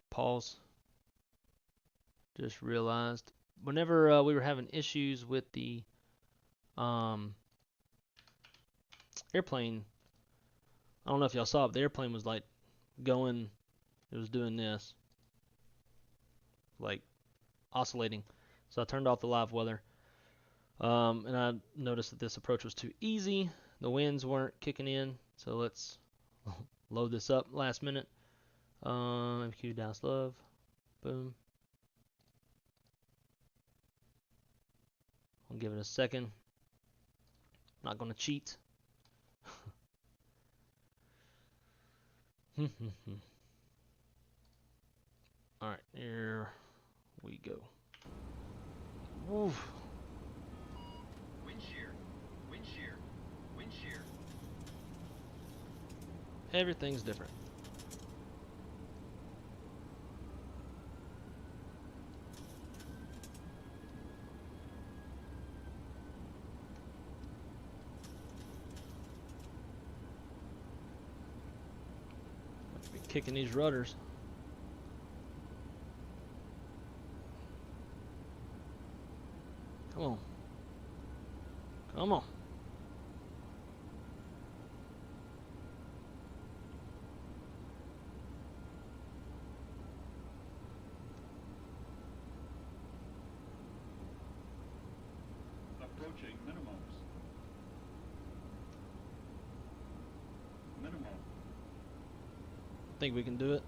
Pause. Just realized whenever we were having issues with the airplane, I don't know if y'all saw it, but the airplane was like going, it was doing this, like oscillating. So I turned off the live weather, and I noticed that this approach was too easy. The winds weren't kicking in, so let's load this up last minute. MQ Dallas Love, boom. I'll give it a second. I'm not gonna cheat. Alright, here we go. Woof. Wind shear, wind shear, wind shear. Everything's different. Kicking these rudders. Come on. Come on. Approaching minimums. Minimum. Think we can do it.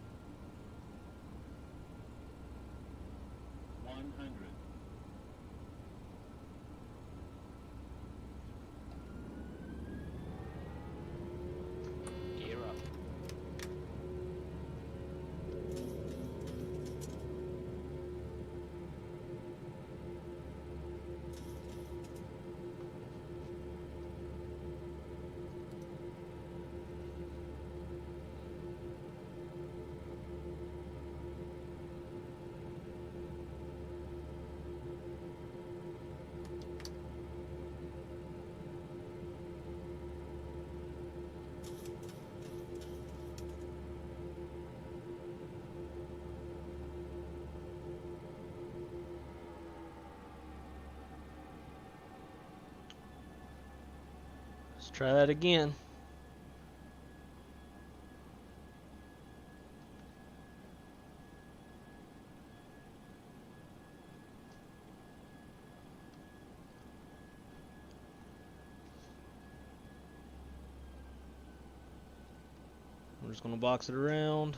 100. Gear up. Let's try that again. We're just going to box it around.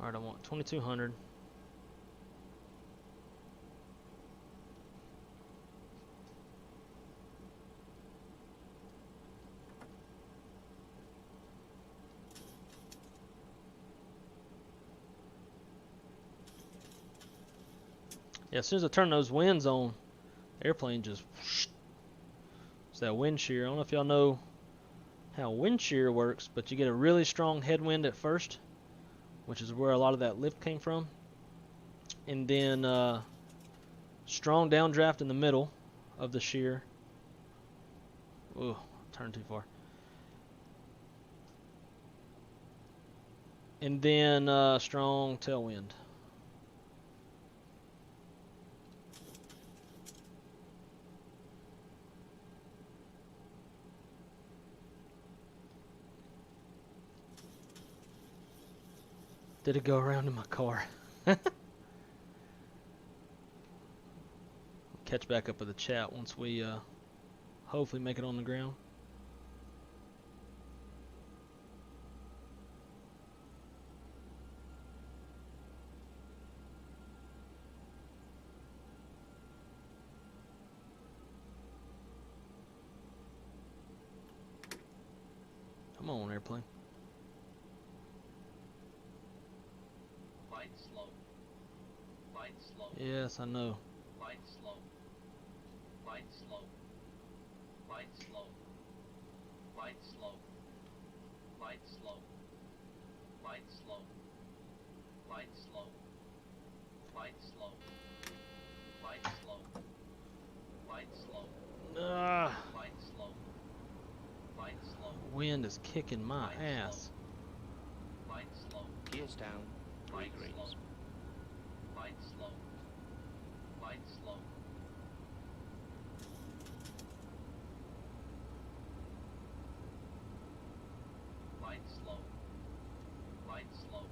Alright, I want 2200. Yeah, as soon as I turn those winds on, airplane just it's that wind shear. I don't know if y'all know how wind shear works, but you get a really strong headwind at first, which is where a lot of that lift came from, and then strong downdraft in the middle of the shear. Ooh, turned too far. And then strong tailwind. Did it go around in my car? Catch back up with the chat once we hopefully make it on the ground. Come on, airplane. Light slow. Light slow. Yes, I know. Light slow. Light slow. Light slow. Light slow. Light slow. Light slow. Light slow. Light slow. Light slow. Light slow. Ah, Light slow. Light slow. wind is kicking my Light ass. Light slow. Gears down, 3 Light greens. slow. Light slow. Light slow. Light slow. Light slow.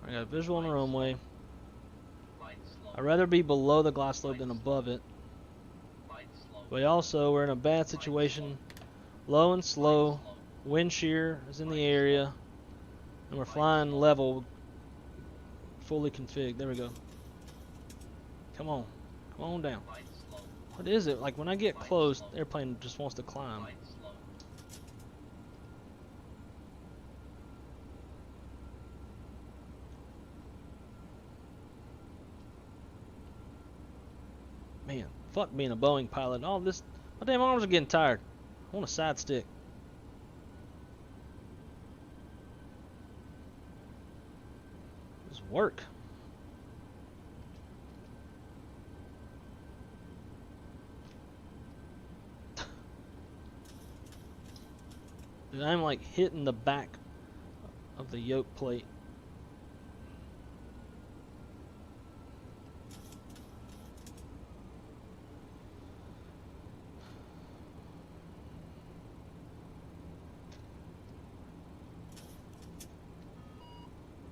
I got a visual on the runway. Light slow. I'd rather be below the glide slope than above it. Light slow. But also, we're in a bad situation. Low and slow. Wind shear is in the area. And we're flying level. Fully configured. There we go. Come on. Come on down. Light slow. What is it? Like when I get close, the airplane just wants to climb. Light slow. Man, fuck being a Boeing pilot. All this, my damn arms are getting tired. I want a side stick. Just work. Dude, I'm like hitting the back of the yoke plate.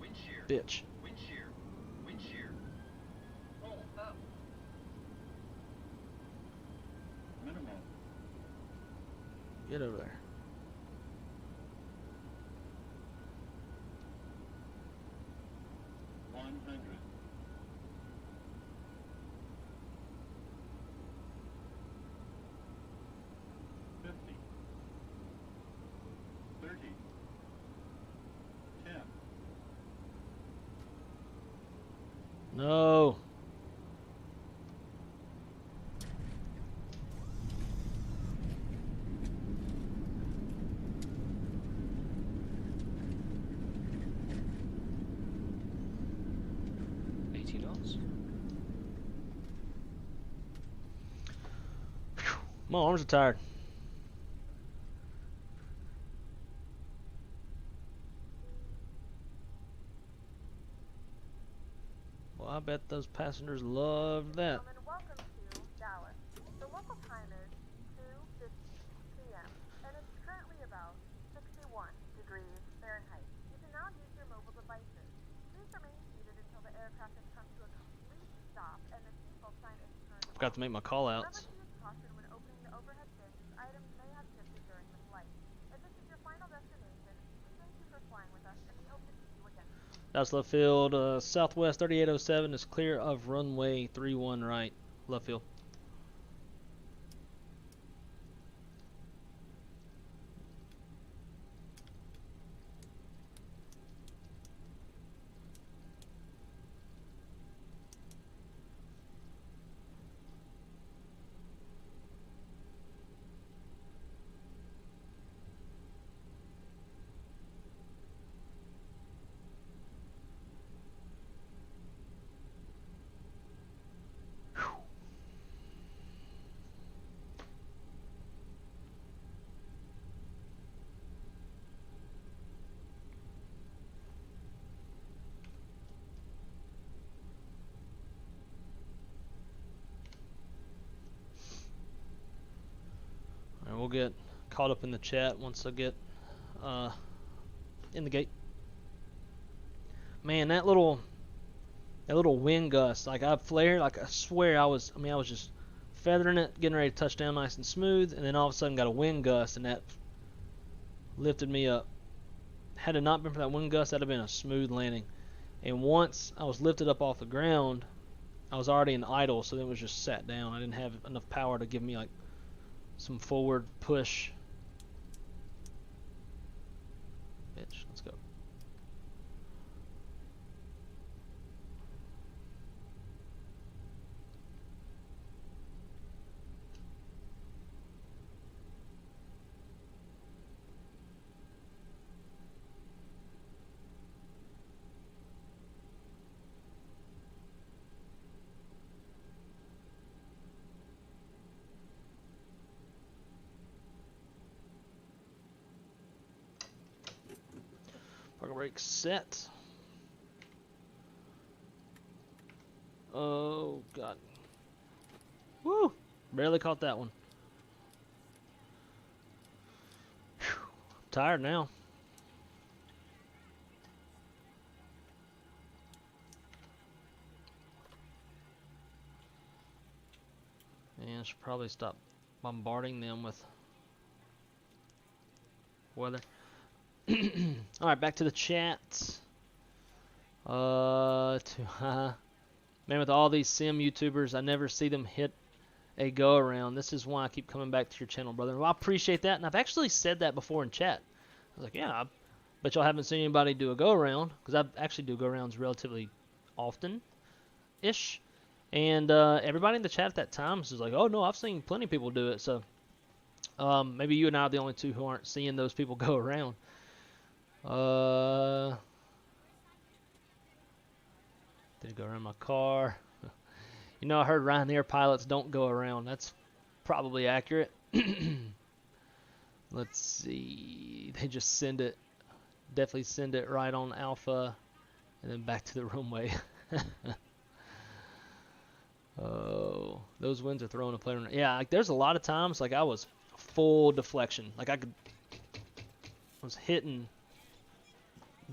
Wind shear. Bitch. Wind shear. Wind shear. Roll up. Minimum. Get over there. No. My arms are tired. Well, I bet those passengers loved that. Gentlemen, welcome to Dallas. The local time is 2:50 p.m. and it's currently about 61 degrees Fahrenheit. You can now use your mobile devices. Please remain seated until the aircraft has come to a complete stop and the seatbelt sign is turned. Forgot to make my call outs. Remember to use caution when opening the overhead bins. Items may have shifted during the flight. As this is your final destination, we thank you for flying with us and we hope to see you again soon. That's left field. Southwest 3807 is clear of runway 31 right. Left field. We'll get caught up in the chat once I get in the gate. Man, that little wind gust, like I flared, like I swear I was just feathering it, getting ready to touch down nice and smooth, and then all of a sudden got a wind gust, and that lifted me up. Had it not been for that wind gust, that'd have been a smooth landing. And once I was lifted up off the ground, I was already in idle, so then it was just sat down. I didn't have enough power to give me like some forward push. Bitch, let's go. Parking brake set. Oh god. Woo! Barely caught that one. Whew. I'm tired now. And I should probably stop bombarding them with weather. Alright, back to the chat. Man, with all these sim YouTubers, I never see them hit a go around. This is why I keep coming back to your channel, brother. Well, I appreciate that, and I've actually said that before in chat. I was like, yeah, but y'all haven't seen anybody do a go around, because I actually do go arounds relatively often-ish. And everybody in the chat at that time was like, oh no, I've seen plenty of people do it. So maybe you and I are the only two who aren't seeing those people go around. Did it go around my car? You know, I heard Ryanair pilots don't go around. That's probably accurate. Let's see. They just send it. Definitely send it right on Alpha and then back to the runway. Oh, those winds are throwing a plane. Yeah, like there's a lot of times like I was full deflection. Like I was hitting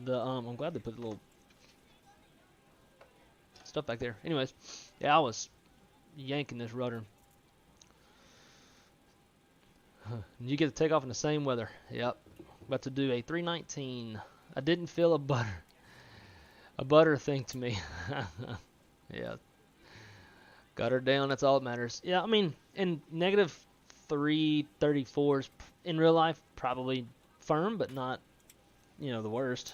the I'm glad they put a little stuff back there. Anyways, yeah, I was yanking this rudder. You get to take off in the same weather. Yep. About to do a 319. I didn't feel a butter thing to me. Yeah. Got her down, that's all that matters. Yeah, I mean, in negative 334s in real life, probably firm, but not, you know, the worst.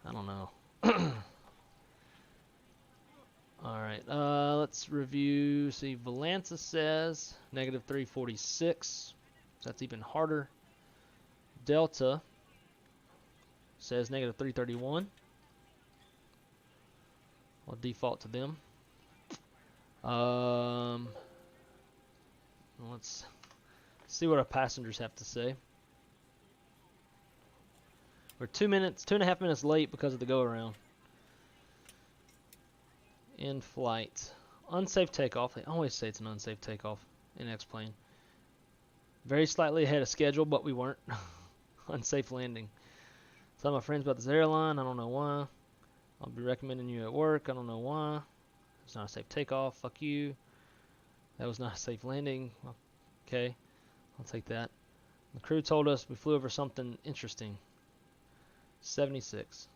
I don't know. Alright, let's review. See, Valanza says negative 346. So that's even harder. Delta says negative 331. I'll default to them. Let's see what our passengers have to say. We're 2.5 minutes late because of the go around. In flight. Unsafe takeoff. They always say it's an unsafe takeoff in X-Plane. Very slightly ahead of schedule, but we weren't. Unsafe landing. Tell my friends about this airline. I don't know why. I'll be recommending you at work. I don't know why. It's not a safe takeoff. Fuck you. That was not a safe landing. Okay. I'll take that. The crew told us we flew over something interesting. 76.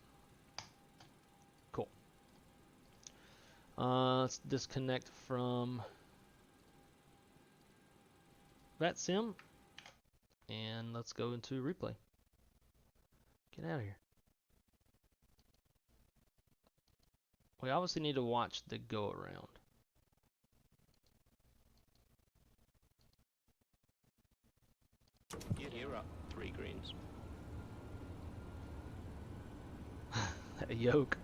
Let's disconnect from Vatsim and let's go into replay. Get out of here. We obviously need to watch the go around. Gear up, 3 greens. A yoke.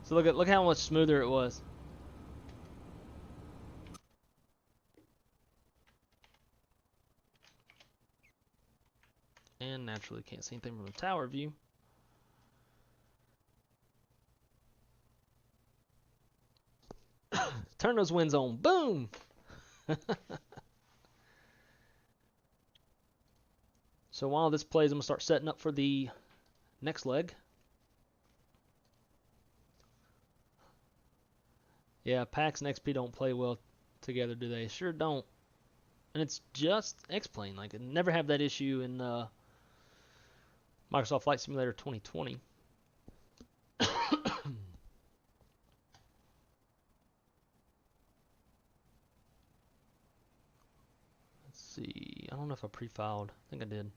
So look how much smoother it was. And naturally can't see anything from the tower view. Turn those winds on. Boom! So while this plays, I'm going to start setting up for the next leg. Yeah, PAX and XP don't play well together, do they? Sure don't. And it's just X-Plane. Like, I never have that issue in Microsoft Flight Simulator 2020. Let's see. I don't know if I pre-filed. I think I did.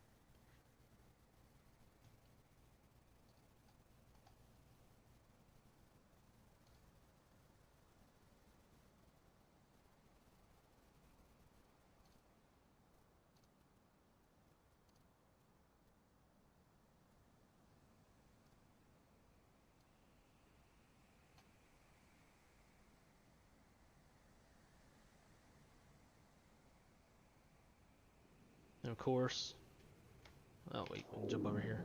And of course, oh wait, we can jump over here.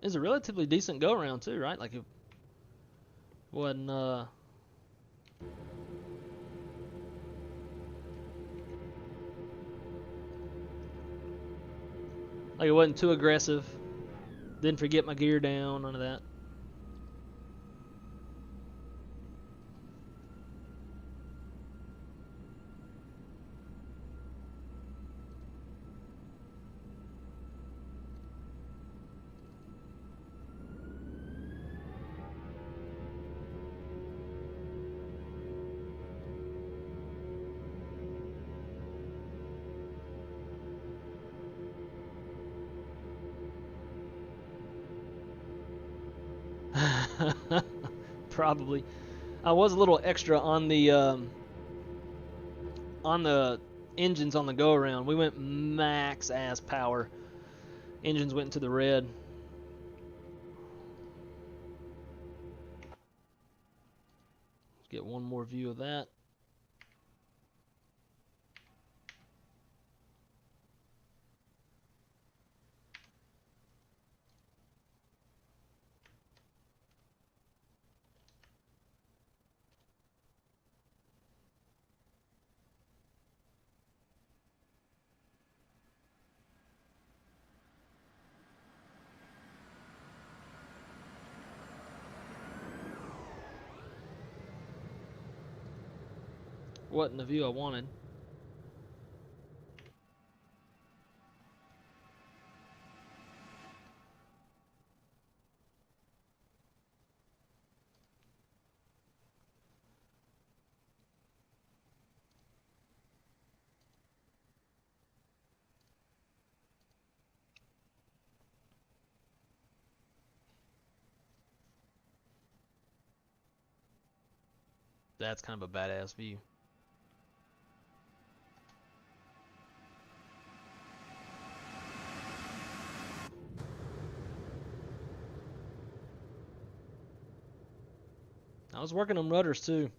It's a relatively decent go around too, right? Like it wasn't like it wasn't too aggressive. Didn't forget my gear down, none of that. Probably. I was a little extra on the engines on the go around. We went max ass power. Engines went into the red. Let's get one more view of that. Wasn't the view I wanted. That's kind of a badass view. I was working on rudders too.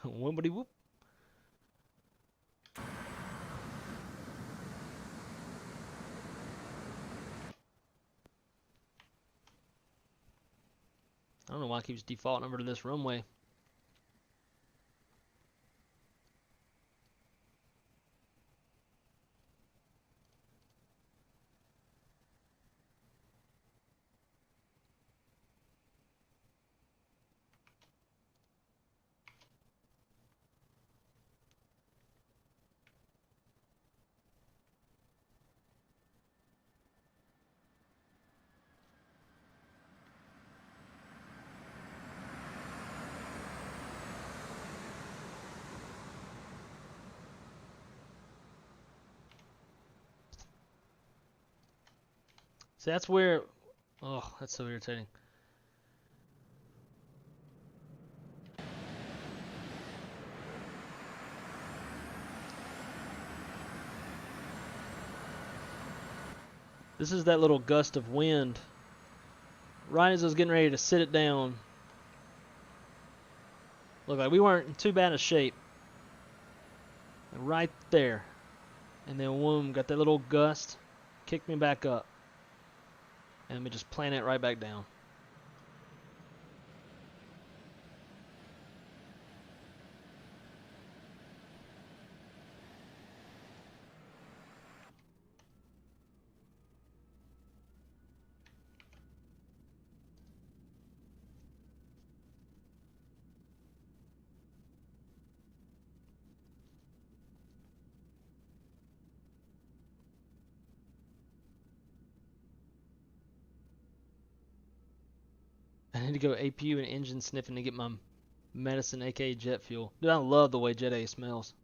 Wimbity whoop. I don't know why it keeps defaulting over to this runway. See, that's where, oh, that's so irritating. This is that little gust of wind. Right as I was getting ready to sit it down, looked like we weren't in too bad a shape. Right there. And then whoom, got that little gust, kicked me back up. And we just plant it right back down. I need to go APU and engine sniffing to get my medicine, aka jet fuel. Dude, I love the way Jet A smells.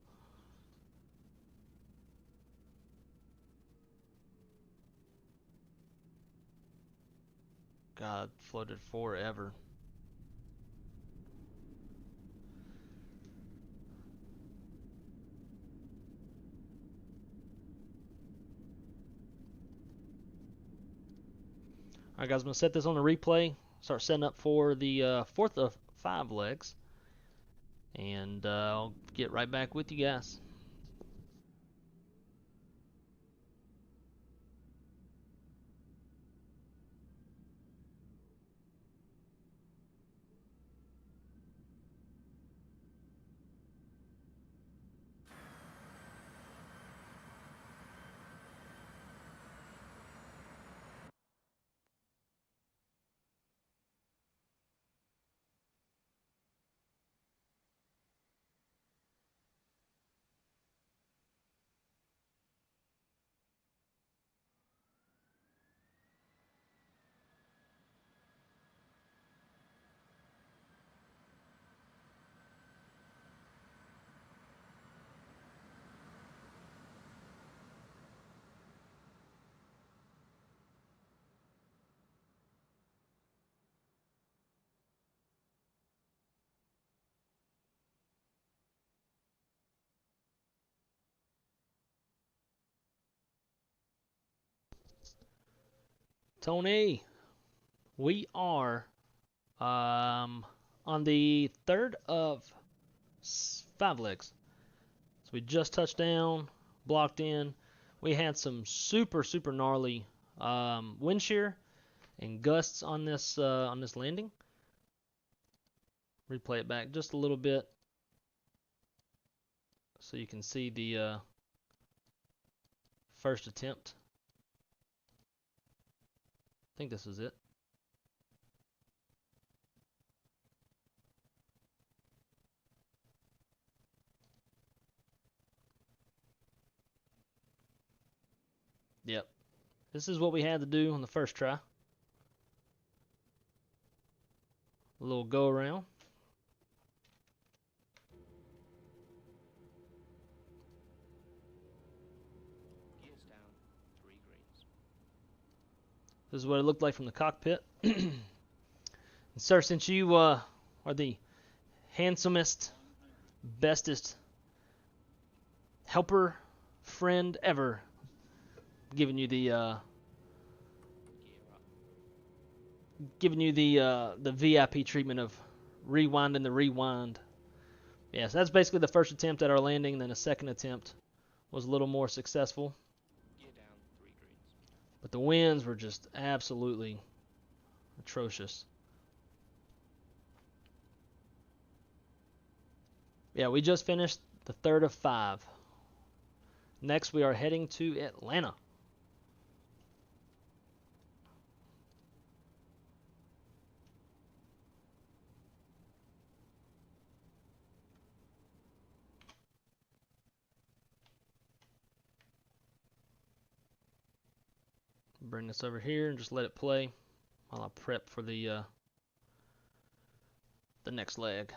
God, floated forever. Alright guys, I'm going to set this on a replay. Start setting up for the fourth of 5 legs. And I'll get right back with you guys. Tony, we are on the third of 5 legs. So we just touched down, blocked in. We had some super gnarly wind shear and gusts on this landing. Replay it back just a little bit so you can see the first attempt. I think this is it. Yep. This is what we had to do on the first try. A little go around. Gears down, 3 greens. This is what it looked like from the cockpit. Sir, since you are the handsomest, bestest helper friend ever, giving you the VIP treatment of rewinding the rewind. Yeah, so that's basically the first attempt at our landing. Then a second attempt was a little more successful. Gear down, 3 greens. But the winds were just absolutely atrocious. Yeah, we just finished the third of 5. Next, we are heading to Atlanta. Bring this over here and just let it play while I prep for the next leg.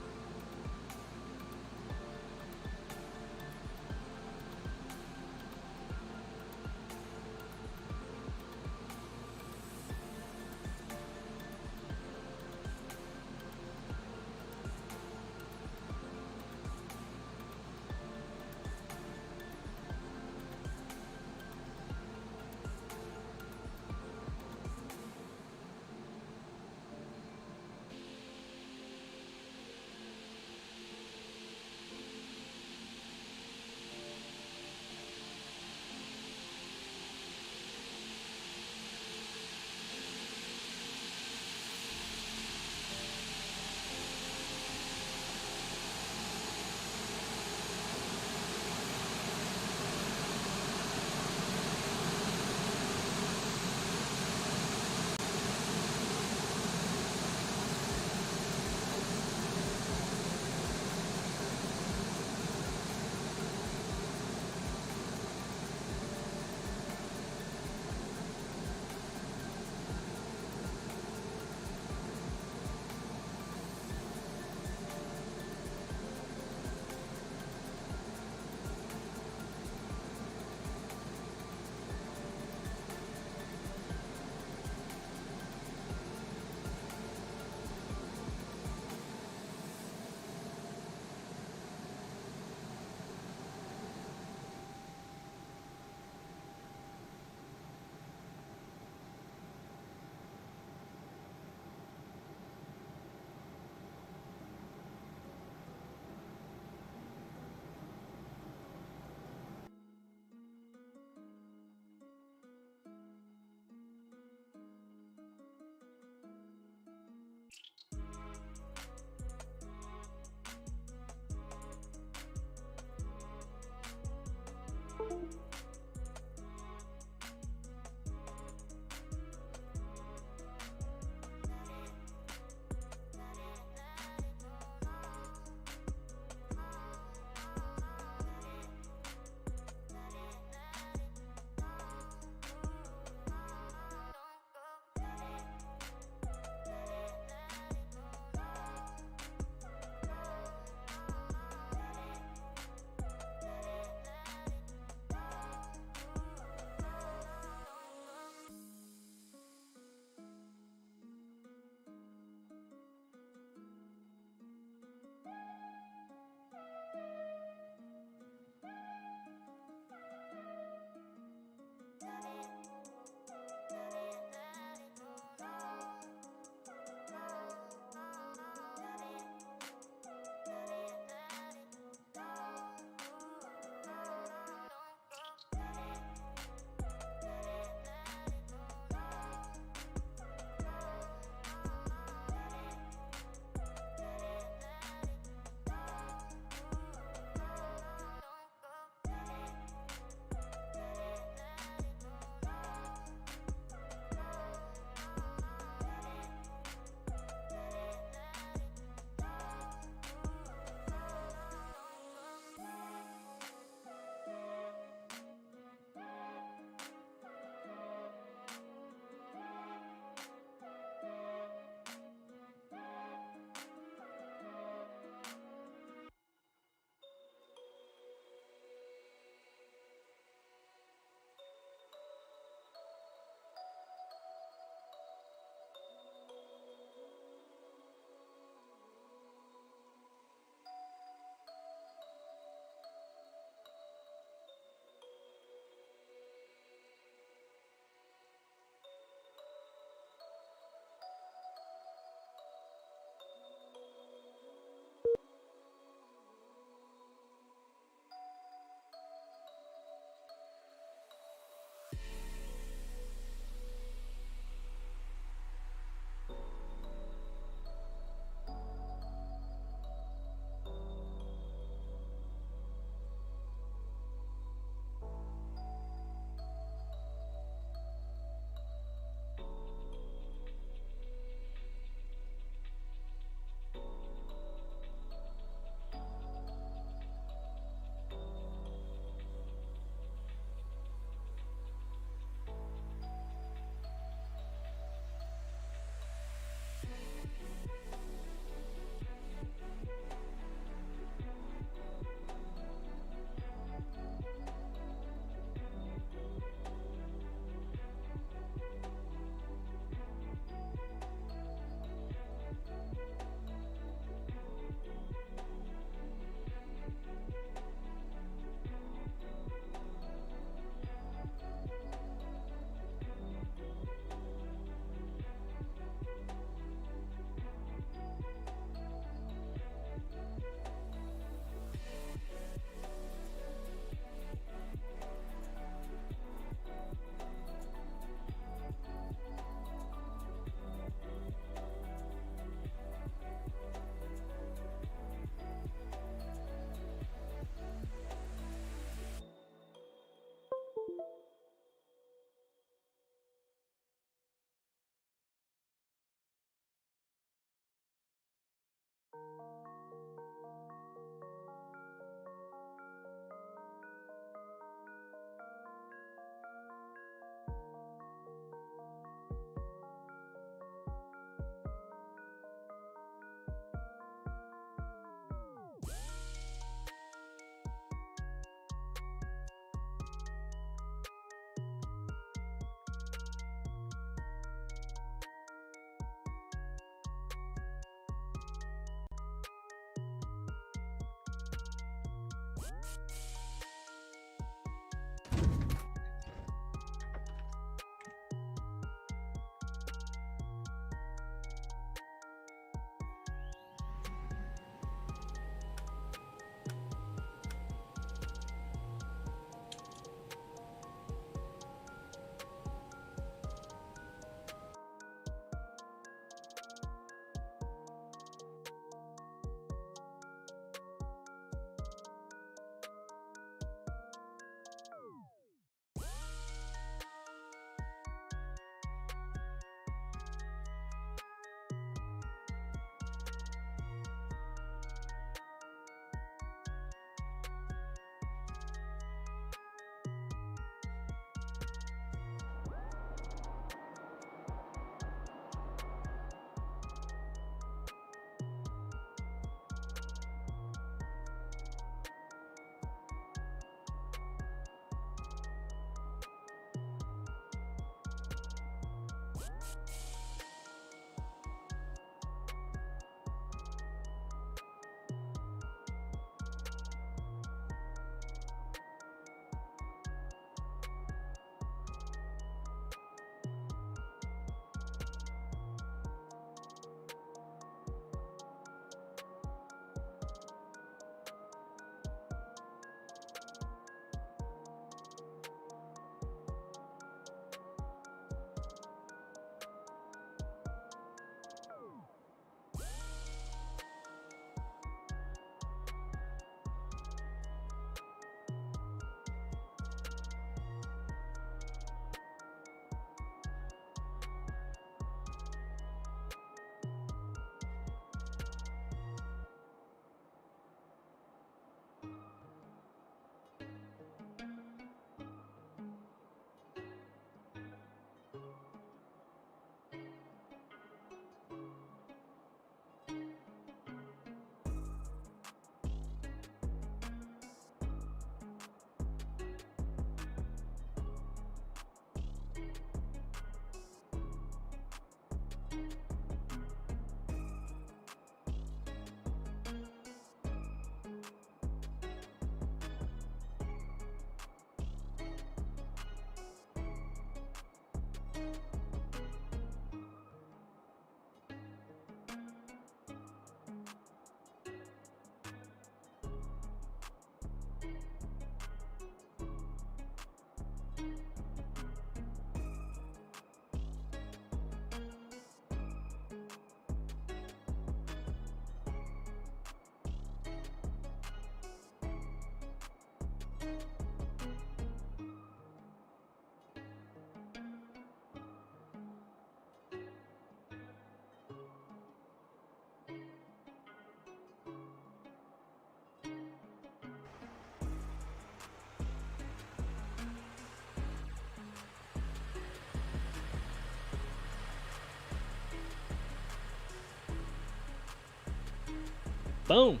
Boom.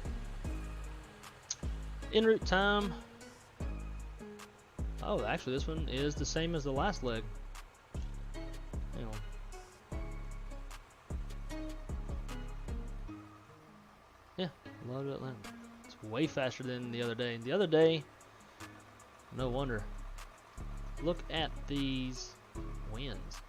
En route time. Oh, actually, this one is the same as the last leg. Hang on. Yeah, love it. It's way faster than the other day. The other day, no wonder. Look at these winds.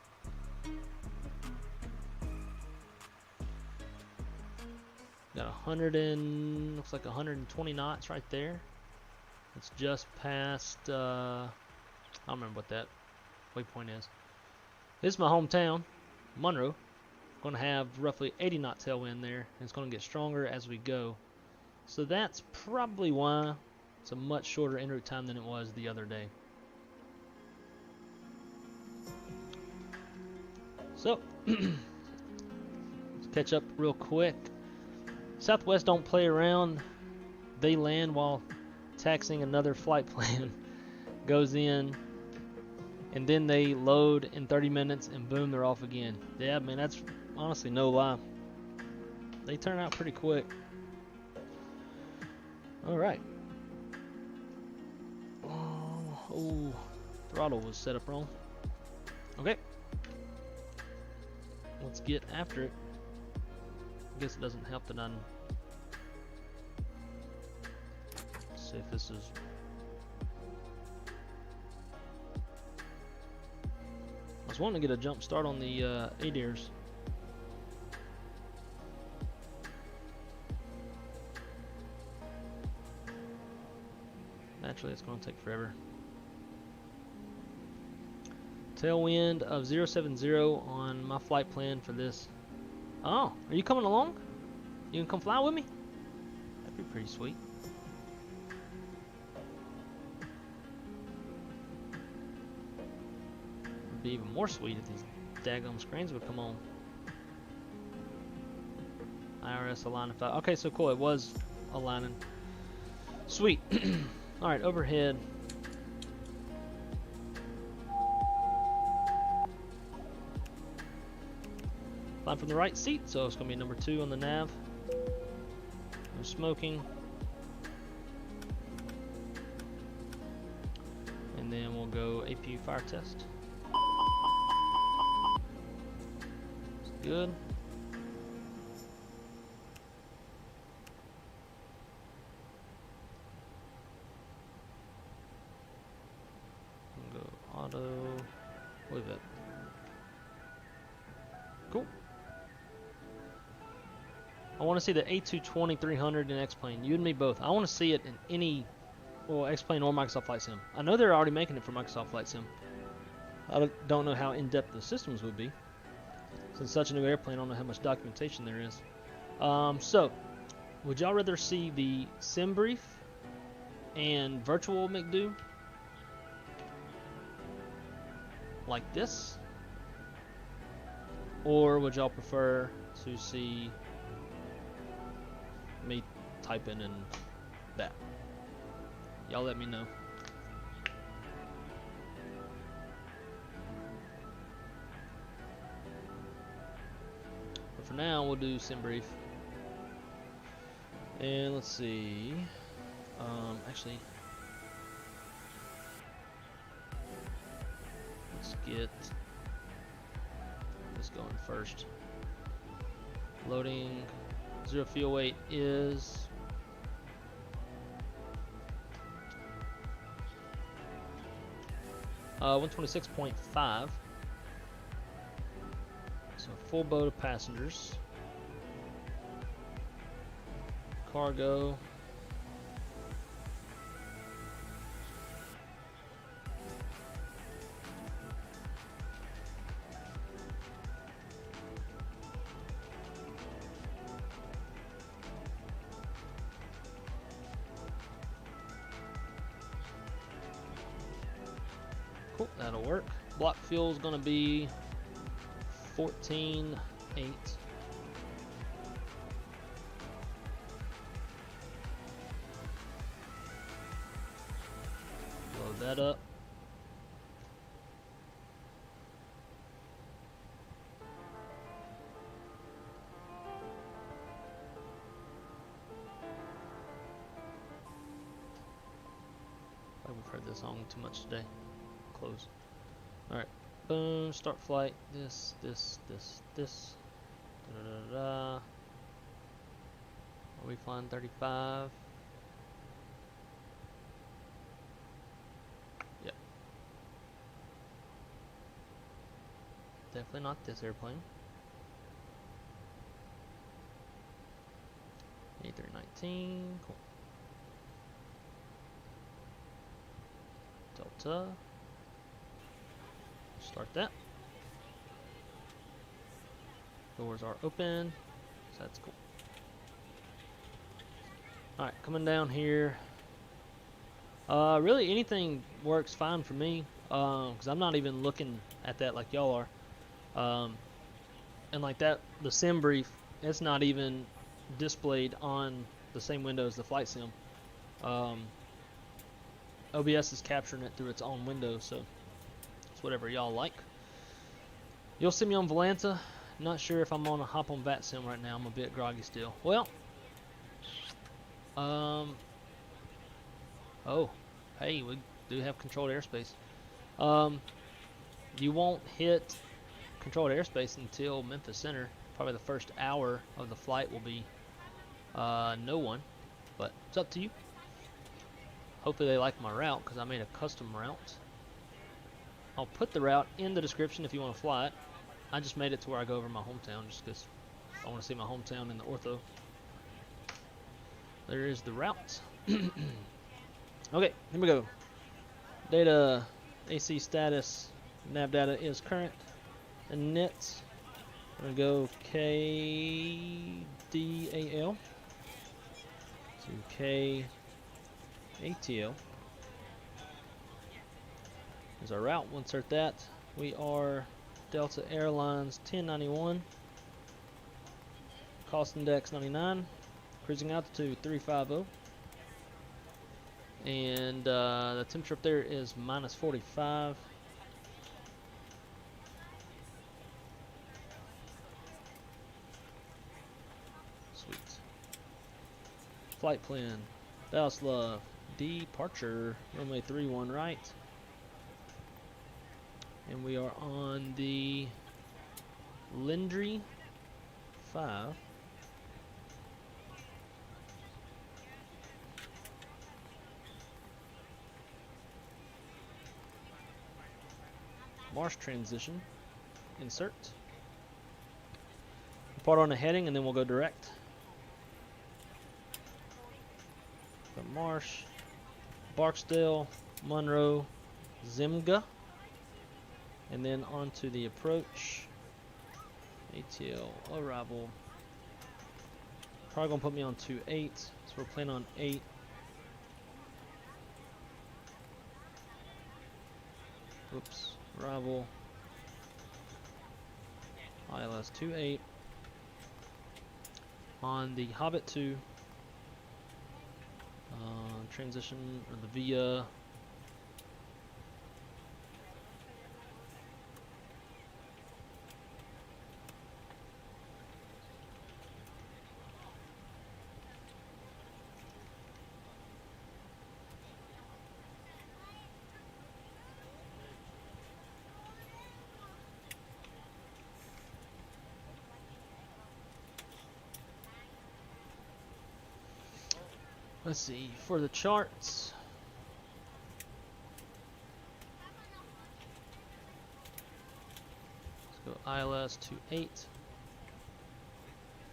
Got 100 and looks like 120 knots right there. It's just past. I don't remember what that waypoint is. This is my hometown, Monroe. Going to have roughly 80 knot tailwind there, and it's going to get stronger as we go. So that's probably why it's a much shorter en route time than it was the other day. So let's catch up real quick. Southwest don't play around. They land while taxiing another flight plan. Goes in, and then they load in 30 minutes, and boom, they're off again. Yeah, man, that's honestly no lie. They turn out pretty quick. All right. Oh, throttle was set up wrong. Okay. Let's get after it. I guess it doesn't help that I'm. Let's see if this is. I was wanting to get a jump start on the ADIRs. Actually, it's going to take forever. Tailwind of 070 on my flight plan for this. Oh, are you coming along? You can come fly with me? That'd be pretty sweet. It'd be even more sweet if these daggum screens would come on. IRS aligning 5. Okay, so cool. It was aligning. Sweet. Alright, overhead. Flying from the right seat, so it's going to be number 2 on the nav. No smoking. And then we'll go APU fire test. It's good. We'll go auto with it. Cool. I want to see the A220-300 in X-Plane. You and me both. I want to see it in any, well, X-Plane or Microsoft Flight Sim. I know they're already making it for Microsoft Flight Sim. I don't know how in-depth the systems would be. Since such a new airplane, I don't know how much documentation there is. So, would y'all rather see the sim brief and virtual McDo like this? Or would y'all prefer to see me typing in that? Y'all let me know. But for now, we'll do sim brief. And let's see. Actually, let's get this going first. Loading. 0 fuel weight is 126.5. So full boat of passengers. Cargo. Cool, that'll work. Block fuel is going to be 14.8. Load that up. We've heard this song too much today. Close. Alright. Boom. Start flight. This. Da-da-da-da. Are we flying 35? Yep. Definitely not this airplane. 8319. Cool. Delta. Start that. Doors are open, so that's cool. Alright, coming down here. Really anything works fine for me, because I'm not even looking at that like y'all are. And like that, the sim brief, it's not even displayed on the same window as the flight sim. OBS is capturing it through its own window, so it's whatever y'all like. You'll see me on Volanta. Not sure if I'm gonna hop on Vatsim right now. I'm a bit groggy still. Well, oh, hey, we do have controlled airspace. You won't hit controlled airspace until Memphis Center. Probably the first hour of the flight will be no one, but it's up to you. Hopefully they like my route, because I made a custom route. I'll put the route in the description if you want to fly it. I just made it to where I go over my hometown, just because I want to see my hometown in the ortho. There is the route. Okay, here we go. Data, AC status, nav data is current. And nets, I'm going to go KDAL to KATL. Is our route. We'll insert that. We are Delta Airlines 1091. Cost index 99. Cruising altitude 350. And the temperature up there is minus 45. Sweet. Flight plan. Dallas Love. Departure. Runway 31 right. And we are on the Lindry 5. Marsh transition. Insert. Depart on the heading and then we'll go direct. From Marsh, Barksdale, Monroe, Zimga. And then onto the approach. ATL arrival. Probably gonna put me on 2-8, so we're playing on 8. Oops, arrival. ILS 28. On the Hobbit 2. Transition or the VIA. Let's see, for the charts, let's go ILS 28,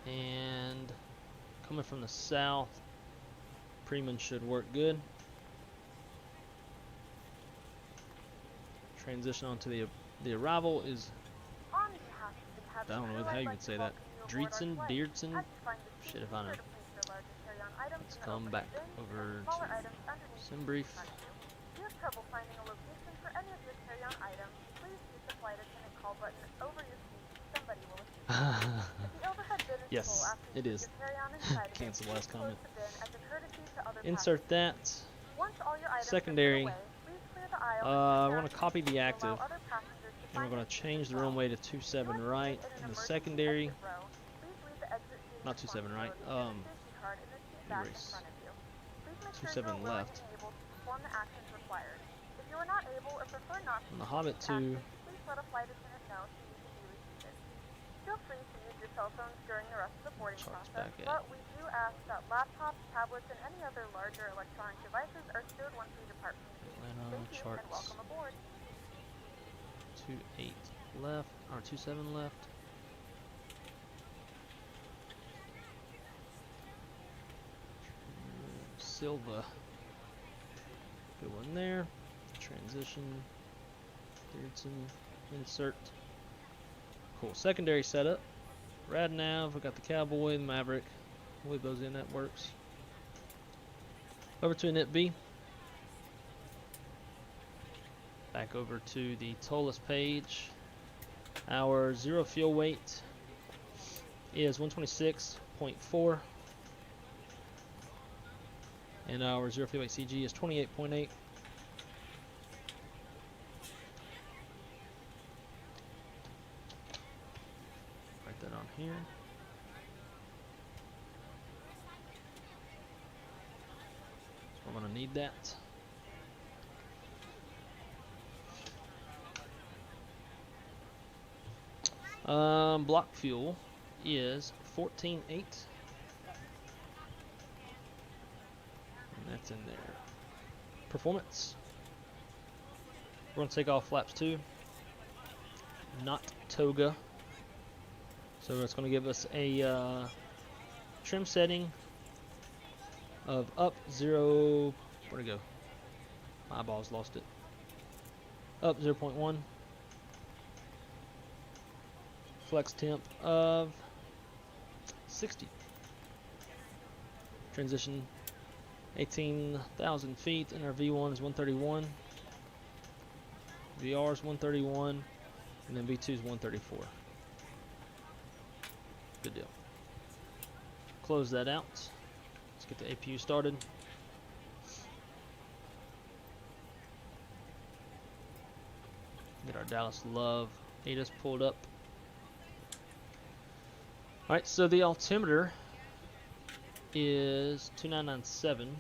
and coming from the south, Preman should work good. Transition onto the arrival is, I don't know how you would say that, Dreetson, Deerdson, shit if I know. Let's come back over to sim brief. Do you have trouble finding a location for any of your carrier button over your seat, somebody will assist you. If the overhead bin is full Yes, after you it put is. your carry-on inside of it, Cancel please last close comment. the bin as a courtesy to other Insert passengers. that. Once all your items Secondary. are put away, please clear the aisle and We're sit going to down copy the to active, allow other passengers to and we're find going their to seats change as the well. runway to If you 27 are seated right. in an And the emergency secondary, exit row, please read the exit seating not 27 right. responsibilities and the safety card in the seat back in Erase. front of you. Please make sure 27 you are willing left. and able to perform the actions required. If you are not able or prefer not to On the use Hobbit these 2, actions, please let a flight attendant know so you can be reseated. Feel free to use your cell phones during the rest of the boarding charts process, back at. but we do ask that laptops, tablets, and any other larger electronic devices are stowed once we depart from the gate. Atlanta Thank you and charts. welcome aboard. 28 left, or 27 left. Silva. Good one there. Transition. Davidson. Insert. Cool. Secondary setup. Rad nav. We got the Cowboy, the Maverick. Leave those in. That works. Over to init B. Back over to the toll us page. Our zero fuel weight is 126.4. And our zero fuel weight CG is 28.8. Write that on here. So I'm gonna need that. Block fuel is 14.8. And that's in there. Performance. We're gonna take off flaps 2. Not toga. So it's gonna give us a trim setting of up 0. Where'd it go? My eyeballs lost it. Up 0.1. Flex temp of 60. Transition 18,000 feet, and our V1 is 131. VR is 131, and then V2 is 134. Good deal. Close that out. Let's get the APU started. Get our Dallas Love ADAS pulled up. Alright, so the altimeter is 2997.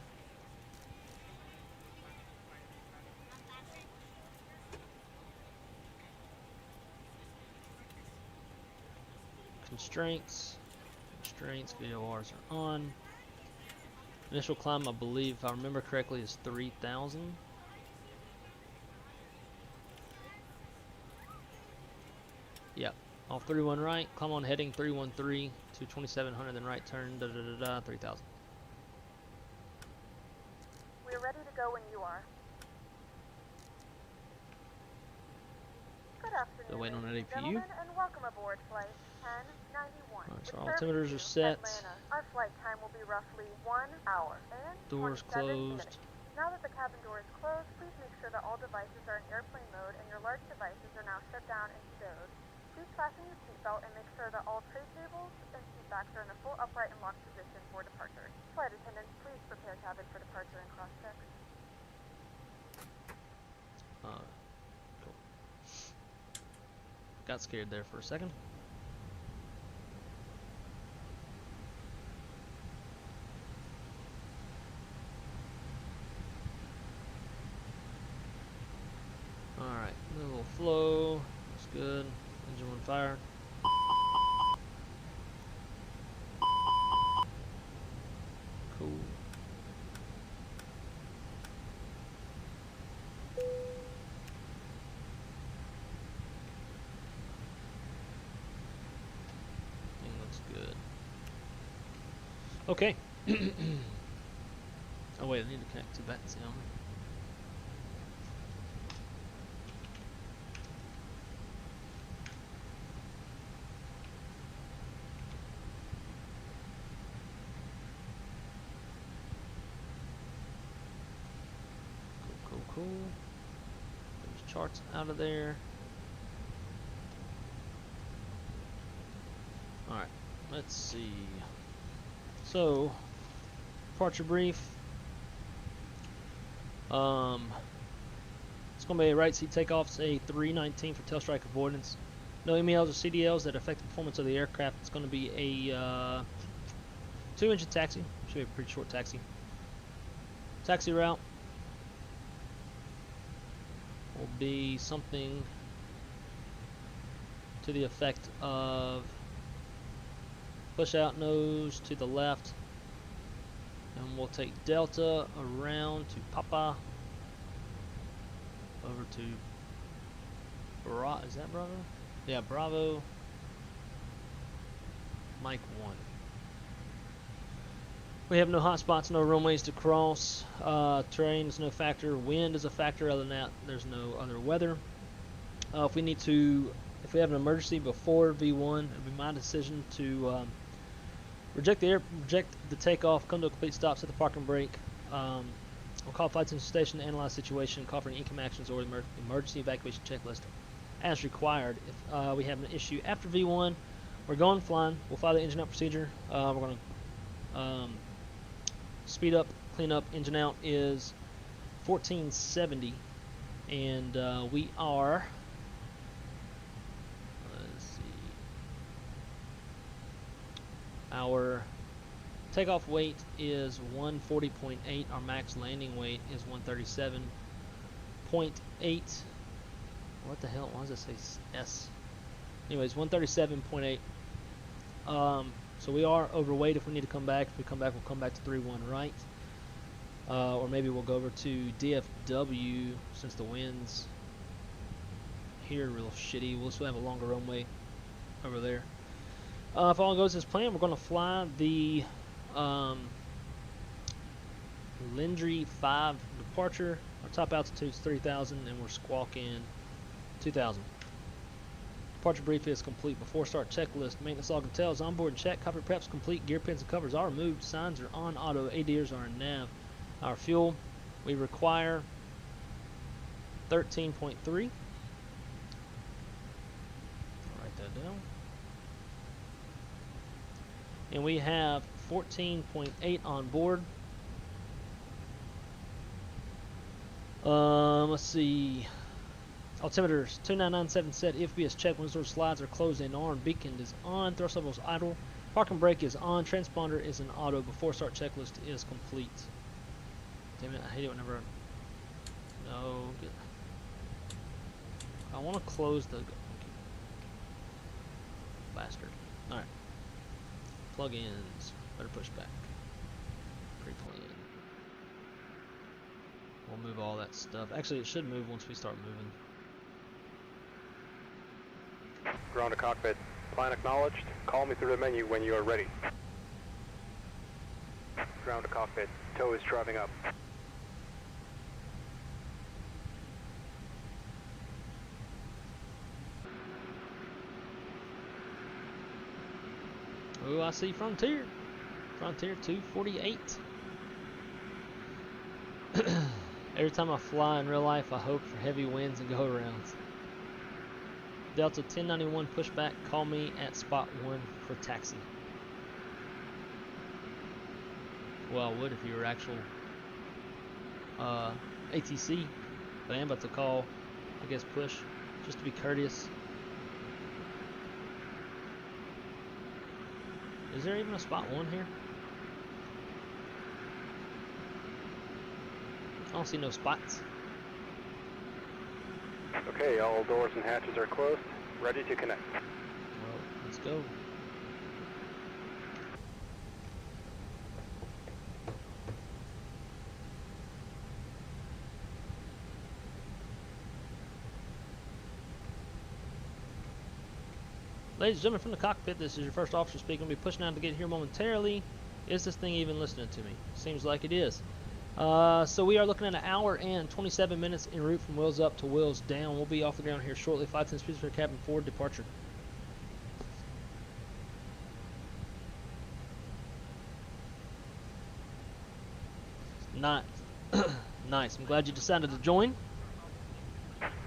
Constraints, VORs are on. Initial climb, I believe, if I remember correctly, is 3,000. Yep. Off 31 right, climb on heading 313 to 2700, then right turn, 3000. We're ready to go when you are. Good afternoon, Still waiting on that ladies and APU. gentlemen, and welcome aboard flight 1091. Alright, so with our service altimeters are to set. Atlanta. Our flight time will be roughly 1 hour and Doors 27 closed. minutes. Now that the cabin door is closed, please make sure that all devices are in airplane mode and your large devices are now shut down and stowed. Please fasten your seatbelt and make sure that all tray tables and seat backs are in a full upright and locked position for departure. Flight attendants, please prepare cabin for departure and cross-check. Cool. Got scared there for a second. Alright, a little flow. Looks good. Engine on fire. Cool. Thing looks good. Okay. Oh wait, I need to connect to Vatsim. Cool. Those charts out of there. Alright, let's see. So, departure brief. It's going to be a right seat takeoff. It's a 319 for tail strike avoidance. No MELs or CDLs that affect the performance of the aircraft. It's going to be a 2-engine taxi. Should be a pretty short taxi. Taxi route will be something to the effect of push out nose to the left, and we'll take Delta around to Papa over to Bravo. Is that Bravo? Yeah, Bravo. Mike 1. We have no hot spots, no runways to cross. Terrain is no factor. Wind is a factor. Other than that, there's no other weather. If we have an emergency before V1, it'll be my decision to reject the takeoff, come to a complete stop, set the parking brake. We'll call Flight Attendant Station to analyze the situation, call for any income actions or emergency evacuation checklist as required. If we have an issue after V1, we're going flying. We'll follow the engine out procedure. We're going to speed up, clean up. Engine out is 1470, and we are. Let's see. Our takeoff weight is 140.8. Our max landing weight is 137.8. What the hell? Why does it say S? Anyways, 137.8. So we are overweight. If we need to come back, if we come back, we'll come back to 3-1 right. Or maybe we'll go over to DFW since the wind's here real shitty. We'll still have a longer runway over there. If all goes as planned, we're going to fly the Lindry 5 departure. Our top altitude is 3,000 and we're squawking 2,000. Departure brief is complete. Before start checklist. Maintenance log and tells onboard check. Cockpit prep's complete. Gear pins and covers are removed. Signs are on auto. ADRs are in nav. Our fuel, we require 13.3. Write that down. And we have 14.8 on board. Let's see. Altimeters 2997 set. FBS check. Windows slides are closed and armed. Beacon is on. Thrust level is idle. Parking brake is on. Transponder is in auto. Before start checklist is complete. Damn it! I hate it whenever. No. I want to close the bastard. All right. Plugins. Better push back. Pre-plan. We'll move all that stuff. Actually, it should move once we start moving. Ground to cockpit. Plan acknowledged. Call me through the menu when you are ready. Ground to cockpit. Tow is driving up. Oh, I see Frontier. Frontier 248. Every time I fly in real life, I hope for heavy winds and go-arounds. Delta 1091 pushback. Call me at spot 1 for taxi. Well, I would if you were actual ATC, but I am about to call, I guess, push, just to be courteous. Is there even a spot 1 here? I don't see no spots. Okay, all doors and hatches are closed. Ready to connect. Well, let's go. Ladies and gentlemen, from the cockpit, this is your first officer speaking. We'll be pushing out to get here momentarily. Is this thing even listening to me? Seems like it is. So we are looking at an hour and 27 minutes en route from wheels up to wheels down. We'll be off the ground here shortly. 510 speeds for cabin forward departure. Nice. Nice. I'm glad you decided to join.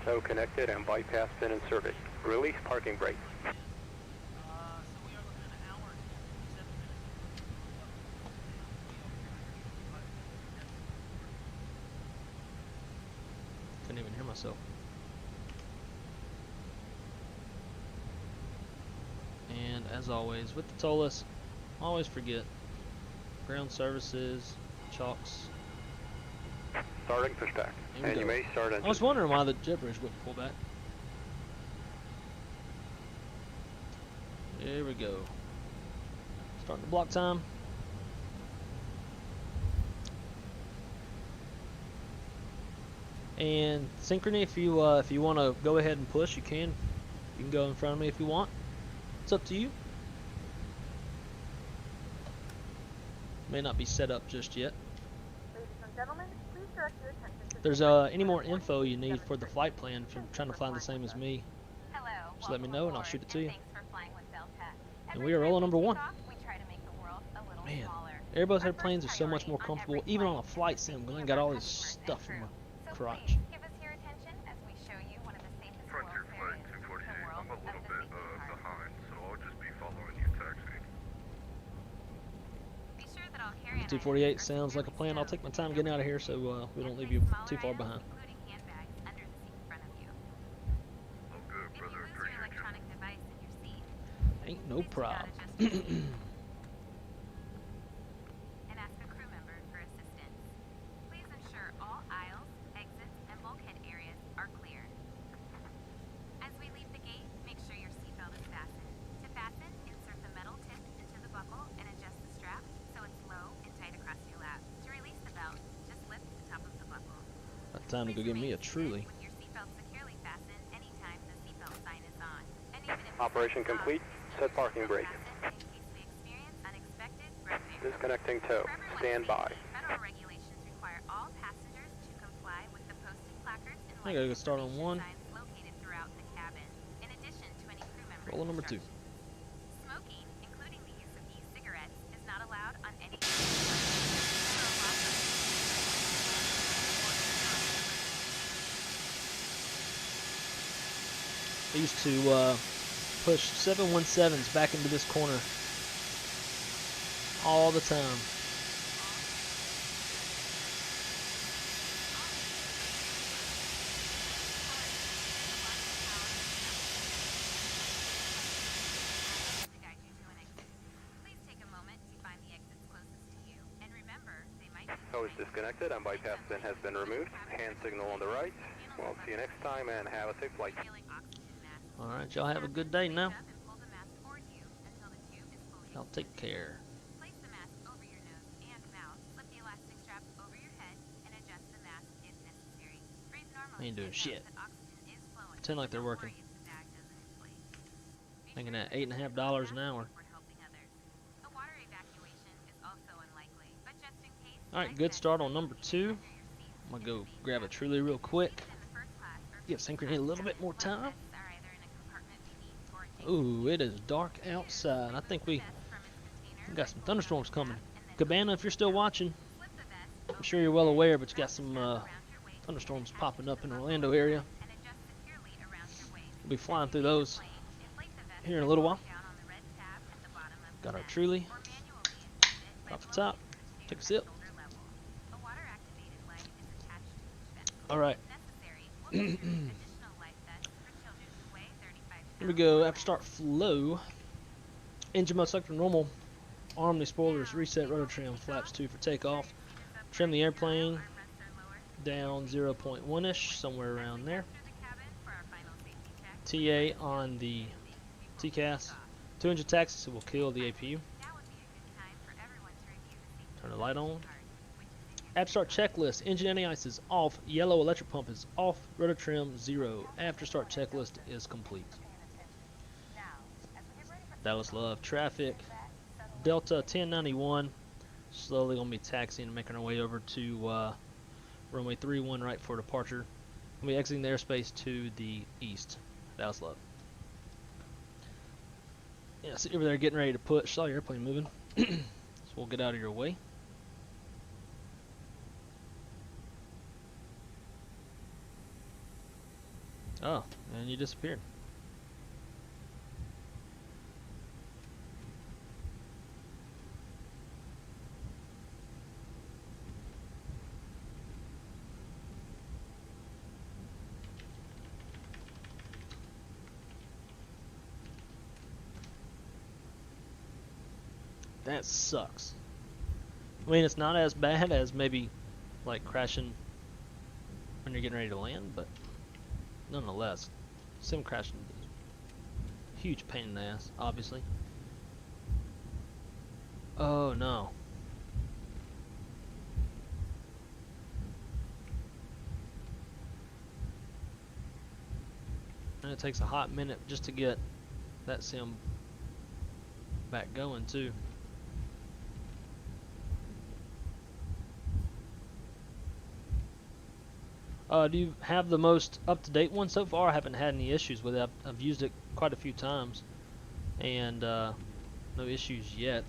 Tow connected and bypass pin in service. Release parking brake. So, and as always with the TOLUS, always forget ground services, chocks. Starting pushback. Here we And go. you may start engine. I was wondering why the jet bridge wouldn't pull back. Here we go. Starting the block time. And Synchrony, if you want to go ahead and push, you can. You can go in front of me if you want. It's up to you. May not be set up just yet. Ladies and gentlemen, please direct your attention to If there's any more info you need for the flight plan, if you're trying to fly the same as me, just let me know and I'll shoot it to you. And we are rolling number 1. Man, Airbus airplanes are so much more comfortable, even on a flight sim. We ain't got all this stuff in my crotch. Frontier Flight 248, I'm a little bit behind, so I'll just be following you taxi. 248 sounds like a plan. I'll take my time getting out of here so we don't leave you too far behind. Oh good, brother, appreciate you. Ain't no problem. Time to go get me a Truly. Operation complete. Set parking brake. Disconnecting tow. Stand by. I gotta go start on 1. Roll number 2. I used to push 717s back into this corner all the time. Tow is disconnected and bypass bin has been removed. Hand signal on the right. We'll see you next time and have a safe flight. Alright, y'all have a good day now. Y'all take care. Ain't doing shit. Pretend like they're working. Making that $8.50 an hour. Alright, good start on number 2. I'm gonna go grab a Truly real quick. Give Synchrony a little bit more time. Ooh, it is dark outside. I think we got some thunderstorms coming. Cabana, if you're still watching, I'm sure you're well aware, but you got some thunderstorms popping up in the Orlando area. We'll be flying through those here in a little while. Got our Truly. Off the top. Take a sip. Alright. Here we go. After start flow. Engine mode selector normal. Arm the spoilers. Reset rotor trim. Flaps 2 for takeoff. Trim the airplane down 0.1-ish. Somewhere around there. TA on the TCAS. 2-engine taxi, so we'll kill the APU. Turn the light on. App start checklist. Engine anti-ice is off. Yellow electric pump is off. Rotor trim 0. After start checklist is complete. Dallas Love traffic. Delta 1091. Slowly gonna be taxiing and making our way over to runway 31 right for departure. We'll be exiting the airspace to the east. Dallas Love. Yeah, sit over there getting ready to push. Saw your airplane moving. So we'll get out of your way. Oh, and you disappeared. That sucks. I mean, it's not as bad as maybe like crashing when you're getting ready to land, but nonetheless, sim crashing is a huge pain in the ass, obviously. Oh no. And it takes a hot minute just to get that sim back going too. Do you have the most up-to-date one so far? I haven't had any issues with it. I've used it quite a few times, and no issues yet.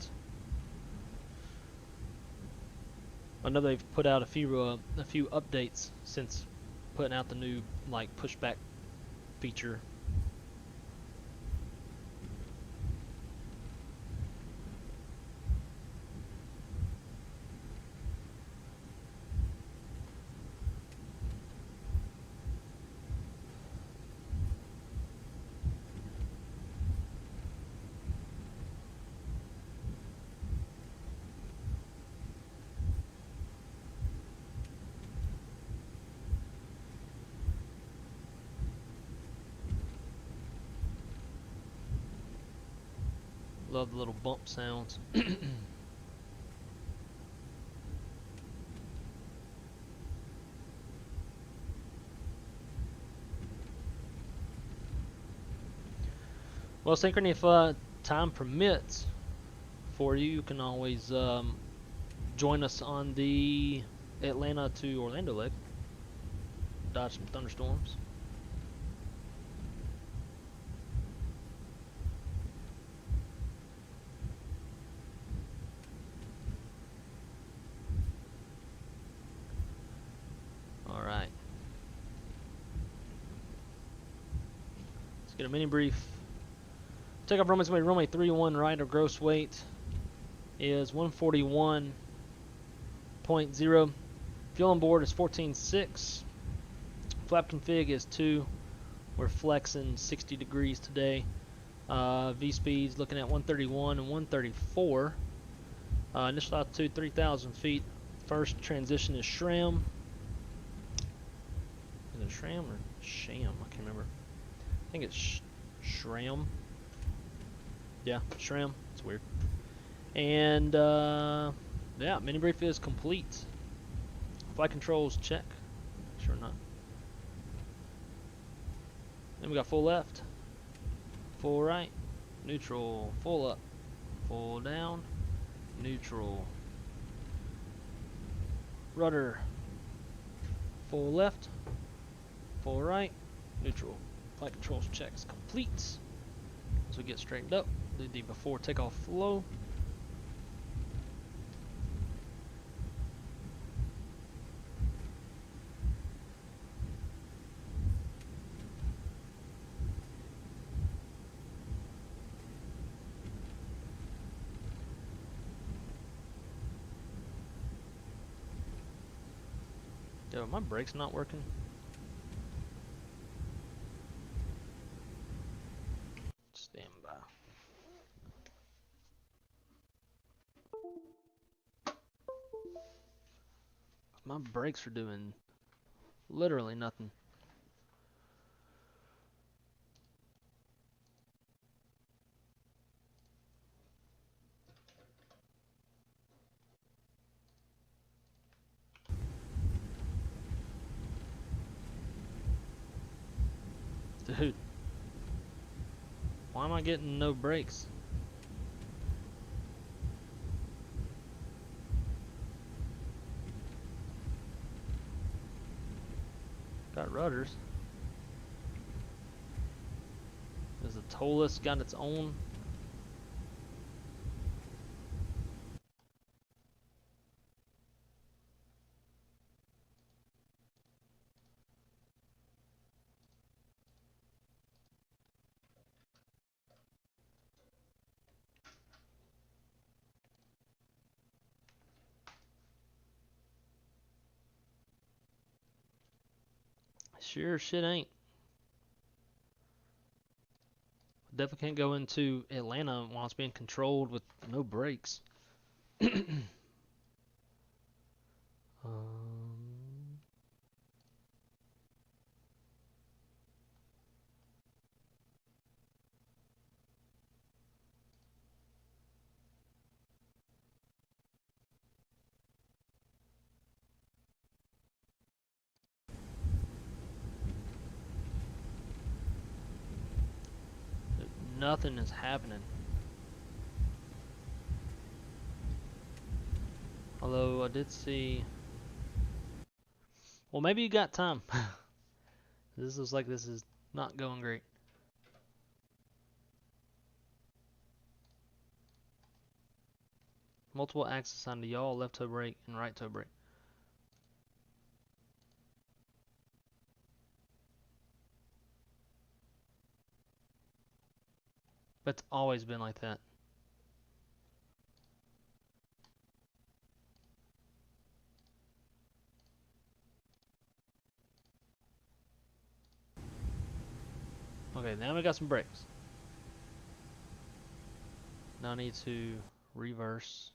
I know they've put out a few updates since putting out the new like pushback feature. Love the little bump sounds. Well, Synchrony, if time permits for you, you can always join us on the Atlanta to Orlando leg. Dodge some thunderstorms. Alright. Let's get a mini brief. Takeoff runway's going to be runway 31 right. Our gross weight is 141.0. Fuel on board is 14.6. Flap config is 2. We're flexing 60 degrees today. V speeds looking at 131 and 134. Initial altitude 3,000 feet. First transition is SRAM. Is it SRAM or SHAM? I can't remember. I think it's SRAM. Yeah, SRAM. It's weird. And yeah, mini brief is complete. Flight controls check. Sure not. Then we got full left, full right, neutral, full up, full down, neutral, rudder, full left, full right, neutral. Flight controls checks complete. As we get straightened up, do the before takeoff flow. Yo, my brakes not working. Stand by. My brakes are doing literally nothing. Dude, why am I getting no brakes? Got rudders. Has the TOLUS got its own? Sure shit ain't. Definitely can't go into Atlanta while it's being controlled with no brakes. Nothing is happening. Although I did see. Well, maybe you got time. This looks like this is not going great. Multiple axes assigned to y'all, left toe brake and right toe brake. But it's always been like that. Okay, now we got some brakes. Now I need to reverse.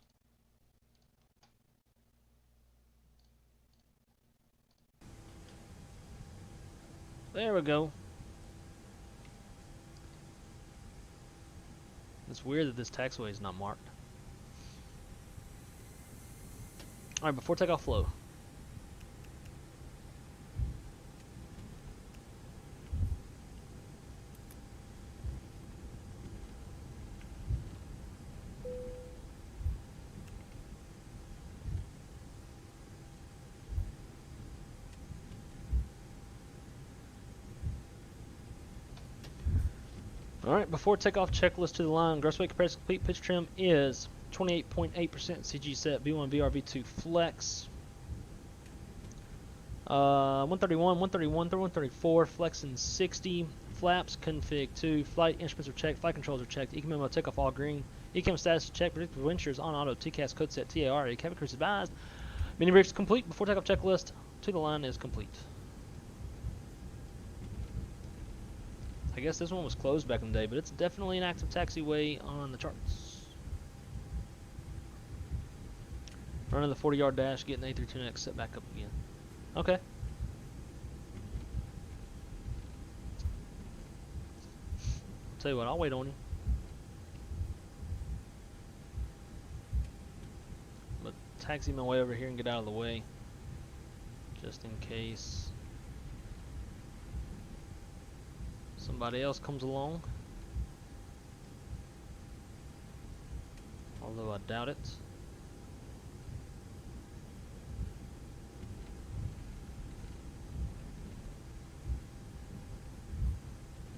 There we go. It's weird that this taxiway is not marked. Alright, before takeoff flow. Alright, before takeoff checklist to the line, gross weight compressed complete, pitch trim is 28.8% CG set, V1 VRV2 flex. 131, 131, 134, flexing 60, flaps config 2, flight instruments are checked, flight controls are checked, ECAM memo takeoff all green, ECAM status is checked, predictive wind shear is on auto, TCAS code set TAR, cabin crew is advised, mini brakes complete, before takeoff checklist to the line is complete. I guess this one was closed back in the day, but it's definitely an active taxiway on the charts. Running the 40-yard dash, getting A32X set back up again. Okay. Tell you what, I'll wait on you. But taxi my way over here and get out of the way, just in case somebody else comes along. Although I doubt it.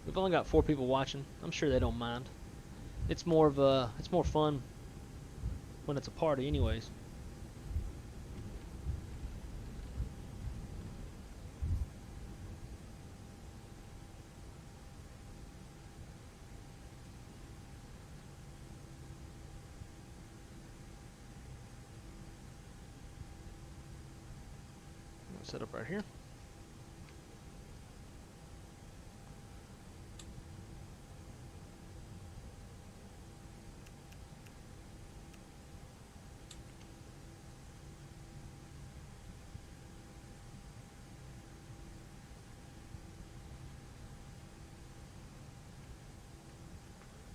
We've only got 4 people watching. I'm sure they don't mind. It's more fun when it's a party anyways. Set up right here.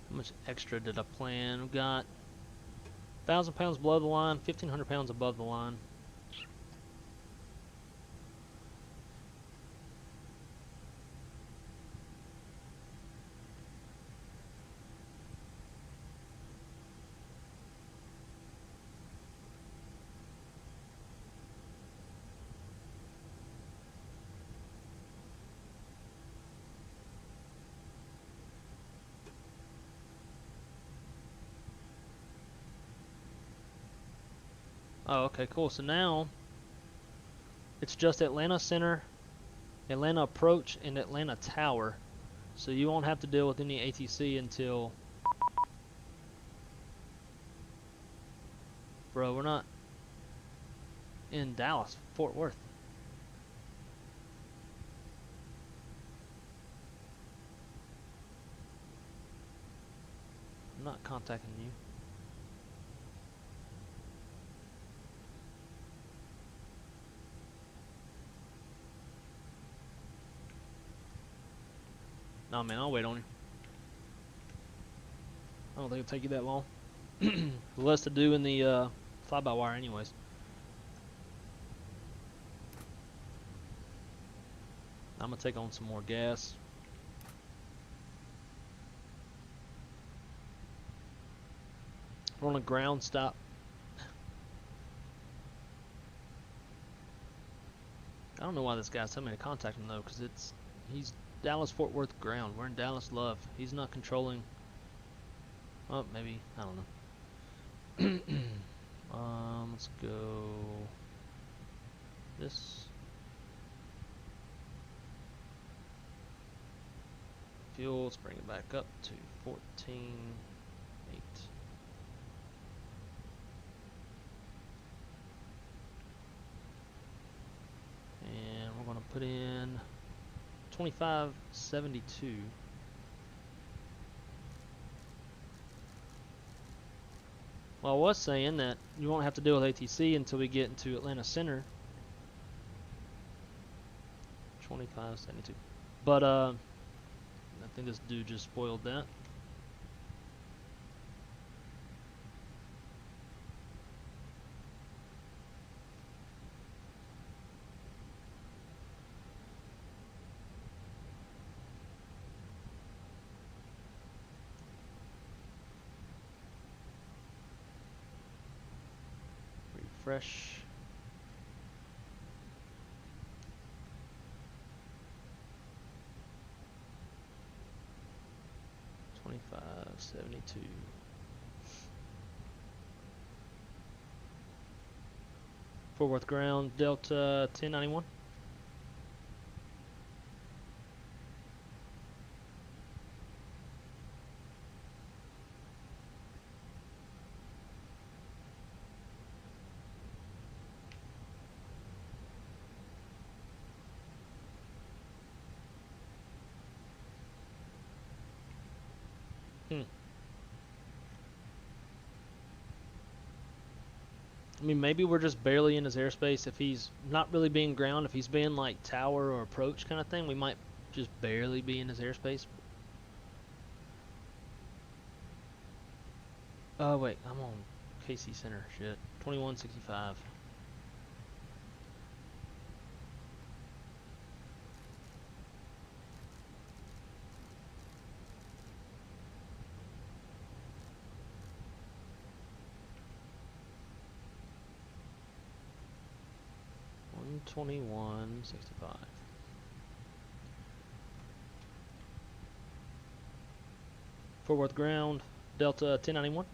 How much extra did I plan? We've got 1,000 pounds below the line, 1,500 pounds above the line. Oh, okay, cool. So now it's just Atlanta Center, Atlanta Approach, and Atlanta Tower. So you won't have to deal with any ATC until... Bro, we're not in Dallas, Fort Worth. not contacting you. No, man, I'll wait on you. I don't think it'll take you that long. Less to do in the fly-by-wire anyways. I'm gonna take on some more gas. We're on a ground stop. I don't know why this guy's telling me to contact him though, because he's Dallas Fort Worth ground. We're in Dallas Love. He's not controlling. Oh, maybe, I don't know. Let's go this. Fuel, let's bring it back up to 14.8. And we're going to put in 2572. Well, I was saying that you won't have to deal with ATC until we get into Atlanta Center. 2572. But I think this dude just spoiled that. Refresh. $25.72. Fort Worth ground, Delta 1091. I mean, maybe we're just barely in his airspace. If he's not really being ground, if he's being like tower or approach kind of thing, we might just barely be in his airspace. Oh, wait, I'm on KC Center. Shit. 2165. $21.65. Fort Worth ground, Delta 1091.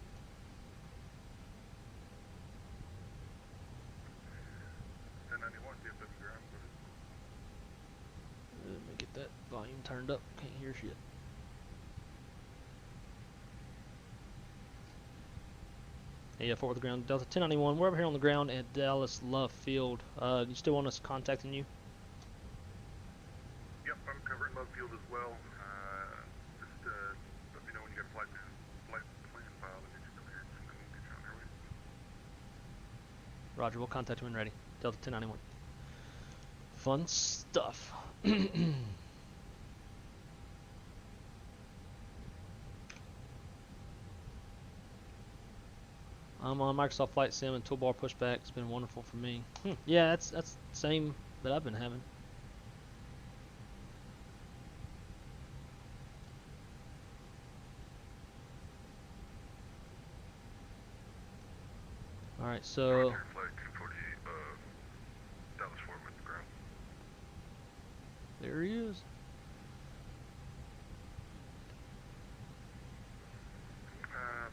Let me get that volume turned up. Can't hear shit. Yeah, Fort Worth ground, Delta 1091. We're over here on the ground at Dallas Love Field. You still want us contacting you? Yep, I'm covering Love Field as well. Just let me know when you got a flight plan file and get you cleared, and then we'll get you on our way. Roger, we'll contact you when ready. Delta 1091. Fun stuff. I'm on Microsoft Flight Sim and Toolbar Pushback. It's been wonderful for me. Yeah, that's the same that I've been having. All right, so Flight 240, Dallas Fort Worth ground. There he is.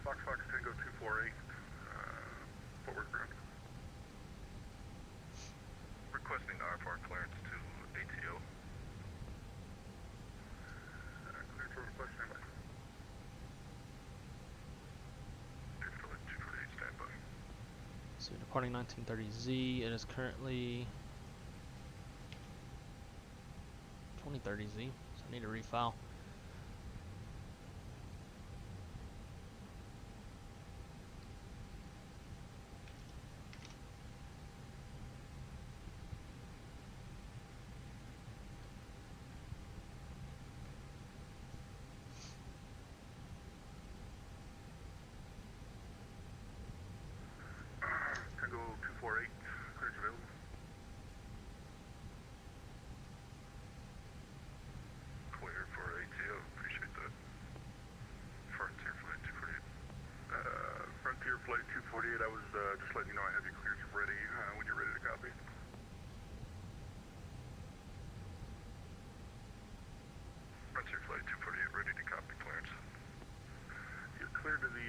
Fox Tango 248, Fort Worth ground. Requesting APPR clearance to ATO. Clearance for request, standby. 248, standby. So departing 1930Z. It is currently 2030Z. So I need to refile.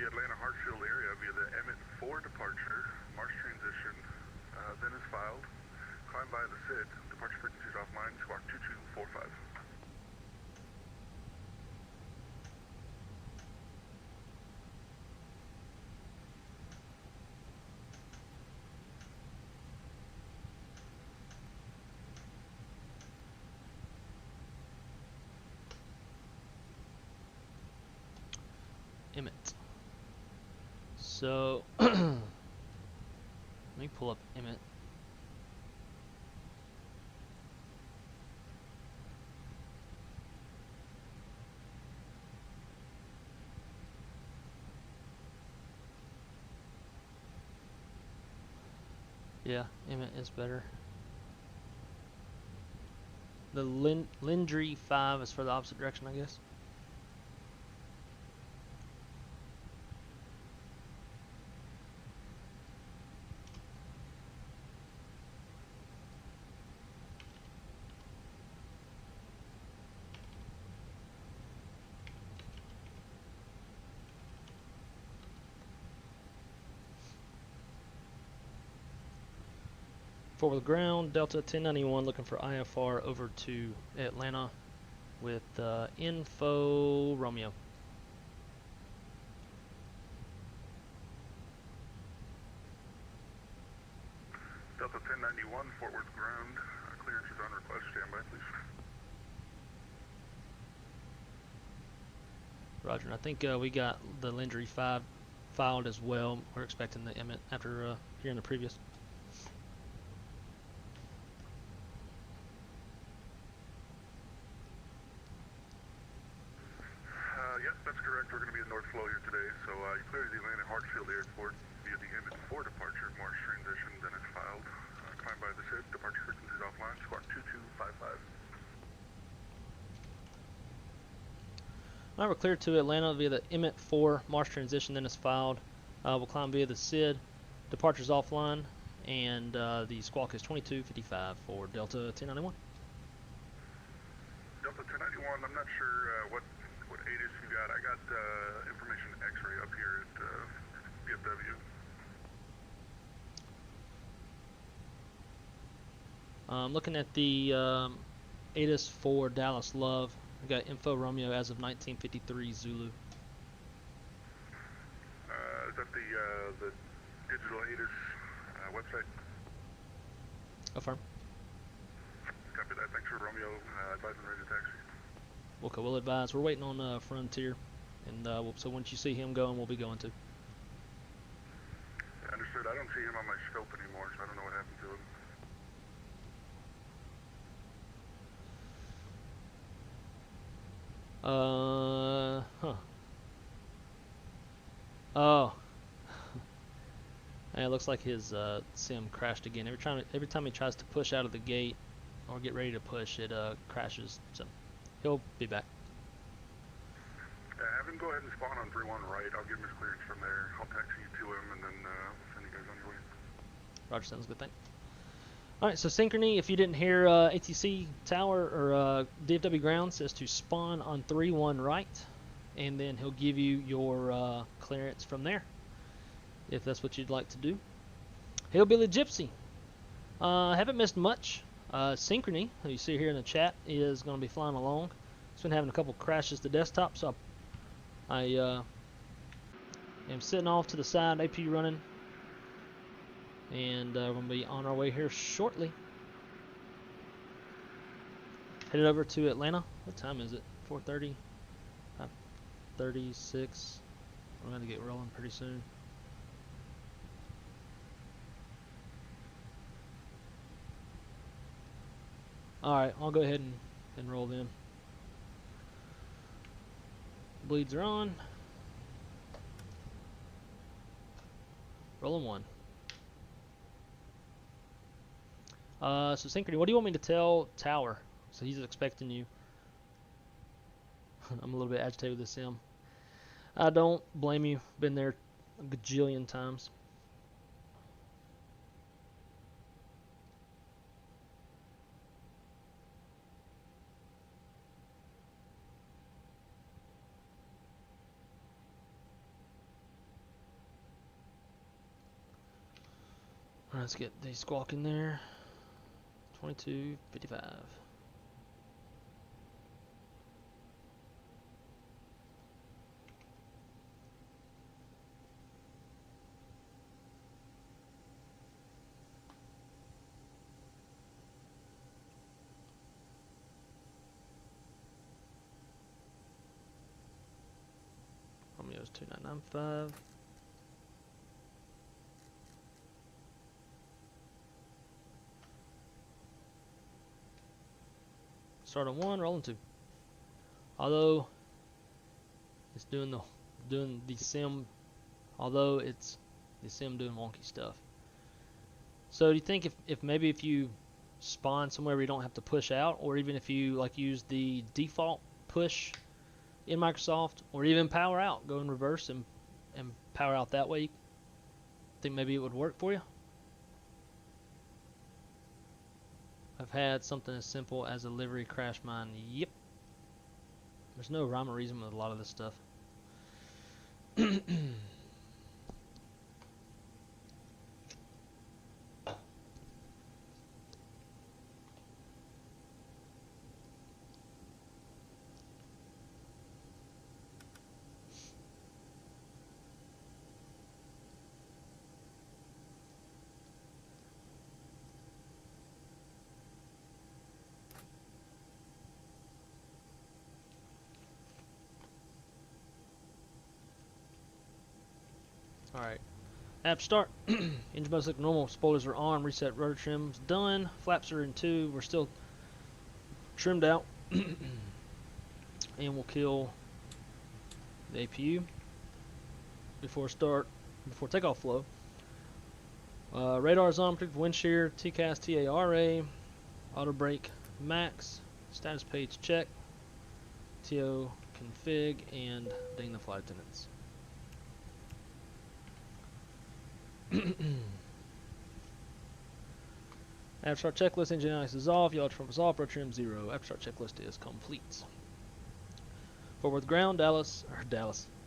the Atlanta Hartsfield area via the Emmett 4 departure, Marsh transition, then is filed. Climb by the SID, departure frequencies offline, squawk 2245. Emmett. So let me pull up Emmett. Yeah, Emmett is better. The Lindry 5 is for the opposite direction, I guess. Forward ground, Delta 1091 looking for IFR over to Atlanta with info Romeo. Delta 1091, Fort Worth ground, clearance is on request, standby please. Roger, and I think we got the Lindry 5 filed as well. We're expecting the Emmett after hearing the previous. Yep, that's correct. We're going to be in North Flow here today, so you cleared the Atlanta Hartsfield Airport via the Emmett 4 departure, Marsh transition, then it's filed. Climb by the SID, departure frequencies offline, squawk 2255. Alright, we're clear to Atlanta via the Emmett 4 Marsh transition, then it's filed. We'll climb via the SID, departure's offline, and the squawk is 2255 for Delta 1091. Delta 1091, I'm not sure what ATIS you got. I got information X-ray up here at BFW. Looking at the ATIS for Dallas Love, we got info Romeo as of 1953 Zulu. Is that the digital ATIS website? Affirm. Copy that. Thanks for Romeo. Advising ready to taxi. Okay, we'll advise. We're waiting on Frontier, and so once you see him going, we'll be going too. Yeah, understood. I don't see him on my scope anymore, so I don't know what happened to him. Huh. Oh. And it looks like his sim crashed again. Every time he tries to push out of the gate or get ready to push, it crashes. So he'll be back. Have him go ahead and spawn on 3-1 right. I'll give him his clearance from there. I'll taxi you to him, and then we'll send you guys on your way. Roger, sounds good. Thanks. Alright, so Synchrony, if you didn't hear, ATC Tower or DFW Ground says to spawn on 3-1 right, and then he'll give you your clearance from there, if that's what you'd like to do. Hillbilly Gypsy. Haven't missed much. Synchrony, who you see here in the chat, is going to be flying along. It's been having a couple crashes to desktop, so I am sitting off to the side, APU running. And we're going to be on our way here shortly. Headed over to Atlanta. What time is it? 4:30? 5:36. We're going to get rolling pretty soon. Alright, I'll go ahead and roll them. Bleeds are on. Rolling one. So Synchrony, what do you want me to tell Tower? So he's expecting you. I'm a little bit agitated with this sim. I don't blame you. Been there a gajillion times. Let's get the squawk in there. 2255. Romeo's 2995. Start on 1, rolling 2. Although it's doing the sim, although it's the sim doing wonky stuff. So do you think if maybe if you spawn somewhere where you don't have to push out, or even if you like use the default push in Microsoft, or even power out, go in reverse and power out that way, think maybe it would work for you? I've had something as simple as a livery crash mine. Yep. There's no rhyme or reason with a lot of this stuff. Alright. App start. Engine must look normal. Spoilers are on. Reset rotor trims done. Flaps are in 2. We're still trimmed out. And we'll kill the APU before takeoff flow. Radar is on. Predictive wind shear. TCAS TARA. Auto brake max. Status page check. TO config and ding the flight attendants. After start checklist, engine analysis is off, yellow trump is off, rotor trim 0. After start checklist is complete. Forward ground, Delta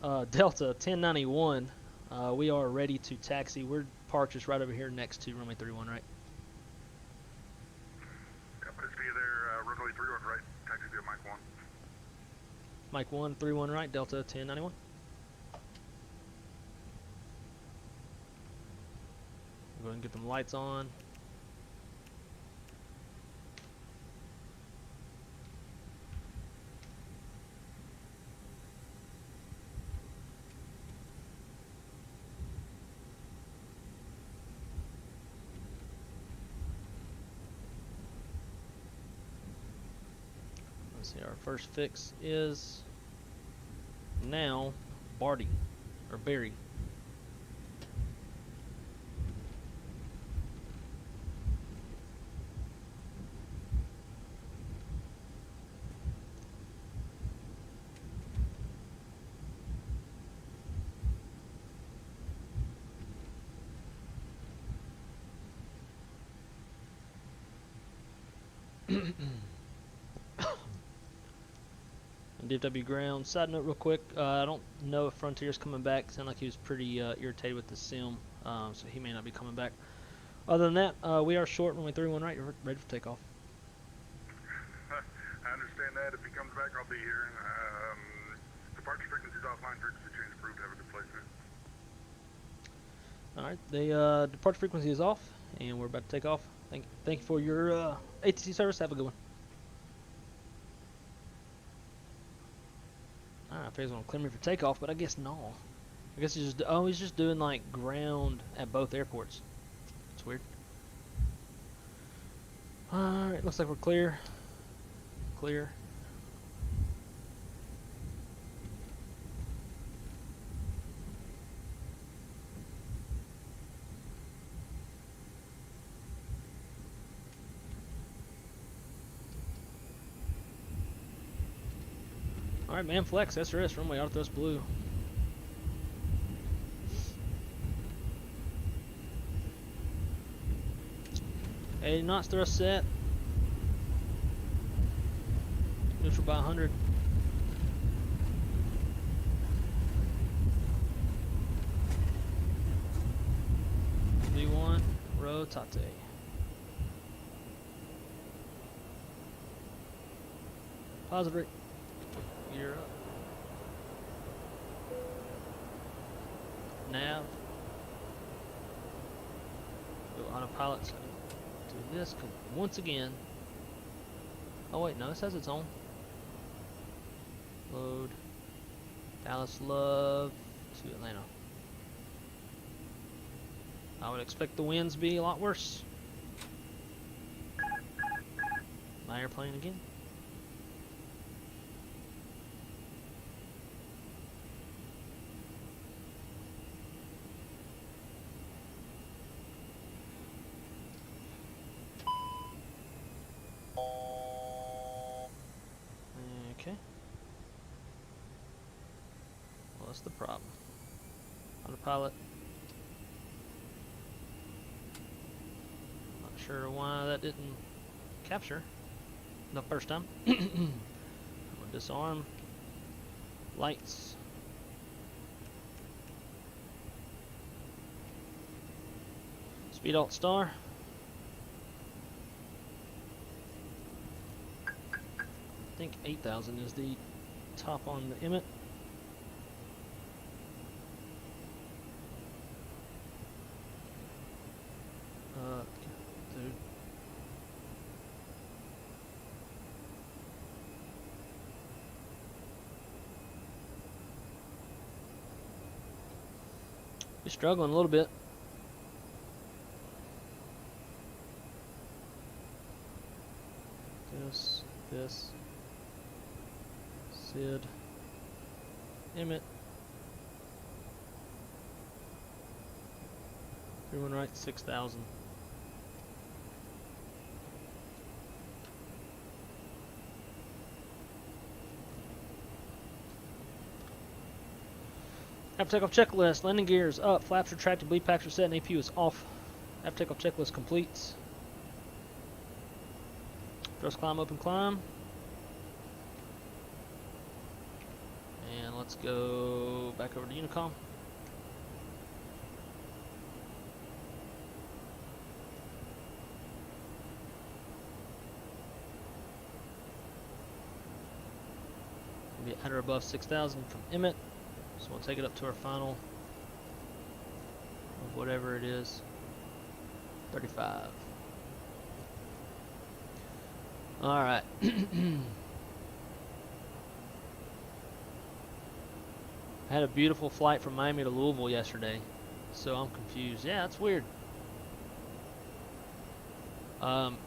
1091. We are ready to taxi. We're parked just right over here next to runway 31, right? Yep, it's via there, runway 31 right, taxi via Mike 1. Mike 1, 31 right, Delta 1091. Go ahead and get them lights on. Let's see, our first fix is now Barty or Barry. DFW ground. Side note real quick, I don't know if Frontier's coming back. Sounded like he was pretty irritated with the sim, so he may not be coming back. Other than that, we are short runway 31 right, ready for takeoff. I understand that. If he comes back, I'll be here. Departure frequency's offline, frequency change approved, have a good flight, man. Alright, the departure frequency is off, and we're about to take off. Thank you for your ATC service. Have a good one. I figured he was gonna clear me for takeoff, but I guess no. I guess he's just doing like ground at both airports. It's weird. Alright, looks like we're clear. Clear. Alright, man, flex, SRS, runway, auto thrust blue. Hey, knots thrust set. Neutral by 100. V1, road. Tate. Positive. Gear up. Nav. Go autopilot. So do this once again. Oh wait, no, this has its own. Load. Dallas Love to Atlanta. I would expect the winds to be a lot worse. My airplane again. Okay. Well, that's the problem. Autopilot. Not sure why that didn't capture the first time. I'm gonna disarm. Lights. Speed Alt Star. I think 8,000 is the top on the Emmett. Dude. You're struggling a little bit. This. Sid. Emmett. Everyone right, 6,000. After takeoff checklist, landing gears up, flaps retracted, bleed packs are set, and APU is off. After takeoff checklist completes. Thrust climb, open climb. And let's go back over to Unicom. Be at or above 6,000 from Emmett. So we'll take it up to our final of whatever it is. 35. Alright. I had a beautiful flight from Miami to Louisville yesterday, so I'm confused. Yeah, that's weird.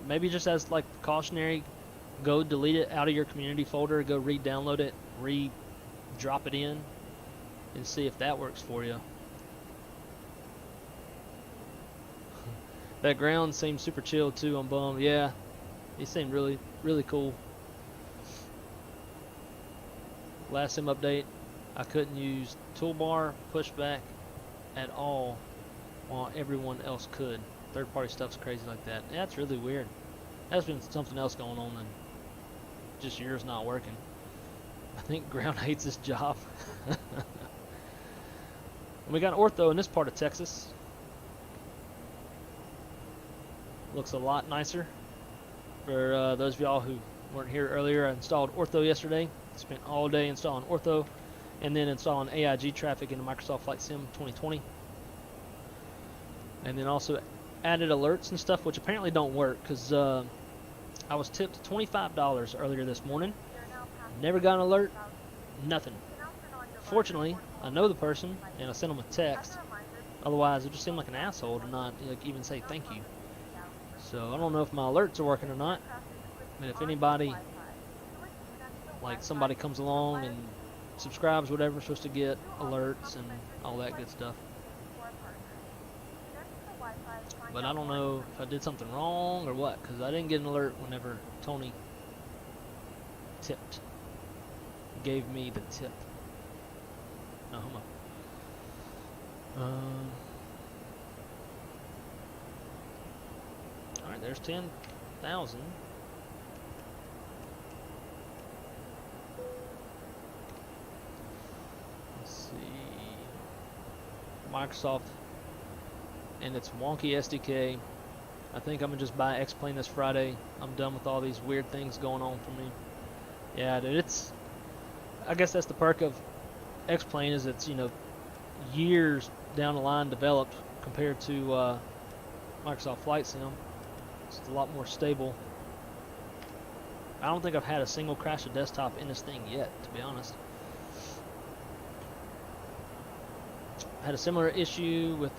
Maybe just as like cautionary, go delete it out of your community folder, go re-download it, re-drop it in, and see if that works for you. That ground seemed super chill too on Bum. Yeah, he seemed really, really cool. Last sim update, I couldn't use toolbar, pushback at all while everyone else could. Third-party stuff's crazy like that. Yeah, that's really weird. That's been something else going on than just yours not working. I think ground hates his job. We got ortho in this part of Texas. Looks a lot nicer. For those of y'all who weren't here earlier, I installed ortho yesterday. Spent all day installing ortho and then installing AIG traffic into Microsoft Flight Sim 2020. And then also added alerts and stuff, which apparently don't work because I was tipped $25 earlier this morning. Never got an alert. Nothing. Fortunately, I know the person and I sent them a text. Otherwise, it just seemed like an asshole to not like even say thank you. So I don't know if my alerts are working or not. But if anybody, like somebody comes along and subscribes, whatever, supposed to get alerts and all that good stuff. But I don't know if I did something wrong or what, because I didn't get an alert whenever Tony tipped. Gave me the tip. No, hold on. Alright, there's 10,000. Let's see. Microsoft and its wonky SDK I think I'm gonna just buy X-Plane this Friday. I'm done with all these weird things going on for me. Yeah, dude, it's, I guess that's the perk of X-Plane, is it's, you know, years down the line developed compared to Microsoft Flight Sim. It's a lot more stable. I don't think I've had a single crash of desktop in this thing yet, to be honest. I had a similar issue with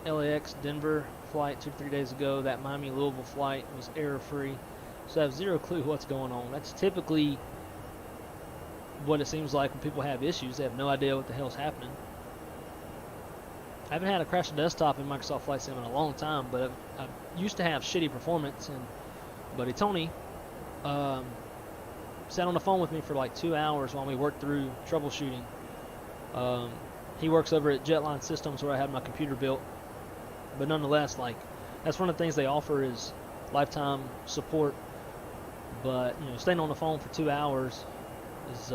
LAX Denver flight 2 to 3 days ago. That Miami Louisville flight was error free, so I have zero clue what's going on. That's typically what it seems like when people have issues. They have no idea what the hell's happening. I haven't had a crash of desktop in Microsoft Flight Sim in a long time, but I used to have shitty performance, and buddy Tony sat on the phone with me for like 2 hours while we worked through troubleshooting. He works over at Jetline Systems, where I had my computer built, but nonetheless, like, that's one of the things they offer is lifetime support. But you know, staying on the phone for 2 hours is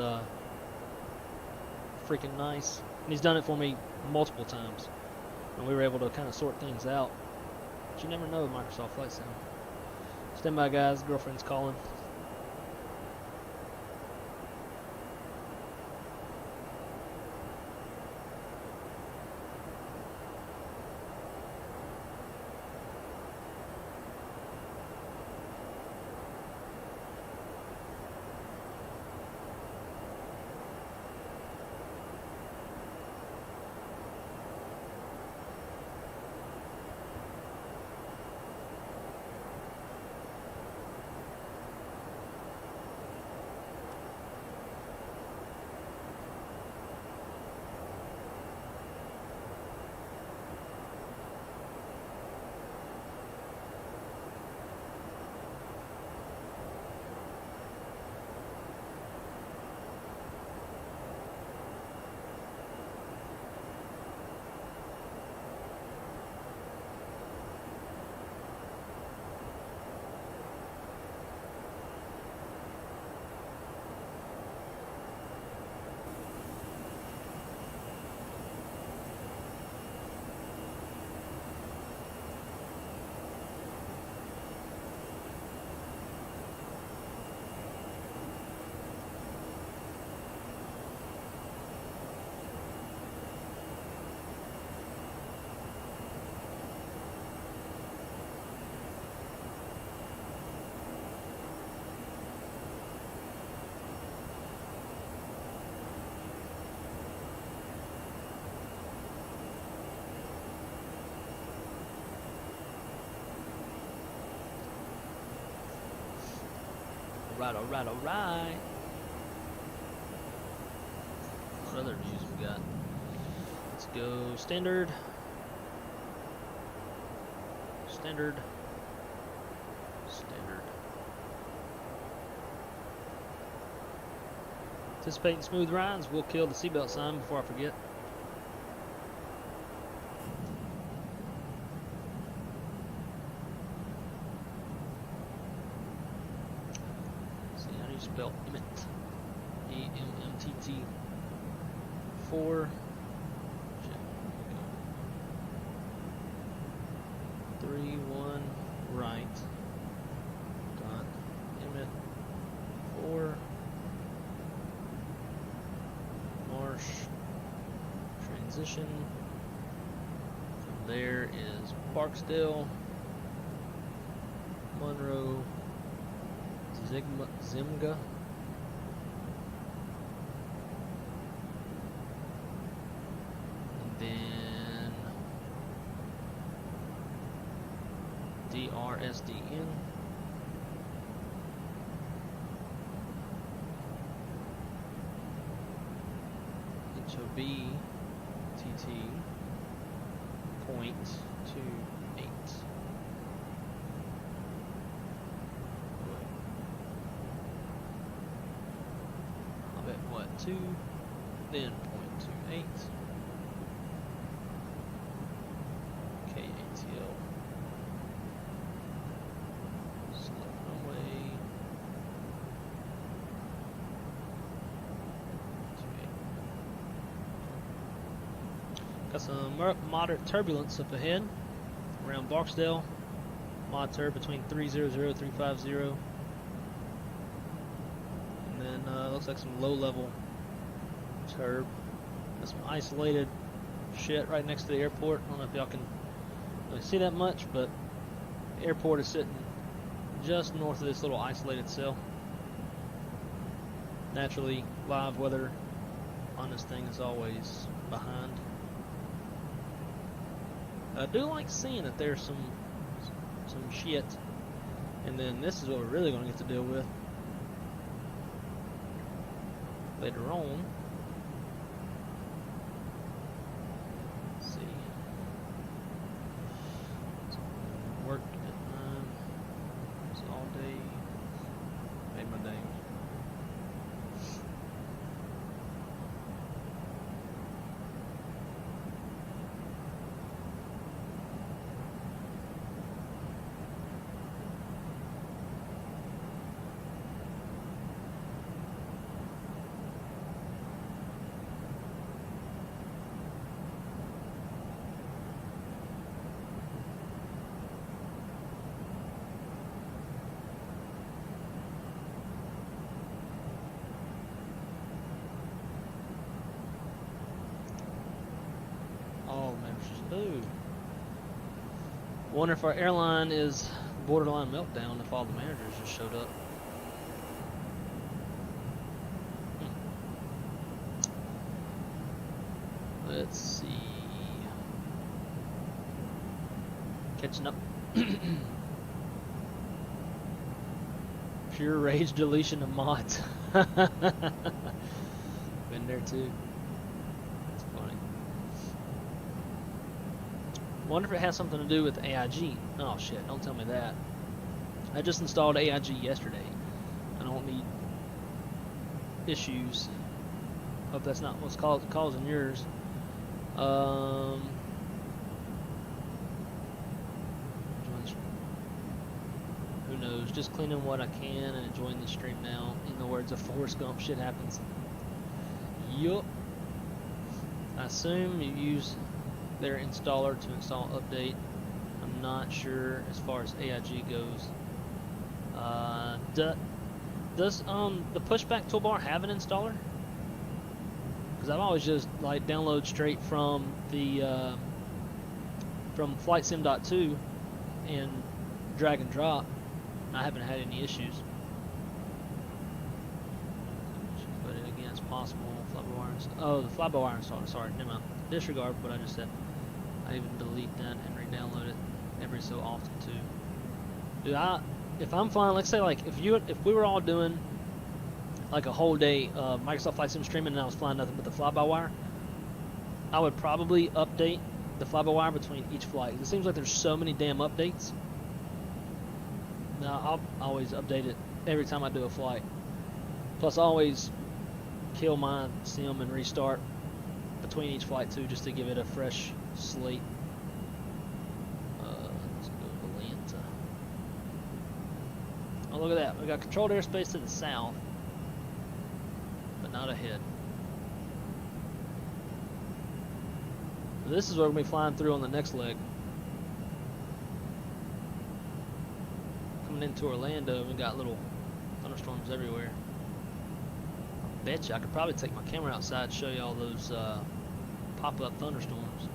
freaking nice, and he's done it for me multiple times, and we were able to kind of sort things out. But you never know with Microsoft Flight Sim. Stand by, guys. Girlfriend's calling. Alright. What other views we got? Let's go standard. Anticipating smooth rides. We'll kill the seatbelt sign before I forget. Spell Emmet. E-M-M-T-T 4. 3, 1, right. Dot Emmet 4. Marsh. Transition. From there is Barksdale. Monroe. Zimga. And then DRSDN. HOB TT .28. What, 2, then 0.28, KATL, select runway, 28. Got some moderate turbulence up ahead around Barksdale. mod turb between 300 350, and then looks like some low level turb. There's some isolated shit right next to the airport. I don't know if y'all can really see that much, but the airport is sitting just north of this little isolated cell. Naturally, live weather on this thing is always behind. I do like seeing that there's some shit, and then this is what we're really going to get to deal with later on. Let's see. Work at it's all day. Made my day. Ooh. Wonder if our airline is borderline meltdown if all the managers just showed up. Let's see. Catching up. Pure rage deletion of mods. Been there too. That's funny. Wonder if it has something to do with AIG. Oh shit, don't tell me that. I just installed AIG yesterday. I don't need issues. Hope that's not what's causing yours. Who knows? Just cleaning what I can and enjoying the stream now. In the words of Forrest Gump, shit happens. Yup. I assume you use their installer to install update. I'm not sure as far as AIG goes. Does the pushback toolbar have an installer? Because I've always just like download straight from the from FlightSim.2 and drag and drop. I haven't had any issues. But again, it's possible. Fly-by-wire oh, the fly-by-wire installer. Sorry, never mind. Disregard what I just said. I even delete that and re-download it every so often too. Dude, if I'm flying, let's say like if we were all doing like a whole day of Microsoft Flight Sim streaming and I was flying nothing but the fly-by-wire, I would probably update the fly-by-wire between each flight. It seems like there's so many damn updates. Now I'll always update it every time I do a flight. Plus I always kill my sim and restart between each flight too, just to give it a fresh slate. Let's go to Atlanta. Oh, look at that. We got controlled airspace to the south, but not ahead. This is what we're going to be flying through on the next leg. Coming into Orlando, we got little thunderstorms everywhere. I bet you I could probably take my camera outside and show you all those pop-up thunderstorms.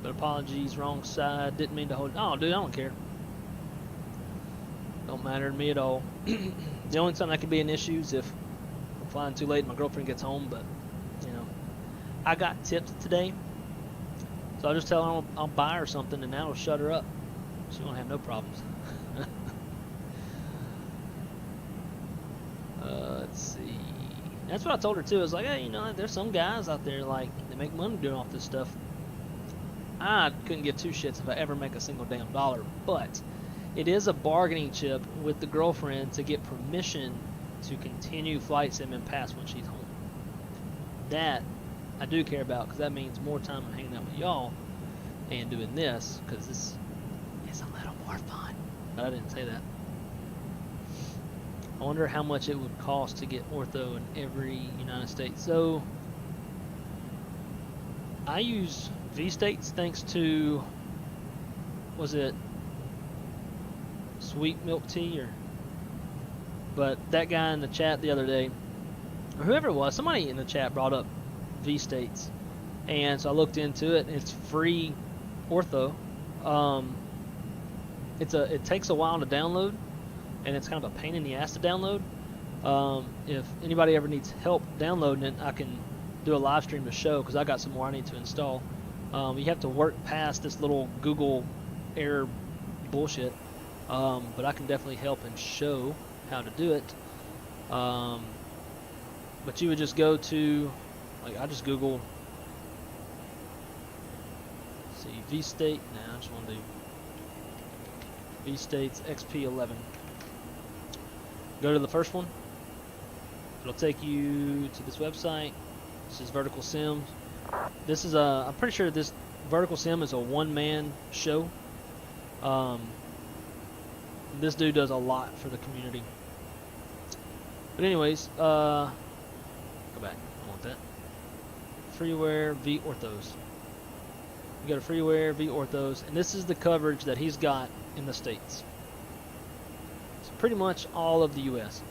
But apologies, wrong side. Didn't mean to hold. Oh, dude, I don't care. Don't matter to me at all. The only time that could be an issue is if I'm flying too late and my girlfriend gets home. But you know, I got tips today, so I'll just tell her I'll buy her something, and that'll shut her up. She won't have no problems. Let's see. That's what I told her too. I was like, hey, you know, there's some guys out there like they make money doing off this stuff. I couldn't give two shits if I ever make a single damn dollar, but it is a bargaining chip with the girlfriend to get permission to continue flight sim and pass when she's home. That I do care about because that means more time I'm hanging out with y'all and doing this because this is a little more fun. But I didn't say that. I wonder how much it would cost to get ortho in every United States. So I use Vstates thanks to was it sweet milk tea or? But that guy in the chat the other day, or whoever it was, somebody in the chat brought up Vstates, and so I looked into it. It's free ortho. It takes a while to download, and it's kind of a pain in the ass to download. If anybody ever needs help downloading it, I can do a live stream to show, because I got some more I need to install. You have to work past this little Google error bullshit, but I can definitely help and show how to do it. But you would just go to, like, I just Googled, let's see, Vstate. Nah, I just want to do Vstates XP11. Go to the first one. It'll take you to this website. This is Vertical Sims. This is a, I'm pretty sure this Vertical Sim is a one-man show. This dude does a lot for the community. But anyways, go back. I want that. Freeware v Orthos. You go to Freeware v Orthos, and this is the coverage that he's got in the States. It's pretty much all of the U.S.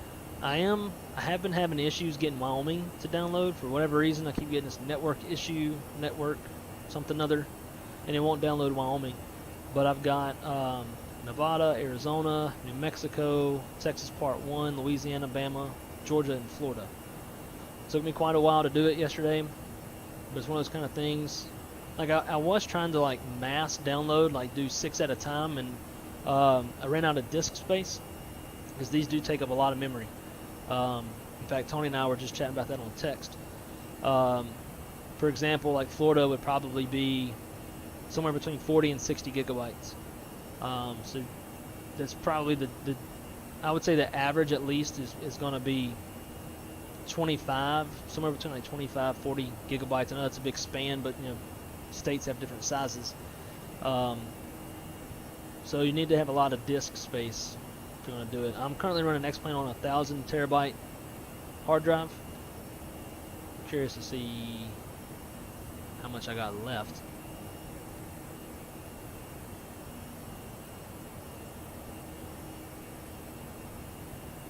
I have been having issues getting Wyoming to download for whatever reason. I keep getting this network issue, something other, and it won't download Wyoming. But I've got Nevada, Arizona, New Mexico, Texas Part 1, Louisiana, Bama, Georgia, and Florida. It took me quite a while to do it yesterday, but it's one of those kind of things. Like I was trying to like mass download, like do 6 at a time, and I ran out of disk space because these do take up a lot of memory. In fact, Tony and I were just chatting about that on text. For example, like Florida would probably be somewhere between 40 and 60 gigabytes. So that's probably the I would say the average at least is going to be 25, somewhere between like 25, 40 gigabytes. I know that's a big span, but you know, states have different sizes. So you need to have a lot of disk space if you want to do it. I'm currently running X-Plane on a 1,000 terabyte hard drive. I'm curious to see how much I got left.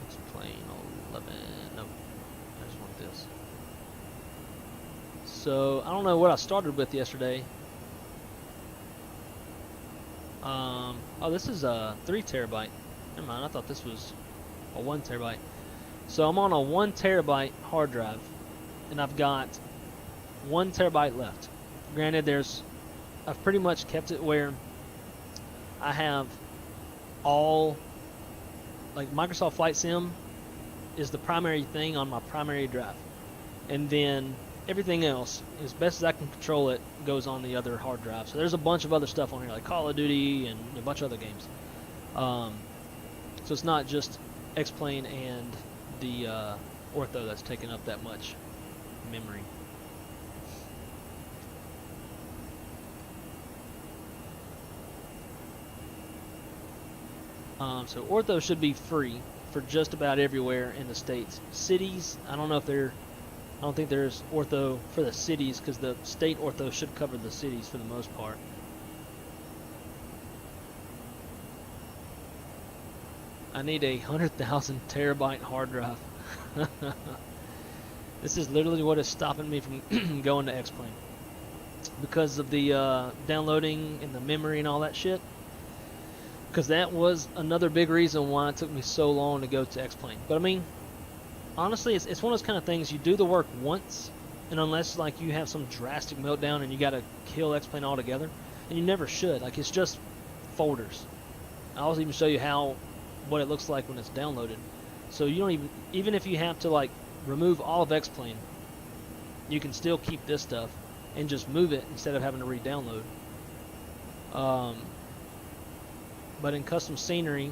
X-Plane 11. No, I just want this. So I don't know what I started with yesterday. Oh, this is a 3 terabyte. Never mind, I thought this was a 1 terabyte. So I'm on a 1 terabyte hard drive, and I've got 1 terabyte left. Granted, I've pretty much kept it where I have all, like Microsoft Flight Sim is the primary thing on my primary drive, and then everything else, as best as I can control it, goes on the other hard drive. So there's a bunch of other stuff on here, like Call of Duty and a bunch of other games. So it's not just X-Plane and the Ortho that's taking up that much memory. So Ortho should be free for just about everywhere in the states. Cities, I don't think there's Ortho for the cities, because the state Ortho should cover the cities for the most part. I need a 100,000 terabyte hard drive. This is literally what is stopping me from going to X-Plane, because of the downloading and the memory and all that shit. Because that was another big reason why it took me so long to go to X-Plane. But I mean, honestly, it's one of those kind of things, you do the work once, and unless like you have some drastic meltdown and you got to kill X-Plane altogether, and you never should. Like, it's just folders. I'll even show you what it looks like when it's downloaded. So you don't even if you have to like remove all of X-Plane, you can still keep this stuff and just move it instead of having to re-download. But in custom scenery,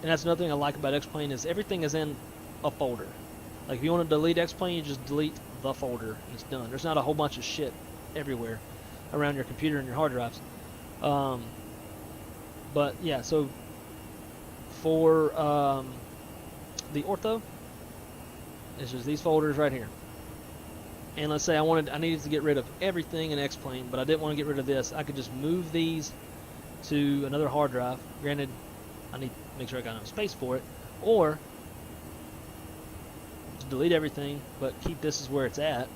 and that's another thing I like about X-Plane, is everything is in a folder. Like if you want to delete X-Plane, you just delete the folder and it's done. There's not a whole bunch of shit everywhere around your computer and your hard drives. But yeah, so for the Ortho, it's just these folders right here. And let's say I needed to get rid of everything in X-Plane, but I didn't want to get rid of this. I could just move these to another hard drive. Granted, I need to make sure I got enough space for it, or just delete everything, but keep this as where it's at,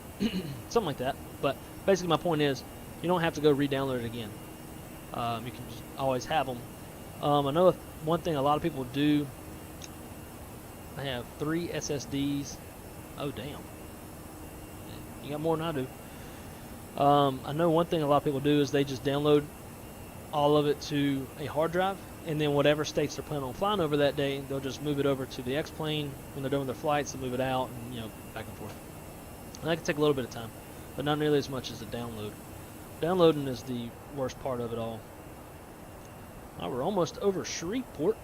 something like that. But basically, my point is, you don't have to go re-download it again. You can just always have them. I know one thing a lot of people do. I have 3 SSDs. Oh damn, you got more than I do. I know one thing a lot of people do is they just download all of it to a hard drive, and then whatever states they're planning on flying over that day, they'll just move it over to the X-plane. When they're done with their flights, they'll move it out, and back and forth. And that can take a little bit of time, but not nearly as much as the download. Downloading is the worst part of it all. Well, we're almost over Shreveport.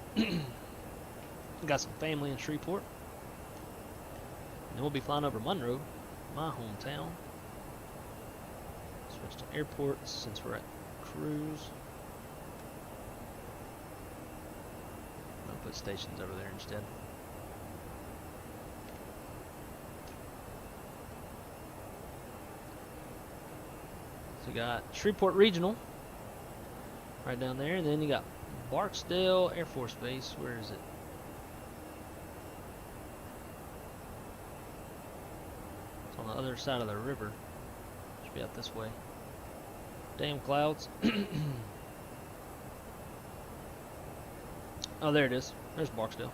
Got some family in Shreveport. And then we'll be flying over Monroe, my hometown. Switch to airports since we're at cruise. I'll put stations over there instead. So we got Shreveport Regional right down there, and then you got Barksdale Air Force Base. Where is it? It's on the other side of the river. Should be out this way. Damn clouds. Oh, there it is. There's Barksdale.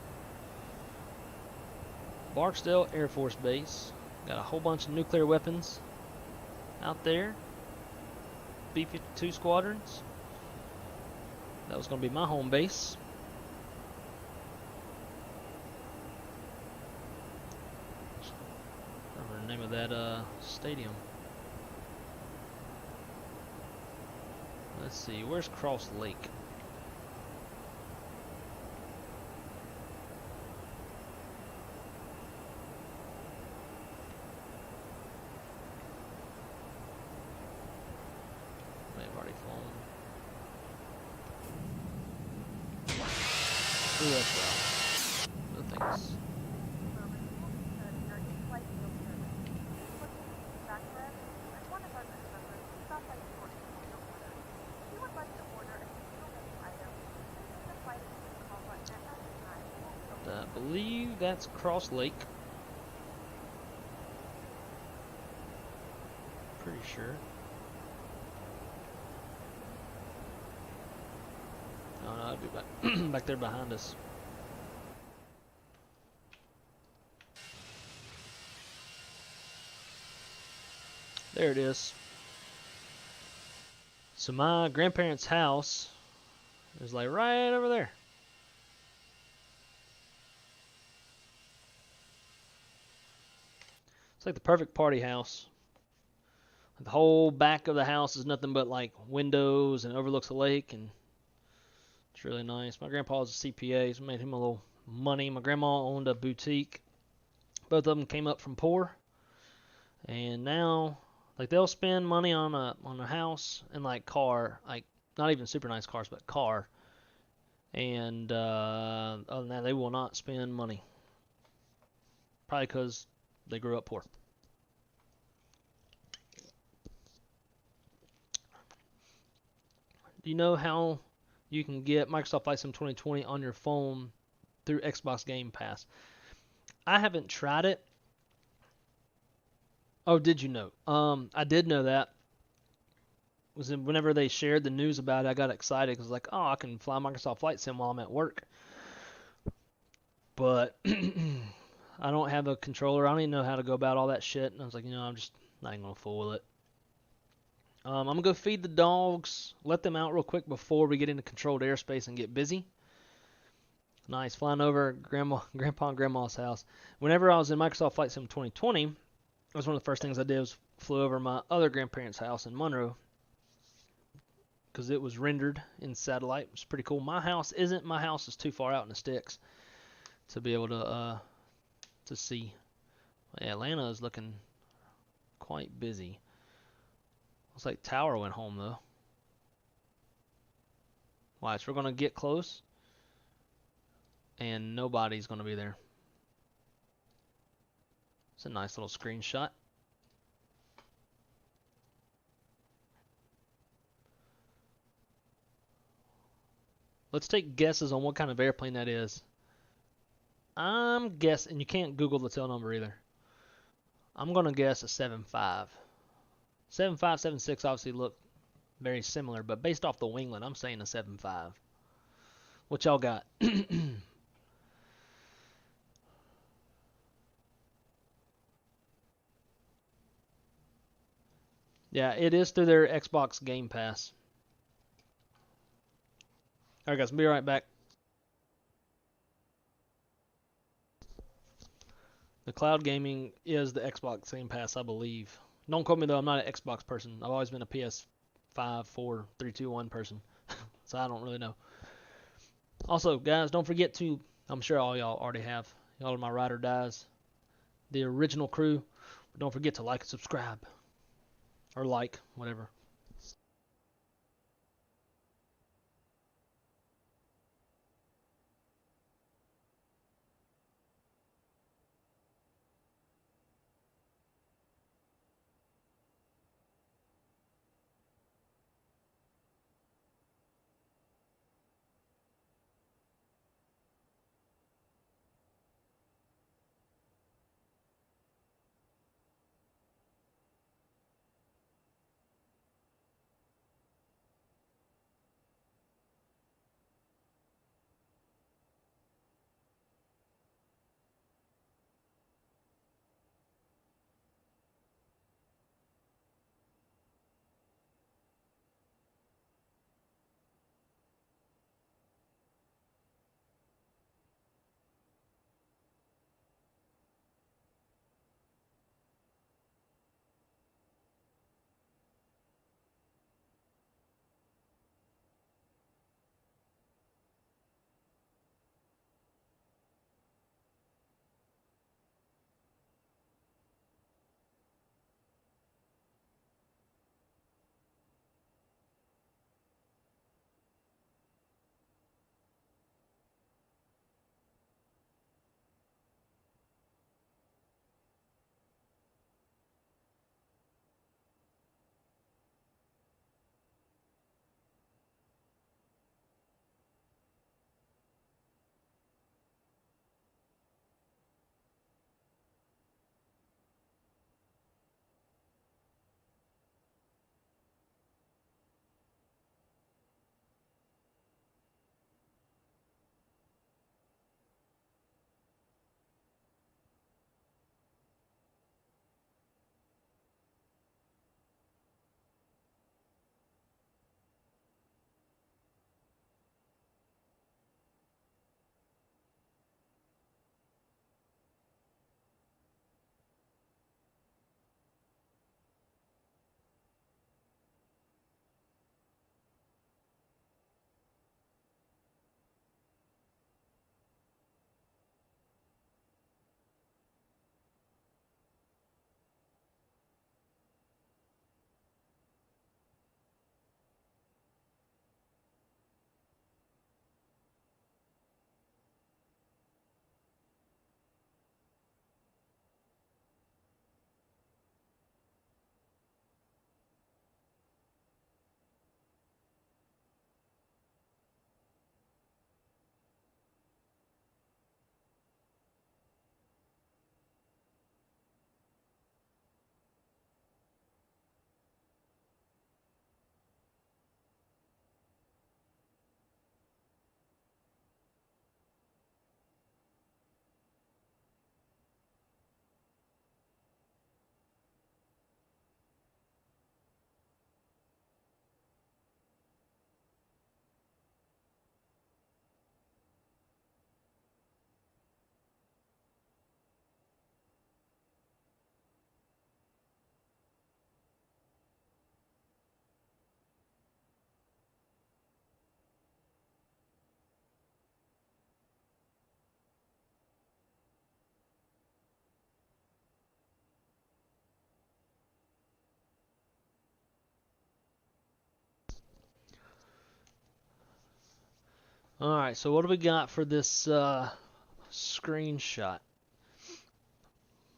Barksdale Air Force Base. Got a whole bunch of nuclear weapons out there. B-52 squadrons. That was going to be my home base. I don't remember the name of that stadium. Let's see, where's Cross Lake? May have already flown. Ooh, that's rough. Good things. I believe that's Cross Lake. Pretty sure. Oh no, I'd be back back there behind us. There it is. So my grandparents' house is like right over there. It's like the perfect party house. The whole back of the house is nothing but like windows and overlooks the lake, and it's really nice. My grandpa was a CPA, so made him a little money. My grandma owned a boutique. Both of them came up from poor, and now like they'll spend money on a house and like car, like not even super nice cars, but car. And other than that, they will not spend money. Probably because they grew up poor. Do you know how you can get Microsoft Flight Sim 2020 on your phone through Xbox Game Pass? I haven't tried it. Oh, did you know? I did know that. Whenever they shared the news about it, I got excited because like, oh, I can fly Microsoft Flight Sim while I'm at work. But I don't have a controller. I don't even know how to go about all that shit. And I was like, I'm just not even gonna fool with it. I'm gonna go feed the dogs, let them out real quick before we get into controlled airspace and get busy. Nice, flying over Grandpa and Grandma's house. Whenever I was in Microsoft Flight Sim 2020, that was one of the first things I did was flew over my other grandparents' house in Monroe because it was rendered in satellite. It's pretty cool. My house isn't. My house is too far out in the sticks to be able to see. Yeah, Atlanta is looking quite busy. Looks like Tower went home though. Watch, we're gonna get close, and nobody's gonna be there. It's a nice little screenshot. Let's take guesses on what kind of airplane that is. I'm guessing, and you can't Google the tail number either. I'm going to guess a 7.5. 7.5, 7.6 obviously look very similar, but based off the winglet, I'm saying a 7.5. What y'all got? Yeah, it is through their Xbox Game Pass. Alright guys, be right back. The cloud gaming is the Xbox Game Pass, I believe. Don't quote me though, I'm not an Xbox person. I've always been a PS5, 4, 3, 2, 1 person. So I don't really know. Also, guys, don't forget to, I'm sure all y'all already have, y'all are my ride or dies, the original crew. Don't forget to like and subscribe. Or like, whatever. Alright, so what do we got for this screenshot?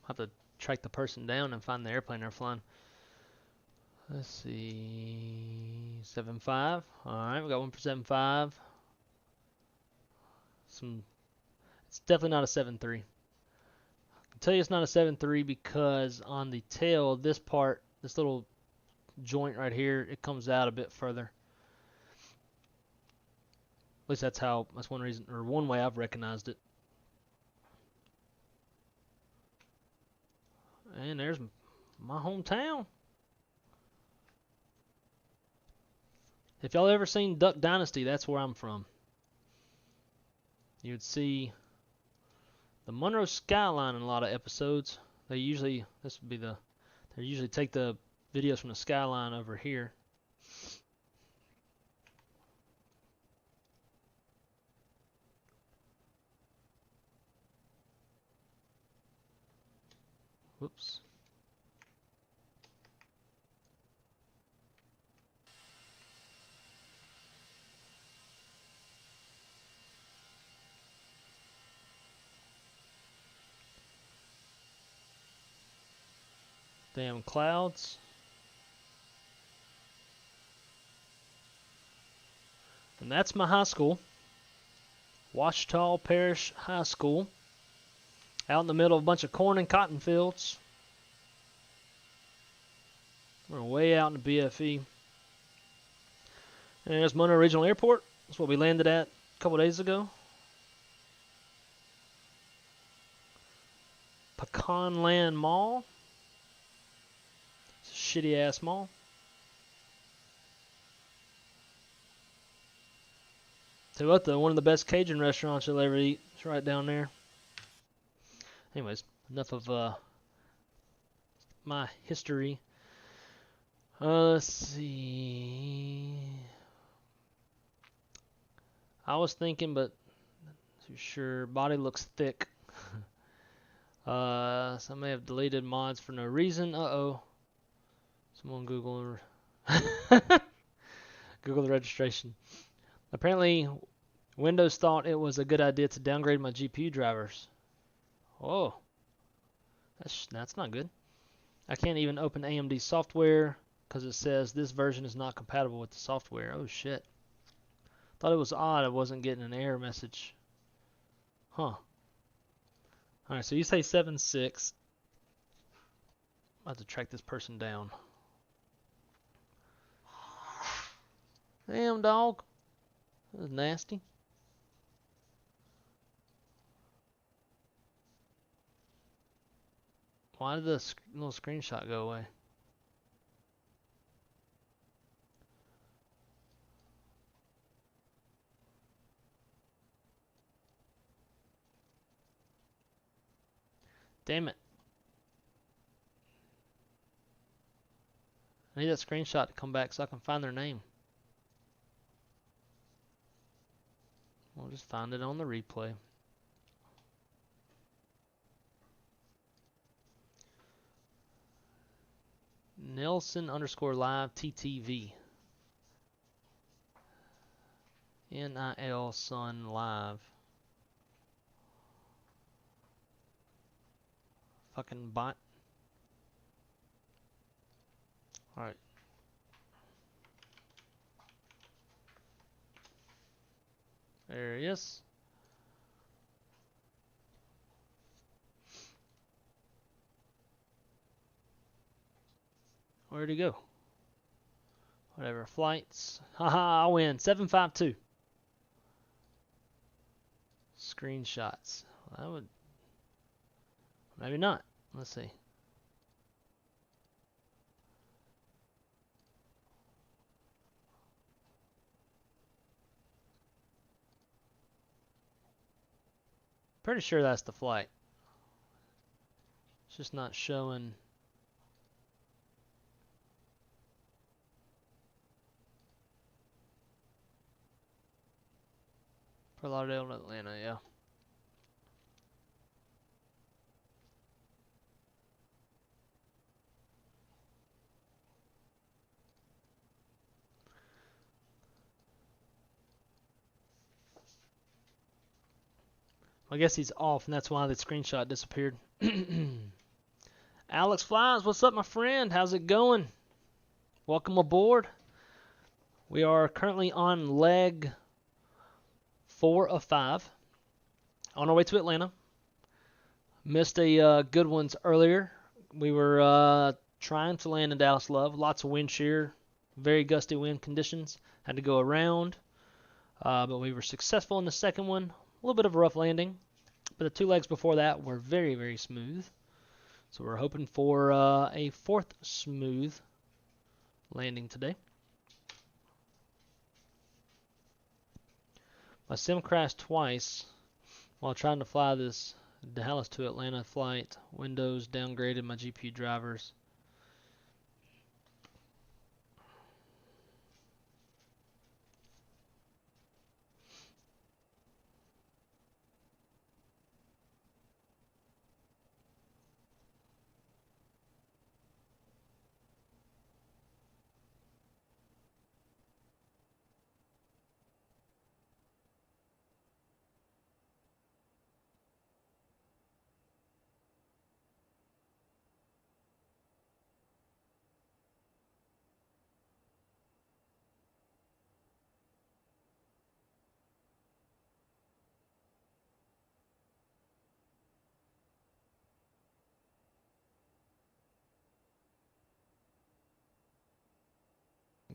I'll have to track the person down and find the airplane they're flying. Let's see, 7.5. Alright, we got one for 7.5. It's definitely not a 7.3. I can tell you it's not a 7.3 because on the tail, this part, this little joint right here, it comes out a bit further. At least that's one reason, or one way I've recognized it. And there's my hometown. If y'all ever seen Duck Dynasty, that's where I'm from. You would see the Monroe skyline in a lot of episodes. They usually take the videos from the skyline over here. Whoops. Damn clouds. And that's my high school. Washita Parish High School. Out in the middle of a bunch of corn and cotton fields. We're way out in the BFE. And there's Monroe Regional Airport. That's what we landed at a couple days ago. Pecanland Mall. It's a shitty ass mall. Tell you what though, one of the best Cajun restaurants you'll ever eat is right down there. Anyways, enough of my history. Let's see. I was thinking, but not too sure. Body looks thick. So I may have deleted mods for no reason. Uh-oh. Someone Google Google the registration. Apparently, Windows thought it was a good idea to downgrade my GPU drivers. Oh, that's not good. I can't even open AMD software because it says this version is not compatible with the software. Oh shit. Thought it was odd I wasn't getting an error message. Huh. Alright, so you say 7.6. I'll have to track this person down. Damn, dog. That was nasty. Why did the little screenshot go away? Damn it. I need that screenshot to come back so I can find their name. We'll just find it on the replay. Nelson_live TTV. NIL Sun Live. Fucking bot. Alright. There he is. Where'd he go? Whatever. Flights. Haha, I win. 752. Screenshots. Well, that would... Maybe not. Let's see. Pretty sure that's the flight. It's just not showing. Fort Lauderdale to Atlanta, yeah. I guess he's off, and that's why the screenshot disappeared. Alex Flies, what's up, my friend? How's it going? Welcome aboard. We are currently on leg 4 of 5. on our way to Atlanta. Missed a good ones earlier. We were trying to land in Dallas Love. Lots of wind shear, very gusty wind conditions. Had to go around, but we were successful in the second one. A little bit of a rough landing, but the 2 legs before that were very, very smooth. So we're hoping for a 4th smooth landing today. My sim crashed twice while trying to fly this Dallas to Atlanta flight. Windows downgraded my GPU drivers.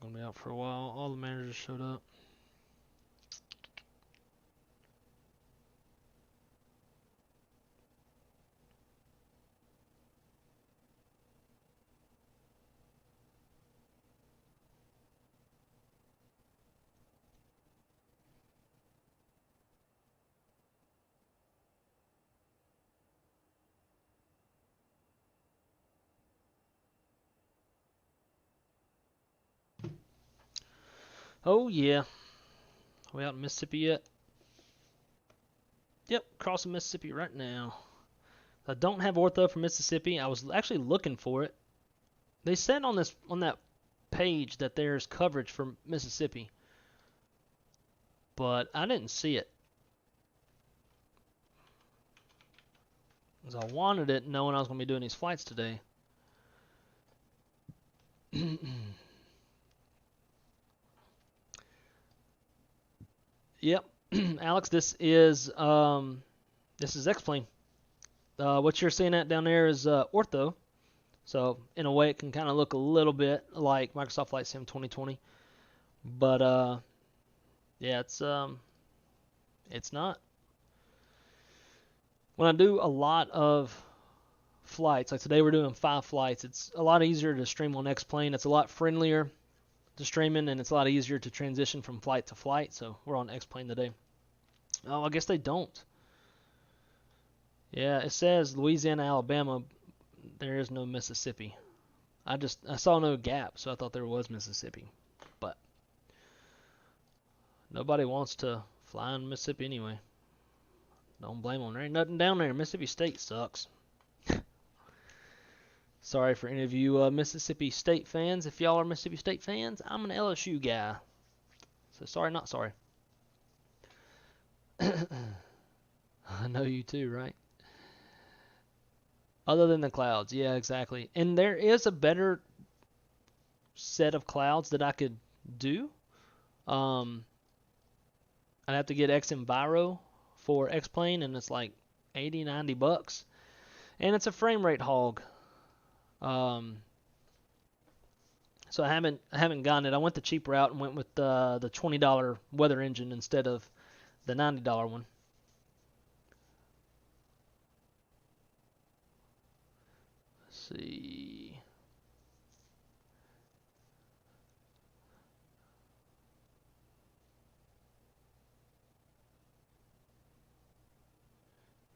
Gonna be out for a while. All the managers showed up. Oh yeah. Are we out in Mississippi yet? Yep, crossing Mississippi right now. I don't have ortho for Mississippi. I was actually looking for it. They said on that page that there's coverage for Mississippi, but I didn't see it. Because I wanted it knowing I was going to be doing these flights today. Yep, Alex, this is X-Plane. What you're seeing at down there is ortho. So in a way, it can kind of look a little bit like Microsoft Flight Sim 2020, but yeah, it's not. When I do a lot of flights, like today we're doing 5 flights, it's a lot easier to stream on X-Plane. It's a lot friendlier to streaming, and it's a lot easier to transition from flight to flight. So we're on X-Plane today. Oh, I guess they don't. Yeah, it says Louisiana, Alabama. There is no Mississippi. I saw no gap, so I thought there was Mississippi. But nobody wants to fly in Mississippi anyway. Don't blame them. There ain't nothing down there. Mississippi State sucks. Sorry for any of you Mississippi State fans. If y'all are Mississippi State fans, I'm an LSU guy. So sorry, not sorry. I know you too, right? Other than the clouds. Yeah, exactly. And there is a better set of clouds that I could do. I'd have to get XEnviro for X-Plane, and it's like $80-$90. And it's a frame rate hog. So I haven't gotten it. I went the cheap route and went with the $20 weather engine instead of the $90 one. Let's see.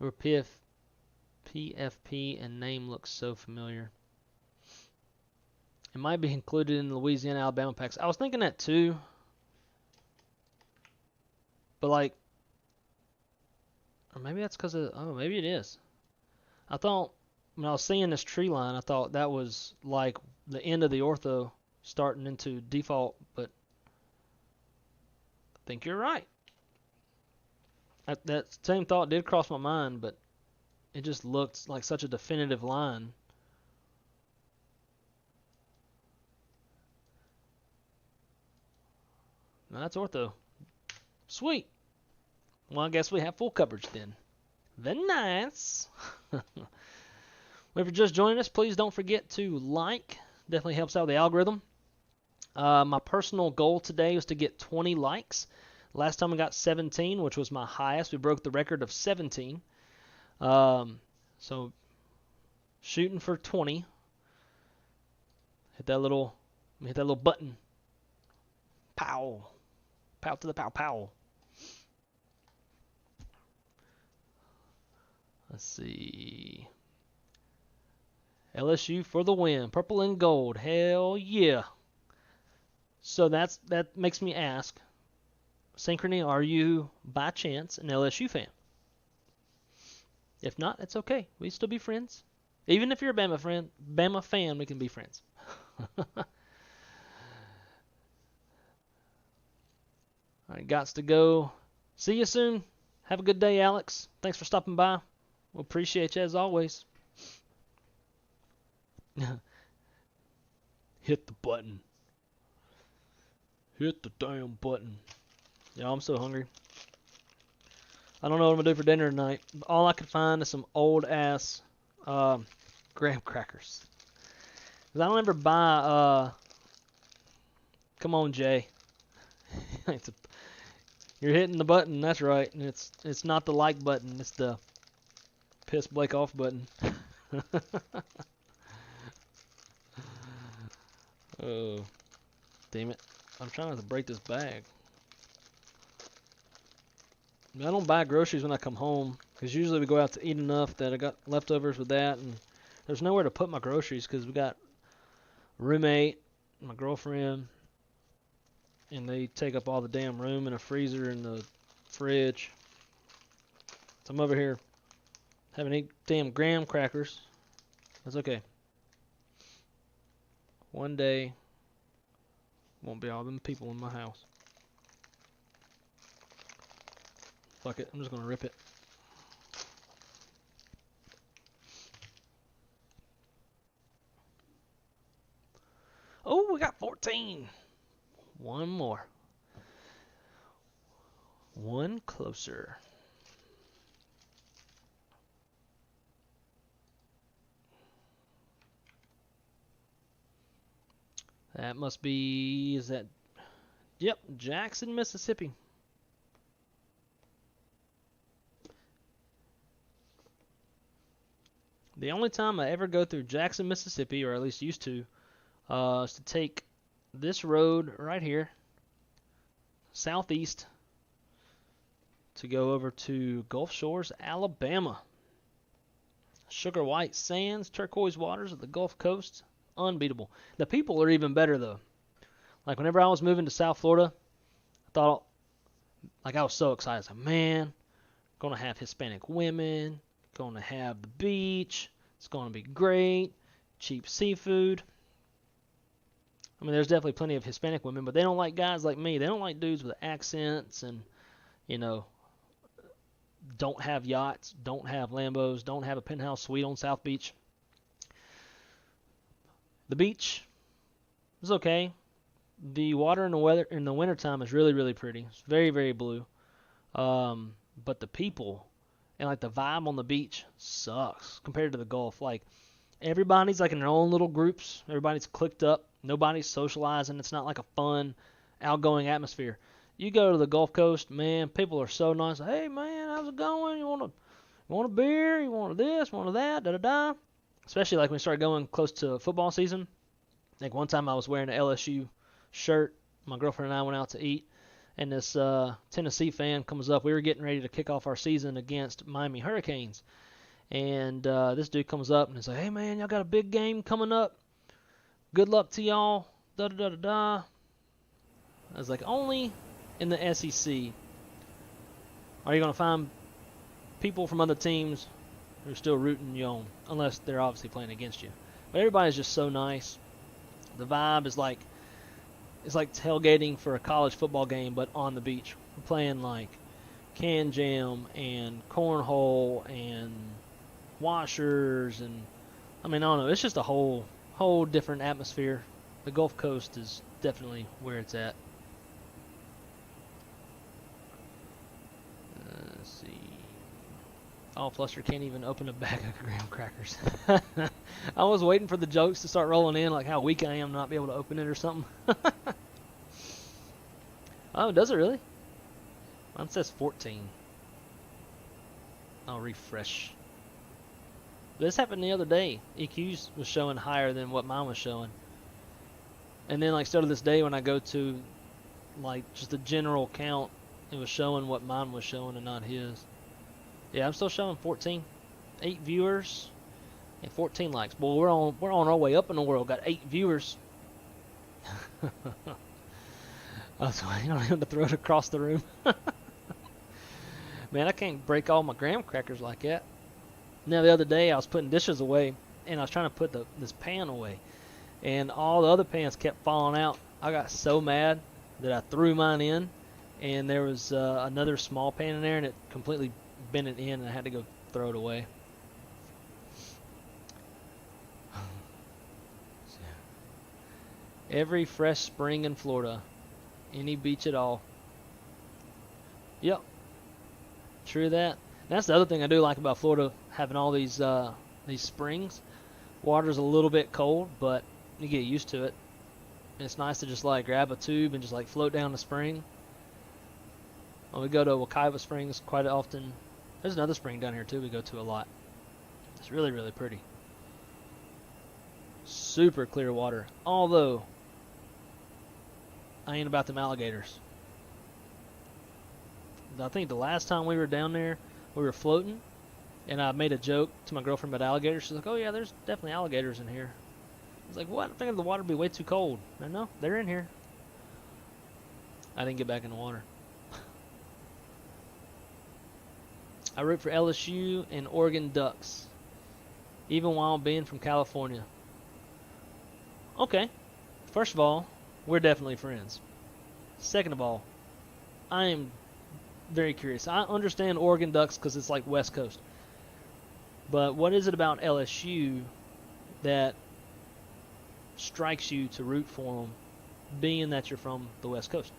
Your PFP and name looks so familiar. It might be included in the Louisiana, Alabama packs. I was thinking that too. But like, or maybe that's because of, oh, maybe it is. I thought, when I was seeing this tree line, I thought that was like the end of the ortho starting into default, but I think you're right. That same thought did cross my mind, but it just looked like such a definitive line. No, that's ortho. Sweet. Well, I guess we have full coverage then. Very nice. Well, if you're just joining us, please don't forget to like. Definitely helps out the algorithm. My personal goal today was to get 20 likes. Last time I got 17, which was my highest. We broke the record of 17. So shooting for 20. Hit that little button. Pow. Pow to the pow pow. Let's see. LSU for the win. Purple and gold. Hell yeah. So that makes me ask, Synchrony, are you by chance an LSU fan? If not, it's okay. We still be friends. Even if you're a Bama fan, we can be friends. Alright, gots to go. See you soon. Have a good day, Alex. Thanks for stopping by. We'll appreciate you as always. Hit the button. Hit the damn button. Yeah, I'm so hungry. I don't know what I'm going to do for dinner tonight. All I could find is some old-ass graham crackers. Because I don't ever buy... Come on, Jay. You're hitting the button, that's right. And it's not the like button. It's the piss Blake off button. Oh, damn it. I'm trying not to break this bag. I don't buy groceries when I come home, because usually we go out to eat enough that I got leftovers with that, and there's nowhere to put my groceries because we got a roommate, my girlfriend, and they take up all the damn room in a freezer and the fridge. So I'm over here having 8 damn graham crackers. That's okay. One day, won't be all them people in my house. Fuck it, I'm just gonna rip it. Oh, we got 14. One more. One closer. That must be, is that, yep, Jackson, Mississippi. The only time I ever go through Jackson, Mississippi, or at least used to, is to take this road right here, southeast, to go over to Gulf Shores, Alabama. Sugar white sands, turquoise waters of the Gulf Coast. Unbeatable. The people are even better, though. Like, whenever I was moving to South Florida, I thought, like, I was so excited. I was like, man, going to have Hispanic women, going to have the beach, it's going to be great, cheap seafood. I mean, there's definitely plenty of Hispanic women, but they don't like guys like me. They don't like dudes with accents and, you know, don't have yachts, don't have Lambos, don't have a penthouse suite on South Beach. The beach is okay. The water in the wintertime is really, really pretty. It's very, very blue. But the people and like the vibe on the beach sucks compared to the Gulf. Like, everybody's like in their own little groups. Everybody's clicked up. Nobody's socializing. It's not like a fun, outgoing atmosphere. You go to the Gulf Coast, man, people are so nice. Hey, man, how's it going? You want a beer? You want this? Want that? Da-da-da. Especially like when we started going close to football season. Like one time I was wearing an LSU shirt. My girlfriend and I went out to eat. And this Tennessee fan comes up. We were getting ready to kick off our season against Miami Hurricanes. And this dude comes up and he's like, hey, man, y'all got a big game coming up. Good luck to y'all. Da-da-da-da-da. I was like, only in the SEC are you going to find people from other teams who are still rooting you on, unless they're obviously playing against you. But everybody's just so nice. The vibe is like, it's like tailgating for a college football game, but on the beach. We're playing like can jam and cornhole and washers, and I mean, I don't know. It's just a whole different atmosphere. The Gulf Coast is definitely where it's at. Let's see. Oh, Fluster can't even open a bag of graham crackers. I was waiting for the jokes to start rolling in, like how weak I am not be able to open it or something. Oh, does it really? Mine says 14. I'll refresh. This happened the other day. EQs was showing higher than what mine was showing. And then like still to this day when I go to like just the general count, it was showing what mine was showing and not his. Yeah, I'm still showing 14. 8 viewers and 14 likes. Boy, we're on our way up in the world. Got 8 viewers. I was waiting on him to throw it across the room. Man, I can't break all my graham crackers like that. Now, the other day, I was putting dishes away, and I was trying to put this pan away. And all the other pans kept falling out. I got so mad that I threw mine in, and there was another small pan in there, and it completely bent it in, and I had to go throw it away. Every fresh spring in Florida. Any beach at all. Yep. True that. That's the other thing I do like about Florida, having all these springs. Water's a little bit cold, but you get used to it. And it's nice to just like grab a tube and just like float down the spring. When we go to Wekiva Springs quite often. There's another spring down here too we go to a lot. It's really, really pretty. Super clear water. Although, I ain't about them alligators. I think the last time we were down there, we were floating, and I made a joke to my girlfriend about alligators. She's like, oh yeah, there's definitely alligators in here. I was like, what? I figured the water would be way too cold. I know, they're in here. I didn't get back in the water. I root for LSU and Oregon Ducks, even while being from California. Okay, first of all, we're definitely friends. Second of all, I am very curious. I understand Oregon Ducks because it's like West Coast. But what is it about LSU that strikes you to root for them, being that you're from the West Coast?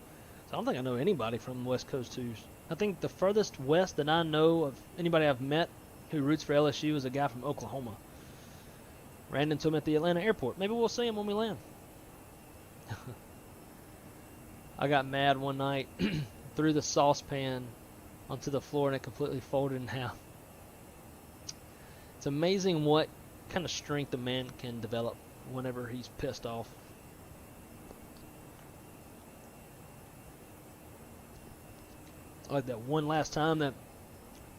So I don't think I know anybody from the West Coast who's... I think the furthest west that I know of anybody I've met who roots for LSU is a guy from Oklahoma. Ran into him at the Atlanta airport. Maybe we'll see him when we land. I got mad one night, threw the saucepan onto the floor, and it completely folded in half. It's amazing what kind of strength a man can develop whenever he's pissed off. Like that one last time that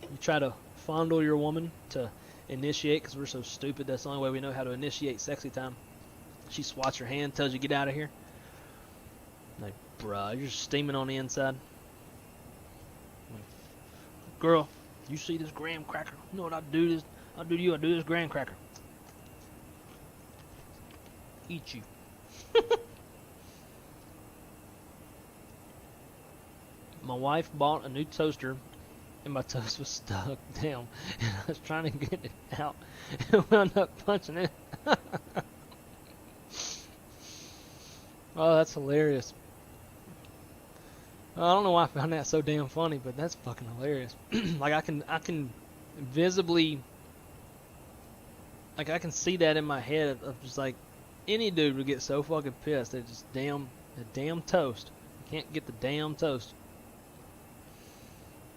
you try to fondle your woman to initiate, because we're so stupid, that's the only way we know how to initiate sexy time. She swats your hand, tells you get out of here. Like, bruh, you're steaming on the inside. Like, girl, you see this graham cracker? You know what I'll do to you? I'll do this graham cracker. Eat you. My wife bought a new toaster, and my toast was stuck down, and I was trying to get it out, and wound up punching it. Oh, that's hilarious. I don't know why I found that so damn funny, but that's fucking hilarious. Like I can visibly, like I can see that in my head of just like any dude would get so fucking pissed at just the damn toast. You can't get the damn toast.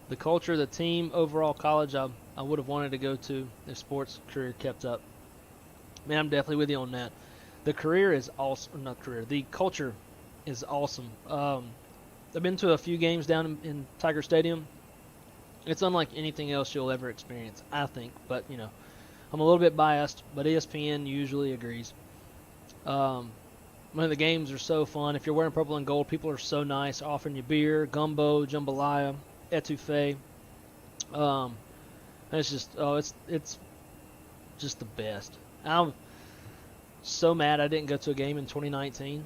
The culture, the team, overall college, I would have wanted to go to if sports career kept up. Man, I'm definitely with you on that. The career is awesome. Not career. The culture is awesome. I've been to a few games down in Tiger Stadium. It's unlike anything else you'll ever experience, I think. But, you know, I'm a little bit biased, but ESPN usually agrees. One of the games are so fun. If you're wearing purple and gold, people are so nice, offering you beer, gumbo, jambalaya, etouffee. It's just, it's just the best. I'm so mad I didn't go to a game in 2019.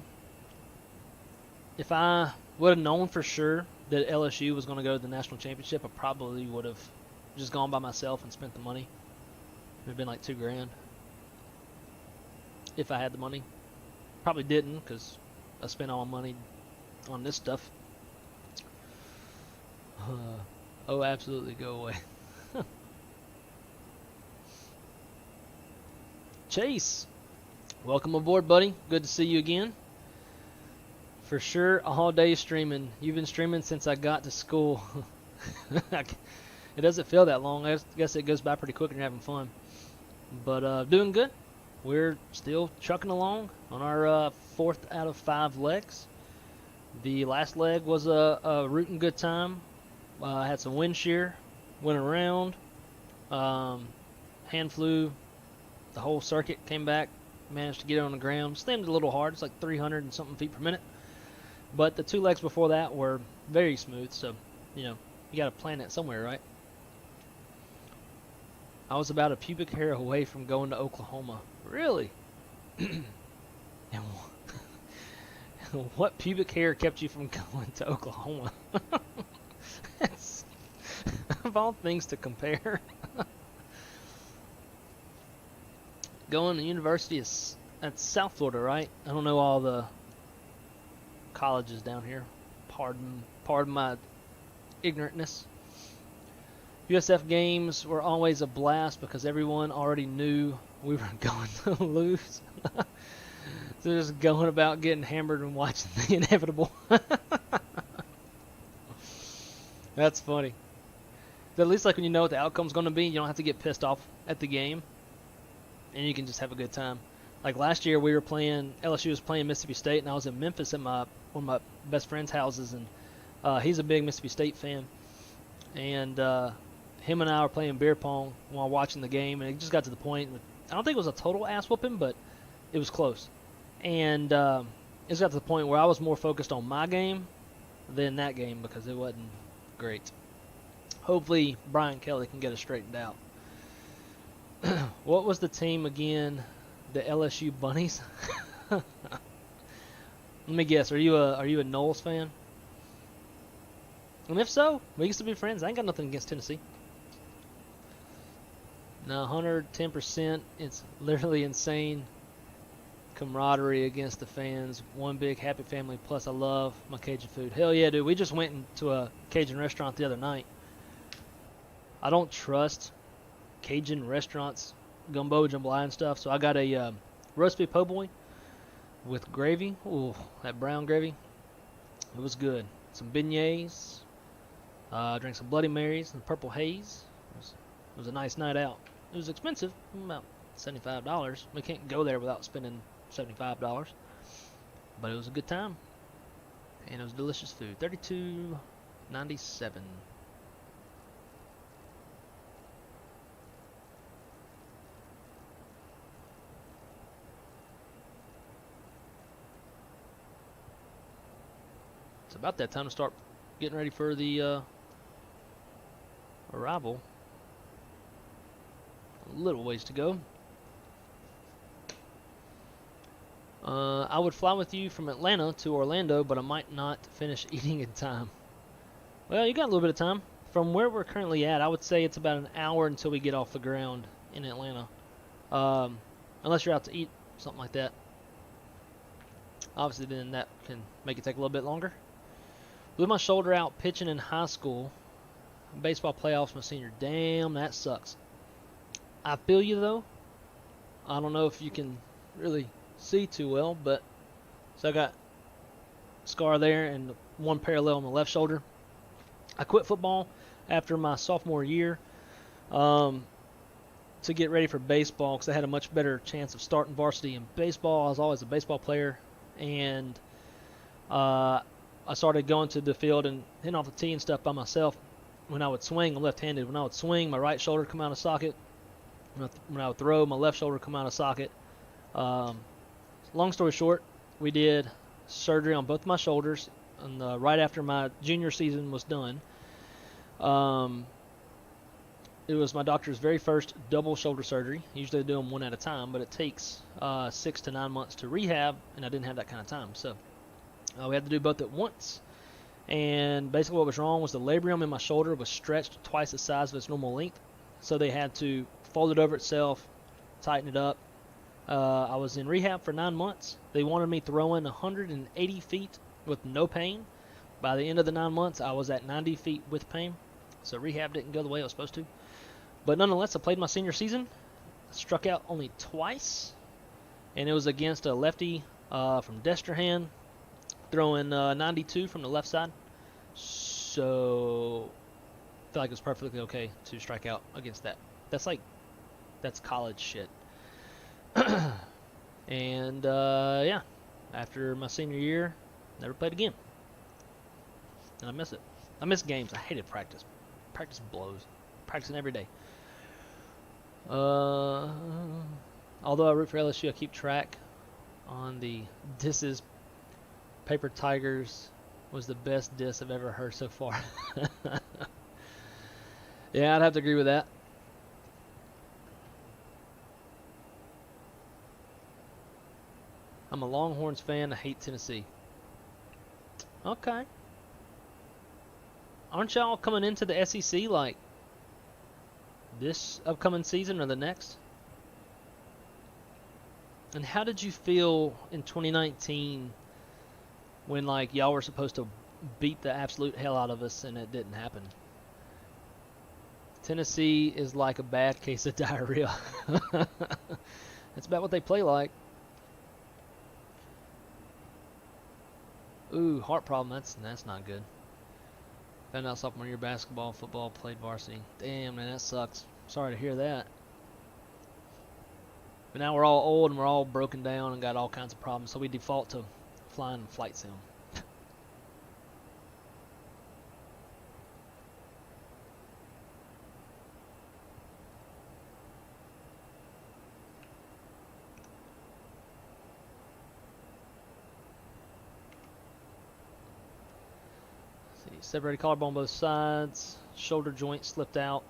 If I would have known for sure that LSU was going to go to the national championship, I probably would have just gone by myself and spent the money. It would have been like $2,000 if I had the money. Probably didn't, because I spent all my money on this stuff. Oh, absolutely, go away. Chase, welcome aboard, buddy. Good to see you again. For sure, all day streaming. You've been streaming since I got to school. It doesn't feel that long. I guess it goes by pretty quick when you're having fun. But doing good. We're still chucking along on our 4th out of 5 legs. The last leg was a rootin' good time. I had some wind shear, went around, hand flew, the whole circuit came back, managed to get it on the ground. Slammed a little hard. It's like 300 and something feet per minute. But the 2 legs before that were very smooth, so, you know, you got to plan that somewhere, right? I was about a pubic hair away from going to Oklahoma. Really? And what pubic hair kept you from going to Oklahoma? That's, of all things to compare. Going to university is at South Florida, right? I don't know all the colleges down here. Pardon my ignorantness. USF games were always a blast because everyone already knew we were going to lose. So just going about getting hammered and watching the inevitable. That's funny. But at least like when you know what the outcome's going to be, you don't have to get pissed off at the game. And you can just have a good time. Like last year we were playing, LSU was playing Mississippi State, and I was in Memphis at one of my best friend's houses, and he's a big Mississippi State fan. And him and I were playing beer pong while watching the game, and it just got to the point, I don't think it was a total ass whooping, but it was close. And it just got to the point where I was more focused on my game than that game because it wasn't great. Hopefully Brian Kelly can get it straightened out. What was the team again? The LSU Bunnies? Let me guess, are you a Knowles fan? And if so, we can still be friends. I ain't got nothing against Tennessee. No, 110%. It's literally insane camaraderie against the fans. One big happy family. Plus, I love my Cajun food. Hell yeah, dude. We just went into a Cajun restaurant the other night. I don't trust Cajun restaurants, gumbo, jambalaya, and stuff. So I got a roast beef po' boy with gravy. Ooh, that brown gravy. It was good. Some beignets. Drank some Bloody Marys and Purple Haze. It was a nice night out. It was expensive, about $75. We can't go there without spending $75. But it was a good time. And it was delicious food. $32.97. It's about that time to start getting ready for the arrival. A little ways to go. I would fly with you from Atlanta to Orlando, but I might not finish eating in time. Well, you got a little bit of time. From where we're currently at, I would say it's about an hour until we get off the ground in Atlanta. Unless you're out to eat, something like that. Obviously, then that can make it take a little bit longer. Blew my shoulder out pitching in high school. Baseball playoffs my senior. Damn, that sucks. I feel you, though. I don't know if you can really see too well, but so I got a scar there and one parallel on the left shoulder. I quit football after my sophomore year to get ready for baseball because I had a much better chance of starting varsity in baseball. I was always a baseball player, and I started going to the field and hitting off the tee and stuff by myself. When I would swing, I'm left-handed. When I would swing, my right shoulder would come out of socket. When I would throw, my left shoulder would come out of socket. Long story short, we did surgery on both my shoulders and right after my junior season was done. It was my doctor's very first double shoulder surgery. Usually they do them one at a time, but it takes 6 to 9 months to rehab, and I didn't have that kind of time. So we had to do both at once. And basically what was wrong was the labrum in my shoulder was stretched twice the size of its normal length. So they had to fold it over itself, tighten it up. I was in rehab for 9 months. They wanted me throwing 180 feet with no pain. By the end of the 9 months, I was at 90 feet with pain. So rehab didn't go the way it was supposed to. But nonetheless, I played my senior season. struck out only twice, and it was against a lefty from Destrehan, throwing 92 from the left side. So I feel like it was perfectly okay to strike out against that. That's college shit. And yeah, after my senior year, never played again. And I miss it. I miss games. I hated practice. Practice blows. Practicing every day. Although I root for LSU, I keep track on the disses. Paper Tigers was the best diss I've ever heard so far. Yeah, I'd have to agree with that. I'm a Longhorns fan. I hate Tennessee. Okay. Aren't y'all coming into the SEC like this upcoming season or the next? And how did you feel in 2019 when like y'all were supposed to beat the absolute hell out of us and it didn't happen? Tennessee is like a bad case of diarrhea. That's about what they play like. Ooh, heart problem. That's not good. Found out sophomore year basketball, football, played varsity. Damn, man, that sucks. Sorry to hear that. But now we're all old and we're all broken down and got all kinds of problems, so we default to flying flight sim. Separated collarbone on both sides. Shoulder joint slipped out.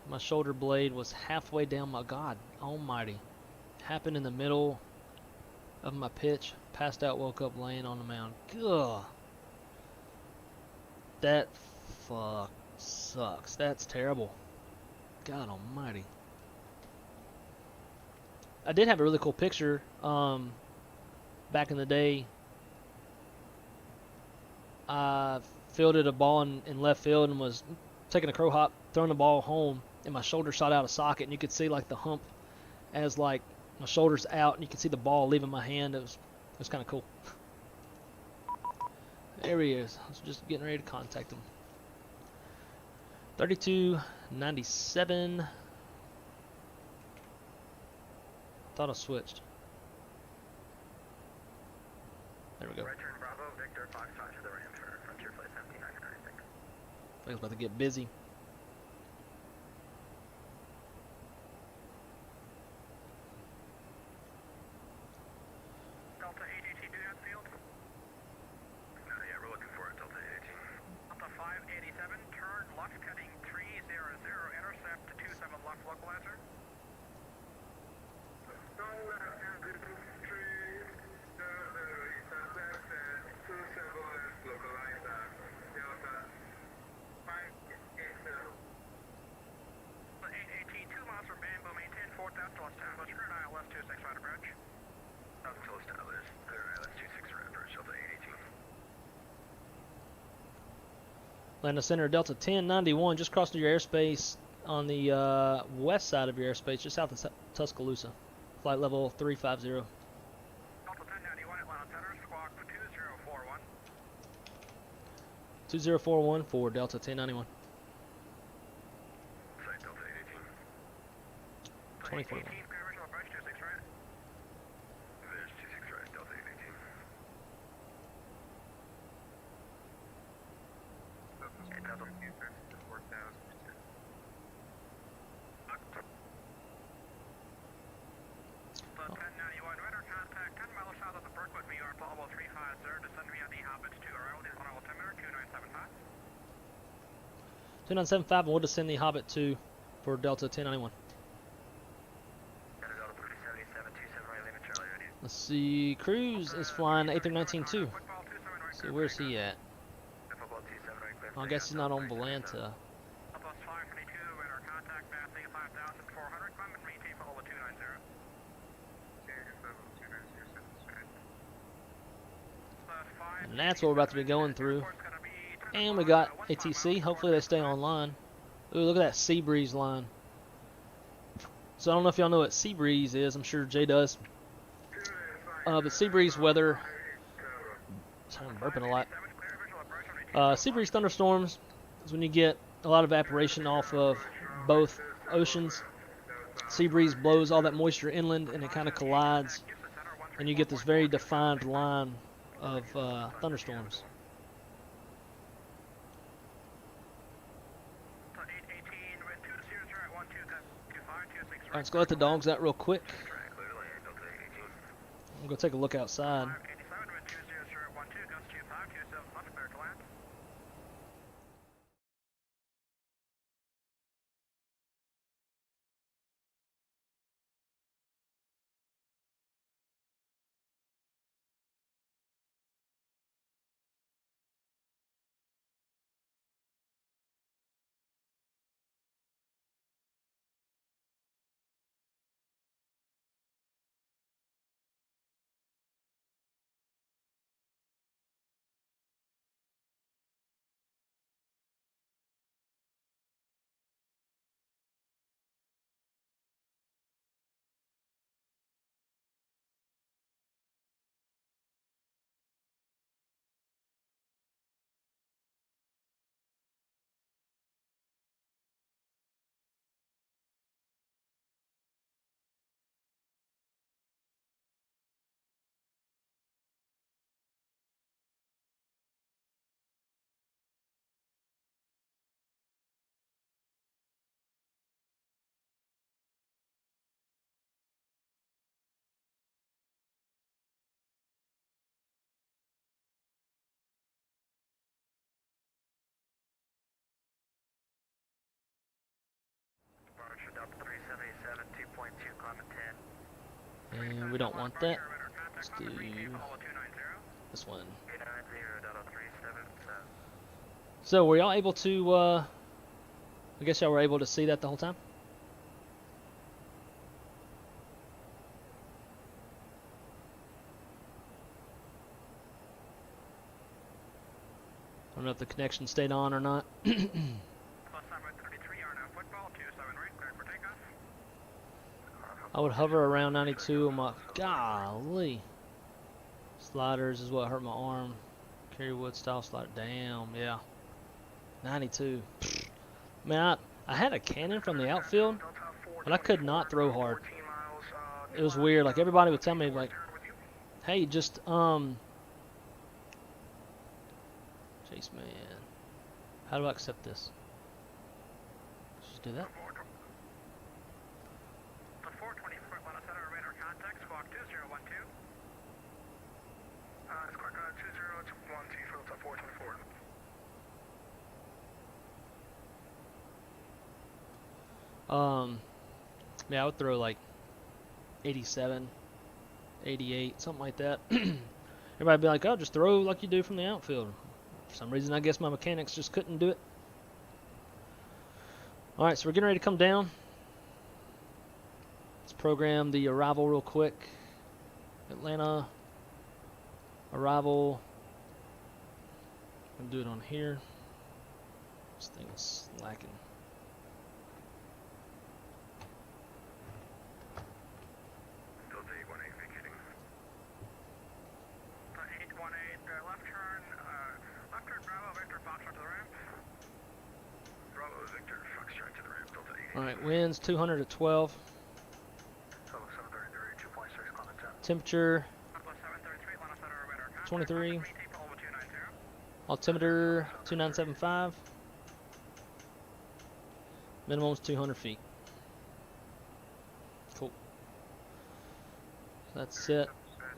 My shoulder blade was halfway down. My God almighty. Happened in the middle of my pitch. Passed out, woke up laying on the mound. Ugh. That fuck sucks. That's terrible. God almighty. I did have a really cool picture back in the day. I fielded a ball in left field and was taking a crow hop, throwing the ball home, and my shoulder shot out of socket, and you could see like the hump as like my shoulder's out, and you could see the ball leaving my hand. It was kind of cool. There he is. I was just getting ready to contact him. 3297. Thought I switched. There we go. Right turn Bravo, Victor, Foxtrot to the ramp for Frontier Flight 7996. I was about to get busy. Delta 818 to that field? Yeah, we're looking for it, Delta 818. Delta 587, turn left heading 300, intercept to 27 left localizer. Atlanta Center, Delta 1091, just crossed your airspace on the west side of your airspace, just south of Tuscaloosa. Flight level 350. Delta 1091, Atlanta Center, squawk 2041. 2041 for Delta 1091. Site Delta 818. 2041. Original approach 26 right. There's 26 right, Delta 818. Delta 4,000. Delta 1091, radar contact 10 miles south of the Brookwood VR, level 350, descend via the Hobbits to our own, is on altimeter 2975. 2975, and we'll descend the Hobbit 2 for Delta 1091. Let's see, Cruz is flying A319 too. So where's he at? Well, I guess he's not on Volanta. And that's what we're about to be going through. And we got ATC. Hopefully they stay online. Ooh, look at that sea breeze line. So I don't know if y'all know what sea breeze is. I'm sure Jay does. But sea breeze weather. Sorry, I'm burping a lot. Sea breeze thunderstorms is when you get a lot of evaporation off of both oceans. Sea breeze blows all that moisture inland, and it kind of collides, and you get this very defined line of thunderstorms. Alright, let's go let the dogs out real quick. I'm going to take a look outside. And we don't want that. Let's do this one. So were y'all able to, I guess y'all were able to see that the whole time? I don't know if the connection stayed on or not. I would hover around 92 on my, golly. Sliders is what hurt my arm. Kerry Wood style slider, damn, yeah. 92. Man, I had a cannon from the outfield, but I could not throw hard. It was weird, like everybody would tell me like, hey, just, Chase man, how do I accept this? Just do that. Yeah, I would throw like 87, 88, something like that. Everybody would be like, oh, just throw like you do from the outfield. For some reason, I guess my mechanics just couldn't do it. Alright, so we're getting ready to come down. Let's program the arrival real quick. Atlanta, arrival. I'm going to do it on here. This thing is lacking. Alright, winds 200 at 12. Temperature 23. Altimeter 2975. Minimum is 200 feet. Cool. That's it.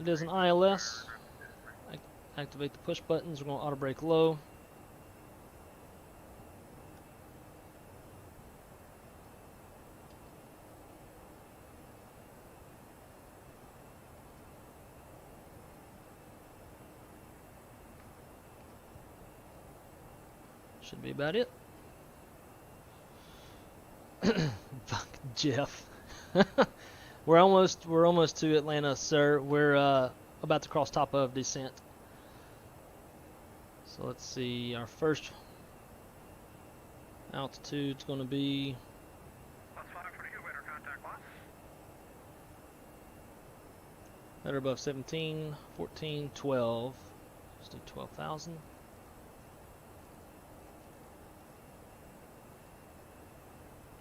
It is an ILS. Activate the push buttons. We're going to auto brake low. Should be about it. Fuck Jeff. We're almost to Atlanta, sir. We're about to cross top of descent. So let's see. Our first altitude's going to be that are above 17, 14, 12. Let's do 12,000. Here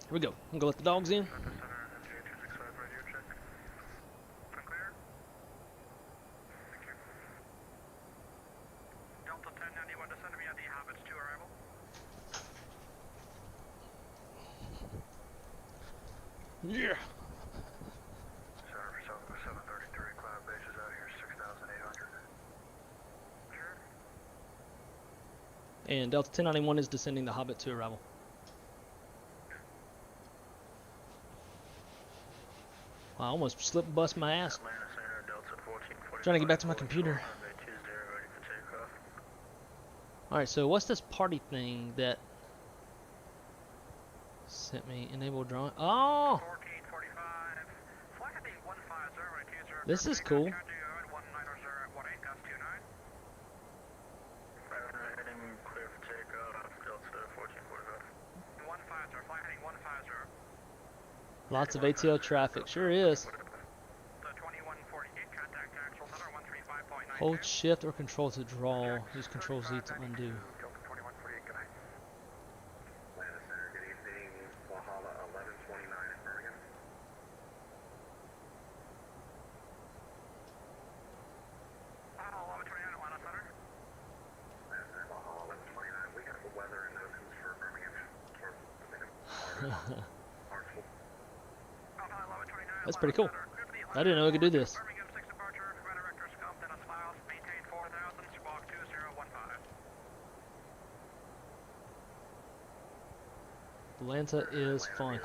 we go. I'm gonna let the dogs in. Delta 1091 descending via the Hobbits to arrival. Yeah. Center for Southwest 733, cloud base is out here, 6,800. And Delta 1091 is descending the Hobbit to arrival. I almost slipped and bust my ass. Trying to get back to my computer. Alright, so what's this party thing that sent me? Enable drawing. Oh! This is cool. Lots of ATL traffic, sure is. Hold shift or control to draw. Use control Z to undo. That's pretty cool. I didn't know we could do this. Atlanta is fun.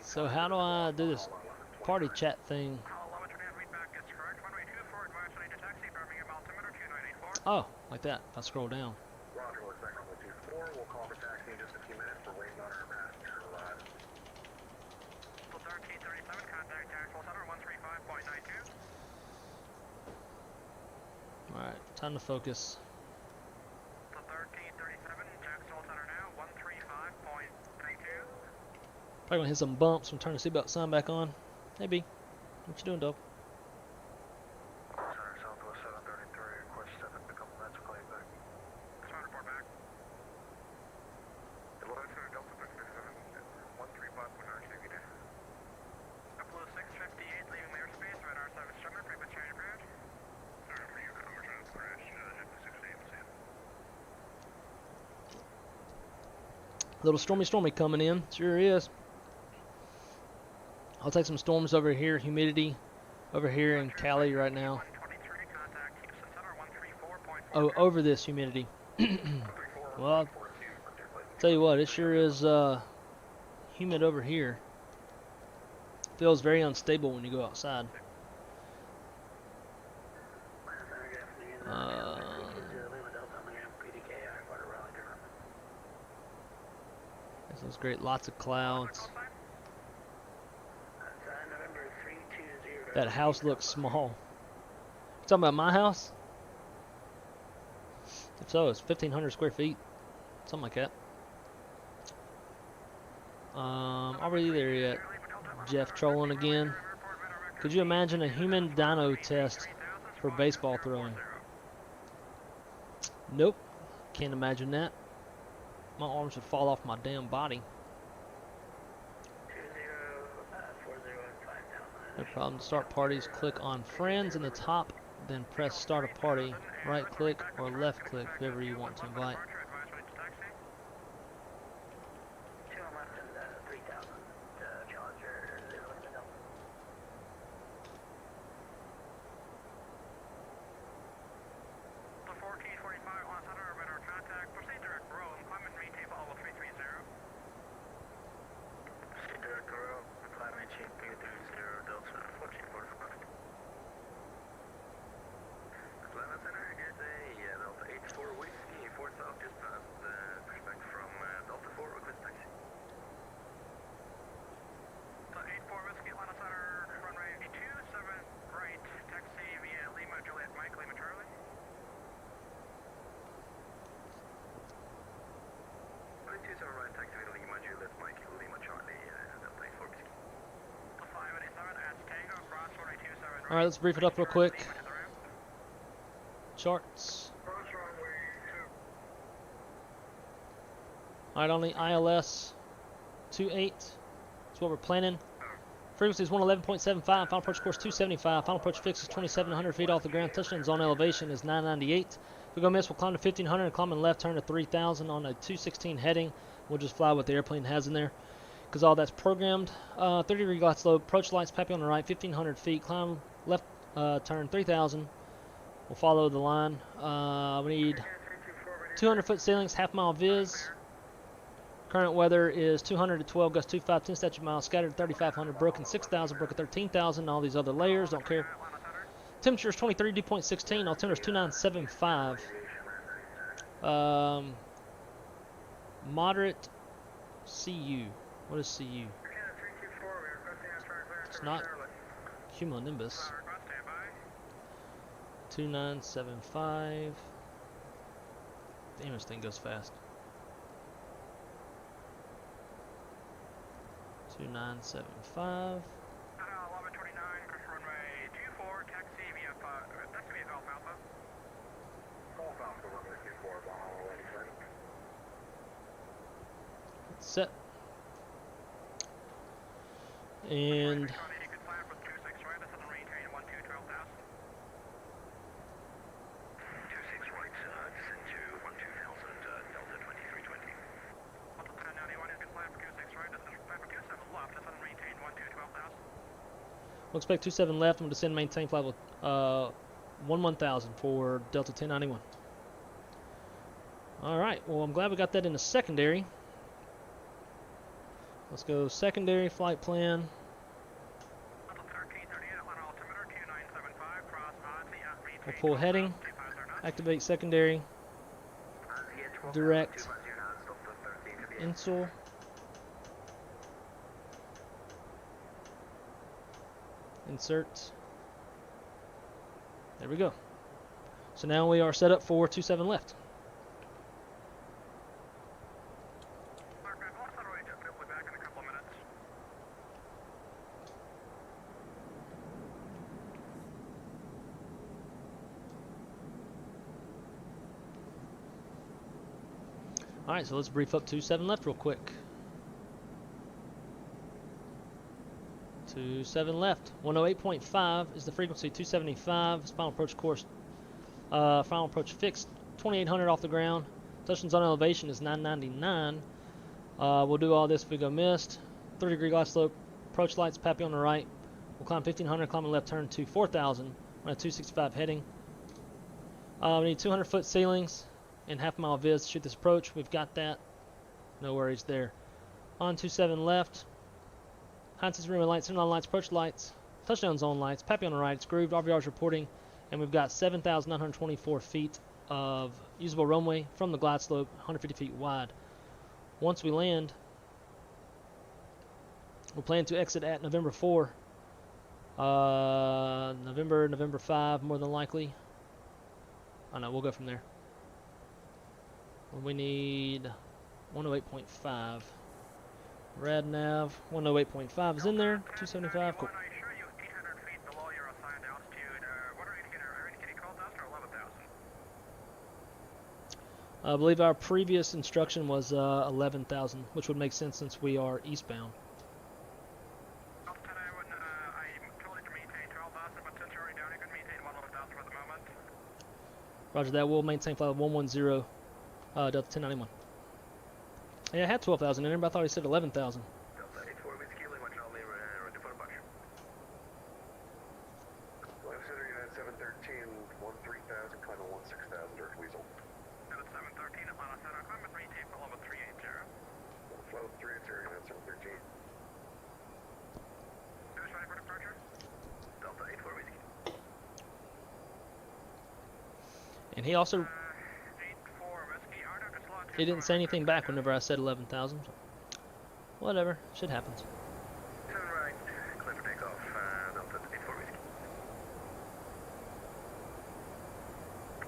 So how do I do this party chat thing? Oh, like that. If I scroll down. Roger, looks like runway 24. We'll call for taxi in just a few minutes. We're waiting on our passenger to arrive. 1337, contact Jacksonville Center 135.92. Alright, time to focus. 1337, Jacksonville Center now 135.92. Probably gonna hit some bumps from turning the seatbelt sign back on. Maybe. What you doing, dog? Southwest 733, request 7 to couple minutes, call you back. Trying to report back. Delta Delta 135.9, take it in. Blue 658, leaving the airspace, radar service trimmer, frequency change approach. Sorry, for you, we're trying to crash, jet 68%. Little stormy coming in. Sure is. I'll take some storms over here. Humidity over here in Cali right now. Oh, over this humidity. Well, I'll tell you what, it sure is humid over here. Feels very unstable when you go outside. This looks great. Lots of clouds. That house looks small. You talking about my house? If so, it's 1,500 square feet. Something like that. Are we there yet? Jeff trolling again. Could you imagine a human dyno test for baseball throwing? Nope. Can't imagine that. My arms would fall off my damn body. No problem. To start parties, click on friends in the top, then press start a party. Right click or left click, whoever you want to invite. Alright, let's brief it up real quick. Charts. Alright, on the ILS 28, that's what we're planning. Frequency is 111.75, final approach course 275, final approach fix is 2,700 feet off the ground, touchdown zone elevation is 998. If we go miss, we'll climb to 1,500 and climb on the left, turn to 3,000 on a 216 heading. We'll just fly what the airplane has in there, because all that's programmed. 30-degree glide slope, approach lights, PAPI on the right, 1,500 feet, climb left, turn 3,000. We'll follow the line. We need 200-foot ceilings, half-mile viz. Current weather is 200 to 12, gust 25, 10 statute miles, scattered 3,500, broken 6,000, broken 13,000, all these other layers, don't care. Temperature is 23, dew point 16, altimeter is 2975. Moderate CU. What is CU? It's not cumulonimbus. 2975. Damn, this thing goes fast. 2975. 1129, cruise runway 24, taxi via Golf Alpha. Golf Alpha, runway 24, Baja, ready for Set. And we'll expect 27 left, and we'll descend maintain flight with 1000 for Delta 1091. Alright, well I'm glad we got that in the secondary. Let's go secondary flight plan. We'll pull heading, activate secondary, direct, INSUL. Insert. There we go. So now we are set up for 27 left. Alright, so let's brief up 27 left real quick. 27 left. 108.5 is the frequency, 275 is final approach course. Final approach fixed, 2,800 off the ground. Touchdown zone elevation is 999. We'll do all this if we go missed. 30-degree glide slope, approach lights, PAPI on the right. We'll climb 1,500, climb on the left, turn to 4,000 on a 265 heading. We need 200-foot ceilings and half-mile viz to shoot this approach. We've got that. No worries there. On 27 left. Hindsight runway lights, center line lights, approach lights, touchdown zone lights, PAPI on the right, it's grooved, RVR's reporting, and we've got 7,924 feet of usable runway from the glide slope, 150 feet wide. Once we land, we'll plan to exit at November 4, November 5, more than likely. I know, we'll go from there. We need 108.5. Rad nav, 108.5 is in there, 275, cool. I believe our previous instruction was 11,000, which would make sense since we are eastbound. Roger that, we'll maintain flight 110, Delta 1091. Yeah, I had 12,000 in there, but I thought he said 11,000. Delta 84 with Kilo, one Charlie, ready for departure. Left center United 713, 13,000, climb on 16,000, direct Weasel. United 713, Atlanta Center, climb at 3 tape, level 380. Flow 380, United 713. Finish ready for departure. Delta 84 with And he also... He didn't say anything back whenever I said 11,000. So whatever, shit happens. 7 right, clear for takeoff, Delta 84 whiskey.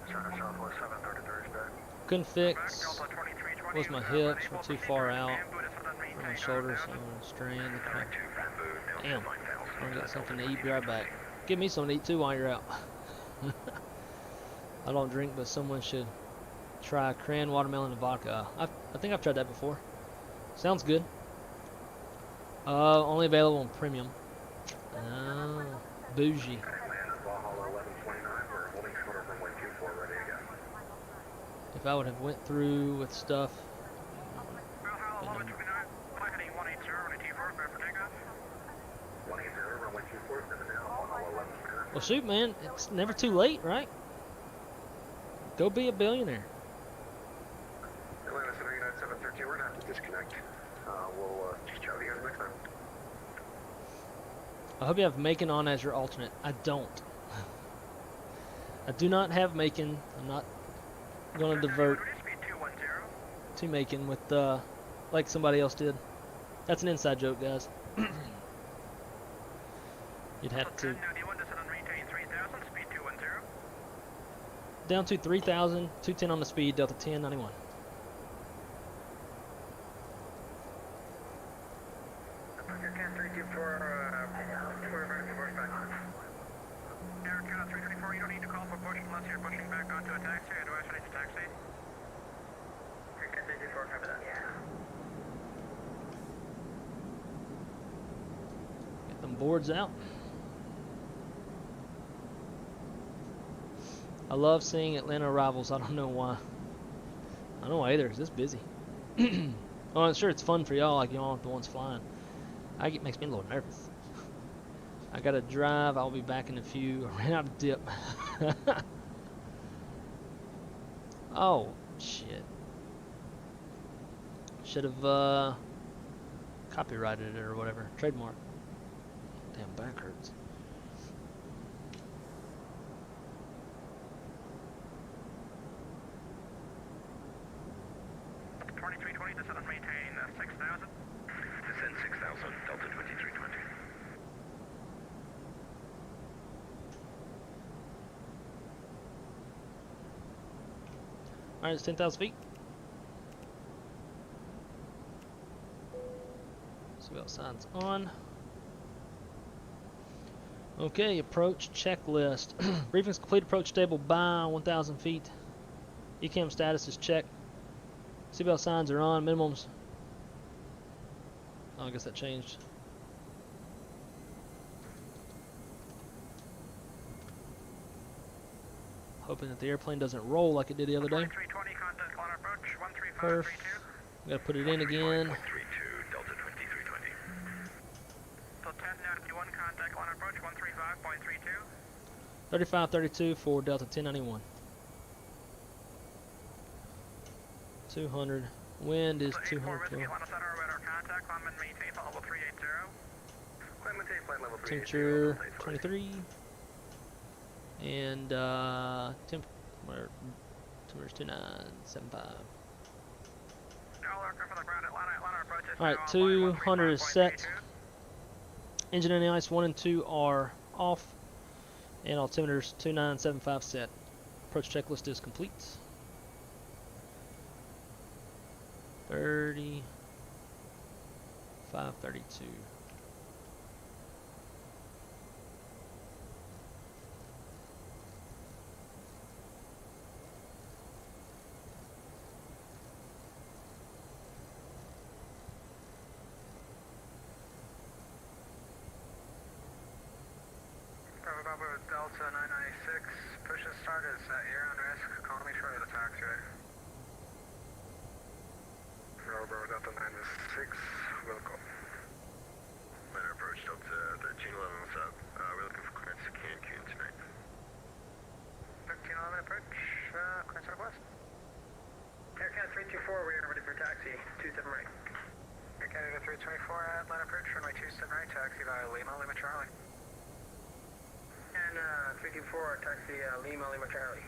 Center Southwest 733 is back. Couldn't fix. Was my hips were too far out. My shoulders, so I'm gonna strain the crap. Damn, I got something to eat. Be right back. Give me something to eat too while you're out. I don't drink, but someone should try cran, watermelon, and vodka. I think I've tried that before. Sounds good. Only available on premium. Bougie. If I would have went through with stuff. Well, shoot, man, it's never too late, right? Go be a billionaire. Atlanta Center United 713, we're gonna have to disconnect. We'll just chat with you guys next time. I hope you have Macon on as your alternate. I don't. I do not have Macon. I'm not going to divert to Macon with like somebody else did. That's an inside joke, guys. You'd have to down to 3,000, 210 on the speed, Delta 1091. Get them boards out. I love seeing Atlanta arrivals. I don't know why. I don't know why either, because it's busy. Oh, I'm sure it's fun for y'all, like y'all aren't the ones flying. It makes me a little nervous. I gotta drive. I'll be back in a few. I ran out of dip. Oh, shit. Should have copyrighted it or whatever. Trademark. Damn, back hurts. Descend 6,000, Delta 2320. Alright, it's 10,000 feet. Seatbelt signs on. Okay, approach checklist. Briefing's complete, approach stable by 1,000 feet. ECAM status is checked. Seatbelt signs are on, minimums. Oh, I guess that changed. Hoping that the airplane doesn't roll like it did the other day. Perf. Gotta put it in again. 32, Delta 2320. So 1091, contact line approach 135.32. 3532 for Delta 1091. 200. Wind is 212. Temperature 23. And temperature's 2975. Alright, 200 is set. Engine and the ice 1 and 2 are off. And altimeter's 2975 set. Approach checklist is complete. 30. 532. Bravo Delta 996, push and start is air on risk, call me short of the taxiway. Bravo Delta 996, welcome. Minor approach Delta 1311, what's up? We're looking for clearance to Cancun tonight. 1311 approach, clearance request. Aircat 324, we are ready for taxi, 27 right. Aircat 324 at line approach, runway 27 right, taxi via Lima, Lima Charlie. And 324, taxi Lima, Lima Charlie.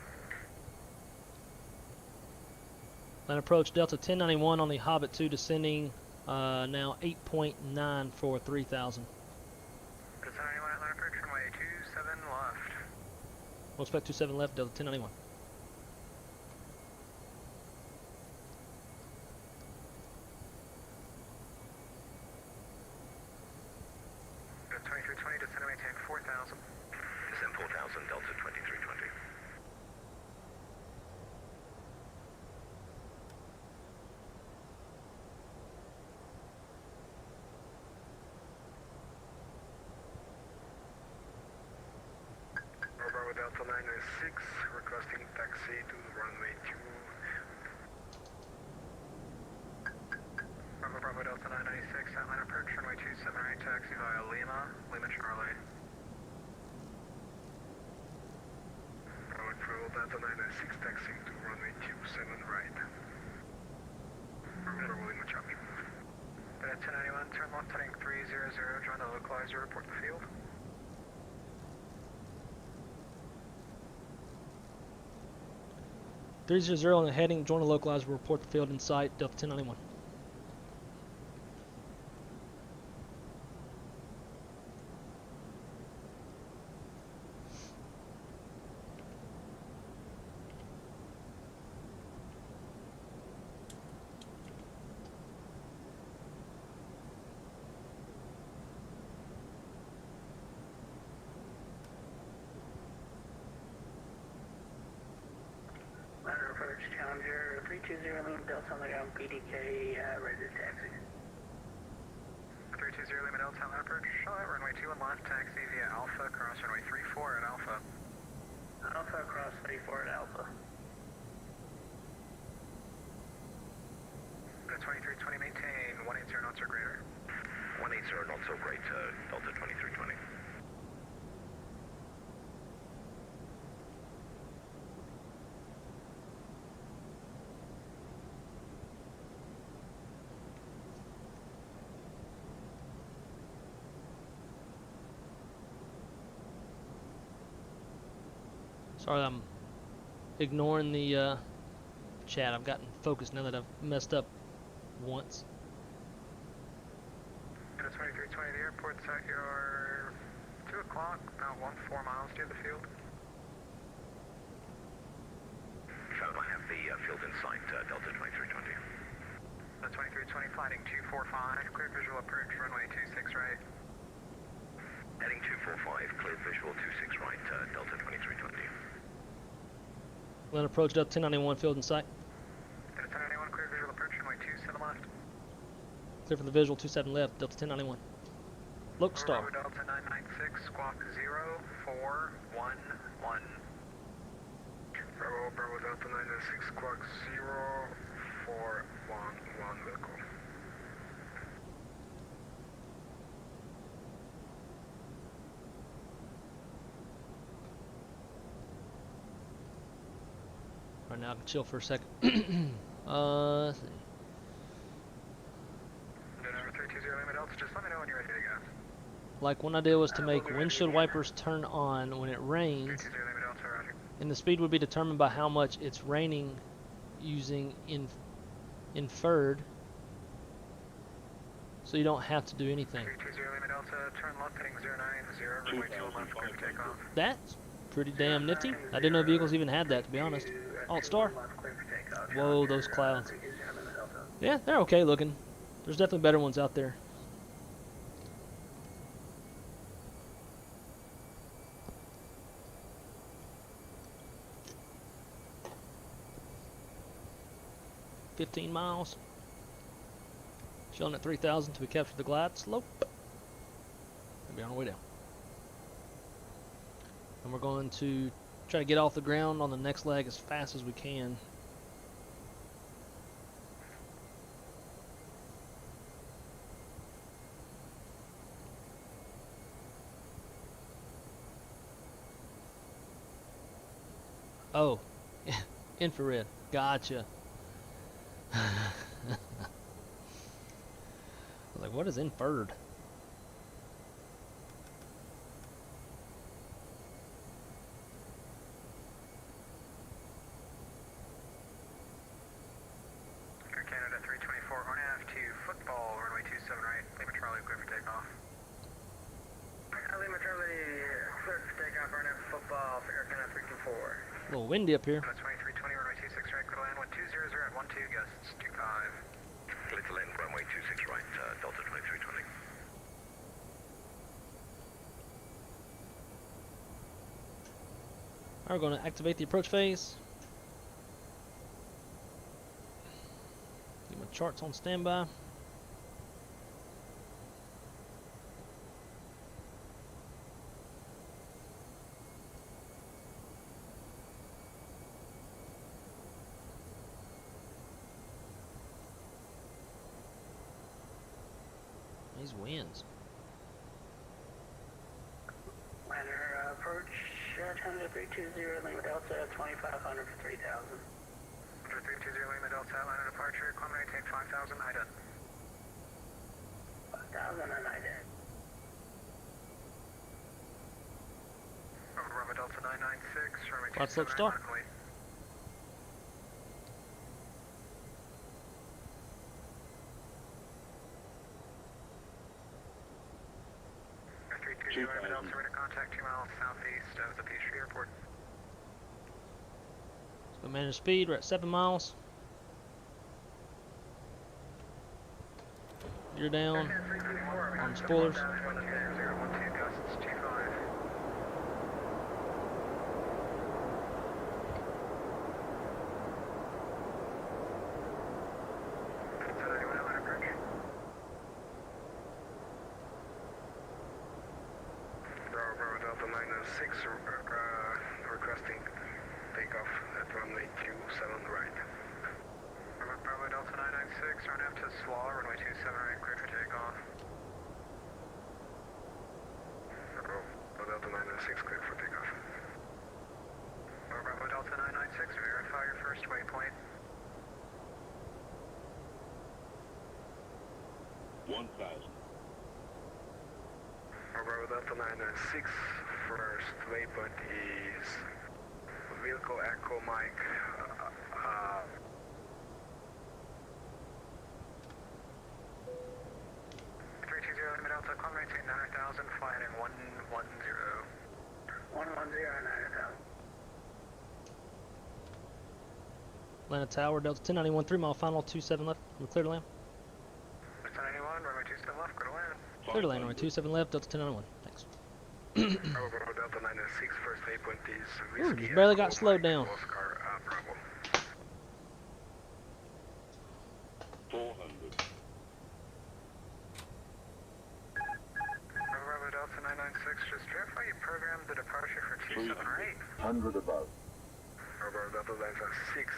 Line approach Delta 1091 on the Hobbit 2 descending now 8.9 for 3,000. Delta 1091 at line approach, runway 27 left. We'll expect 27 left, Delta 1091. Delta 2320, descend and maintain 4,000. descend 4000, Delta 2320. Bravo Delta 996, requesting taxi to runway 2. Bravo Delta 996, outline approach, runway 27 right, taxi via Lima Charlie. Bravo Delta 996, taxiing to runway 27 right. Bravo Lima Charlie. Delta 1091, turn left heading 300, join the localizer, report the field. On the heading, join the localizer, report the field in sight, Delta 1091. Ladder approach, Challenger 320, Lima Delta on the ground, PDK, ready to taxi. 320 Lima Delta, ladder approach, runway 21 left, taxi via Alpha, cross runway 34 at Alpha. Alpha cross 34 at Alpha. 2320, maintain 180 knots or greater. 180 knots or greater, Delta 2320. Sorry, I'm ignoring the chat. I've gotten focused now that I've messed up once. 2320, the airport's at your 2 o'clock, about 14 miles to the field. Found I have the field in sight, Delta 2320. 2320, flighting 245, clear visual approach, runway 26 right. Heading 245, cleared visual 26 right, Delta 2320. Land approach, Delta 1091, field in sight. Delta 1091, clear visual approach, runway 27 left. Clear for the visual, 27 left, Delta 1091. Look star. Bravo Delta 996, squawk 0411. Bravo Delta 996, squawk 0411 vehicle. Right now I can chill for a second. Let's see. Number 320 Lima Delta, just let me know when you're ready to go. Like one idea was to make windshield wipers turn on when it rains, 320 Lima Delta, roger. and the speed would be determined by how much it's raining using inferred, so you don't have to do anything. 320 Lima Delta, turn left heading 090, runway 21 left, clear for takeoff. That's pretty damn nifty. I didn't know vehicles even had that, to be honest. Alt star. Whoa, those clouds. Yeah, they're okay looking. There's definitely better ones out there. $15 miles. Showing at 3,000 till we capture the glide slope. We'll be on our way down. And we're going to try to get off the ground on the next leg as fast as we can. Oh, infrared. Gotcha. I was like, what is inferred? Air Canada 324, RNAV to football, runway 27 right, Lima Charlie, clear for takeoff. Lima Charlie, clear for takeoff, RNAV football for Air Canada 324. A little windy up here. 2320, runway 26 right, clear to land 1200 at 12, guests 25. Clear to land, runway 26 right, Delta 2320. We're going to activate the approach phase. Get my charts on standby. These winds. Liner approach, 10-320, Lima Delta, 2500 for 3000. 320 Lima Delta, liner departure, climb maintain 5000, addon. 5000 and addon. Bravo Delta 996, runway Quad slope 27 stop. locally. Lima Delta, ready to contact 2 miles southeast of the Peachtree Airport. Let's go manage speed. We're at 7 miles. Gear down on spoilers. Bravo Delta 906, requesting takeoff at runway 27 right. Bravo Delta 996, run up to SLAW, runway 27 right, clear for takeoff. Bravo Delta 996, clear for takeoff. Bravo Delta 996, verify your first waypoint. 1000. Bravo Delta 996, first waypoint is Wilco Echo Mike. 320 Lima Delta, climb maintain 900,000, fly heading 110. 110, 900,000. Atlanta Tower, Delta 1091, 3 mile final, 27 left. We're clear to land. 1091, runway 27 left, go to land. Clear to land, runway 27 left, Delta 1091. Thanks. Bravo Delta 996, first waypoint is Ooh, Whiskey just barely Echo got slowed Mike, down. Oscar, Bravo. 400. Bravo Delta 996, just verify you programmed the departure for 27 right. 100 above. Bravo Delta 996,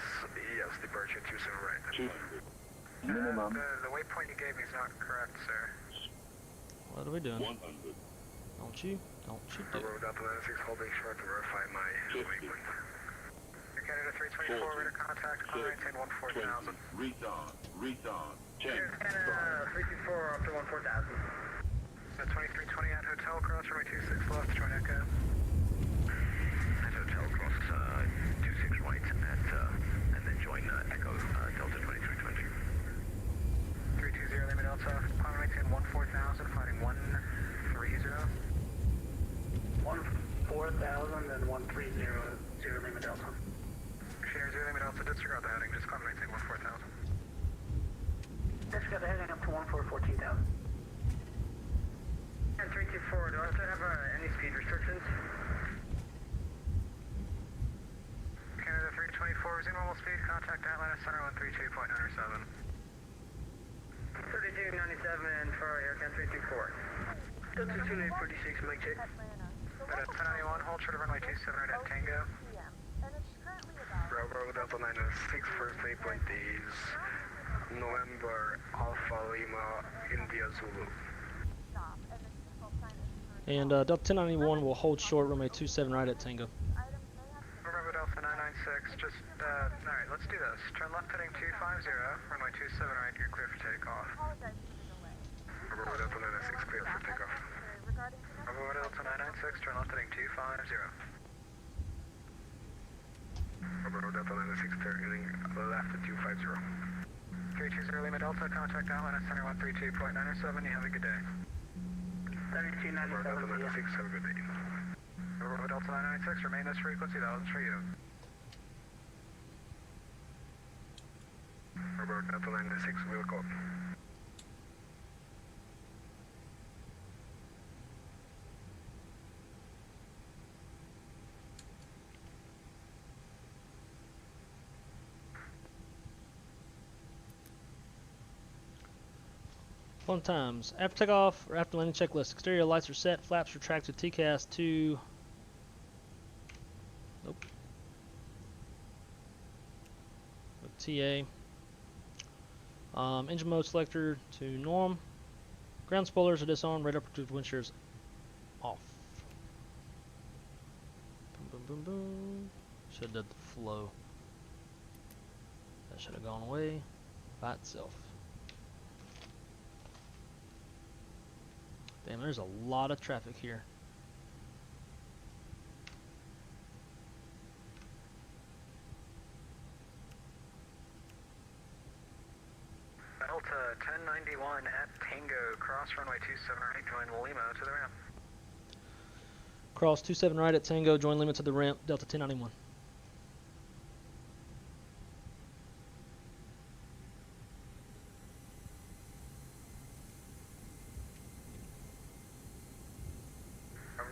yes, departure 27 right. 200. Minimum. The waypoint you gave me is not correct, sir. What are we doing? 100. Don't you do it. Bravo Delta 996, holding short to verify my 50. waypoint. Canada 324, ready to contact, climb maintain 14,000. Retard. 10. Canada 324 up to 14,000. 2320 at Hotel Cross, runway 26 left, join Echo. At Hotel Cross, 26 right, and then join Echo Delta 2320. 320 Lima Delta, climb maintain 14,000, fighting 130. 14,000 and 1300 Lima Delta. Machineer 0 Lima Delta, disregard the heading, just climb maintain 14,000. Disregard the heading up to 14,000. And 324, do I have to have any speed restrictions? Canada 324, resume normal speed, contact Atlanta Center 132.97. 3297 for Aircam 324. Delta 2846, mic check. At 1091, hold short of runway 27 right at Tango. Bravo Delta 996, first waypoint is November Alpha Lima India Zulu. And Delta 1091 will hold short, runway 27 right at Tango. Bravo Delta 996, just, alright, let's do this. Turn left heading 250, runway 27 right, you're clear for takeoff. Bravo Delta 996, clear for takeoff. Bravo Delta 996, turn left heading 250. Bravo Delta 996, turning left at 250. 320 Lima Delta, contact Atlanta Center 132.97, you have a good day. 3297. Bravo Delta 996, have a good day. Bravo Delta 996, remain this frequency, that one's for you. Bravo Delta 996, we'll go. Fun times. After takeoff or after landing checklist, exterior lights are set, flaps retracted, TCAS to... Nope. TA. Engine mode selector to norm. Ground spoilers are disarmed, radar protected wind shears off. Boom, boom, boom, boom. Should have done the flow. That should have gone away by itself. Damn, there's a lot of traffic here. Delta 1091 at Tango, cross runway 27 right, join Lima to the ramp. Cross 27 right at Tango, join Lima to the ramp, Delta 1091.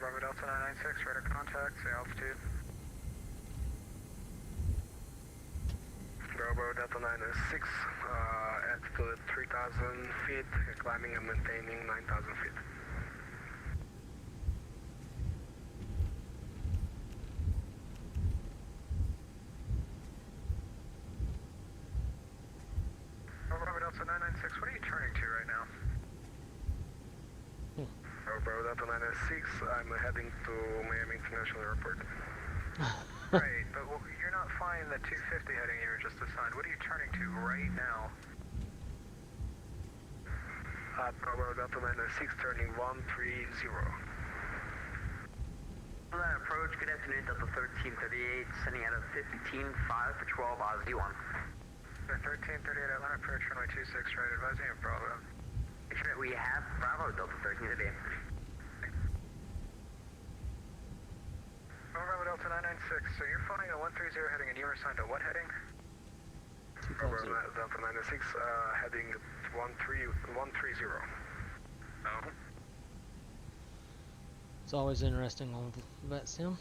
Bravo Delta 996, radar contact, say altitude. Bravo Delta 996, altitude 3,000 feet, climbing and maintaining 9,000 feet. Bravo Delta 996, what are you turning to right now? Bravo Delta 996, I'm heading to Miami International Airport. Right, but you're not flying the 250 heading you were just assigned. What are you turning to right now? Bravo Delta 996, turning 130. On that approach, good afternoon, Delta 1338, sending out a 15.5 for 12 Aussie 1. 1338, Atlanta approach, runway 26, right, advising of Bravo. We have Bravo Delta 1338. Bravo Delta 996, so you're flying a 130 heading and you were assigned to what heading? Bravo Delta 996, heading 130. Oh. It's always interesting on Vatsim.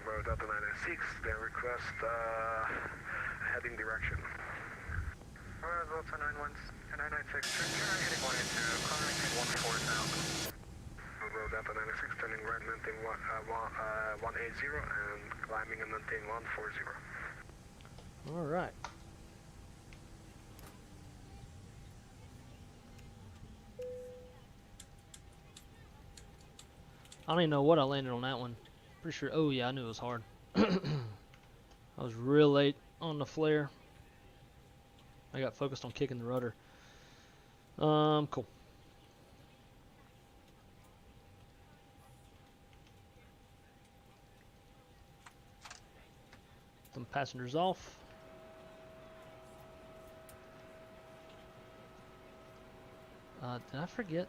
Bravo Delta 996, then request heading direction. Bravo Delta 996, turn heading 180, climbing maintain 14,000. Bravo Delta 996, turning right, maintain 180, and climbing and maintain 140. Alright. I don't even know what I landed on that one. Pretty sure, oh yeah, I knew it was hard. I was real late on the flare. I got focused on kicking the rudder. Cool. Some passengers off. Did I forget?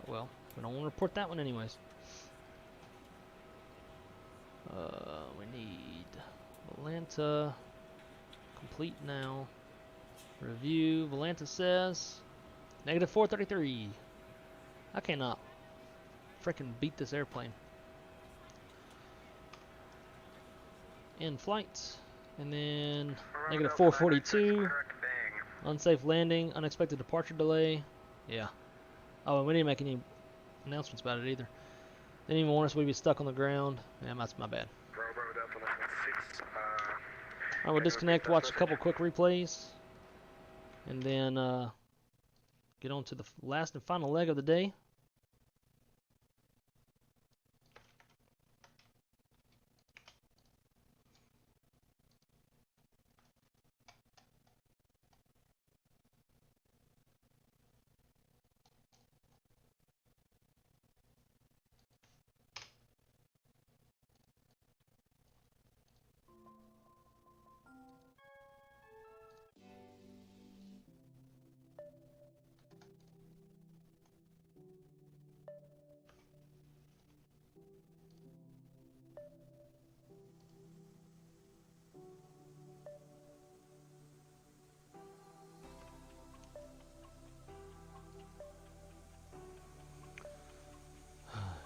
Oh, well, we don't want to report that one anyways. We need Volanta. Complete now. Review. Volanta says negative 433. I cannot freaking beat this airplane. In flight. And then negative 442. Unsafe landing. Unexpected departure delay. Yeah. Oh, and we didn't make any announcements about it either. They didn't even warn us we'd be stuck on the ground. Yeah, that's my bad. I will disconnect, watch a couple quick replays, and then get on to the last and final leg of the day.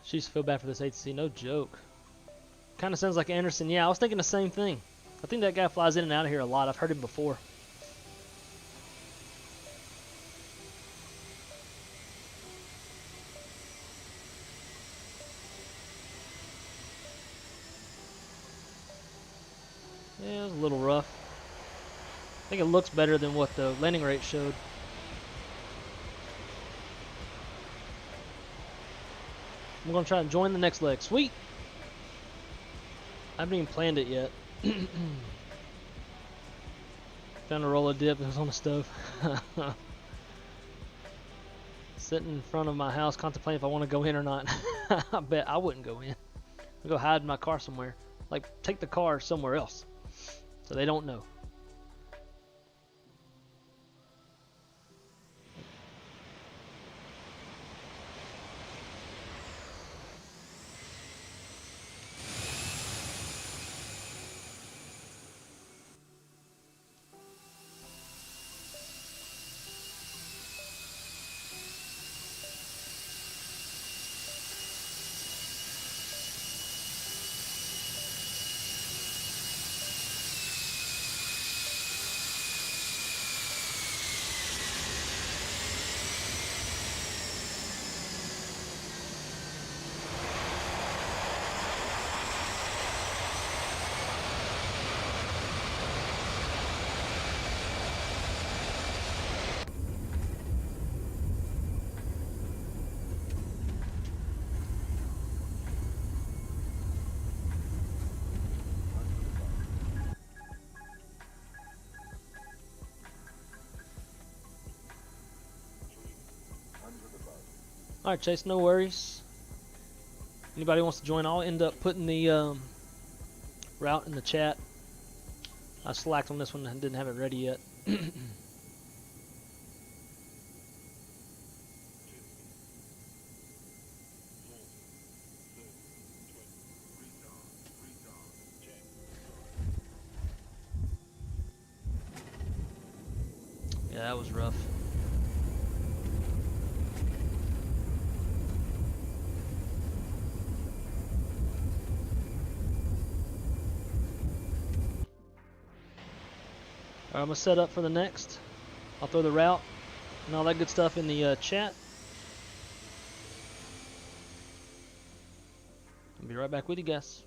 She used to feel bad for this ATC, no joke. Kind of sounds like Anderson. Yeah, I was thinking the same thing. I think that guy flies in and out of here a lot. I've heard him before. Yeah, it was a little rough. I think it looks better than what the landing rate showed. I'm gonna try and join the next leg. Sweet! I haven't even planned it yet. Found a roll of dip that was on the stove. Sitting in front of my house contemplating if I want to go in or not. I bet I wouldn't go in. I'll go hide in my car somewhere. Like, take the car somewhere else so they don't know. Alright, Chase, no worries. Anybody wants to join, I'll end up putting the route in the chat. I slacked on this one and didn't have it ready yet. Yeah, that was rough. Alright, I'm going to set up for the next. I'll throw the route and all that good stuff in the chat. I'll be right back with you guys.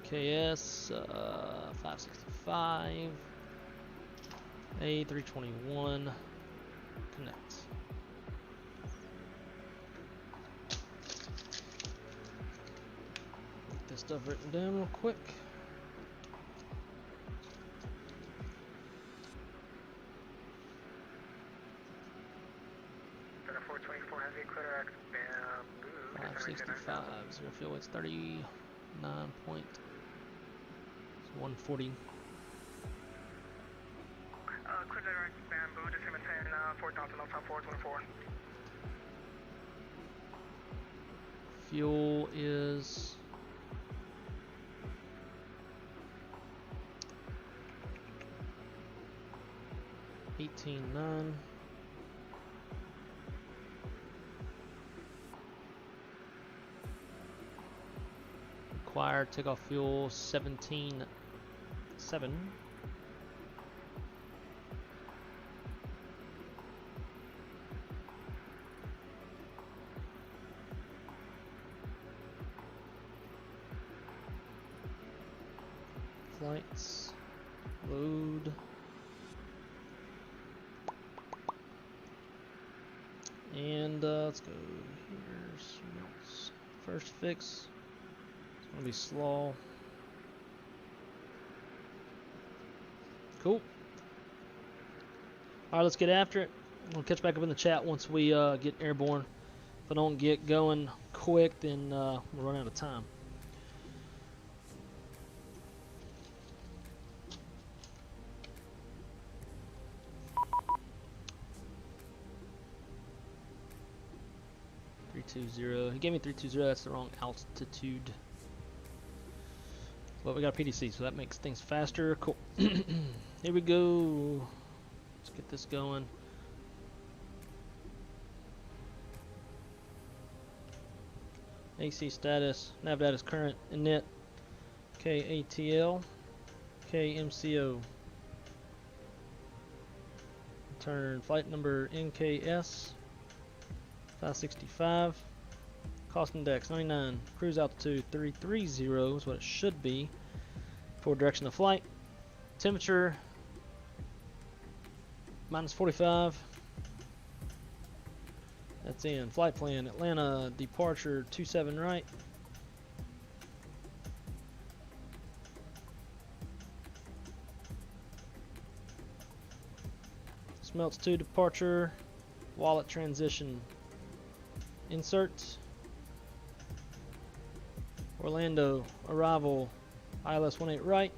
NKS 565 A321 connect. Get this stuff written down real quick. Center 424 Heavy, clear X, bamboo. 565, zero fuel weight's 39 point. It's 140. Clear direct, bamboo, December 10, 4,000, Alpha 424. Fuel is 18.9. Required takeoff fuel 17.7. Flights, load, and let's go here. Smelts. First fix. It's gonna be slow. Cool. All right, let's get after it. We'll catch back up in the chat once we get airborne. If I don't get going quick, then we'll run out of time. He gave me 320, that's the wrong altitude. But we got a PDC, so that makes things faster. Cool. Here we go. Let's get this going. AC status, nav data is current, init, KATL, KMCO. Return flight number NKS 565. Cost index 99. Cruise altitude 330 is what it should be for direction of flight. Temperature -45. That's in. Flight plan Atlanta departure 27 right. Smelts 2 departure. Wallet transition. Insert. Orlando arrival ILS 18 right.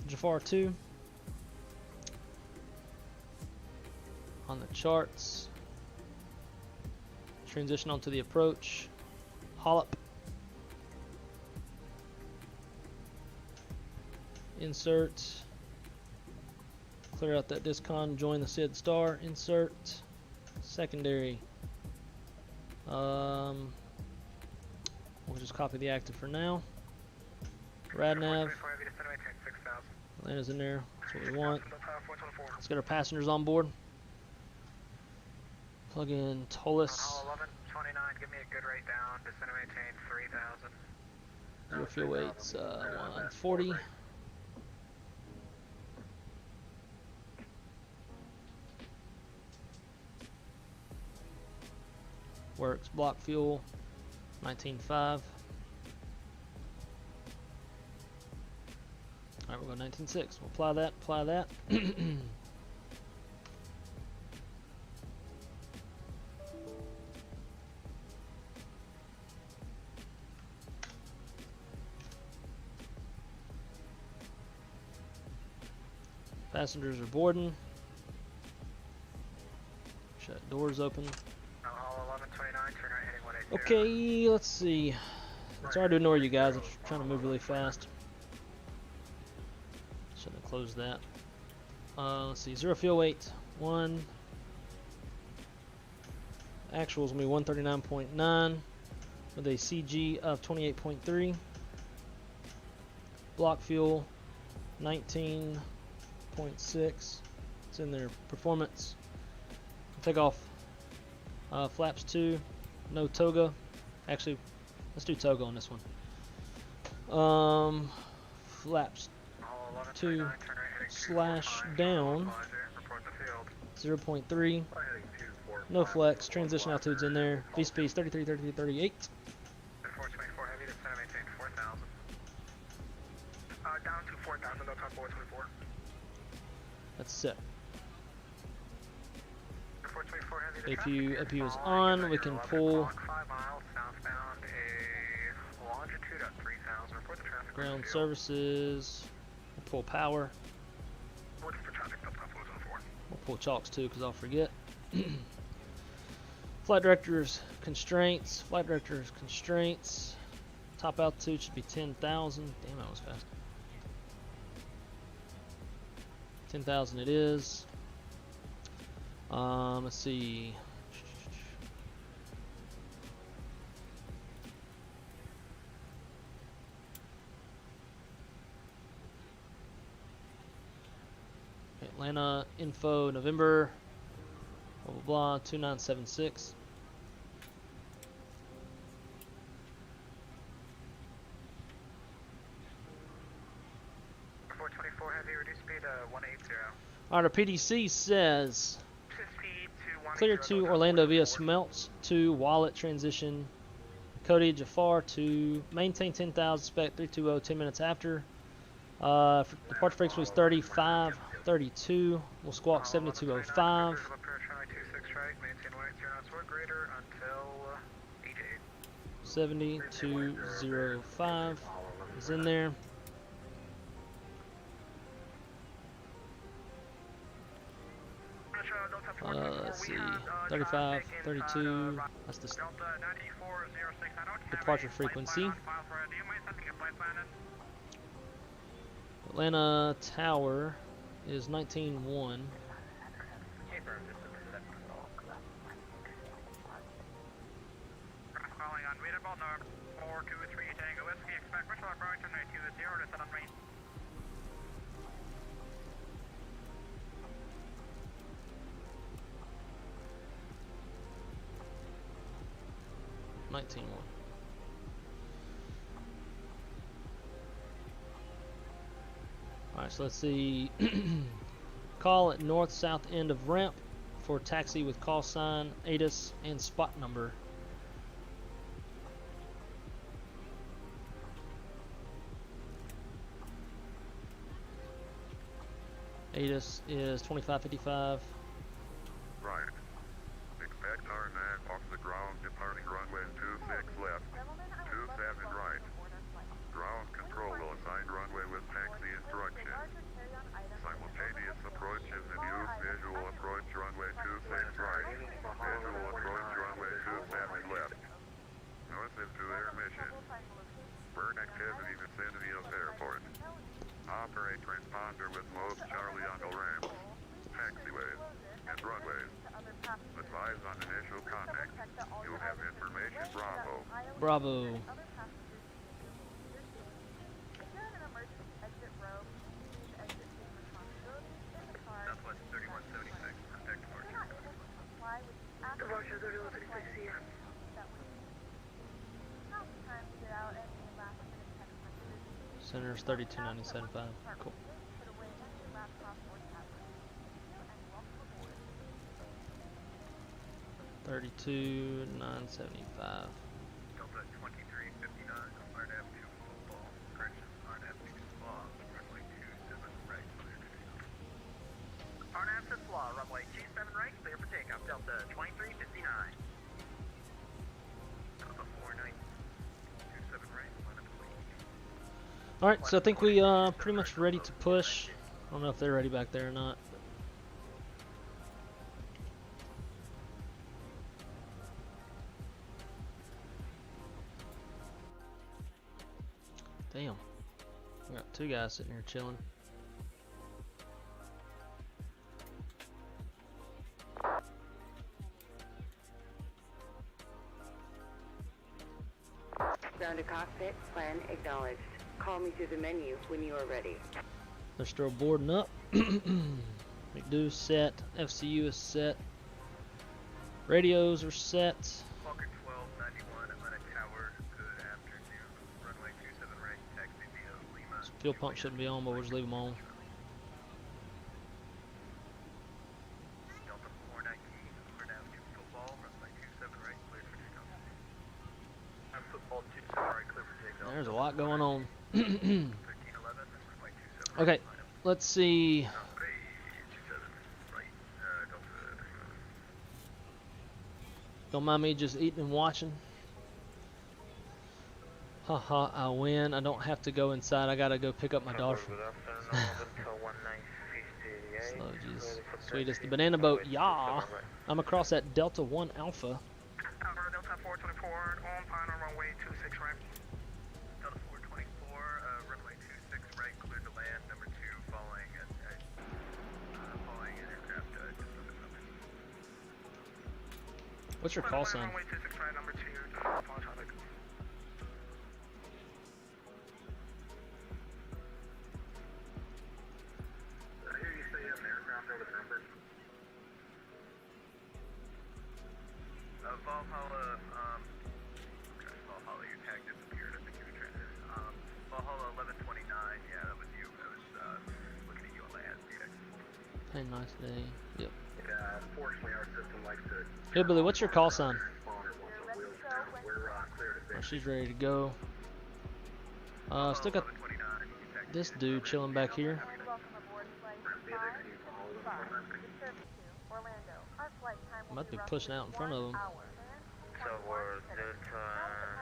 Jafar 2. On the charts. Transition onto the approach. Hollop. Insert. Clear out that discon. Join the SID star. Insert. Secondary. We'll just copy the active for now. Radnav. Atlanta's in there. That's what we want. Let's get our passengers on board. Plug in Tolis. 1129, give me a good rate down. Descend and maintain 3,000. Zero fuel weight's 140. Works. Block fuel 19.5. Alright, we'll go 19.6. We'll apply that, apply that. Passengers are boarding. Shut doors open. Okay, let's see. It's hard to ignore you guys. I'm just trying to move really fast. Shouldn't have closed that. Let's see. Zero fuel weight. 1. Actuals will be 139.9 with a CG of 28.3. Block fuel 19.6. It's in their performance. Take off. Flaps 2. No toga. Actually, let's do toga on this one. Flaps 2 slash down 0.3. No flex. Transition altitude's in there. V speeds 33, 33, 38. 424 heavy, descend and maintain 4,000. Down to 4,000, no top 424. That's set. 424 heavy, APU is on. We can pull 5 miles southbound, a longitude at 3,000. Report the traffic. ground services. We'll pull power. Looking for traffic, Delta 404. We'll pull chalks too, because I'll forget. Flight director's constraints. Flight director's constraints. Top altitude should be 10,000. Damn, that was fast. 10,000 it is. Let's see. Atlanta info November. Blah blah blah. 2976. Heavy, reduce speed 180. Alright, our PDC says clear to Orlando via Smelts to Wallet transition. Cody Jafar to maintain 10,000 spec 320 10 minutes after. Departure frequency was 35, 32. We'll squawk 7205. 7205 is in there. Let's see, 35, 32, that's the departure frequency. Atlanta Tower is 19.1. Calling on readable number 423 Tango Whiskey, expect Richard Burlington 920 to set on range. 19.1. Alright, so let's see. Call at north-south end of ramp for taxi with call sign, ATIS, and spot number. ATIS is 2555. Right. Expect R9 off the ground, departing runway 26 left, 27 right. Ground control will assign runway with taxi instruction. Simultaneous approach is in use. Visual approach runway 26 right. Visual approach runway 27 left. North into air mission. Burn activity vicinity of airport. Operate transponder with most Charlie Uncle ramps, taxiways, and runways. Advise on initial contact. You have information Bravo. Bravo. Southwest 3176, contact departure. Departure 3176, see ya. Center's 32.975. Cool. $32,975. Delta 2359, RNAV 2 full ball. Correction, RNAV 6 flaw, runway 27 right, clear to takeoff. RNAV 6 flaw, runway 27 right, clear for takeoff. Delta 2359. Delta 49, 27 right, line up clean. Alright, so I think we pretty much ready to push. I don't know if they're ready back there or not. Damn. We got two guys sitting here chilling. Ground to cockpit, plan acknowledged. Call me through the menu when you are ready. They're still boarding up. McDo's set. FCU is set. Radios are set. Falcon 1291, Atlanta Tower, good afternoon. Runway 27 right, taxi Fuel pump shouldn't be on, but we'll just leave them on. Delta 419, clear down to football, runway 27 right, clear for takeoff. Football 27 right, clear for takeoff. There's a lot going on. 1311, runway 27 Okay, let's see. Don't mind me just eating and watching. Haha, I win. I don't have to go inside. I gotta go pick up my daughter from Slow Jesus. Sweetest. The banana boat, yeah. I'm across at Delta 1 Alpha. Delta 424, on Pine on runway 26 right. Delta 424, runway 26 right, clear to land, number 2, following an aircraft, What's your call sign? Runway 26 right, number 2, follow traffic. I hear you say you have an aircraft over the number. Valhalla, okay, Valhalla, your tag disappeared. I think you were trying to, Valhalla 1129, yeah, that was you. I was, looking at you on my SDX. Hey, nice day. Yep. Yeah, unfortunately our system likes to... Hillbilly, what's your call sign? We're clear to Oh, she's ready to go. Still got this dude chilling back here. I might be pushing out in front of him. So we're Delta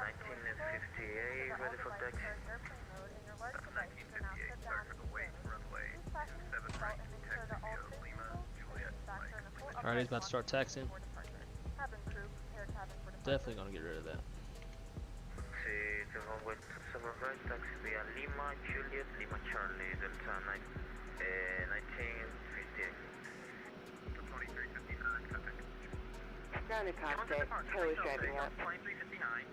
1958, ready for taxi. That's 1958, sorry for the wait, runway 27 right, taxi via Lima, Juliet, Mike. Alright, he's about to start taxiing. Definitely gonna get rid of that. See, the runway 27 right, taxi via Lima, Juliet, Lima Charlie, Delta 1958. 2359, contact. Ground to cockpit. Tow is driving up. 2359.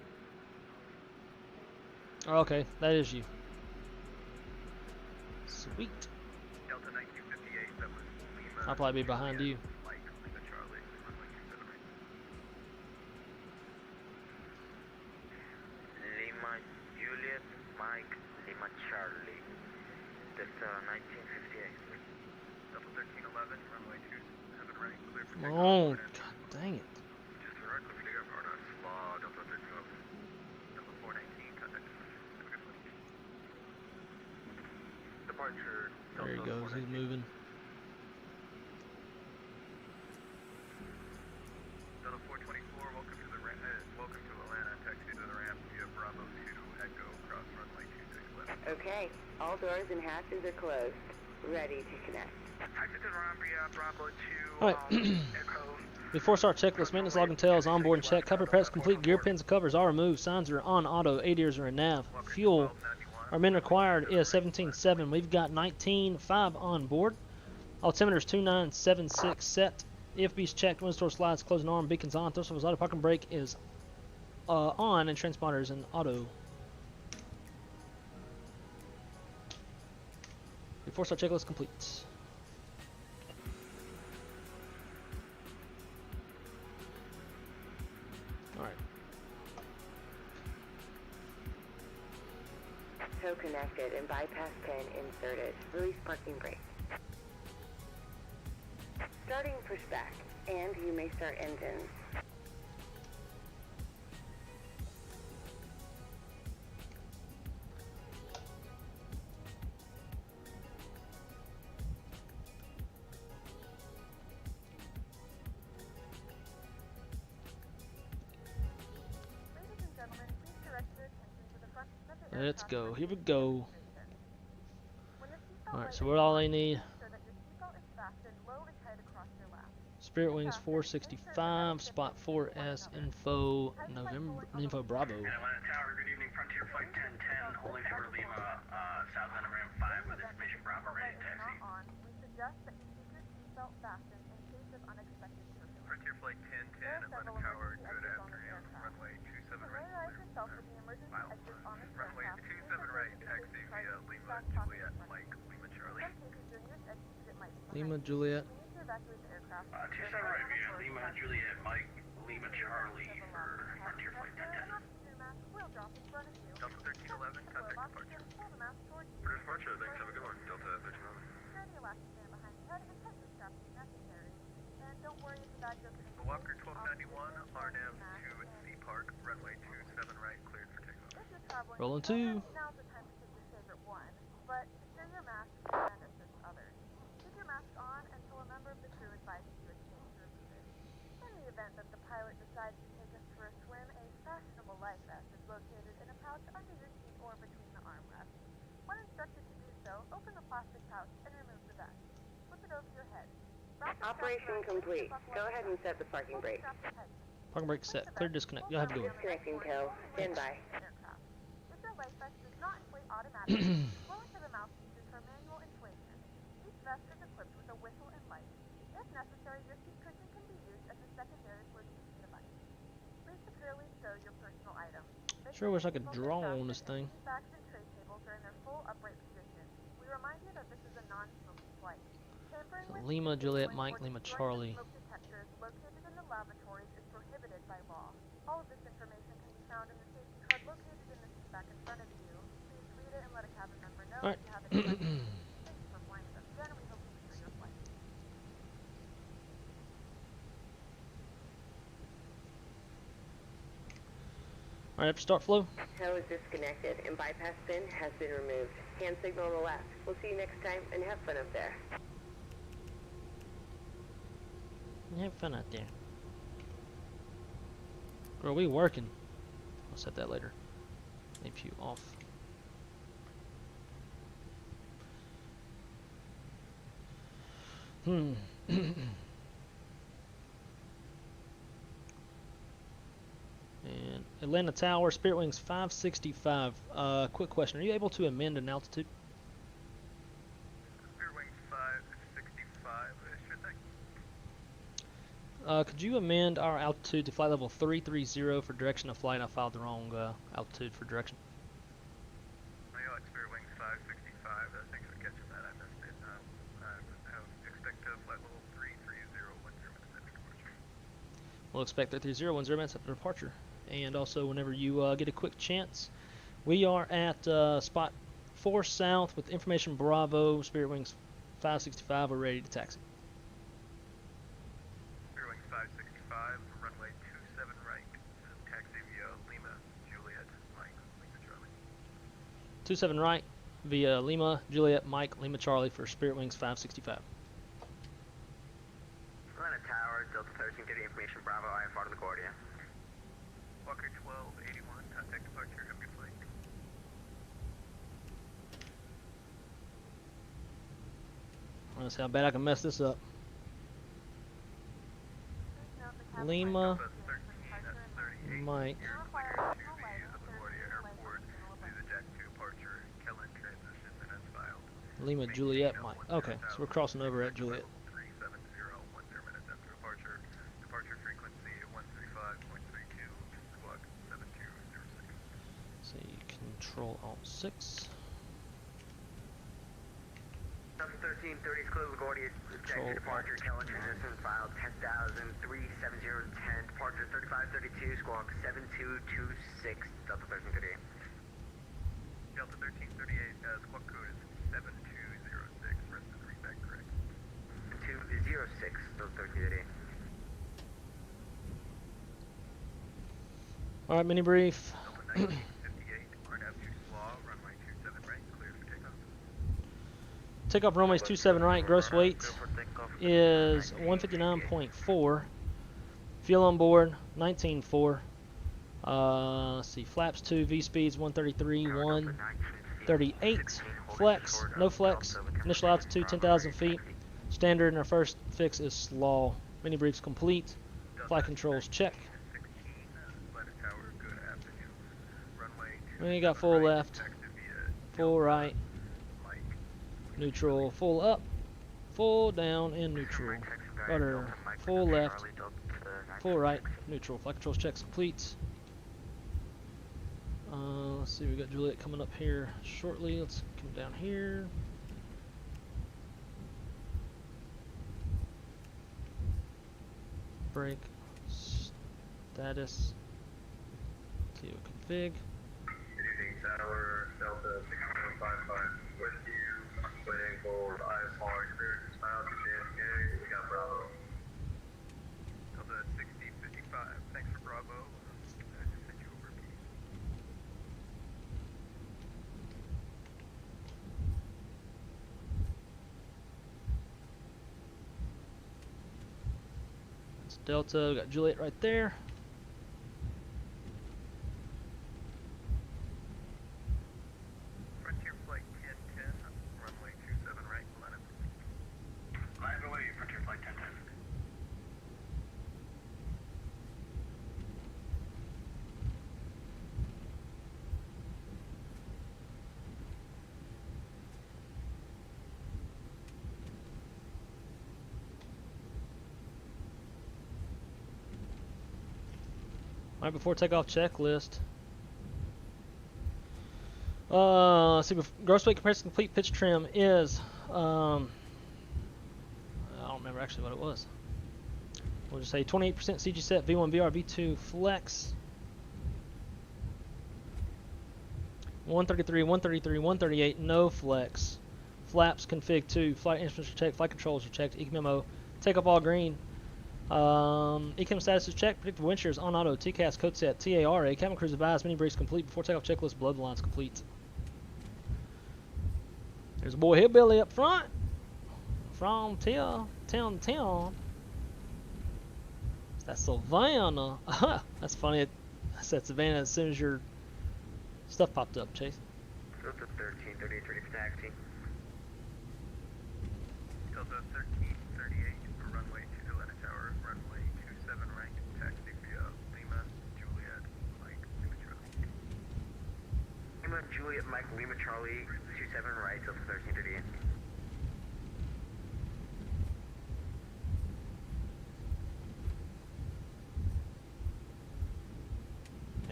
Oh, okay, that is you. Sweet. Delta 1958, that was Lima. I'll probably be behind you. Mike, Lima Charlie, runway 27 right. Lima Juliet, Mike, Lima Charlie, Delta 1958. Delta 1311, runway 27 right, clear for Come takeoff. on, god dang it. Just right, clear for takeoff, RDOT, slaw, Delta 1311. Delta 419, contact. Have a good flight. Departure, There he Delta goes, he's 419. moving. Delta 424, welcome to Atlanta, taxi to the ramp via Bravo 2 Echo, cross runway 26 left. Okay, all doors and hatches are closed. Ready to connect. Taxi to the ramp via Bravo 2 Alright. Echo. Before start checklist, maintenance log and tails, onboard and check, cover press complete, gear pins and covers are removed, signs are on auto, ADRs are in nav, fuel, our min required is 17.7, we've got 19.5 on board, altimeter's 2976 set, EFB's checked, windows door slides, closing arm, beacons on, thrust levels auto, parking brake is on, and transponder is in auto. Before start checklist complete. Alright. Tow connected and bypass pin inserted. Release parking brake. Starting pushback, and you may start engines. Let's go. Here we go. Alright, so what all I need? Spirit Wings 465, Spot 4S, Info, Info Bravo. Atlanta Tower, good evening, Frontier Flight 1010, holding for Lima, south end of ramp 5 with information Bravo, ready to taxi. Frontier Flight 1010, Atlanta Tower, good afternoon, runway 27 right, runway 27 right, taxi via Lima, Juliet, Mike, Lima Charlie. Lima, Juliet. 27 right via Lima, Juliet, Mike, Lima Charlie for Frontier Flight 1010. Delta 1311, contact departure. For departure. Walker 1291, RNAV to C Park, runway 27 right, cleared for takeoff. If you're traveling Rolling with children, 2. now's the time to pick your favorite one. But secure your mask and assist others. Keep your mask on until a member of the crew advises you it's safe to remove it. In the event that the pilot decides to take us for a swim, a fashionable life vest is located in a pouch under your seat or between the armrests. When instructed to do so, open the plastic pouch and remove the vest. Flip it over your head. Operation complete. Go ahead and set the parking brake. Parking brake set. Clear disconnect. You'll have to go. Disconnecting tow. Stand by. If your life vest does not inflate automatically, blow into the mouthpieces for manual inflation. Each vest is equipped with a whistle and light. If necessary, your seat cushion can be used as a secondary flotation device. Please securely stow your personal items. Sure wish I could draw on this thing. Bags and tray tables are in their full upright position. We remind you that this is a non-smoking flight. Tampering with Lima, Juliet, Mike, Lima, Charlie. smoke detectors located in the lavatories is prohibited by law. All of this information can be found in the safety card located in the seat back in front of you. Please read it and let a cabin member know if you have any questions. Thank you for flying with us again, and we hope you enjoy your flight. Alright, after start flow. Tow is disconnected and bypass bin has been removed. Hand signal on the left. We'll see you next time and have fun up there. Have fun out there. Girl, we working. I'll set that later. APU off. And Atlanta Tower, Spirit Wings 565. Quick question. Are you able to amend an altitude? Spirit Wings 565, sure thing. Could you amend our altitude to flight level 330 for direction of flight? I filed the wrong altitude for direction. I got Spirit Wings 565. Thanks for catching that. I missed it. I expect flight level 330, 10 minutes after departure. We'll expect 330, 10 minutes after departure. And also, whenever you get a quick chance, we are at spot 4 south with information Bravo, Spirit Wings 565. We're ready to taxi. Spirit Wings 565, runway 27 right, taxi via Lima, Juliet, Mike, Lima, Charlie. 27 right via Lima, Juliet, Mike, Lima, Charlie for Spirit Wings 565. Atlanta Tower, Delta 1330, information Bravo, IFR to LaGuardia. Walker 1281, contact departure, have a good flight. Let's see how bad I can mess this up. Lima, Mike, Lima, Juliet, Mike. Okay, so we're crossing over at Juliet. 370, 10 minutes after departure. Departure frequency 135.32, squawk 7206. See, Control Alt 6. Delta 1330 is clear LaGuardia, taxi departure, Kellan transition, file 10,37010, departure 3532, squawk 7226, Delta 1338. Delta 1338, squawk code is 7206, rest is readback correct. 206, Delta 1338. Alright, mini brief. Delta 1958, RNAV 2 slaw, runway 27 right, cleared for takeoff. Takeoff runways 27 right, gross weight is 159.4. Fuel on board 19.4. Let's see, flaps 2, V speeds 133, 138. Flex, no flex. Initial altitude 10,000 feet. Standard in our first fix is slaw. Mini briefs complete. Flight controls check. We got full left, full right, neutral, full up, full down, and neutral. Rudder, full left, full right, neutral. Flight controls checks complete. Let's see, we got Juliet coming up here shortly. Let's come down here. Brake, status, TO config. Good evening, Tower, Delta 6155 with you. Waiting for IFR experience now to JFK. We got Bravo. Delta 6155. It's Delta, we got Juliet right there. Frontier Flight 1010, runway 27 right, line up. Line away, Frontier Flight 1010. Alright, before takeoff checklist. Let's see, gross weight compared to complete pitch trim is, I don't remember actually what it was. We'll just say 28% CG set, V1 VR, V2 flex. 133, 133, 138, no flex. Flaps config 2, flight instruments are checked, flight controls are checked, EQ memo, takeoff all green. ECM status is checked, predictive wind shear is on auto, TCAS code set, TARA, cabin cruise advised, mini brakes complete, before takeoff checklist, below the lines complete. There's a boy hillbilly up front, from town to town. That's Savannah. That's funny, I said Savannah as soon as your stuff popped up, Chase. Delta 1338, ready for taxi. Delta 1338 for runway 2 Atlanta Tower, runway 27 right, taxi via Lima, Juliet, Mike, Lima Charlie. Lima, Juliet, Mike, Lima, Charlie, 27 right, Delta 1338.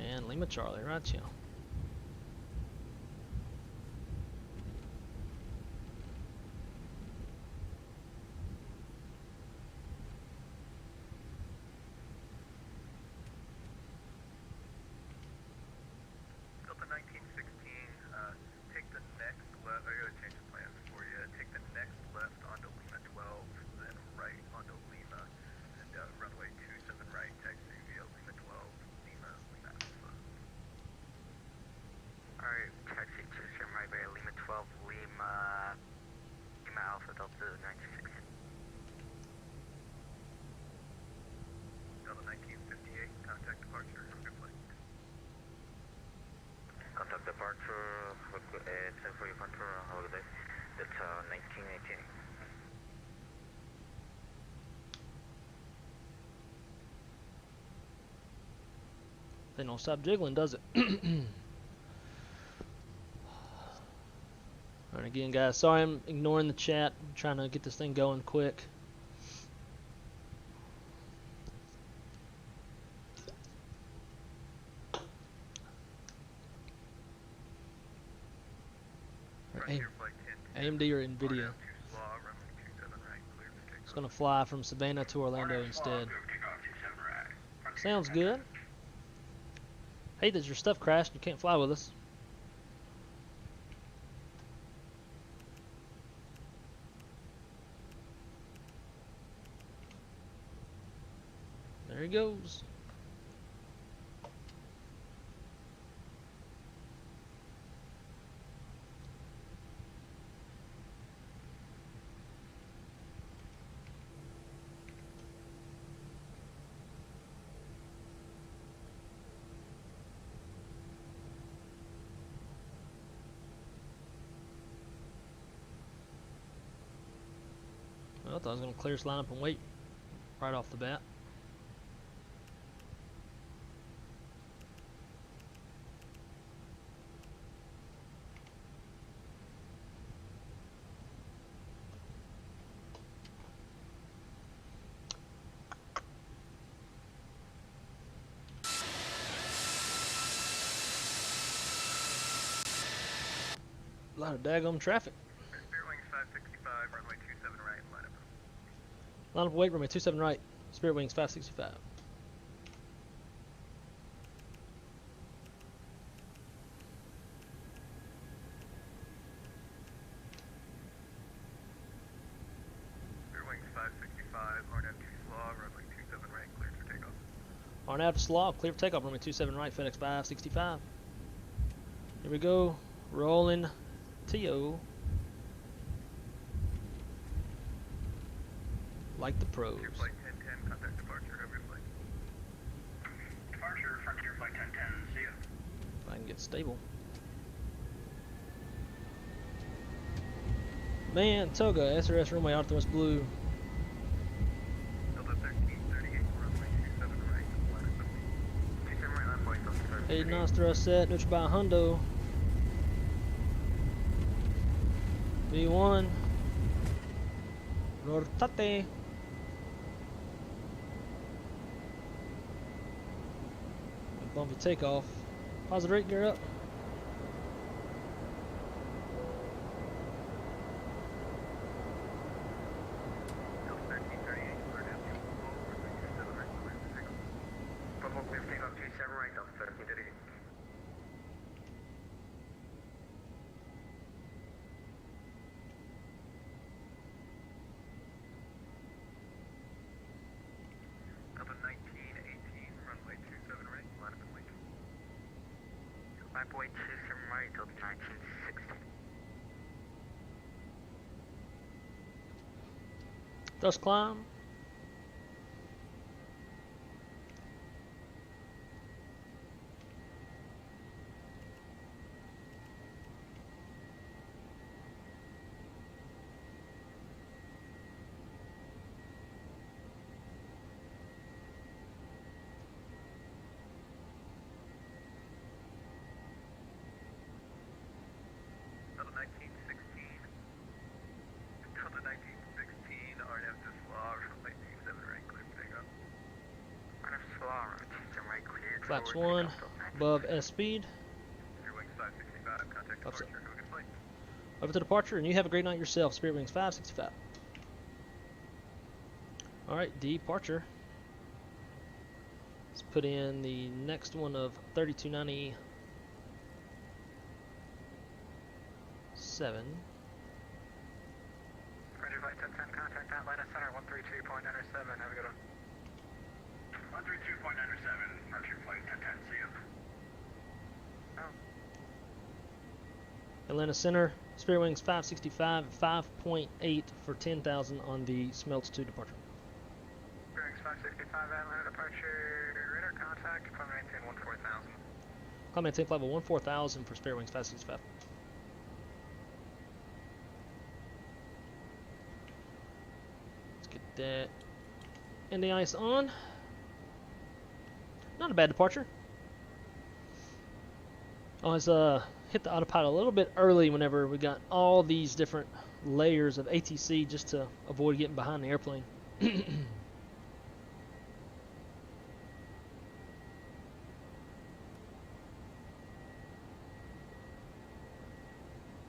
And Lima Charlie, right, yeah. Delta 1916, take the next left, I gotta change the plans for you, take the next left onto Lima 12, then right onto Lima, and runway 27 right, taxi via Lima 12, Lima, Lima Alpha. Alright, taxi 27 right via Lima 12, Lima Alpha, Delta 1916. Delta 1958, contact departure, good flight. Contact departure, 1040 contour, holiday. That's 1918. They don't stop jiggling, does it? Alright, again, guys, sorry I'm ignoring the chat. I'm trying to get this thing going quick. AMD or NVIDIA? It's going to fly from Savannah to Orlando instead. Sounds good. Hey, does your stuff crashed? You can't fly with us. There he goes. I thought I was going to clear this line up and wait right off the bat. A lot of daggum traffic. Spirit Wings 565, runway 27 right, line up. Line up, wait, runway 27 right. Spirit Wings 565. Spirit Wings 565, RNAV 2 slaw, runway 27 right, cleared for takeoff. RNAV slaw, clear for takeoff, runway 27 right, FedEx 565. Here we go, rolling TO. Like the pros. Flight 1010, contact departure. can get stable. Man, Toga, SRS runway Optimus Blue. Delta 1338, runway 27 right, line up 27 right, line point, Delta 8 knots thrust set, neutral by Hundo. V1. Rotate. Bumpy takeoff. Positive rate, gear up. Delta 1338, clear down to runway 27 right, clear to takeoff. Bravo, clear takeoff 27 right, Delta 1338. Delta 1918, runway 27 right, line up and wait. Runway 27 right, Delta 1916. Thrust climb. Delta 1916. Delta 1916, RNF dislodge, runway 27 right, clear for takeoff. RNF dislodge, 27 right, cleared. Flaps forward, 1 takeoff, above S speed. Your wings 565, contact Offset. departure, have a good flight. Over to departure, and you have a great night yourself. Spirit Wings 565. Alright, departure. Let's put in the next one of 3297. Roger, flight 1010, contact Atlanta Center, 132.97, have a good one. 132.97, Roger, flight 1010, see you. Atlanta Center, Spirit Wings 565, 5.8 for 10,000 on the Smelts 2 departure. Bearings 565, Atlanta departure, radar contact, climb maintain 14,000. Climb maintain flight level 14,000 for Spirit Wings 565. Let's get that and the ice on. Not a bad departure. I was hit the autopilot a little bit early whenever we got all these different layers of ATC just to avoid getting behind the airplane.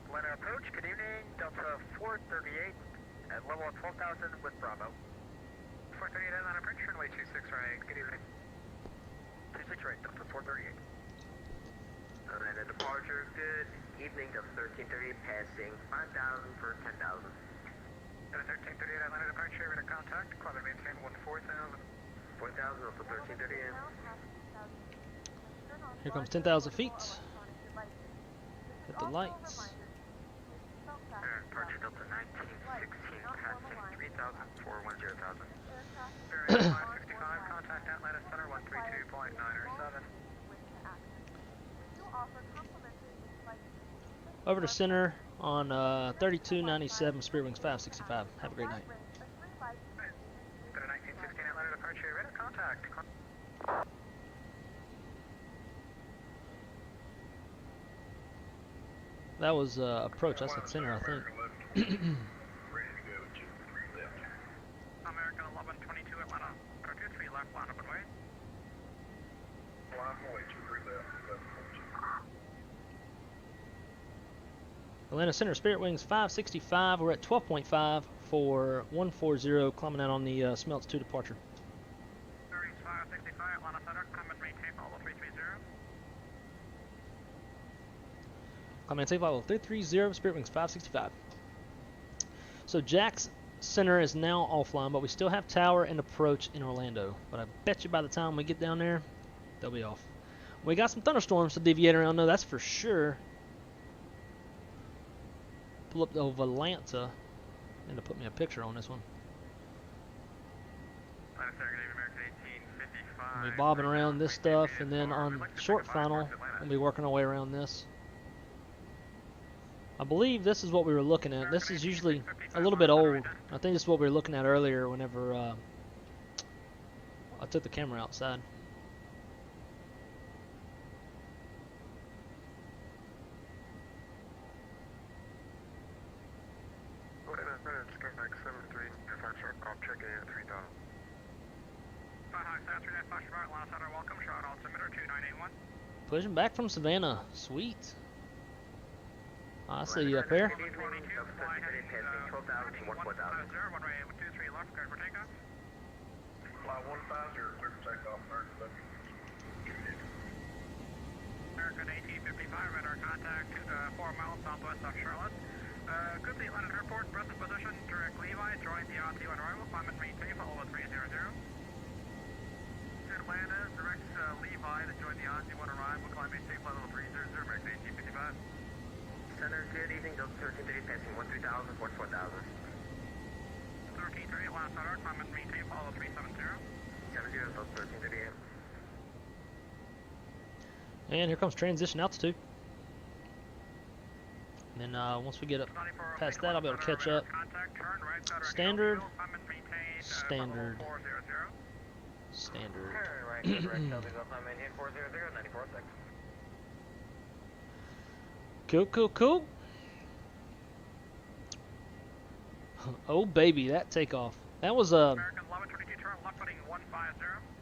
Atlanta approach, good evening, Delta 438 at level of 12,000 with Bravo. 438 Atlanta approach, runway 26 right, good evening. 26 right, Delta 438. Atlanta departure, good evening, Delta 1338, passing 5,000 for 10,000. Delta 1338 Atlanta departure, radar contact, climb and maintain 14,000. 4,000 Delta 1338. Here comes 10,000 feet. Hit the lights. Departure Delta 1916, passing 3,000 for 10,000. Bearing 565, contact Atlanta Center, 132.97. Over to center on 3297 Spirit Wings 565. Have a great night. Go to 1916 Atlanta departure, radar contact. That was approach. That's at center, I think. American 1122 Atlanta. Roger, 3 left, line up and wait. Line up and wait, 2 left. Atlanta Center, Spirit Wings 565. We're at 12.5 for 140, climbing out on the Smelts 2 departure. Bearings 565, Atlanta Center, climb and maintain level 330. Climb and take level 330, Spirit Wings 565. So Jack's Center is now offline, but we still have tower and approach in Orlando. But I bet you by the time we get down there, they'll be off. We got some thunderstorms to deviate around, though, that's for sure. Pull up the Valanta and to put me a picture on this one. We'll be bobbing around this stuff, and then on short final, We'll be working our way around this. I believe this is what we were looking at. This is usually a little bit old. I think this is what we were looking at earlier whenever I took the camera outside. Pushing back from Savannah. Sweet. I see you up there. American AT-55, radar contact 4 miles southwest of Charlotte. Complete London Airport, present position, direct Levi, join the on arrival, climb and maintain, follow 300. Atlanta, direct Levi to join the on arrival, climb and maintain, follow 300, American AT-55. Center, good evening, Delta 1330, passing 13,000, 44,000. 1330, last order, climb and maintain, follow 370. 70, Delta 1338. And here comes transition altitude. And then once we get up past that, I'll be able to catch up. Standard. Standard. Standard. Cool, cool, cool. Oh baby, that takeoff. That was a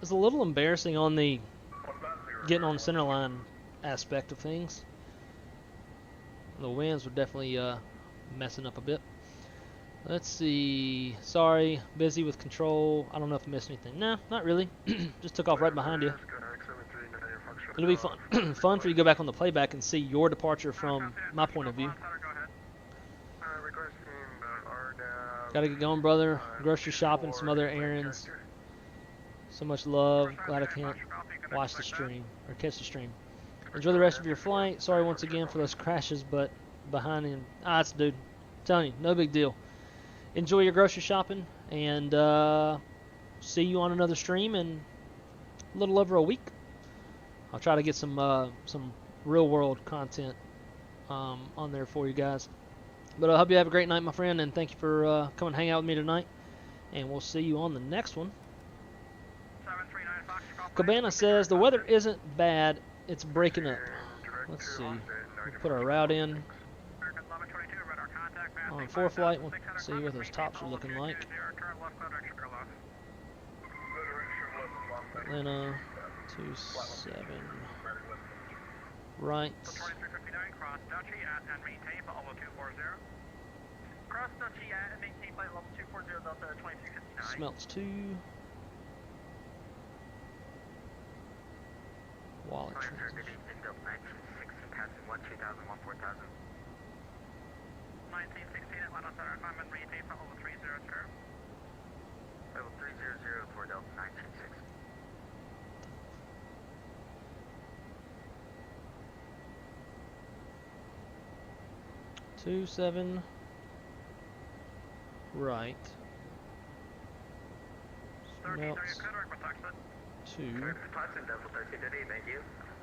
little embarrassing on the getting on the center line aspect of things. The winds were definitely messing up a bit. Let's see. Sorry, busy with control. I don't know if I missed anything. Nah, not really. Just took off right behind you. It'll be fun. Fun for you to go back on the playback and see your departure from my point of view. Gotta get going, brother. Grocery shopping, some other errands. So much love. Glad I can't watch the stream or catch the stream. Enjoy the rest of your flight. Sorry once again for those crashes, but behind him. It's dude. I'm telling you, no big deal. Enjoy your grocery shopping, and see you on another stream in a little over a week. I'll try to get some real world content on there for you guys. But I hope you have a great night, my friend, and thank you for coming hang out with me tonight. And we'll see you on the next one. Cabana says the weather isn't bad, it's breaking up. Let's see. We'll put our route in on ForeFlight. We'll see what those tops are looking like. Atlanta 27 right. Smelts 2. Wallet transition. 1916 Atlanta Center, climb and maintain for level 300. Level 300 for Delta 966. Two 7 right. Smelts 2.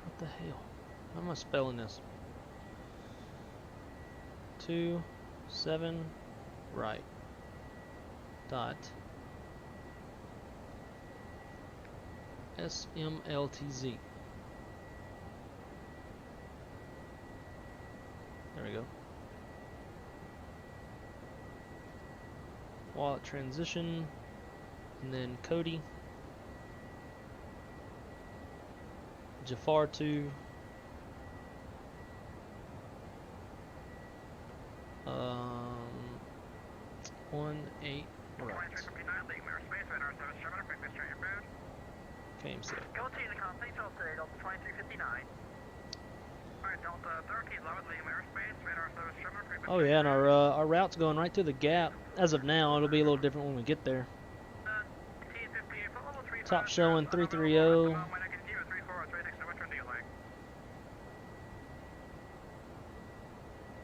What the hell? How am I spelling this? 2 7 right. Dot. SMLTZ. There we go. Wallet transition, and then Cody. Jafar 2. 18 right. KMC. Oh yeah, and our route's going right through the gap. As of now, it'll be a little different when we get there. Top showing 330.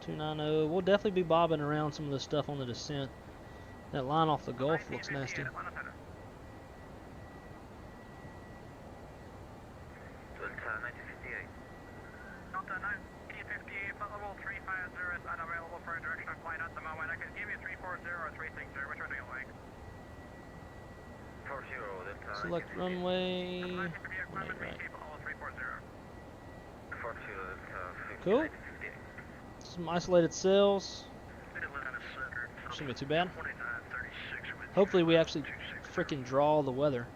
290. We'll definitely be bobbing around some of the stuff on the descent. That line off the Gulf looks nasty. 340 or 360, which one do you like? 40 Delta. Select runway. Right. All 340. 40 Delta. Cool. Some isolated cells. Shouldn't be too bad. Hopefully we actually freaking draw the weather.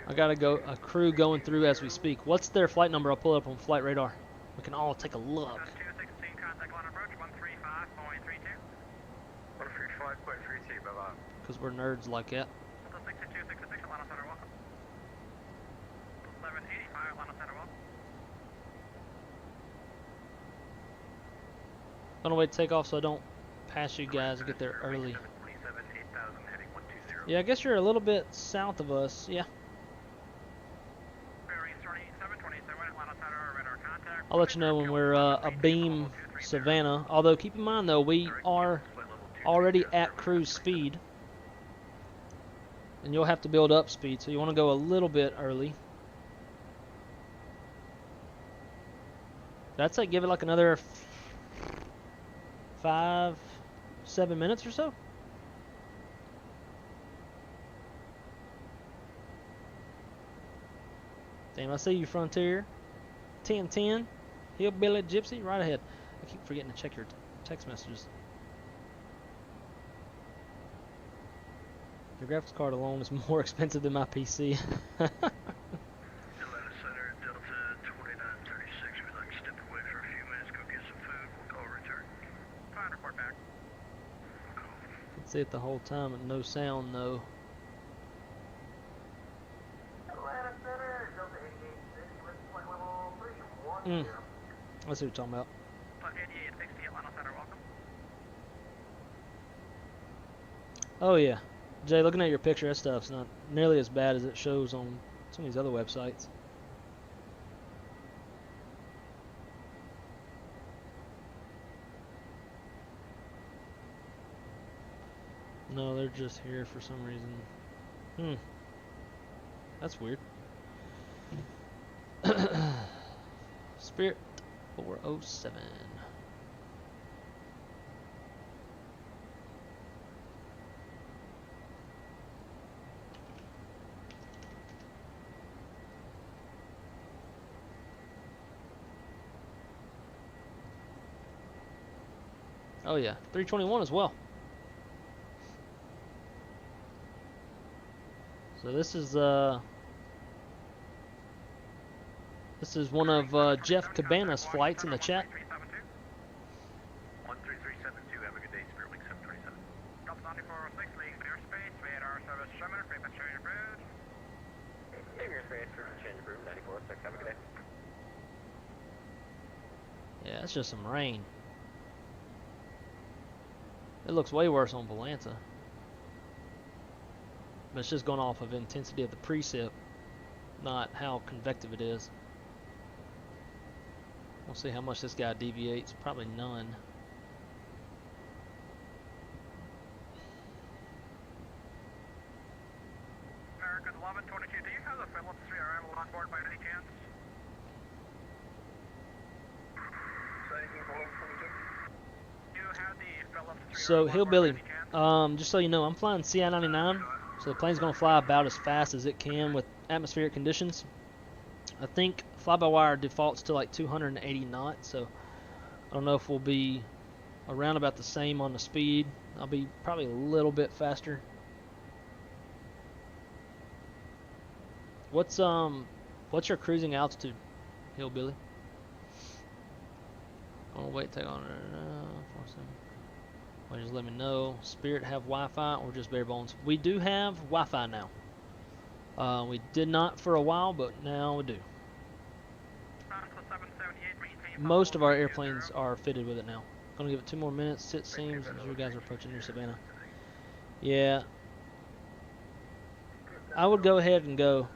I got a crew going through as we speak. What's their flight number? I'll pull it up on flight radar. We can all take a look. 216, contact line approach, 135.32. 135.32, bye-bye. Because we're nerds like that. 6266, line of center, welcome. 1185, line of center, welcome. Gonna wait to take off so I don't pass you guys and get there early. Yeah, I guess you're a little bit south of us. Yeah. I'll let you know when we're abeam Savannah. Although keep in mind though, we are already at cruise speed, and you'll have to build up speed, so you want to go a little bit early. I'd say give it like another 5-7 minutes or so. Damn, I see you, Frontier. 1010, Hillbilly Gypsy, right ahead. I keep forgetting to check your text messages. Your graphics card alone is more expensive than my PC. Atlanta Center, Delta 2936. We'd like to step away for a few minutes, go get some food. We'll call return. Fine, report back. Can see it the whole time, but no sound, no. Atlanta Center, Delta 8860, with flight level 310. I see what you're talking about. Flight 8860, Atlanta Center, welcome. Oh yeah. Jay, looking at your picture, that stuff's not nearly as bad as it shows on some of these other websites. No, they're just here for some reason. That's weird. Spirit 407. Oh yeah, 321 as well. So this is one of Jeff Cabana's flights in the chat. 13372, have a good day, Spirit Link 727. Delta 9406, leaving airspace, radar service Sherman, frequent change approved. Leaving airspace, frequent change approved, 946, have a good day. Yeah, it's just some rain. It looks way worse on Volanta. But it's just going off of intensity of the precip, not how convective it is. We'll see how much this guy deviates. Probably none. American 1122, do you have the Phillips 3 arrival on board by any chance? Do you have the Phillips 3 So Hillbilly, just so you know, I'm flying CI-99, so the plane's going to fly about as fast as it can with atmospheric conditions. I think fly-by-wire defaults to like 280 knots, so I don't know if we'll be around about the same on the speed. I'll be probably a little bit faster. What's your cruising altitude, Hillbilly? I'm gonna wait, take on well, just let me know. Spirit have Wi-Fi or just bare bones? We do have Wi-Fi now. We did not for a while, but now we do. Most of our airplanes are fitted with it now. Gonna give it 2 more minutes. It seems as you guys are approaching near Savannah. Yeah, I would go ahead and go.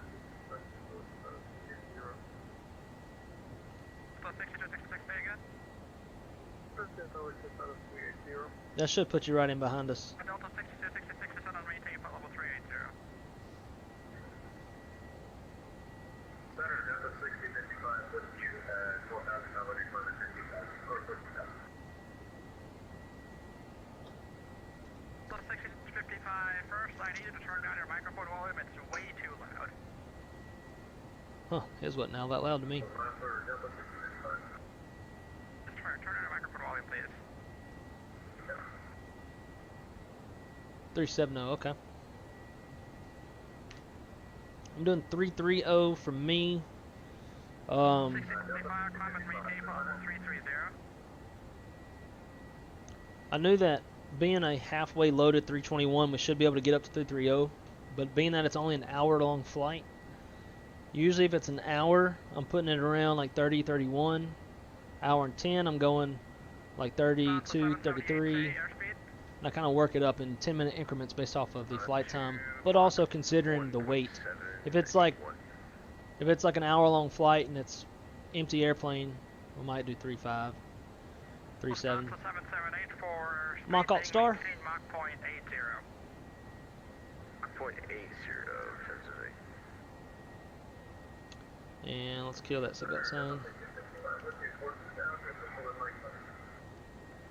That should put you right in behind us. Delta 6266 is on maintain for level 380. Center, Delta 6055, with you at 4,000 elevation for the 55. Delta 6055, first I need you to turn down your microphone volume, it's way too loud. Huh, his wasn't now that loud to me. Just turn down your microphone volume, please. 370, okay. I'm doing 330 for me. 6055, climb and maintain for level 330. I knew that being a halfway loaded 321, we should be able to get up to 330, but being that it's only an hour-long flight, usually if it's an hour, I'm putting it around like 30, 31. Hour and 10, I'm going like 32, 33. And I kind of work it up in 10-minute increments based off of the flight time, but also considering the weight. If it's like an hour-long flight and it's empty airplane, we might do 3.5, 3.7. Mach alt star. Mach point 80. .80, sensibly. And let's kill that seatbelt sign.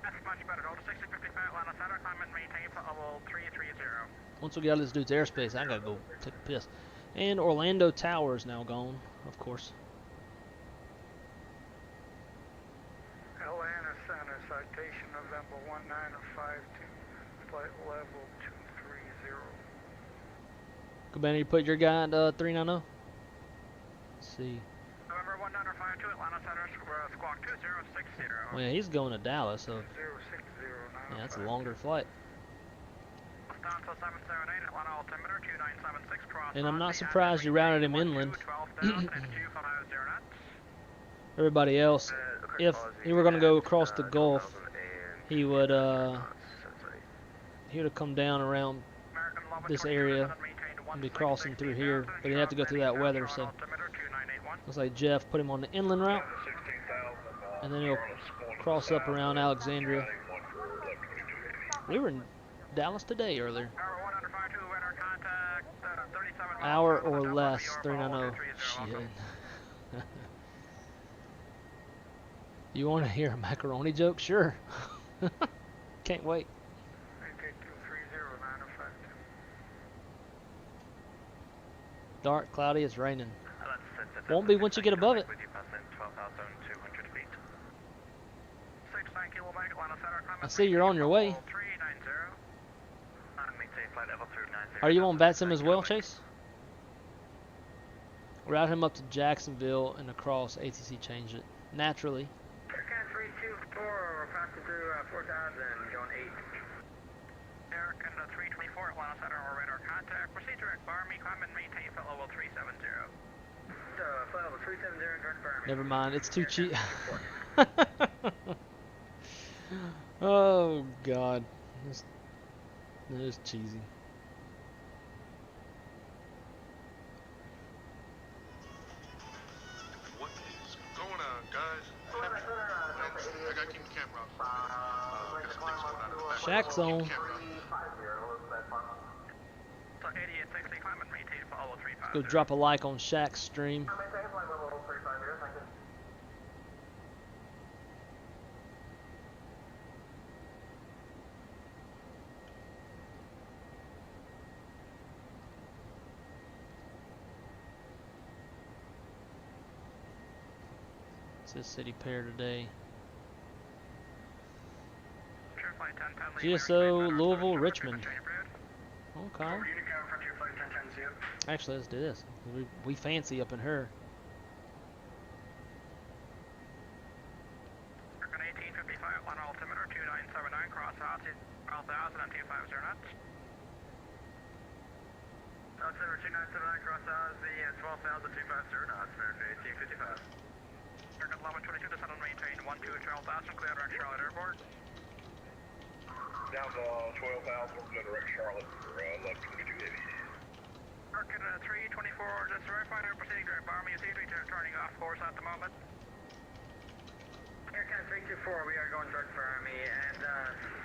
That's much better. Delta 6055, Atlanta Center, climb and maintain for level 330. Once we get out of this dude's airspace, I gotta go take a piss. And Orlando Tower is now gone, of course. Atlanta Center, citation November 1952, flight level 230. Go back and you put your guy at 390. Let's see. November 1952, Atlanta Center, squawk 2060. Well, yeah, he's going to Dallas, so yeah, that's a longer flight. And I'm not surprised you routed him inland. Everybody else, if he were going to go across the Gulf, he would have come down around this area and be crossing through here, but he'd have to go through that weather, so looks like Jeff put him on the inland route, and then he'll cross up around Alexandria. We were in Dallas today earlier. Hour or less, 390. Shit. You want to hear a macaroni joke? Sure. Can't wait. Dark, cloudy, it's raining. Won't be once you get above it. I see you're on your way. Are you on Vatsim as well, Chase? Route him up to Jacksonville and across. ATC changed it. Naturally. American 324, passing through 4,000, going 8. American 324, Atlanta Center, or radar contact. Proceed direct bar me, climb and maintain flight level 370. Flight level 370, direct bar me. Never mind, it's too cheap. Oh, God. This is cheesy. What is going on, guys? I gotta keep the camera off. Get some things going on in the back. Shack zone. Go drop a like on Shaq's stream. This city pair today. GSO, Louisville, Richmond. Okay. Actually, let's do this. We fancy up in her. 1855, on altimeter 2979, cross altitude 12,000 and 250 knots. Altimeter 2979, cross altitude 12,000 250 knots, American 1855. American 1122, descend on maintain 12,000, clear direct Charlotte Airport. Down to 12,000, we're going to direct Charlotte for 1122 heavy. American 324, just verifying our proceeding direct bar me, turning off course at the moment. Aircat 324, we are going direct for Army, and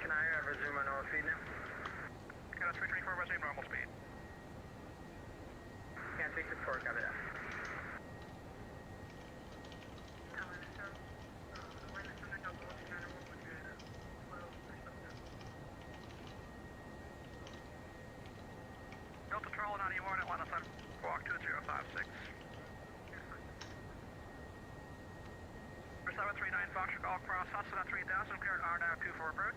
can I resume our normal speed now? Aircat 324, resume normal speed. Aircat 324, copy that. Delta Troll 91, Atlanta Sun, walk 2056. 739 Foxtrot Golf Cross, Hudson at 3000, cleared RNAV 24 approach.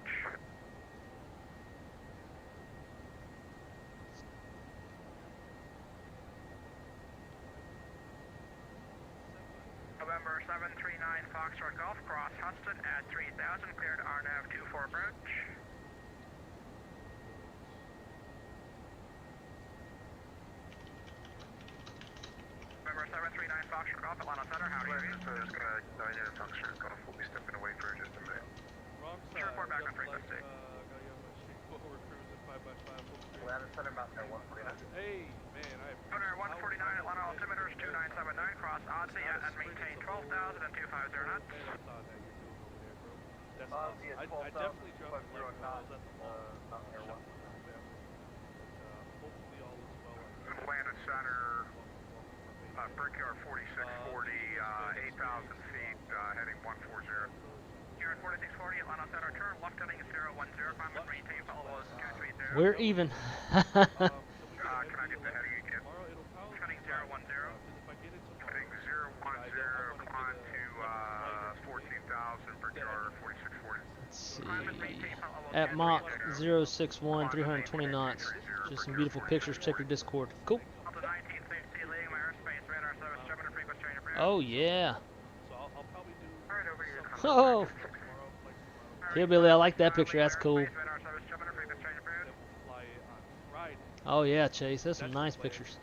November 739 Foxtrot Golf Cross, Hudson at 3000, cleared RNAV 24 approach. November 739 Foxtrot Golf, Atlanta Center, how do you read? Just gonna 99 Foxtrot Golf, we'll be stepping away for just a minute. Sure, report back on frequency. Atlanta Center, about 149. Hey, man, Owner 149, Atlanta altimeters 2979, cross Odyssey and maintain 12,000 and 250 knots. I definitely dropped the like not at the mall. Hopefully all is well. Atlanta Center, Brickyard 4640, 8,000 feet, heading 140. Here at 4640, Atlanta Center, turn left heading 010, climate maintain, follow us 230. We're even. Can I get the heading again? Heading 010. Heading 010, climb to 14,000, Brickyard 4640. Let's see. At Mach 061, 320 knots. Just some beautiful pictures. Check your Discord. Cool. Oh yeah. Oh. Hillbilly, I like that picture. That's cool. Oh yeah, Chase. That's some nice pictures.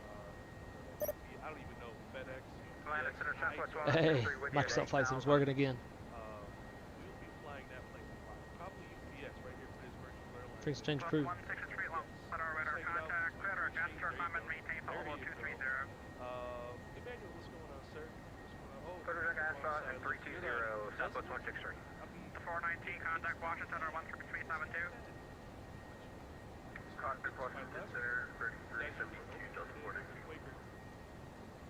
Hey, Microsoft Flight Sim's working again. Frequency change approved. And 320, Southwest 163. 419, contact Washington or 13372. Contact Washington Center, 3372, Delta 419.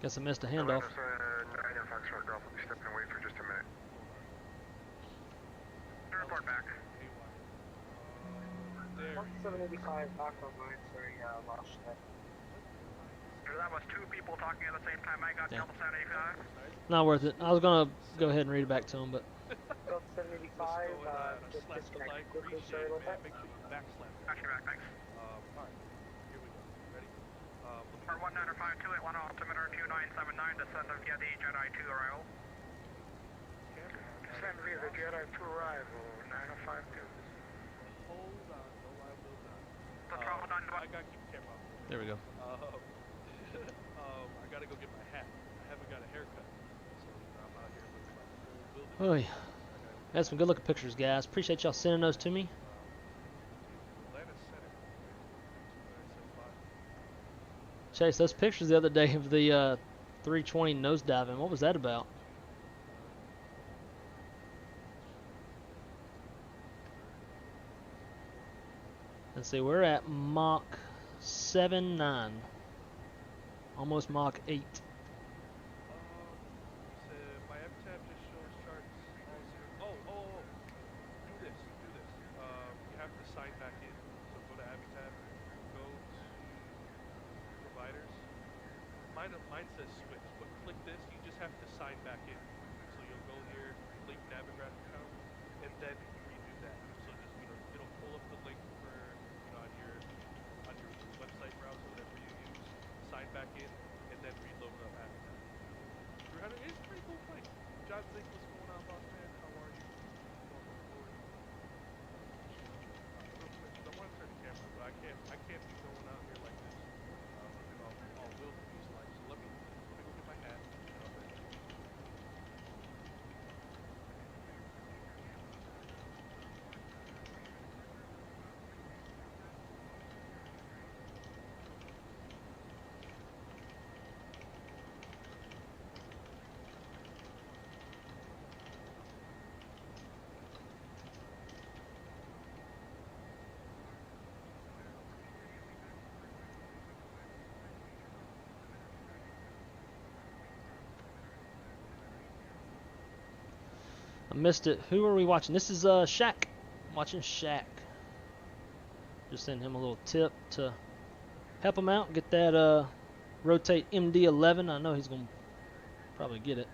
Guess I missed a handoff. Atlanta Foxtrot Golf will be stepping away for just a minute. Report back. 785 back online, sorry, lost that. That was two people talking at the same time. I got Delta 785. Not worth it. I was gonna go ahead and read it back to him, but. Delta 785, just disconnect quickly, sorry about that. Actually back, thanks. Alright, here we go. Ready? For 1952, Atlanta altimeter 2979, descend via the Jedi 2 arrival. Descend via the Jedi 2 arrival, 9052. Hold on, no live load on. I got to keep the camera off. There we go. I gotta go get my hat. I haven't got a haircut, so I'm out here looking like a full building. Oy. That's some good looking pictures, guys. Appreciate y'all sending those to me. Chase, those pictures the other day of the 320 nosediving, what was that about? Let's see, we're at Mach 7.9. Almost Mach 8. My F-tab just shows charts all zero. Oh. Do this. You have to sign back in. So go to F-tab, go to providers. Mine says switch, but click this, you just have to sign back in. So you'll go here, link Navigraph account, and then redo that. So just, it'll pull up the link for, on your website browser, whatever you use, sign back in, and then reload it up after that. It's a pretty cool fight. John Zink, what's going on, boss man? How are you? Welcome aboard. I want to turn the camera, but I can't be going out here like this. Looking all wildebeest like. So let me go get my hat. And I'll bring it. I missed it. Who are we watching? This is Shaq. I'm watching Shaq. Just send him a little tip to help him out. Get that rotate MD11. I know he's gonna probably get it.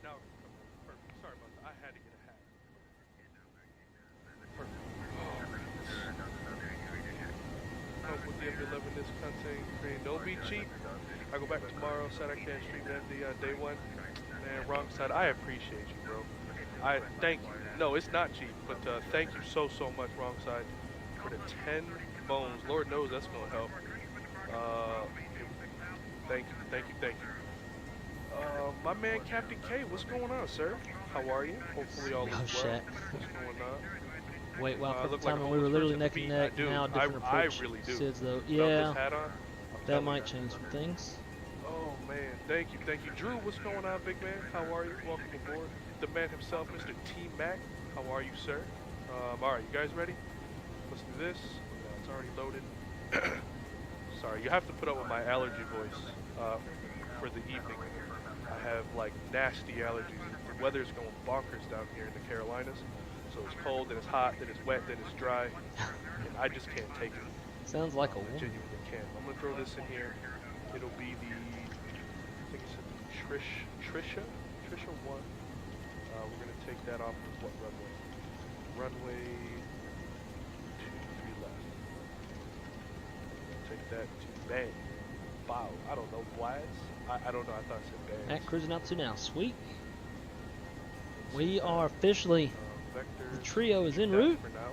Now, perfect. Sorry about that. I had to get a hat. Hope with the MD11 this content creating. Don't be cheap. I go back tomorrow, said I can't stream the day one. Man, wrong side. I appreciate you, bro. I thank you. No, it's not cheap, but thank you so much, wrong side, for the 10 bones. Lord knows that's gonna help. Thank you. My man Captain K, what's going on, sir? How are you? Hopefully all is well. Shaq. What's going on? Wait, wow, for the look like time a we were homeless literally neck person. and neck. I do. Now different approach. I really do. Sids though, Without yeah, this hat on, that might change some things. Oh man, thank you. Drew, what's going on, big man? How are you? Welcome aboard. The man himself, Mr. T Mac. How are you, sir? Alright, you guys ready? Let's do this. It's already loaded. Sorry, you have to put up with my allergy voice for the evening. I have like nasty allergies. The weather's going bonkers down here in the Carolinas. So it's cold, then it's hot, then it's wet, then it's dry. And I just can't take it. Sounds like a I woman. genuinely can't. I'm gonna throw this in here. It'll be the, I think it's Trisha 1. We're gonna take that off of what runway? Runway 23 left. Take that to bang. Bow. I don't know, Blaz? I don't know, I thought it said bang. Matt cruising out to now. Sweet. We are officially, the trio is en route. For now.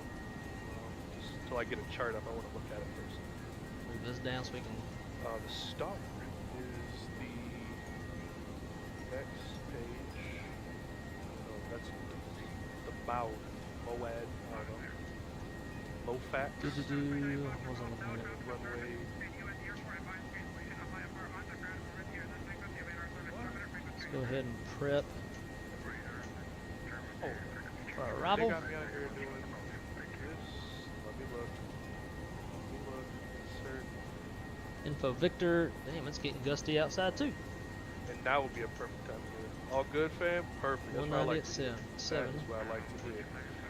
Just until I get a chart up, I want to look at it first. Move this down so we can. The stop is the next page. No, that's the Moad. Moad. I don't know. Mofax. What was on the planet? Runway. Let's go ahead and prep Oh, for our arrival. they got me out here doing this. Let me look. Insert. Info Victor. Damn, it's getting gusty outside too. And now would be a perfect time to do it. All good, fam? Perfect. That's what I like to hear. 190 That is what I like to hear.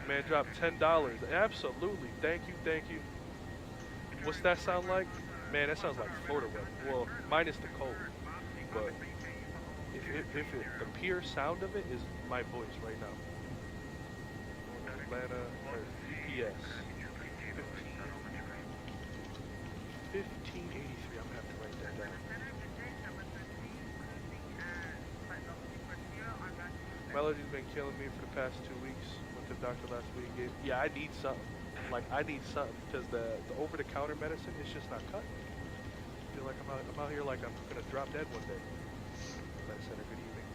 Man, drop $10. Absolutely. Thank you. What's that sound like? Man, that sounds like Florida weather. Well, minus the cold. But if the pure sound of it is my voice right now. Atlanta, or EPS. 1583. I'm gonna have to write that down. Melody's been killing me for the past 2 weeks. Went to the doctor last week. Yeah, I need something. Like, I need something because the over-the-counter medicine is just not cutting. I feel like I'm out here like I'm gonna drop dead one day. Medicine, good evening.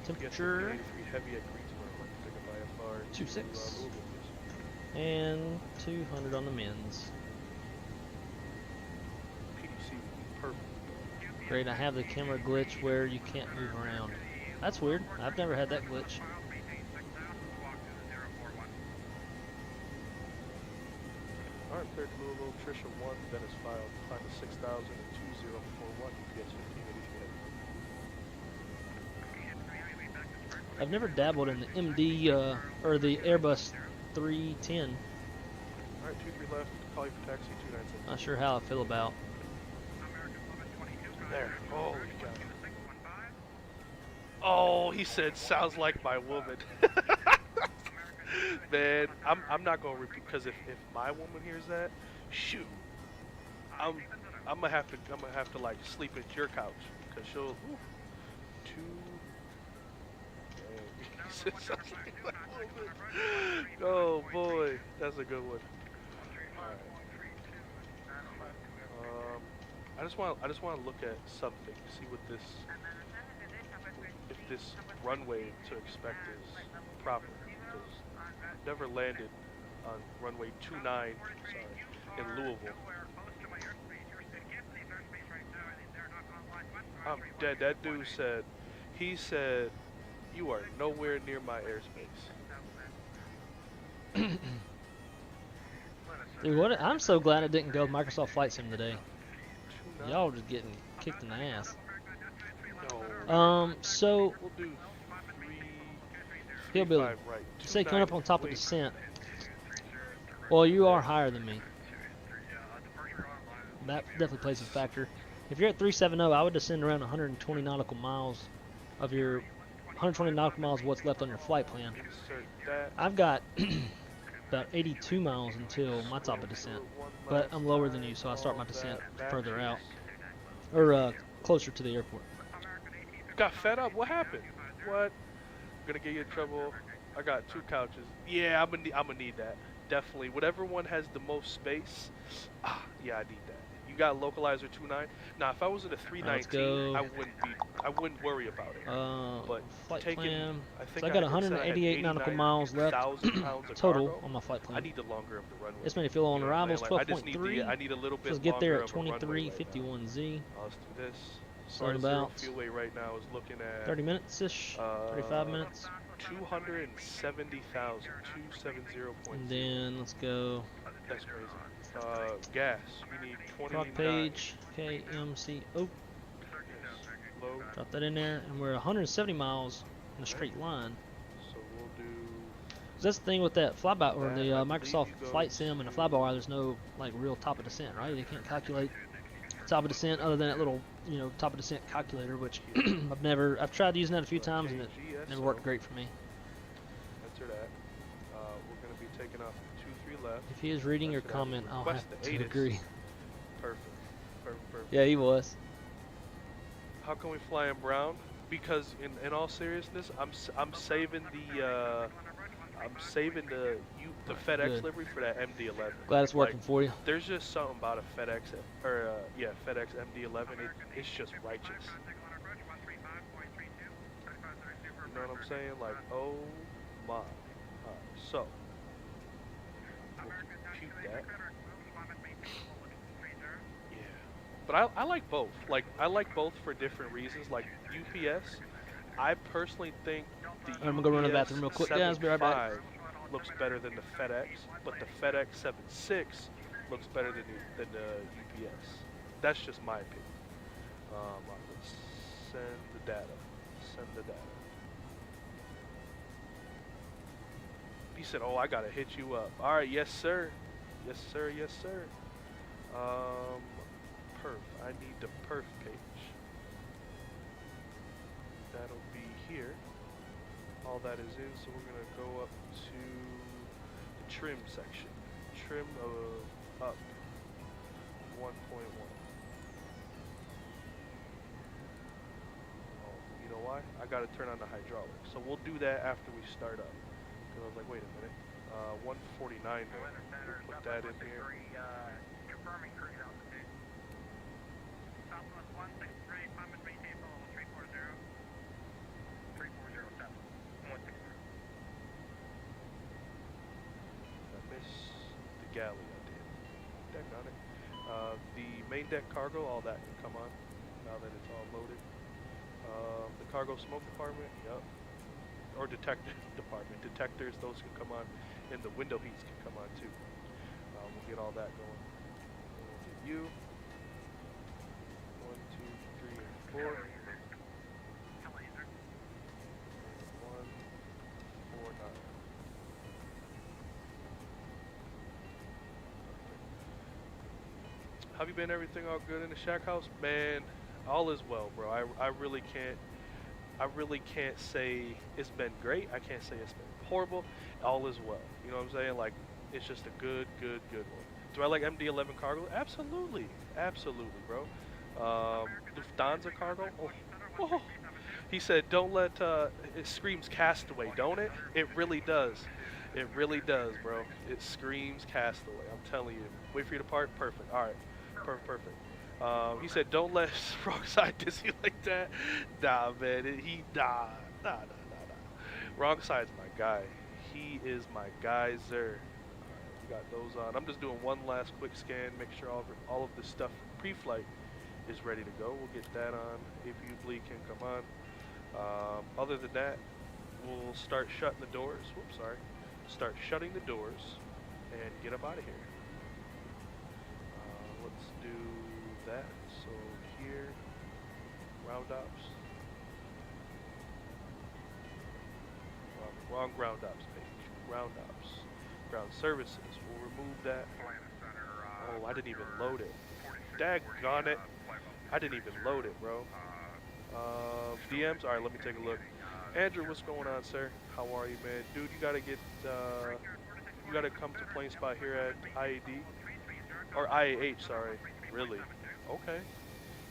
Temperature. Heavy at Greensboro. Like to pick up IFR 26. Louisville, please. And 200 on the men's. PDC would be perfect. Great, I have the camera glitch where you can't move around. That's weird. I've never had that glitch. Alright, cleared to Louisville, Trisha 1, Dennis filed, climb to 6,000 and 2041, UPS 1583. I've never dabbled in the MD or the Airbus 310. Alright, 23 left, call you for taxi 296. Not sure how I feel about. There. Oh, you got it. Oh, he said, sounds like my woman. Man, I'm not gonna repeat because if my woman hears that, shoot, I'm gonna have to like sleep at your couch because she'll. Ooh, oh boy, that's a good one. I just want to look at something, see what this, if this runway to expect is proper. Because I've never landed on runway 29, sorry, in Louisville. I'm dead. That dude said, he said, you are nowhere near my airspace. Dude, what? I'm so glad I didn't go Microsoft Flight Sim today. Y'all just getting kicked in the ass. No. So We'll do Hillbilly, right. you say coming up on top of descent. Well, you are higher than me. That definitely plays a factor. If you're at 370, I would descend around 120 nautical miles of your 120 nautical miles of what's left on your flight plan. I've got about 82 miles until my top of descent, but I'm lower than you, so I start my descent further out, or closer to the airport. Got fed up. What happened? What? Gonna get you in trouble. I got 2 couches. Yeah, I'm gonna need that. Definitely. Whatever one has the most space. Yeah, I need that. You got localizer 2.9. Now, if I was at a 319, I wouldn't worry about it. But flight plan. I think So I got 188 nautical miles left total on my flight plan. I need the longer of the runway. Estimated fuel on arrivals 12.3. I need a little bit Let's get there at longer of a runway 23:51Z. Let's do this. So in about fuelway right now is looking at 30 minutes-ish, 35 minutes. 270,000, 270.0. And then let's go. That's crazy. Gas. We need 29. Prop page. KMCO. Low. Drop that in there, and we're 170 miles in a straight line. So we'll do. That's the thing with that flyby or the Microsoft Flight Sim and the flyby. There's no like real top of descent, right? They can't calculate top of descent other than that little, top of descent calculator, which I've tried using that a few times and it never worked great for me. Enter that. We're gonna be taking off 23 left. If he is reading your comment, I'll have to agree. Perfect. Yeah, he was. How can we fly in brown? Because in all seriousness, I'm saving the FedEx livery for that MD-11. Glad it's working for you. There's just something about a FedEx FedEx MD-11. It's just righteous. You know what I'm saying? Like, oh my. So we'll compute that. Yeah. But I like both. Like, I like both for different reasons. Like UPS, I personally think the I'm gonna go run to the bathroom real quick, guys. Be right back. Looks better than the FedEx, but the FedEx 76 looks better than the UPS. That's just my opinion. Let's send the data. Send the data. He said, "Oh, I gotta hit you up." All right, yes sir, yes sir, yes sir. Perf. I need the perf page. That'll be here. All that is in, so we're gonna go up to the trim section. Trim up 1.1. Oh, you know why? I gotta turn on the hydraulics. So we'll do that after we start up. Cause I was like, wait a minute. 149. We'll put that in here. Confirming cruise altitude. Southwest 163, climate maintain below 340. 3407. 163. I missed the galley, I did. Deck on it. The main deck cargo, all that can come on now that it's all loaded. The cargo smoke department, yep. Or detector department. Detectors, those can come on. And the window heats can come on too. We'll get all that going. We'll get you. 1, 2, 3, and 4. 1, 4, 9. Have you been? Everything all good in the shack house? Man, all is well, bro. I really can't say it's been great. I can't say it's been horrible. All is well. You know what I'm saying? Like, it's just a good one. Do I like MD-11 cargo? Absolutely, bro. Lufthansa cargo? Oh. He said, don't let, it screams Castaway, don't it? It really does. It really does, bro. It screams Castaway. I'm telling you. Wait for you to park? Perfect. All right. Perfect. He said, don't let wrong side diss you like that. Nah, man. Nah. Wrong side's my guy. He is my guy, sir. We got those on. I'm just doing one last quick scan, make sure all of this stuff pre-flight is ready to go. We'll get that on. APU bleed can come on. Other than that, we'll start shutting the doors. Whoops, sorry. Start shutting the doors and get up out of here. Let's do that. So here, ground ops. Wrong ground ops page. Ground ops. Ground services. We'll remove that. Oh, I didn't even load it. Daggone it. I didn't even load it, bro. DMs? Alright, let me take a look. Andrew, what's going on, sir? How are you, man? Dude, you gotta get, you gotta come to plane spot here at IAD. Or IAH, sorry. Really? Okay.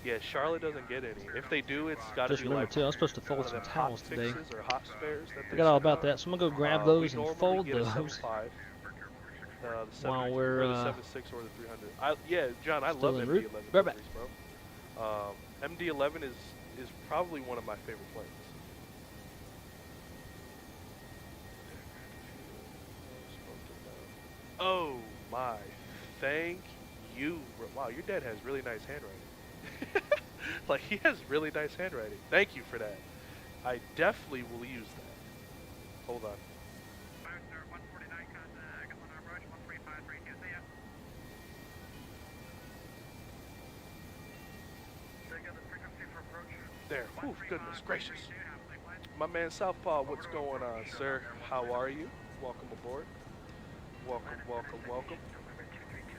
Yeah, Charlotte doesn't get any. If they do, it's gotta Just be remember like too, I was supposed to fold one of some them towels hot today. fixes or hot spares that I they got all send about out. that, so I'm gonna go grab We those and normally fold get a those 7.5. The while 7, we're or the 7.6 or the 300. Yeah, John, I still love en MD-11 route. Right back. deliveries, bro. MD-11 is probably one of my favorite planes. Oh my, thank you. Wow, your dad has really nice handwriting. Like, he has really nice handwriting. Thank you for that. I definitely will use that. Hold on. There. Ooh, goodness gracious. My man Southpaw, what's going on, sir? How are you? Welcome aboard. Welcome, welcome, welcome.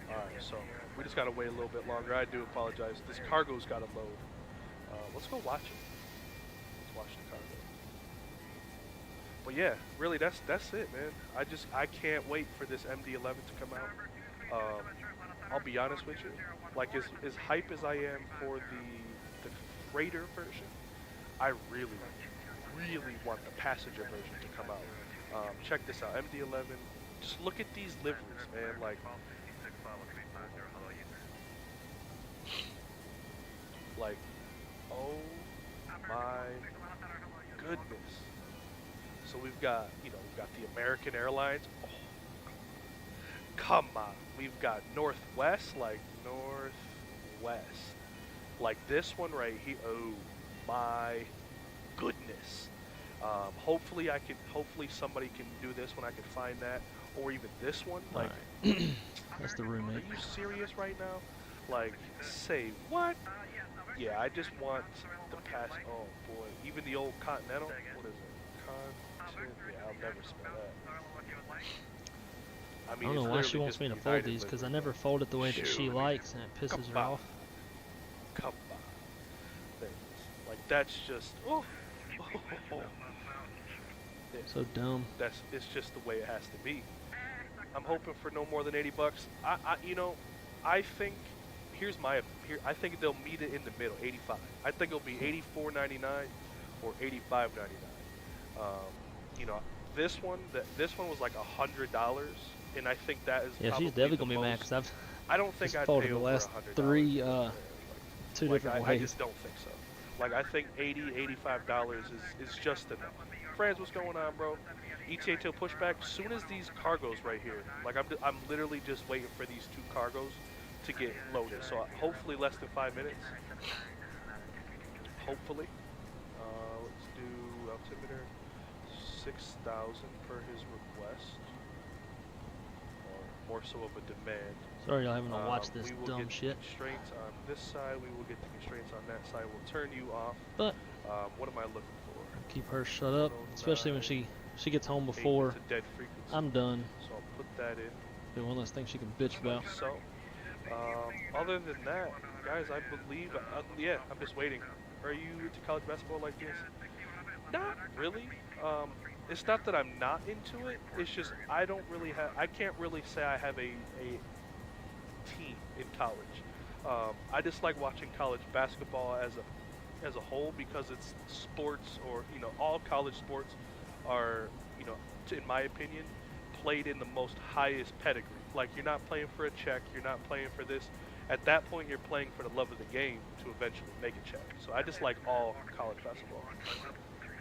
Alright, so we just gotta wait a little bit longer. I do apologize. This cargo's gotta load. Let's go watch it. Let's watch the cargo. But yeah, really, that's it, man. I can't wait for this MD-11 to come out. I'll be honest with you. Like, as hype as I am for the freighter version, I really want the passenger version to come out. Check this out, MD-11. Just look at these liveries, man. Like, oh my goodness. So we've got the American Airlines. Oh, come on. We've got Northwest, like Northwest. Like this one right here. Oh my goodness. Hopefully somebody can do this one. I can find that, or even this one. Like, that's the roommate. Are you serious right now? Like, say what? Yeah, I just want the pass. Oh boy, even the old Continental. What is it? Yeah, I'll never spell that. I mean, I don't know why she wants me to fold these, because I never fold it the way that she likes, and it pisses her off. Come on. Like, that's just, oh. So dumb. It's just the way it has to be. I'm hoping for no more than $80. I think I think they'll meet it in the middle, 85. I think it'll be $84.99 or $85.99. This one was like $100, and I think that is she's definitely gonna be mad, because I don't think I'd folded pay the over last $100. two Like, different I ways. just don't think so. Like, I think $85 is just enough. Friends, what's going on, bro? ETA till pushback. As soon as these cargos right here, like I'm literally just waiting for these two cargos to get loaded. So hopefully less than 5 minutes. Hopefully. Let's do altimeter 6,000 per his request. Or more so of a demand. Sorry, y'all having to watch this we will dumb get shit. Constraints on this side. We will get the constraints on that side. We'll turn you off. But what am I looking for? Keep her shut up, especially when she gets home before I'm done. So I'll put that in. Be one less thing she can bitch about. So, other than that, guys, I believe, yeah, I'm just waiting. Are you into college basketball like this? Not really. It's not that I'm not into it. It's just I can't really say I have a team in college. I just like watching college basketball as a whole, because it's sports, or all college sports are, in my opinion, played in the most highest pedigree. Like, you're not playing for a check, you're not playing for this. At that point, you're playing for the love of the game to eventually make a check. So I just like all college basketball.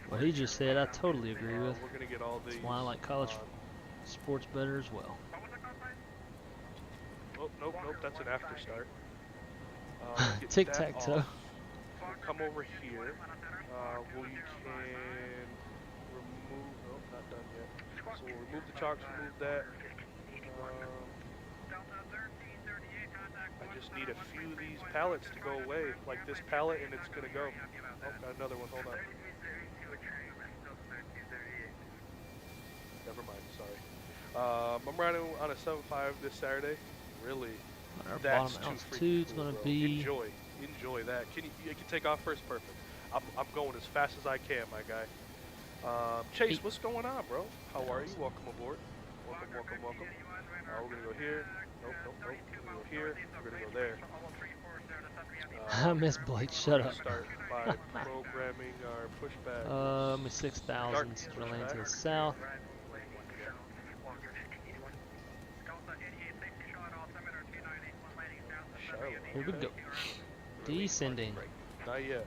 What he just said, I totally agree with. We're gonna get all these. That's why I like college sports better as well. Oh, nope, that's an after start. Get Tic that tac off. toe. Come over here. We can remove. Nope, not done yet. So we'll remove the chocks. Remove that. I just need a few of these pallets to go away, like this pallet, and it's gonna go. Oh, got another one. Hold on. Never mind. Sorry. I'm riding on a 7.5 this Saturday. Really, Our that's bottom too altitude's freaking cool, gonna bro. be. Enjoy that. You can take off first. Perfect. I'm going as fast as I can, my guy. Chase, what's going on, bro? How are you? Welcome aboard. Welcome. We're gonna go here. Nope. We're gonna go here. We're gonna go there. I miss Blake. Shut up. Start by programming our pushback. Let me 6,000. So we're laying to the south. Here we go. Descending. Not yet.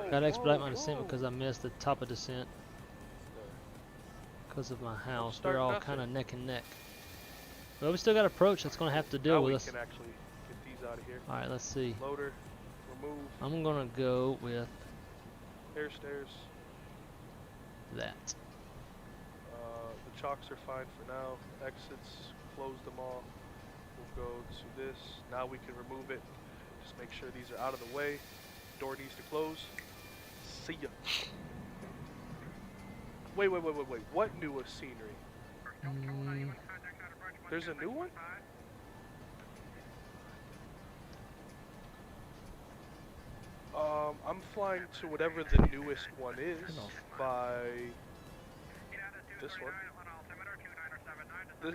Gotta expedite my descent because I missed the top of descent. Because of my house. We're all kind of neck and neck. Well, we still got approach. That's going to have to deal with us. Can actually get these out of here. Alright, let's see. Loader, remove. I'm going to go with air stairs. That. The chocks are fine for now. Exits, close them all. We'll go to this. Now we can remove it. Just make sure these are out of the way. Door needs to close. See ya. Wait. What new scenery? There's a new one? I'm flying to whatever the newest one is by this one.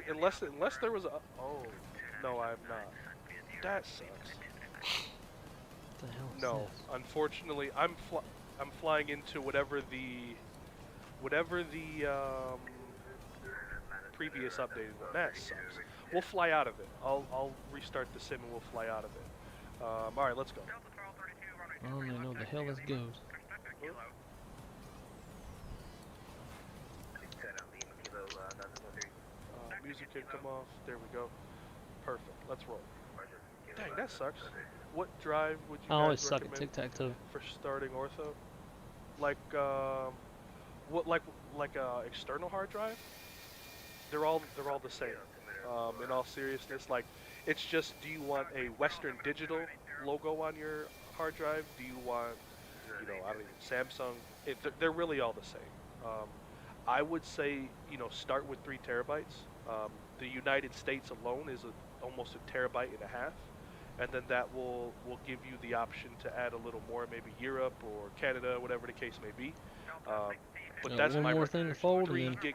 Unless there was a... Oh, no, I'm not. That sucks. What the hell is No, this? unfortunately, I'm flying into whatever the previous updated one. That sucks. We'll fly out of it. I'll restart the sim and we'll fly out of it. All right, let's go. I don't even know where the hell this goes. Music can come off. There we go. Perfect. Let's roll. Dang, that sucks. What drive would you I always guys suck at recommend tic-tac-toe. for starting ortho? Like external hard drive? They're all the same. In all seriousness, like it's just, do you want a Western Digital logo on your hard drive? Do you want, I don't even, Samsung? They're really all the same. I would say, start with 3 terabytes. The United States alone is almost 1.5 terabytes, and then that will give you the option to add a little more, maybe Europe or Canada, whatever the case may be. But that's one my more thing to fold 3 in. 3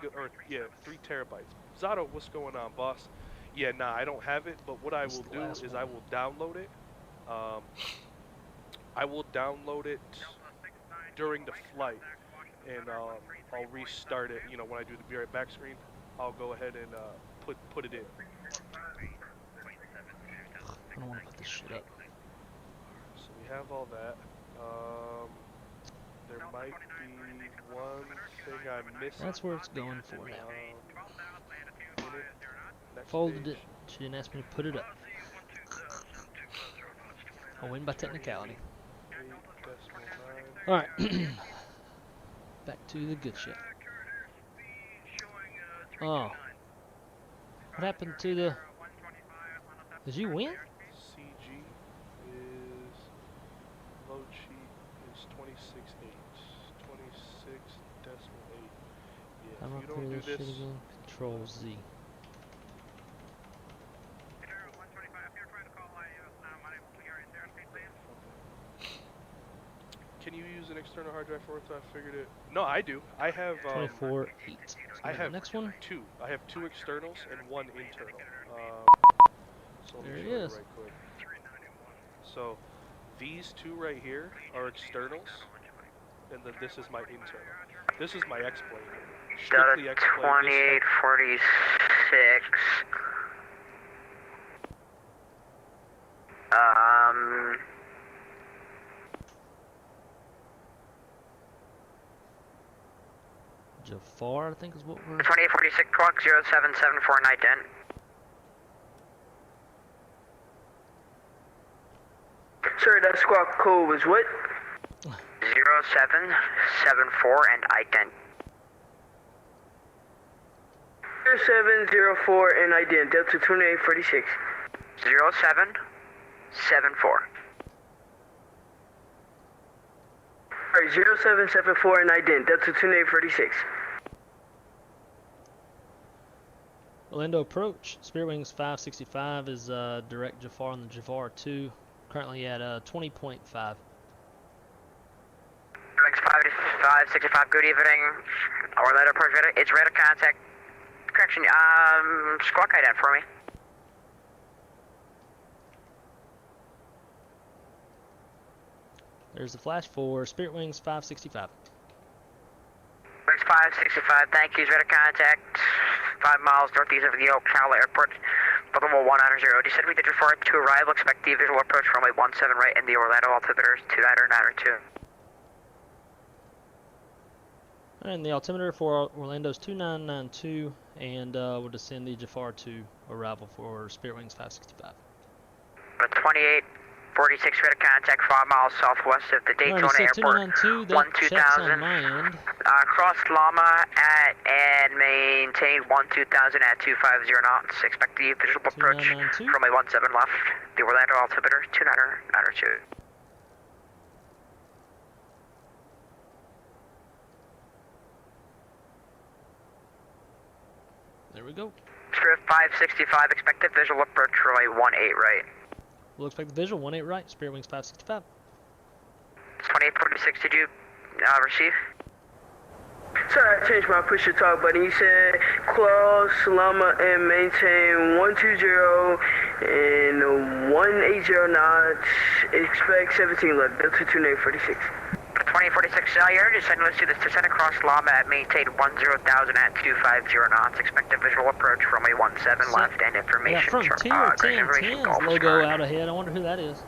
terabytes. Zato, what's going on, boss? Yeah, nah, I don't have it, but what I will do is I will download it. I will download it during the flight, and I'll restart it. When I do the be right back screen, I'll go ahead and put it in. I don't want to put this shit up. So we have all that. There might be one thing I'm missing. That's where it's going for now. Next Folded page. it. She didn't ask me to put it up. I win by technicality. 8.9. Alright. Back to the good shit. Oh. What happened to the... Did you win? CG is load sheet is 26.8. 26.8. Yeah, I'm if you gonna don't clear do this this, shit again. Control Z. can you use an external hard drive for ortho? I figured it. No, I do. I have 24.8. I have next one. 2. I have 2 externals and 1 internal. So let me There it show you is. right quick. So these 2 right here are externals, and then this is my internal. This is my X-plane. Strictly X-plane. 2846. Jafar, I think is what we're... 2846 clock 0774 night 10. squawk code was what? 0774 and ident. 0704 and ident, Delta 2846. 0774. Alright, 0774 and ident, Delta 2846. Orlando approach. Spirit Wings 565 is direct Jafar on the Jafar 2, currently at 20.5. Wings 565, good evening. Orlando approach, it's radar contact. Correction, squawk ident for me. There's the flash for Spirit Wings 565. Wings 565, thank you. Radar contact 5 miles northeast of the Ocala Airport. Level 190. Descend with the Jafar 2 arrival. Expect the visual approach runway 17 right in the Orlando altimeter 2992. And the altimeter for Orlando's 2992, and we'll descend the Jafar 2 arrival for Spirit Wings 565. 2846 radar contact 5 miles southwest of the Daytona Airport. 12000. Cross Lama at and maintain 12000 at 250 knots. Expect the visual approach from a 17 left. The Orlando altimeter 2992. There we go. Spirit 565, expected visual approach runway 18 right. We'll expect the visual 18 right, Spirit Wings 565. 2846, did you receive? Sorry, I changed my push to talk button. You said close Lama and maintain 120 and 180 knots. Expect 17 left. Delta 2846. 2046, you're descending. Let's do this. Descend across Lama at maintain 10,000 at 250 knots. Expect a visual approach from a 17 left and information. Yeah, Frontier 1010's logo out ahead. I wonder who that is.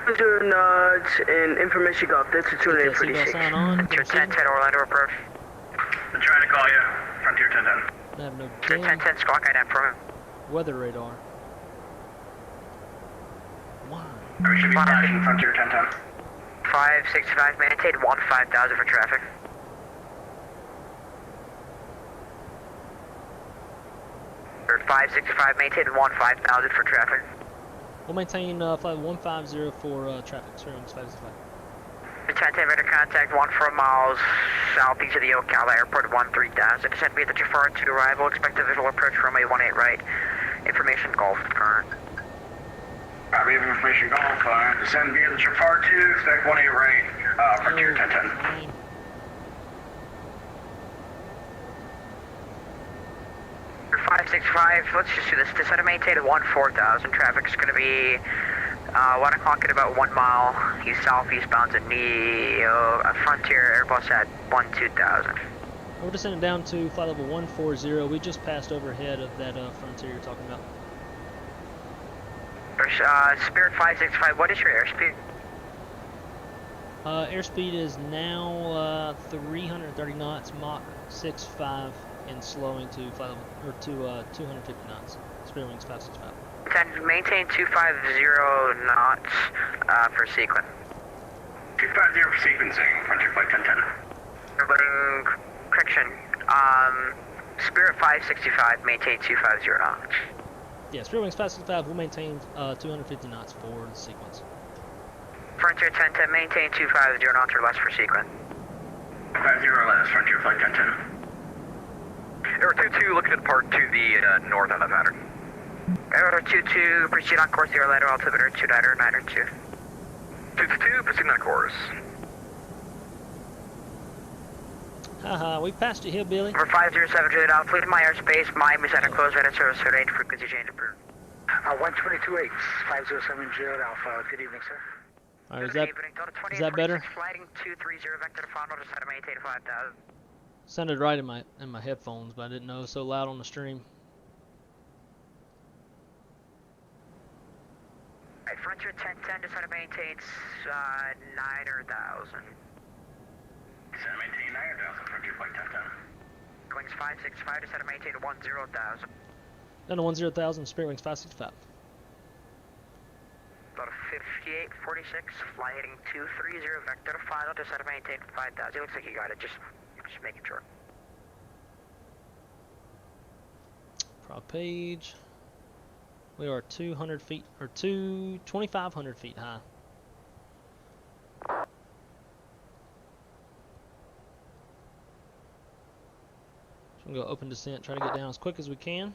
100 knots and information golf. Delta 2846. Frontier 1010 Orlando approach. I'm trying to call you. Frontier 1010. I have no Frontier 1010 squawk ident from him. Weather radar. Why? We should be flashing Frontier 1010. 565, maintain 15,000 for traffic. Or 565, maintain 15,000 for traffic. We'll maintain flight 150 for traffic. Spirit Wings 565. 1010 radar contact 14 miles southeast of the Ocala Airport 13,000. Descend via the Jafar 2 arrival. Expect a visual approach runway 18 right. Information Golf current. We have information golf. Descend via the Jafar 2. Expect 18 right. Frontier 1010. For 565, let's just do this. Descend and maintain at 14,000. Traffic's going to be 1 o'clock at about 1 mile east southeast bound to Frontier Airbus at 12,000. We're descending down to flight level 140. We just passed overhead of that Frontier you're talking about. Spirit 565, what is your airspeed? Airspeed is now 330 knots, Mach 6.5, and slowing to flight level, or to 250 knots. Spirit Wings 565. 10, maintain 250 knots for sequence. 250 for sequencing. Frontier flight 1010. Correction. Spirit 565, maintain 250 knots. Yeah, Spirit Wings 565 will maintain 250 knots for the sequence. Frontier 1010, maintain 250 knots or less for sequence. 50 or less, Frontier flight 1010. Aero 22, looking to depart to the north on the pattern. Aero 22, proceed on course, the Orlando altimeter 2992. 22, proceed on course. Haha, we passed you here, Billy. Number 507, Juliet Alpha, fleet in my airspace, Miami Center, closed radar service, range, frequency change approved. 122.8, 507 Juliet Alpha, good evening, sir. Alright, is that better? Flighting 230, vector to final, just had to maintain 5,000. Sounded right in my headphones, but I didn't know it was so loud on the stream. Alright, Frontier 1010, just had to maintain 9,000. Descend maintain 9,000, Frontier flight 1010. Wings 565, just had to maintain 10,000. Down to 10,000, Spirit Wings 565. About a 5846, fly heading 230, vector to final, just out of maintain 5000. It looks like you got it, just making sure. Prop page. We are 200 feet, or 2,500 feet high. So we'll go open descent, try to get down as quick as we can.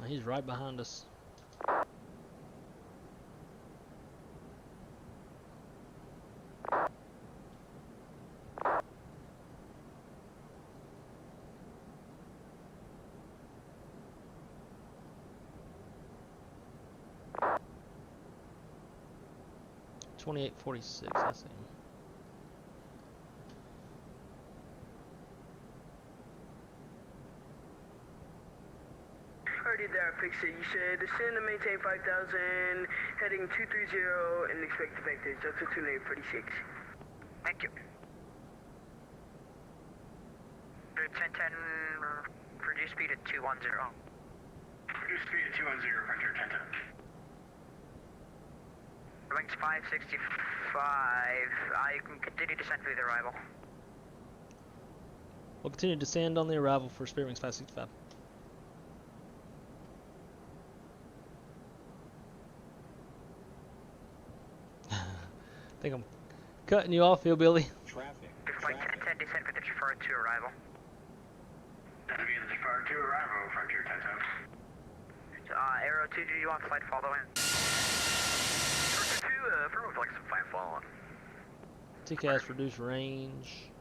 He's right behind us. $28.46, I see. Already there, Pixie. You said descend to maintain 5,000, heading 230, and expect vectors. That's a 2846. Thank you. 1010, reduce speed at 210. Reduce speed at 210, Frontier 1010. Wings 565. You can continue descent through the arrival. We'll continue to descend on the arrival for Spirit Wings 565. I think I'm cutting you off, Hillbilly. Traffic. Flight 1010, descent with the GeForce 2 arrival. That'll be the GeForce 2 arrival, Frontier 1010. Arrow 2, do you want flight following? Flight 2, firm flight some flight following. TCAS reduced range.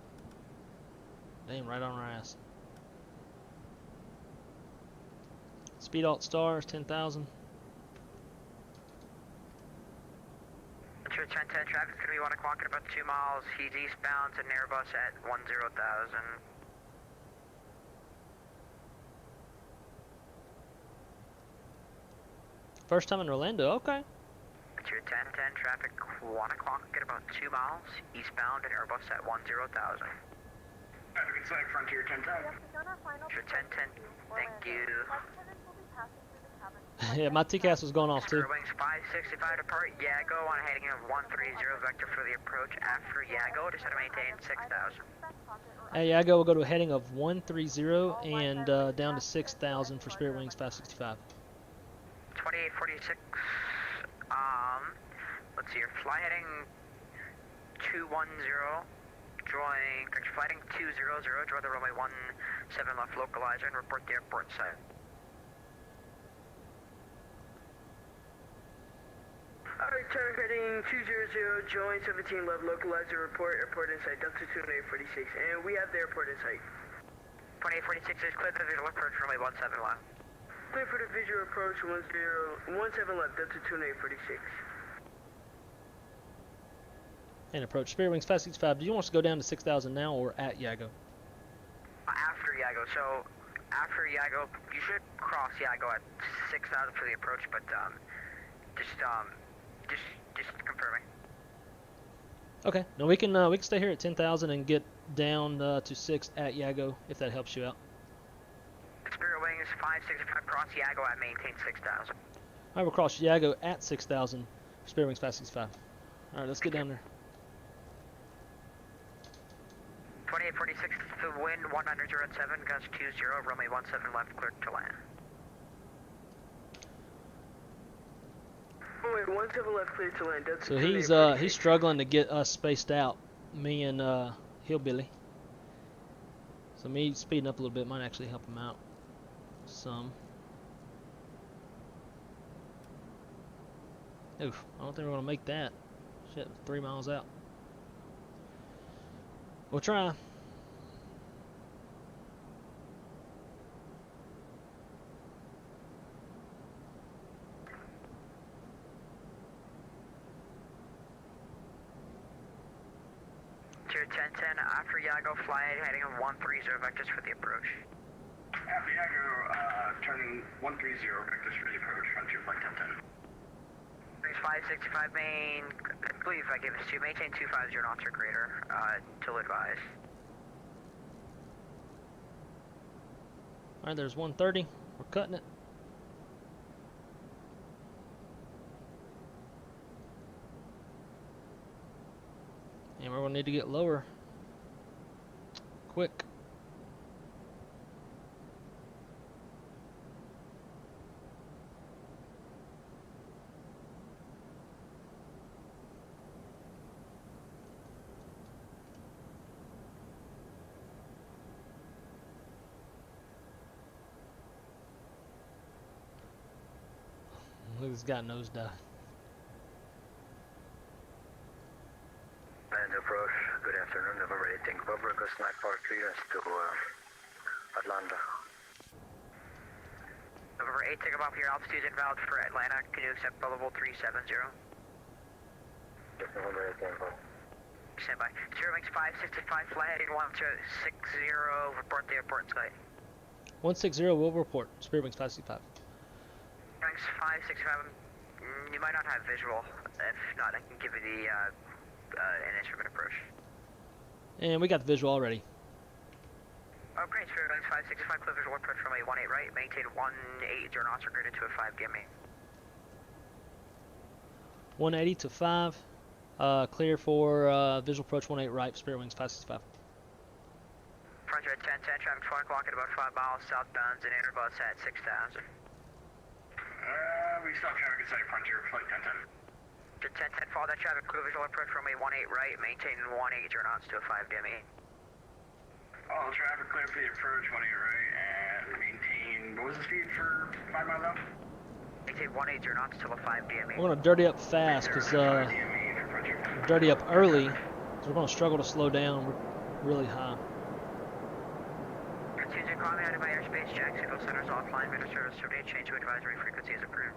Damn, right on our ass. Speed alt stars, 10,000. 1010, traffic's going to be 1 o'clock at about 2 miles. He's eastbound to Airbus at 10,000. First time in Orlando, okay. 1010, traffic 1 o'clock at about 2 miles. Eastbound at Airbus at 10,000. Traffic inside Frontier 1010. 1010, thank you. Yeah, my TCAS was going off too. Wings 565 depart Yago on heading of 130 vector for the approach after Yago, just to maintain 6,000. At Yago, we'll go to a heading of 130 and down to 6,000 for Spirit Wings 565. 2846. Let's see here. Fly heading 210. Join. Fly heading 200. Join the runway 17 left localizer and report the airport site. Alright, turn heading 200, join 17 left localizer, report airport in sight, Delta 2846, and we have the airport in sight. 2846 is clear for the visual approach, runway 17 left. Clear for the visual approach, 17 left, Delta 2846. And approach Spirit Wings 565. Do you want us to go down to 6,000 now or at Yago? After Yago, so after Yago, you should cross Yago at 6,000 for the approach, but just confirming. Okay. No, we can stay here at 10,000 and get down to 6 at Yago if that helps you out. Spirit Wings 565 cross Yago at maintain 6,000. Alright, we'll cross Yago at 6,000 for Spirit Wings 565. Alright, let's get down there. 2846 to wind 100 at 7, gust 20, runway 17 left, clear to land. Wait, 17 left, clear to land. Delta So he's struggling to get us spaced out, me and Hillbilly. So me speeding up a little bit might actually help him out some. Oof, I don't think we're gonna make that. Shit, 3 miles out. We'll try. Tier 1010, after Yago, fly heading of 130 vectors for the approach. After Yago, turning 130 vectors for the approach, Frontier Flight 1010. Wings 565 main, I believe I gave this to you, maintain 250 knots or greater, till advised. Alright, there's 130. We're cutting it. And we're going to need to get lower. Quick. Look at this guy nosedive. And approach, good afternoon, November 18 Cobra, go snack bar clearance to Atlanta. November 8, take off your altitude invalid for Atlanta. Can you accept level 370? Yes, November 18 Cobra. Stand by. 0 wings 565, fly heading 160, report the airport site. 160 will report. Spirit Wings 565. Wings 565, you might not have visual. If not, I can give you the an instrument approach. And we got the visual already. Oh, great. Spirit Wings 565, clear visual approach from a 18 right. Maintain 18 knots or greater to a 5. Give me. 180 to 5. Clear for visual approach 18 right. Spirit Wings 565. Frontier at 1010, traffic 4 o'clock at about 5 miles southbound and Airbus at 6,000. We stop traffic inside Frontier, flight 1010. To 1010, follow that traffic, clear visual approach from a 18 right, maintain 18 knots to a 5 DME. All traffic clear for the approach, 18 right, and maintain, what was the speed for 5 miles out? Maintain 18 knots till a 5 DME. We're going to dirty up fast because dirty up early, so we're going to struggle to slow down really high. Tuesday, call me out of my airspace, Jack, signal centers offline, minute service survey, change to advisory frequency is approved.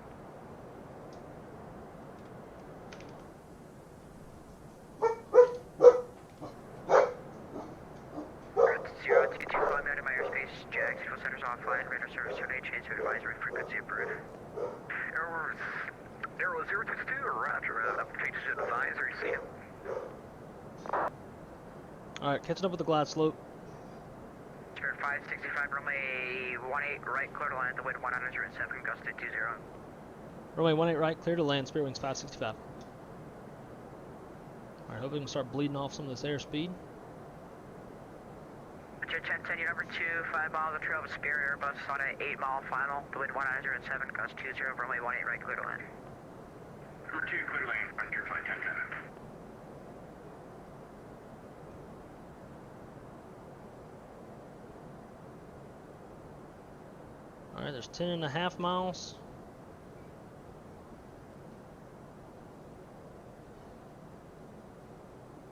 022, call me out of my airspace, Jack, signal centers offline, minute service survey, change to advisory frequency approved. Arrow 022, roger, changes to advisory, see you. Alright, catching up with the glide slope. Spirit 565, runway 18 right, clear to land at the wind 107, gust to 20. Runway 18 right, clear to land, Spirit Wings 565. Alright, hope we can start bleeding off some of this airspeed. Jet 1010, your number 2, 5 miles of trail of Spirit Airbus on an 8 mile final, the wind 107, gust 20, runway 18 right, clear to land. Number 2, clear to land, Frontier, flight 1010. Alright, there's 10.5 miles.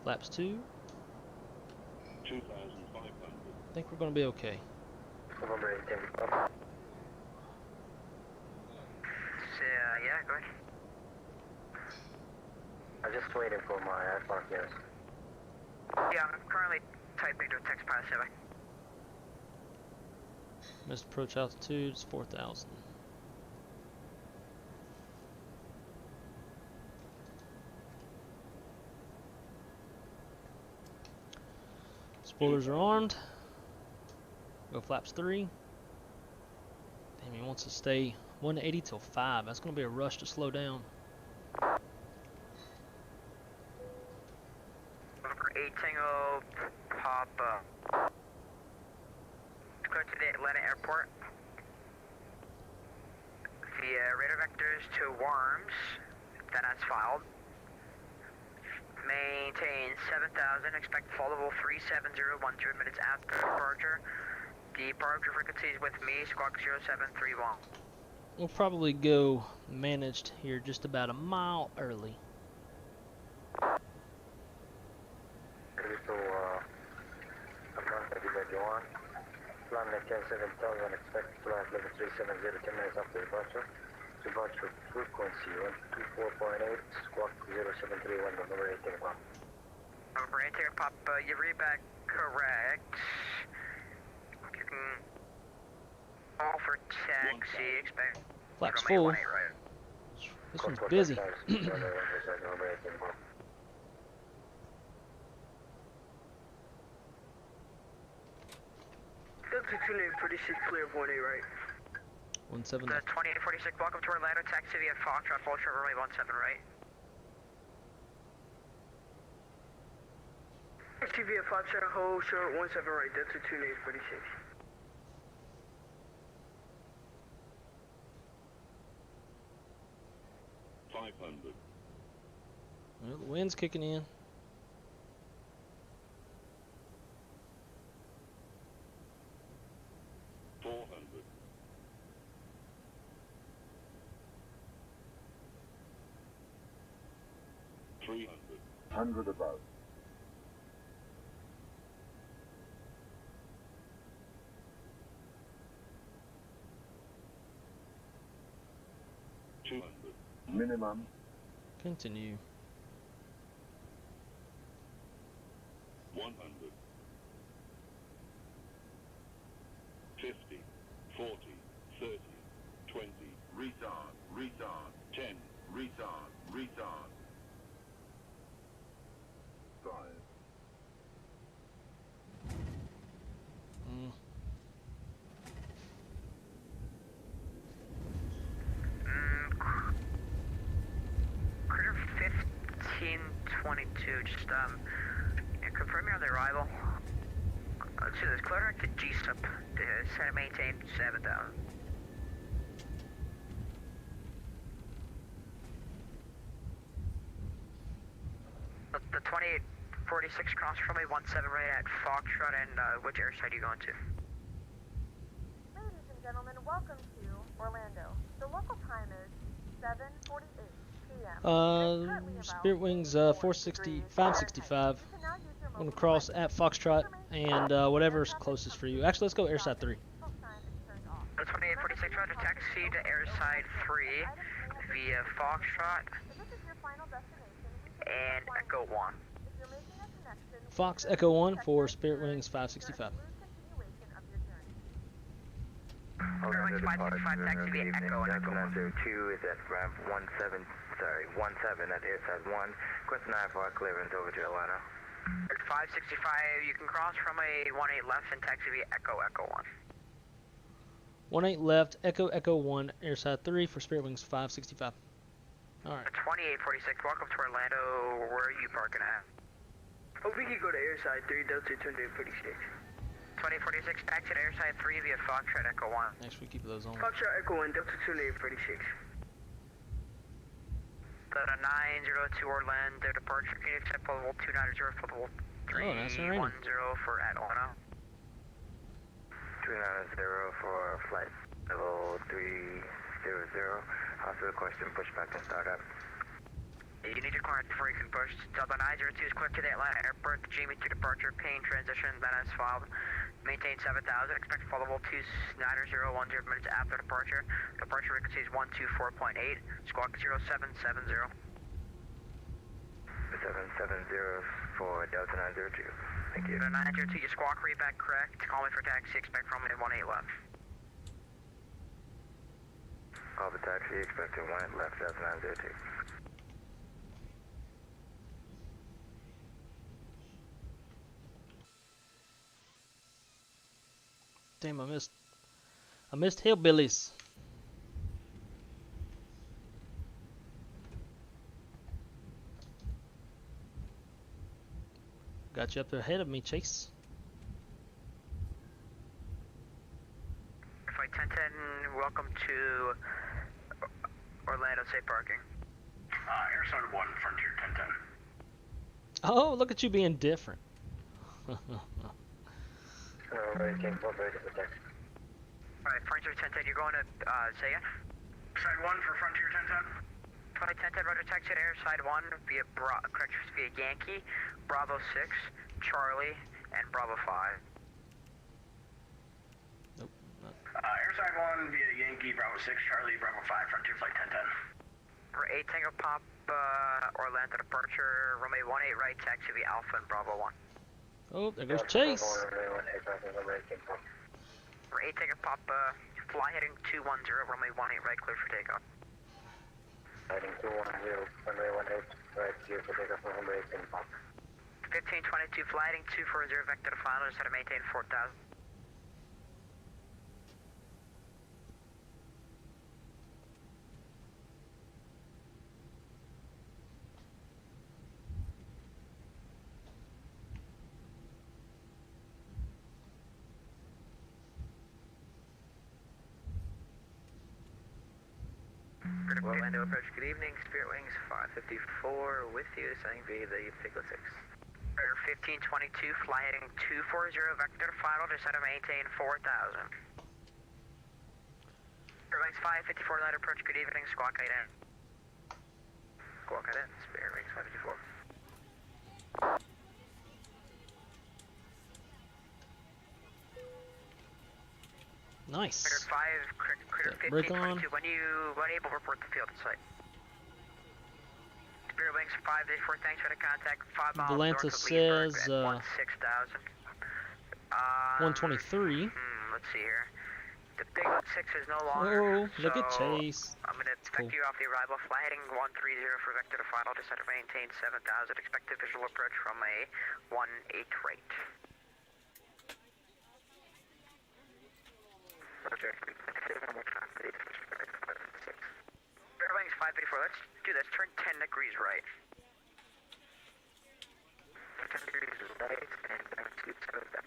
Flaps 2. 2,500. I think we're going to be okay. November 18. Yeah, go ahead. I'm just waiting for my iPhone, yes. Yeah, I'm currently typing to a text pilot 7. Missed approach altitude is 4,000. Spoilers are armed. Go flaps 3. Damn, he wants to stay 180 till 5. That's going to be a rush to slow down. Number 8 Tango, pop up. Go to the Atlanta airport. Via radar vectors to Worms, then as filed. Maintain 7,000, expect fall level 370, 100 minutes after departure. Departure frequencies with me, squawk 0731. We'll probably go managed here just about a mile early. So, Atlanta, everybody plan maintain 7,000, expect flight level 370, 10 minutes after departure. Departure frequency 124.8, squawk 0731, number 18 o'clock. Number 18 pop, you read back correct. You can call for taxi, expect Flaps from full. 18 right. This one's busy. Delta 29, 46 clear of 18 right. 17 The left. 2846, welcome to Orlando, taxi via Foxtrot, full short runway 17 right. Taxi via Foxtrot, hold short 17 right, Delta 2846. Well, the wind's kicking in. Hundred above. 200. Minimum. Continue. 100. 50. 40. 30. 20. Retard. Retard. 10. Retard. Retard. 5. Critter 1522, just confirm me on the arrival. Let's see this, clear to G-Sup, set and maintain 7,000. The 2846 cross from me 17 right at Foxtrot, and which air side are you going to? Ladies and gentlemen, welcome to Orlando. The local time is 7:48 p.m. Spirit Wings 460, 565. I'm gonna cross at Foxtrot and whatever's closest for you. Actually, let's go airside 3. The 2846 roger, taxi to airside 3 via Foxtrot and Echo 1. Fox Echo 1 for Spirit Wings 565. Spirit Wings 565, taxi via Echo and Echo 1. 2 is at ramp 17 at airside 1. Quest 9 for our clearance over to Atlanta. At 565, you can cross from a 18 left and taxi via Echo 1. 18 left, Echo 1, airside 3 for Spirit Wings 565. Alright. 2846, welcome to Orlando. Where are you parking at? Oh, we can go to airside 3, Delta 2846. 2846, taxi to airside 3 via Foxtrot Echo 1. Next we keep those on. Foxtrot Echo 1, Delta 2846. The 902 Orlando departure, can you accept level 290 for level 310 for Atlanta? 290 for flight level 300. Also question, pushback and startup. You need to clearance before you can push. Delta 902 is quick to the Atlanta airport, Jamie to departure, pain transition, then as filed. Maintain 7,000, expect full level 290, 10 minutes after departure. Departure frequency is 124.8, squawk 0770. 770 for Delta 902. Thank you. The 902, you squawk readback correct. Call me for taxi, expect from me 18 left. Call the taxi, expecting 1 left, Delta 902. Damn, I missed hillbillies. Got you up ahead of me, Chase. Flight 1010, welcome to Orlando, safe parking. Airside 1, Frontier 1010. Oh, look at you being different. Alright, Frontier 1010, you're going to, say again? Side 1 for Frontier 1010. 2010, roger, taxi to airside 1 via via Yankee, Bravo 6, Charlie, and Bravo 5. Nope. Airside 1 via Yankee, Bravo 6, Charlie, Bravo 5, Frontier Flight 1010. For 8 Tango Pop, Orlando departure, runway 18 right, taxi via Alpha and Bravo 1. Oh, there goes Chase. For 8 Tango Pop, fly heading 210, runway 18 right, clear for takeoff. Heading 210, runway 18 right, clear for takeoff from runway 18 Pop. 1522, fly heading 240, vector to final, just had to maintain 4,000. Orlando approach, good evening. Spirit Wings 554 with you, descending via the Piglet 6. 1522, fly heading 240, vector final, descend and maintain 4,000. Spirit Wings 554, light approach, good evening. Squawk kite in. Squawk kite in, Spirit Wings 554. Nice. Critter 5, Break Critter on. 1522, when you able to report the field at site. Spirit Wings 584, thanks for the contact. 5 miles Valenta north of Leesburg says, at 16,000. 123. Let's see here. The Piglet 6 is no longer. Oh, look at so Chase. I'm going to expect you off the arrival. Fly heading 130 for vector to final. Descend to maintain 7,000. Expected visual approach from a 1-8 rate. Spirit Wings 584, let's do this. Turn 10 degrees right. 10 degrees right and attitude 7,000.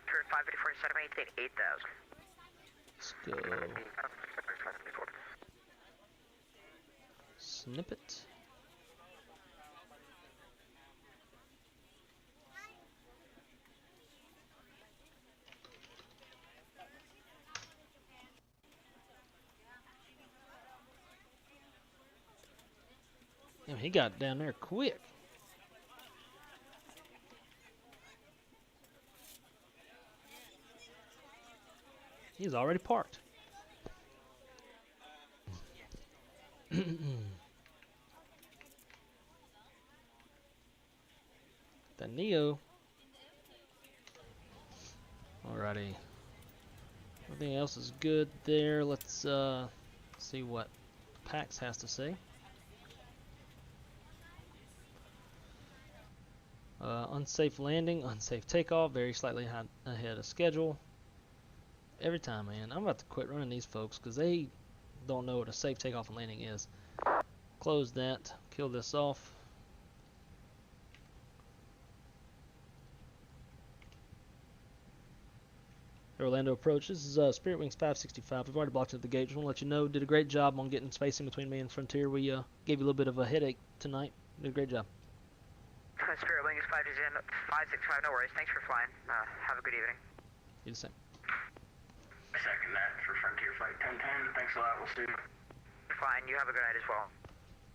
Turn 584 to set maintain 8,000. Let's go. Snippet. Damn, he got down there quick. He's already parked. The Neo. Alrighty. Everything else is good there. Let's see what PAX has to say. Unsafe landing, unsafe takeoff, very slightly ahead of schedule. Every time, man. I'm about to quit running these folks because they don't know what a safe takeoff and landing is. Close that. Kill this off. Orlando approach. This is Spirit Wings 565. We've already blocked at the gate. Just want to let you know, did a great job on getting spacing between me and Frontier. We gave you a little bit of a headache tonight. Did a great job. Spirit Wings 565, no worries. Thanks for flying. Have a good evening. You the same. Second that for Frontier Flight 1010. Thanks a lot. We'll see you. Fine. You have a good night as well.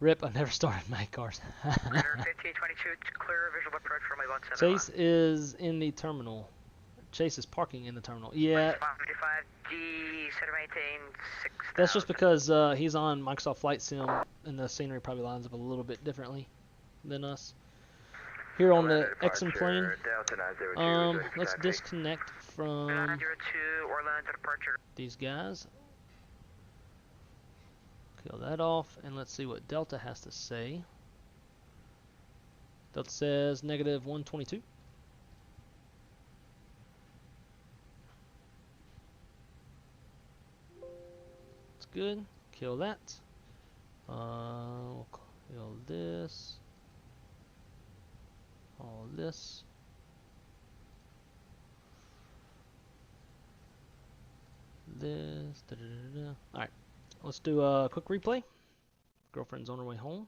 Rip, I never started my cars. Critter 1522, clear visual approach from a 171. Chase is in the terminal. Chase is parking in the terminal. Yeah. 555, D, set to maintain 6,000. That's just because he's on Microsoft Flight Sim and the scenery probably lines up a little bit differently than us. Here on the Exum plane, let's disconnect from 902, Orlando departure. these guys. Kill that off, and let's see what Delta has to say. Delta says negative 122. It's good. Kill that. We'll kill this. All this. This. Da, da, da, da. Alright. Let's do a quick replay. Girlfriend's on her way home.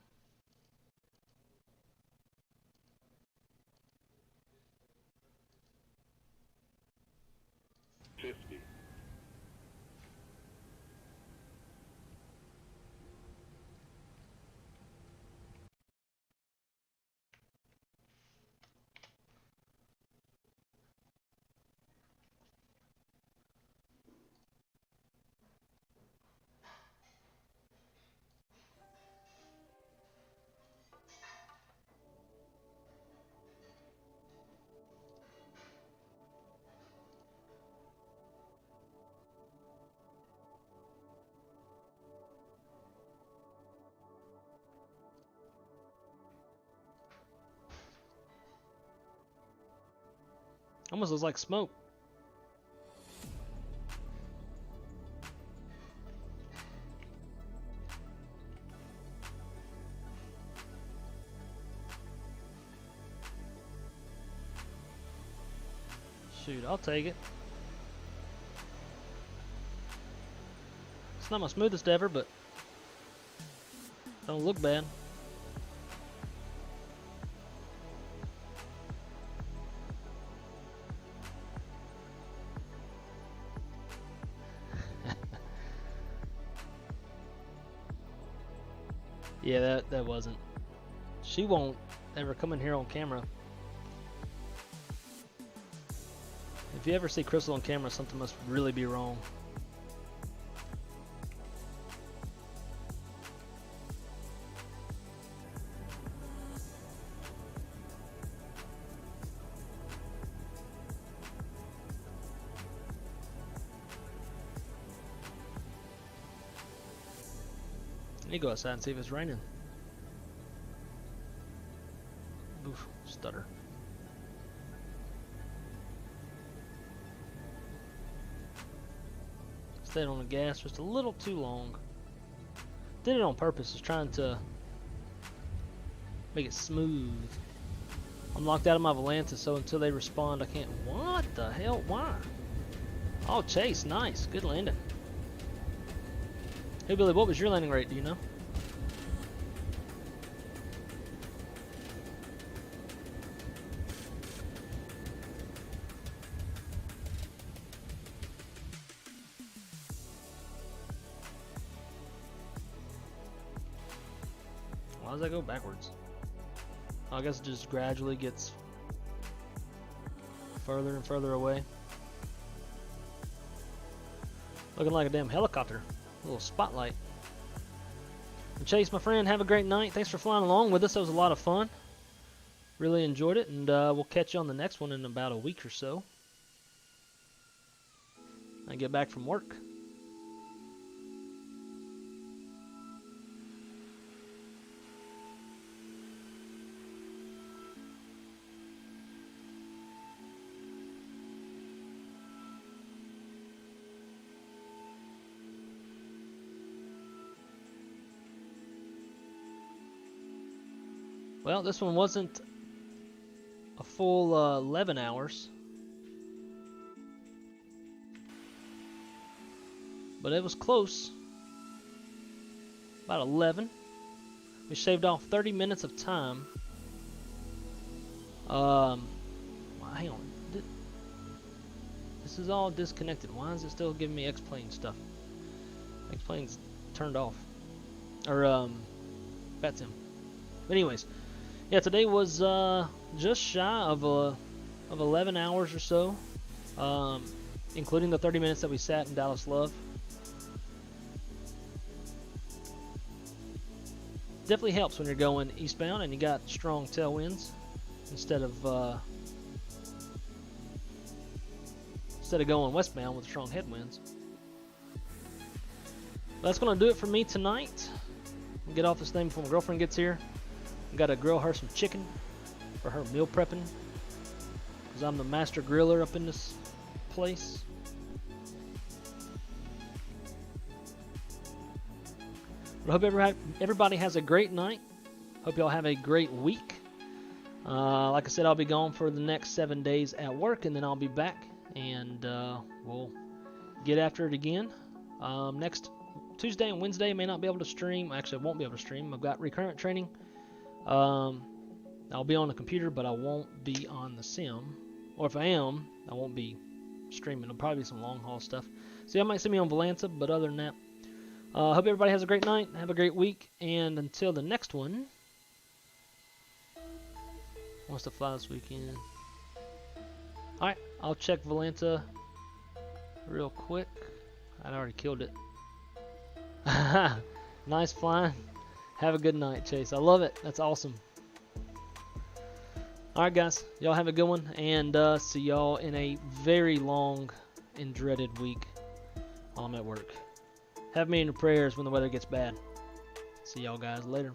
Almost looks like smoke. Shoot, I'll take it. It's not my smoothest ever, but don't look bad. Yeah, that wasn't. She won't ever come in here on camera. If you ever see Crystal on camera, something must really be wrong. I need to go outside and see if it's raining. Oof, stutter. Stayed on the gas just a little too long. Did it on purpose, just trying to make it smooth. I'm locked out of my Volanta, so until they respond, I can't. What the hell? Why? Oh, Chase, nice. Good landing. Hey Billy, what was your landing rate? Do you know? Why does that go backwards? I guess it just gradually gets further and further away. Looking like a damn helicopter. A little spotlight. And Chase, my friend, have a great night. Thanks for flying along with us. That was a lot of fun. Really enjoyed it, and we'll catch you on the next one in about a week or so. I get back from work. Well, this one wasn't a full 11 hours, but it was close. About 11. We shaved off 30 minutes of time. Hang on. This is all disconnected. Why is it still giving me X-Plane stuff? X-Plane's turned off. Or, Vatsim. But anyways. Yeah, today was just shy of 11 hours or so, including the 30 minutes that we sat in Dallas Love. Definitely helps when you're going eastbound and you got strong tailwinds instead of going westbound with strong headwinds. That's gonna do it for me tonight. I'll get off this thing before my girlfriend gets here. Got to grill her some chicken for her meal prepping, because I'm the master griller up in this place. But I hope everybody has a great night. Hope y'all have a great week. Like I said, I'll be gone for the next 7 days at work, and then I'll be back, and we'll get after it again. Next Tuesday and Wednesday I may not be able to stream. Actually, I won't be able to stream. I've got recurrent training. I'll be on the computer, but I won't be on the sim. Or if I am, I won't be streaming. It'll probably be some long haul stuff. So you might see me on Volanta, but other than that, hope everybody has a great night, have a great week, and until the next one. Wants to fly this weekend. Alright, I'll check Volanta real quick. I already killed it. Nice flying. Have a good night, Chase. I love it. That's awesome. Alright, guys. Y'all have a good one. And see y'all in a very long and dreaded week while I'm at work. Have me in your prayers when the weather gets bad. See y'all guys later.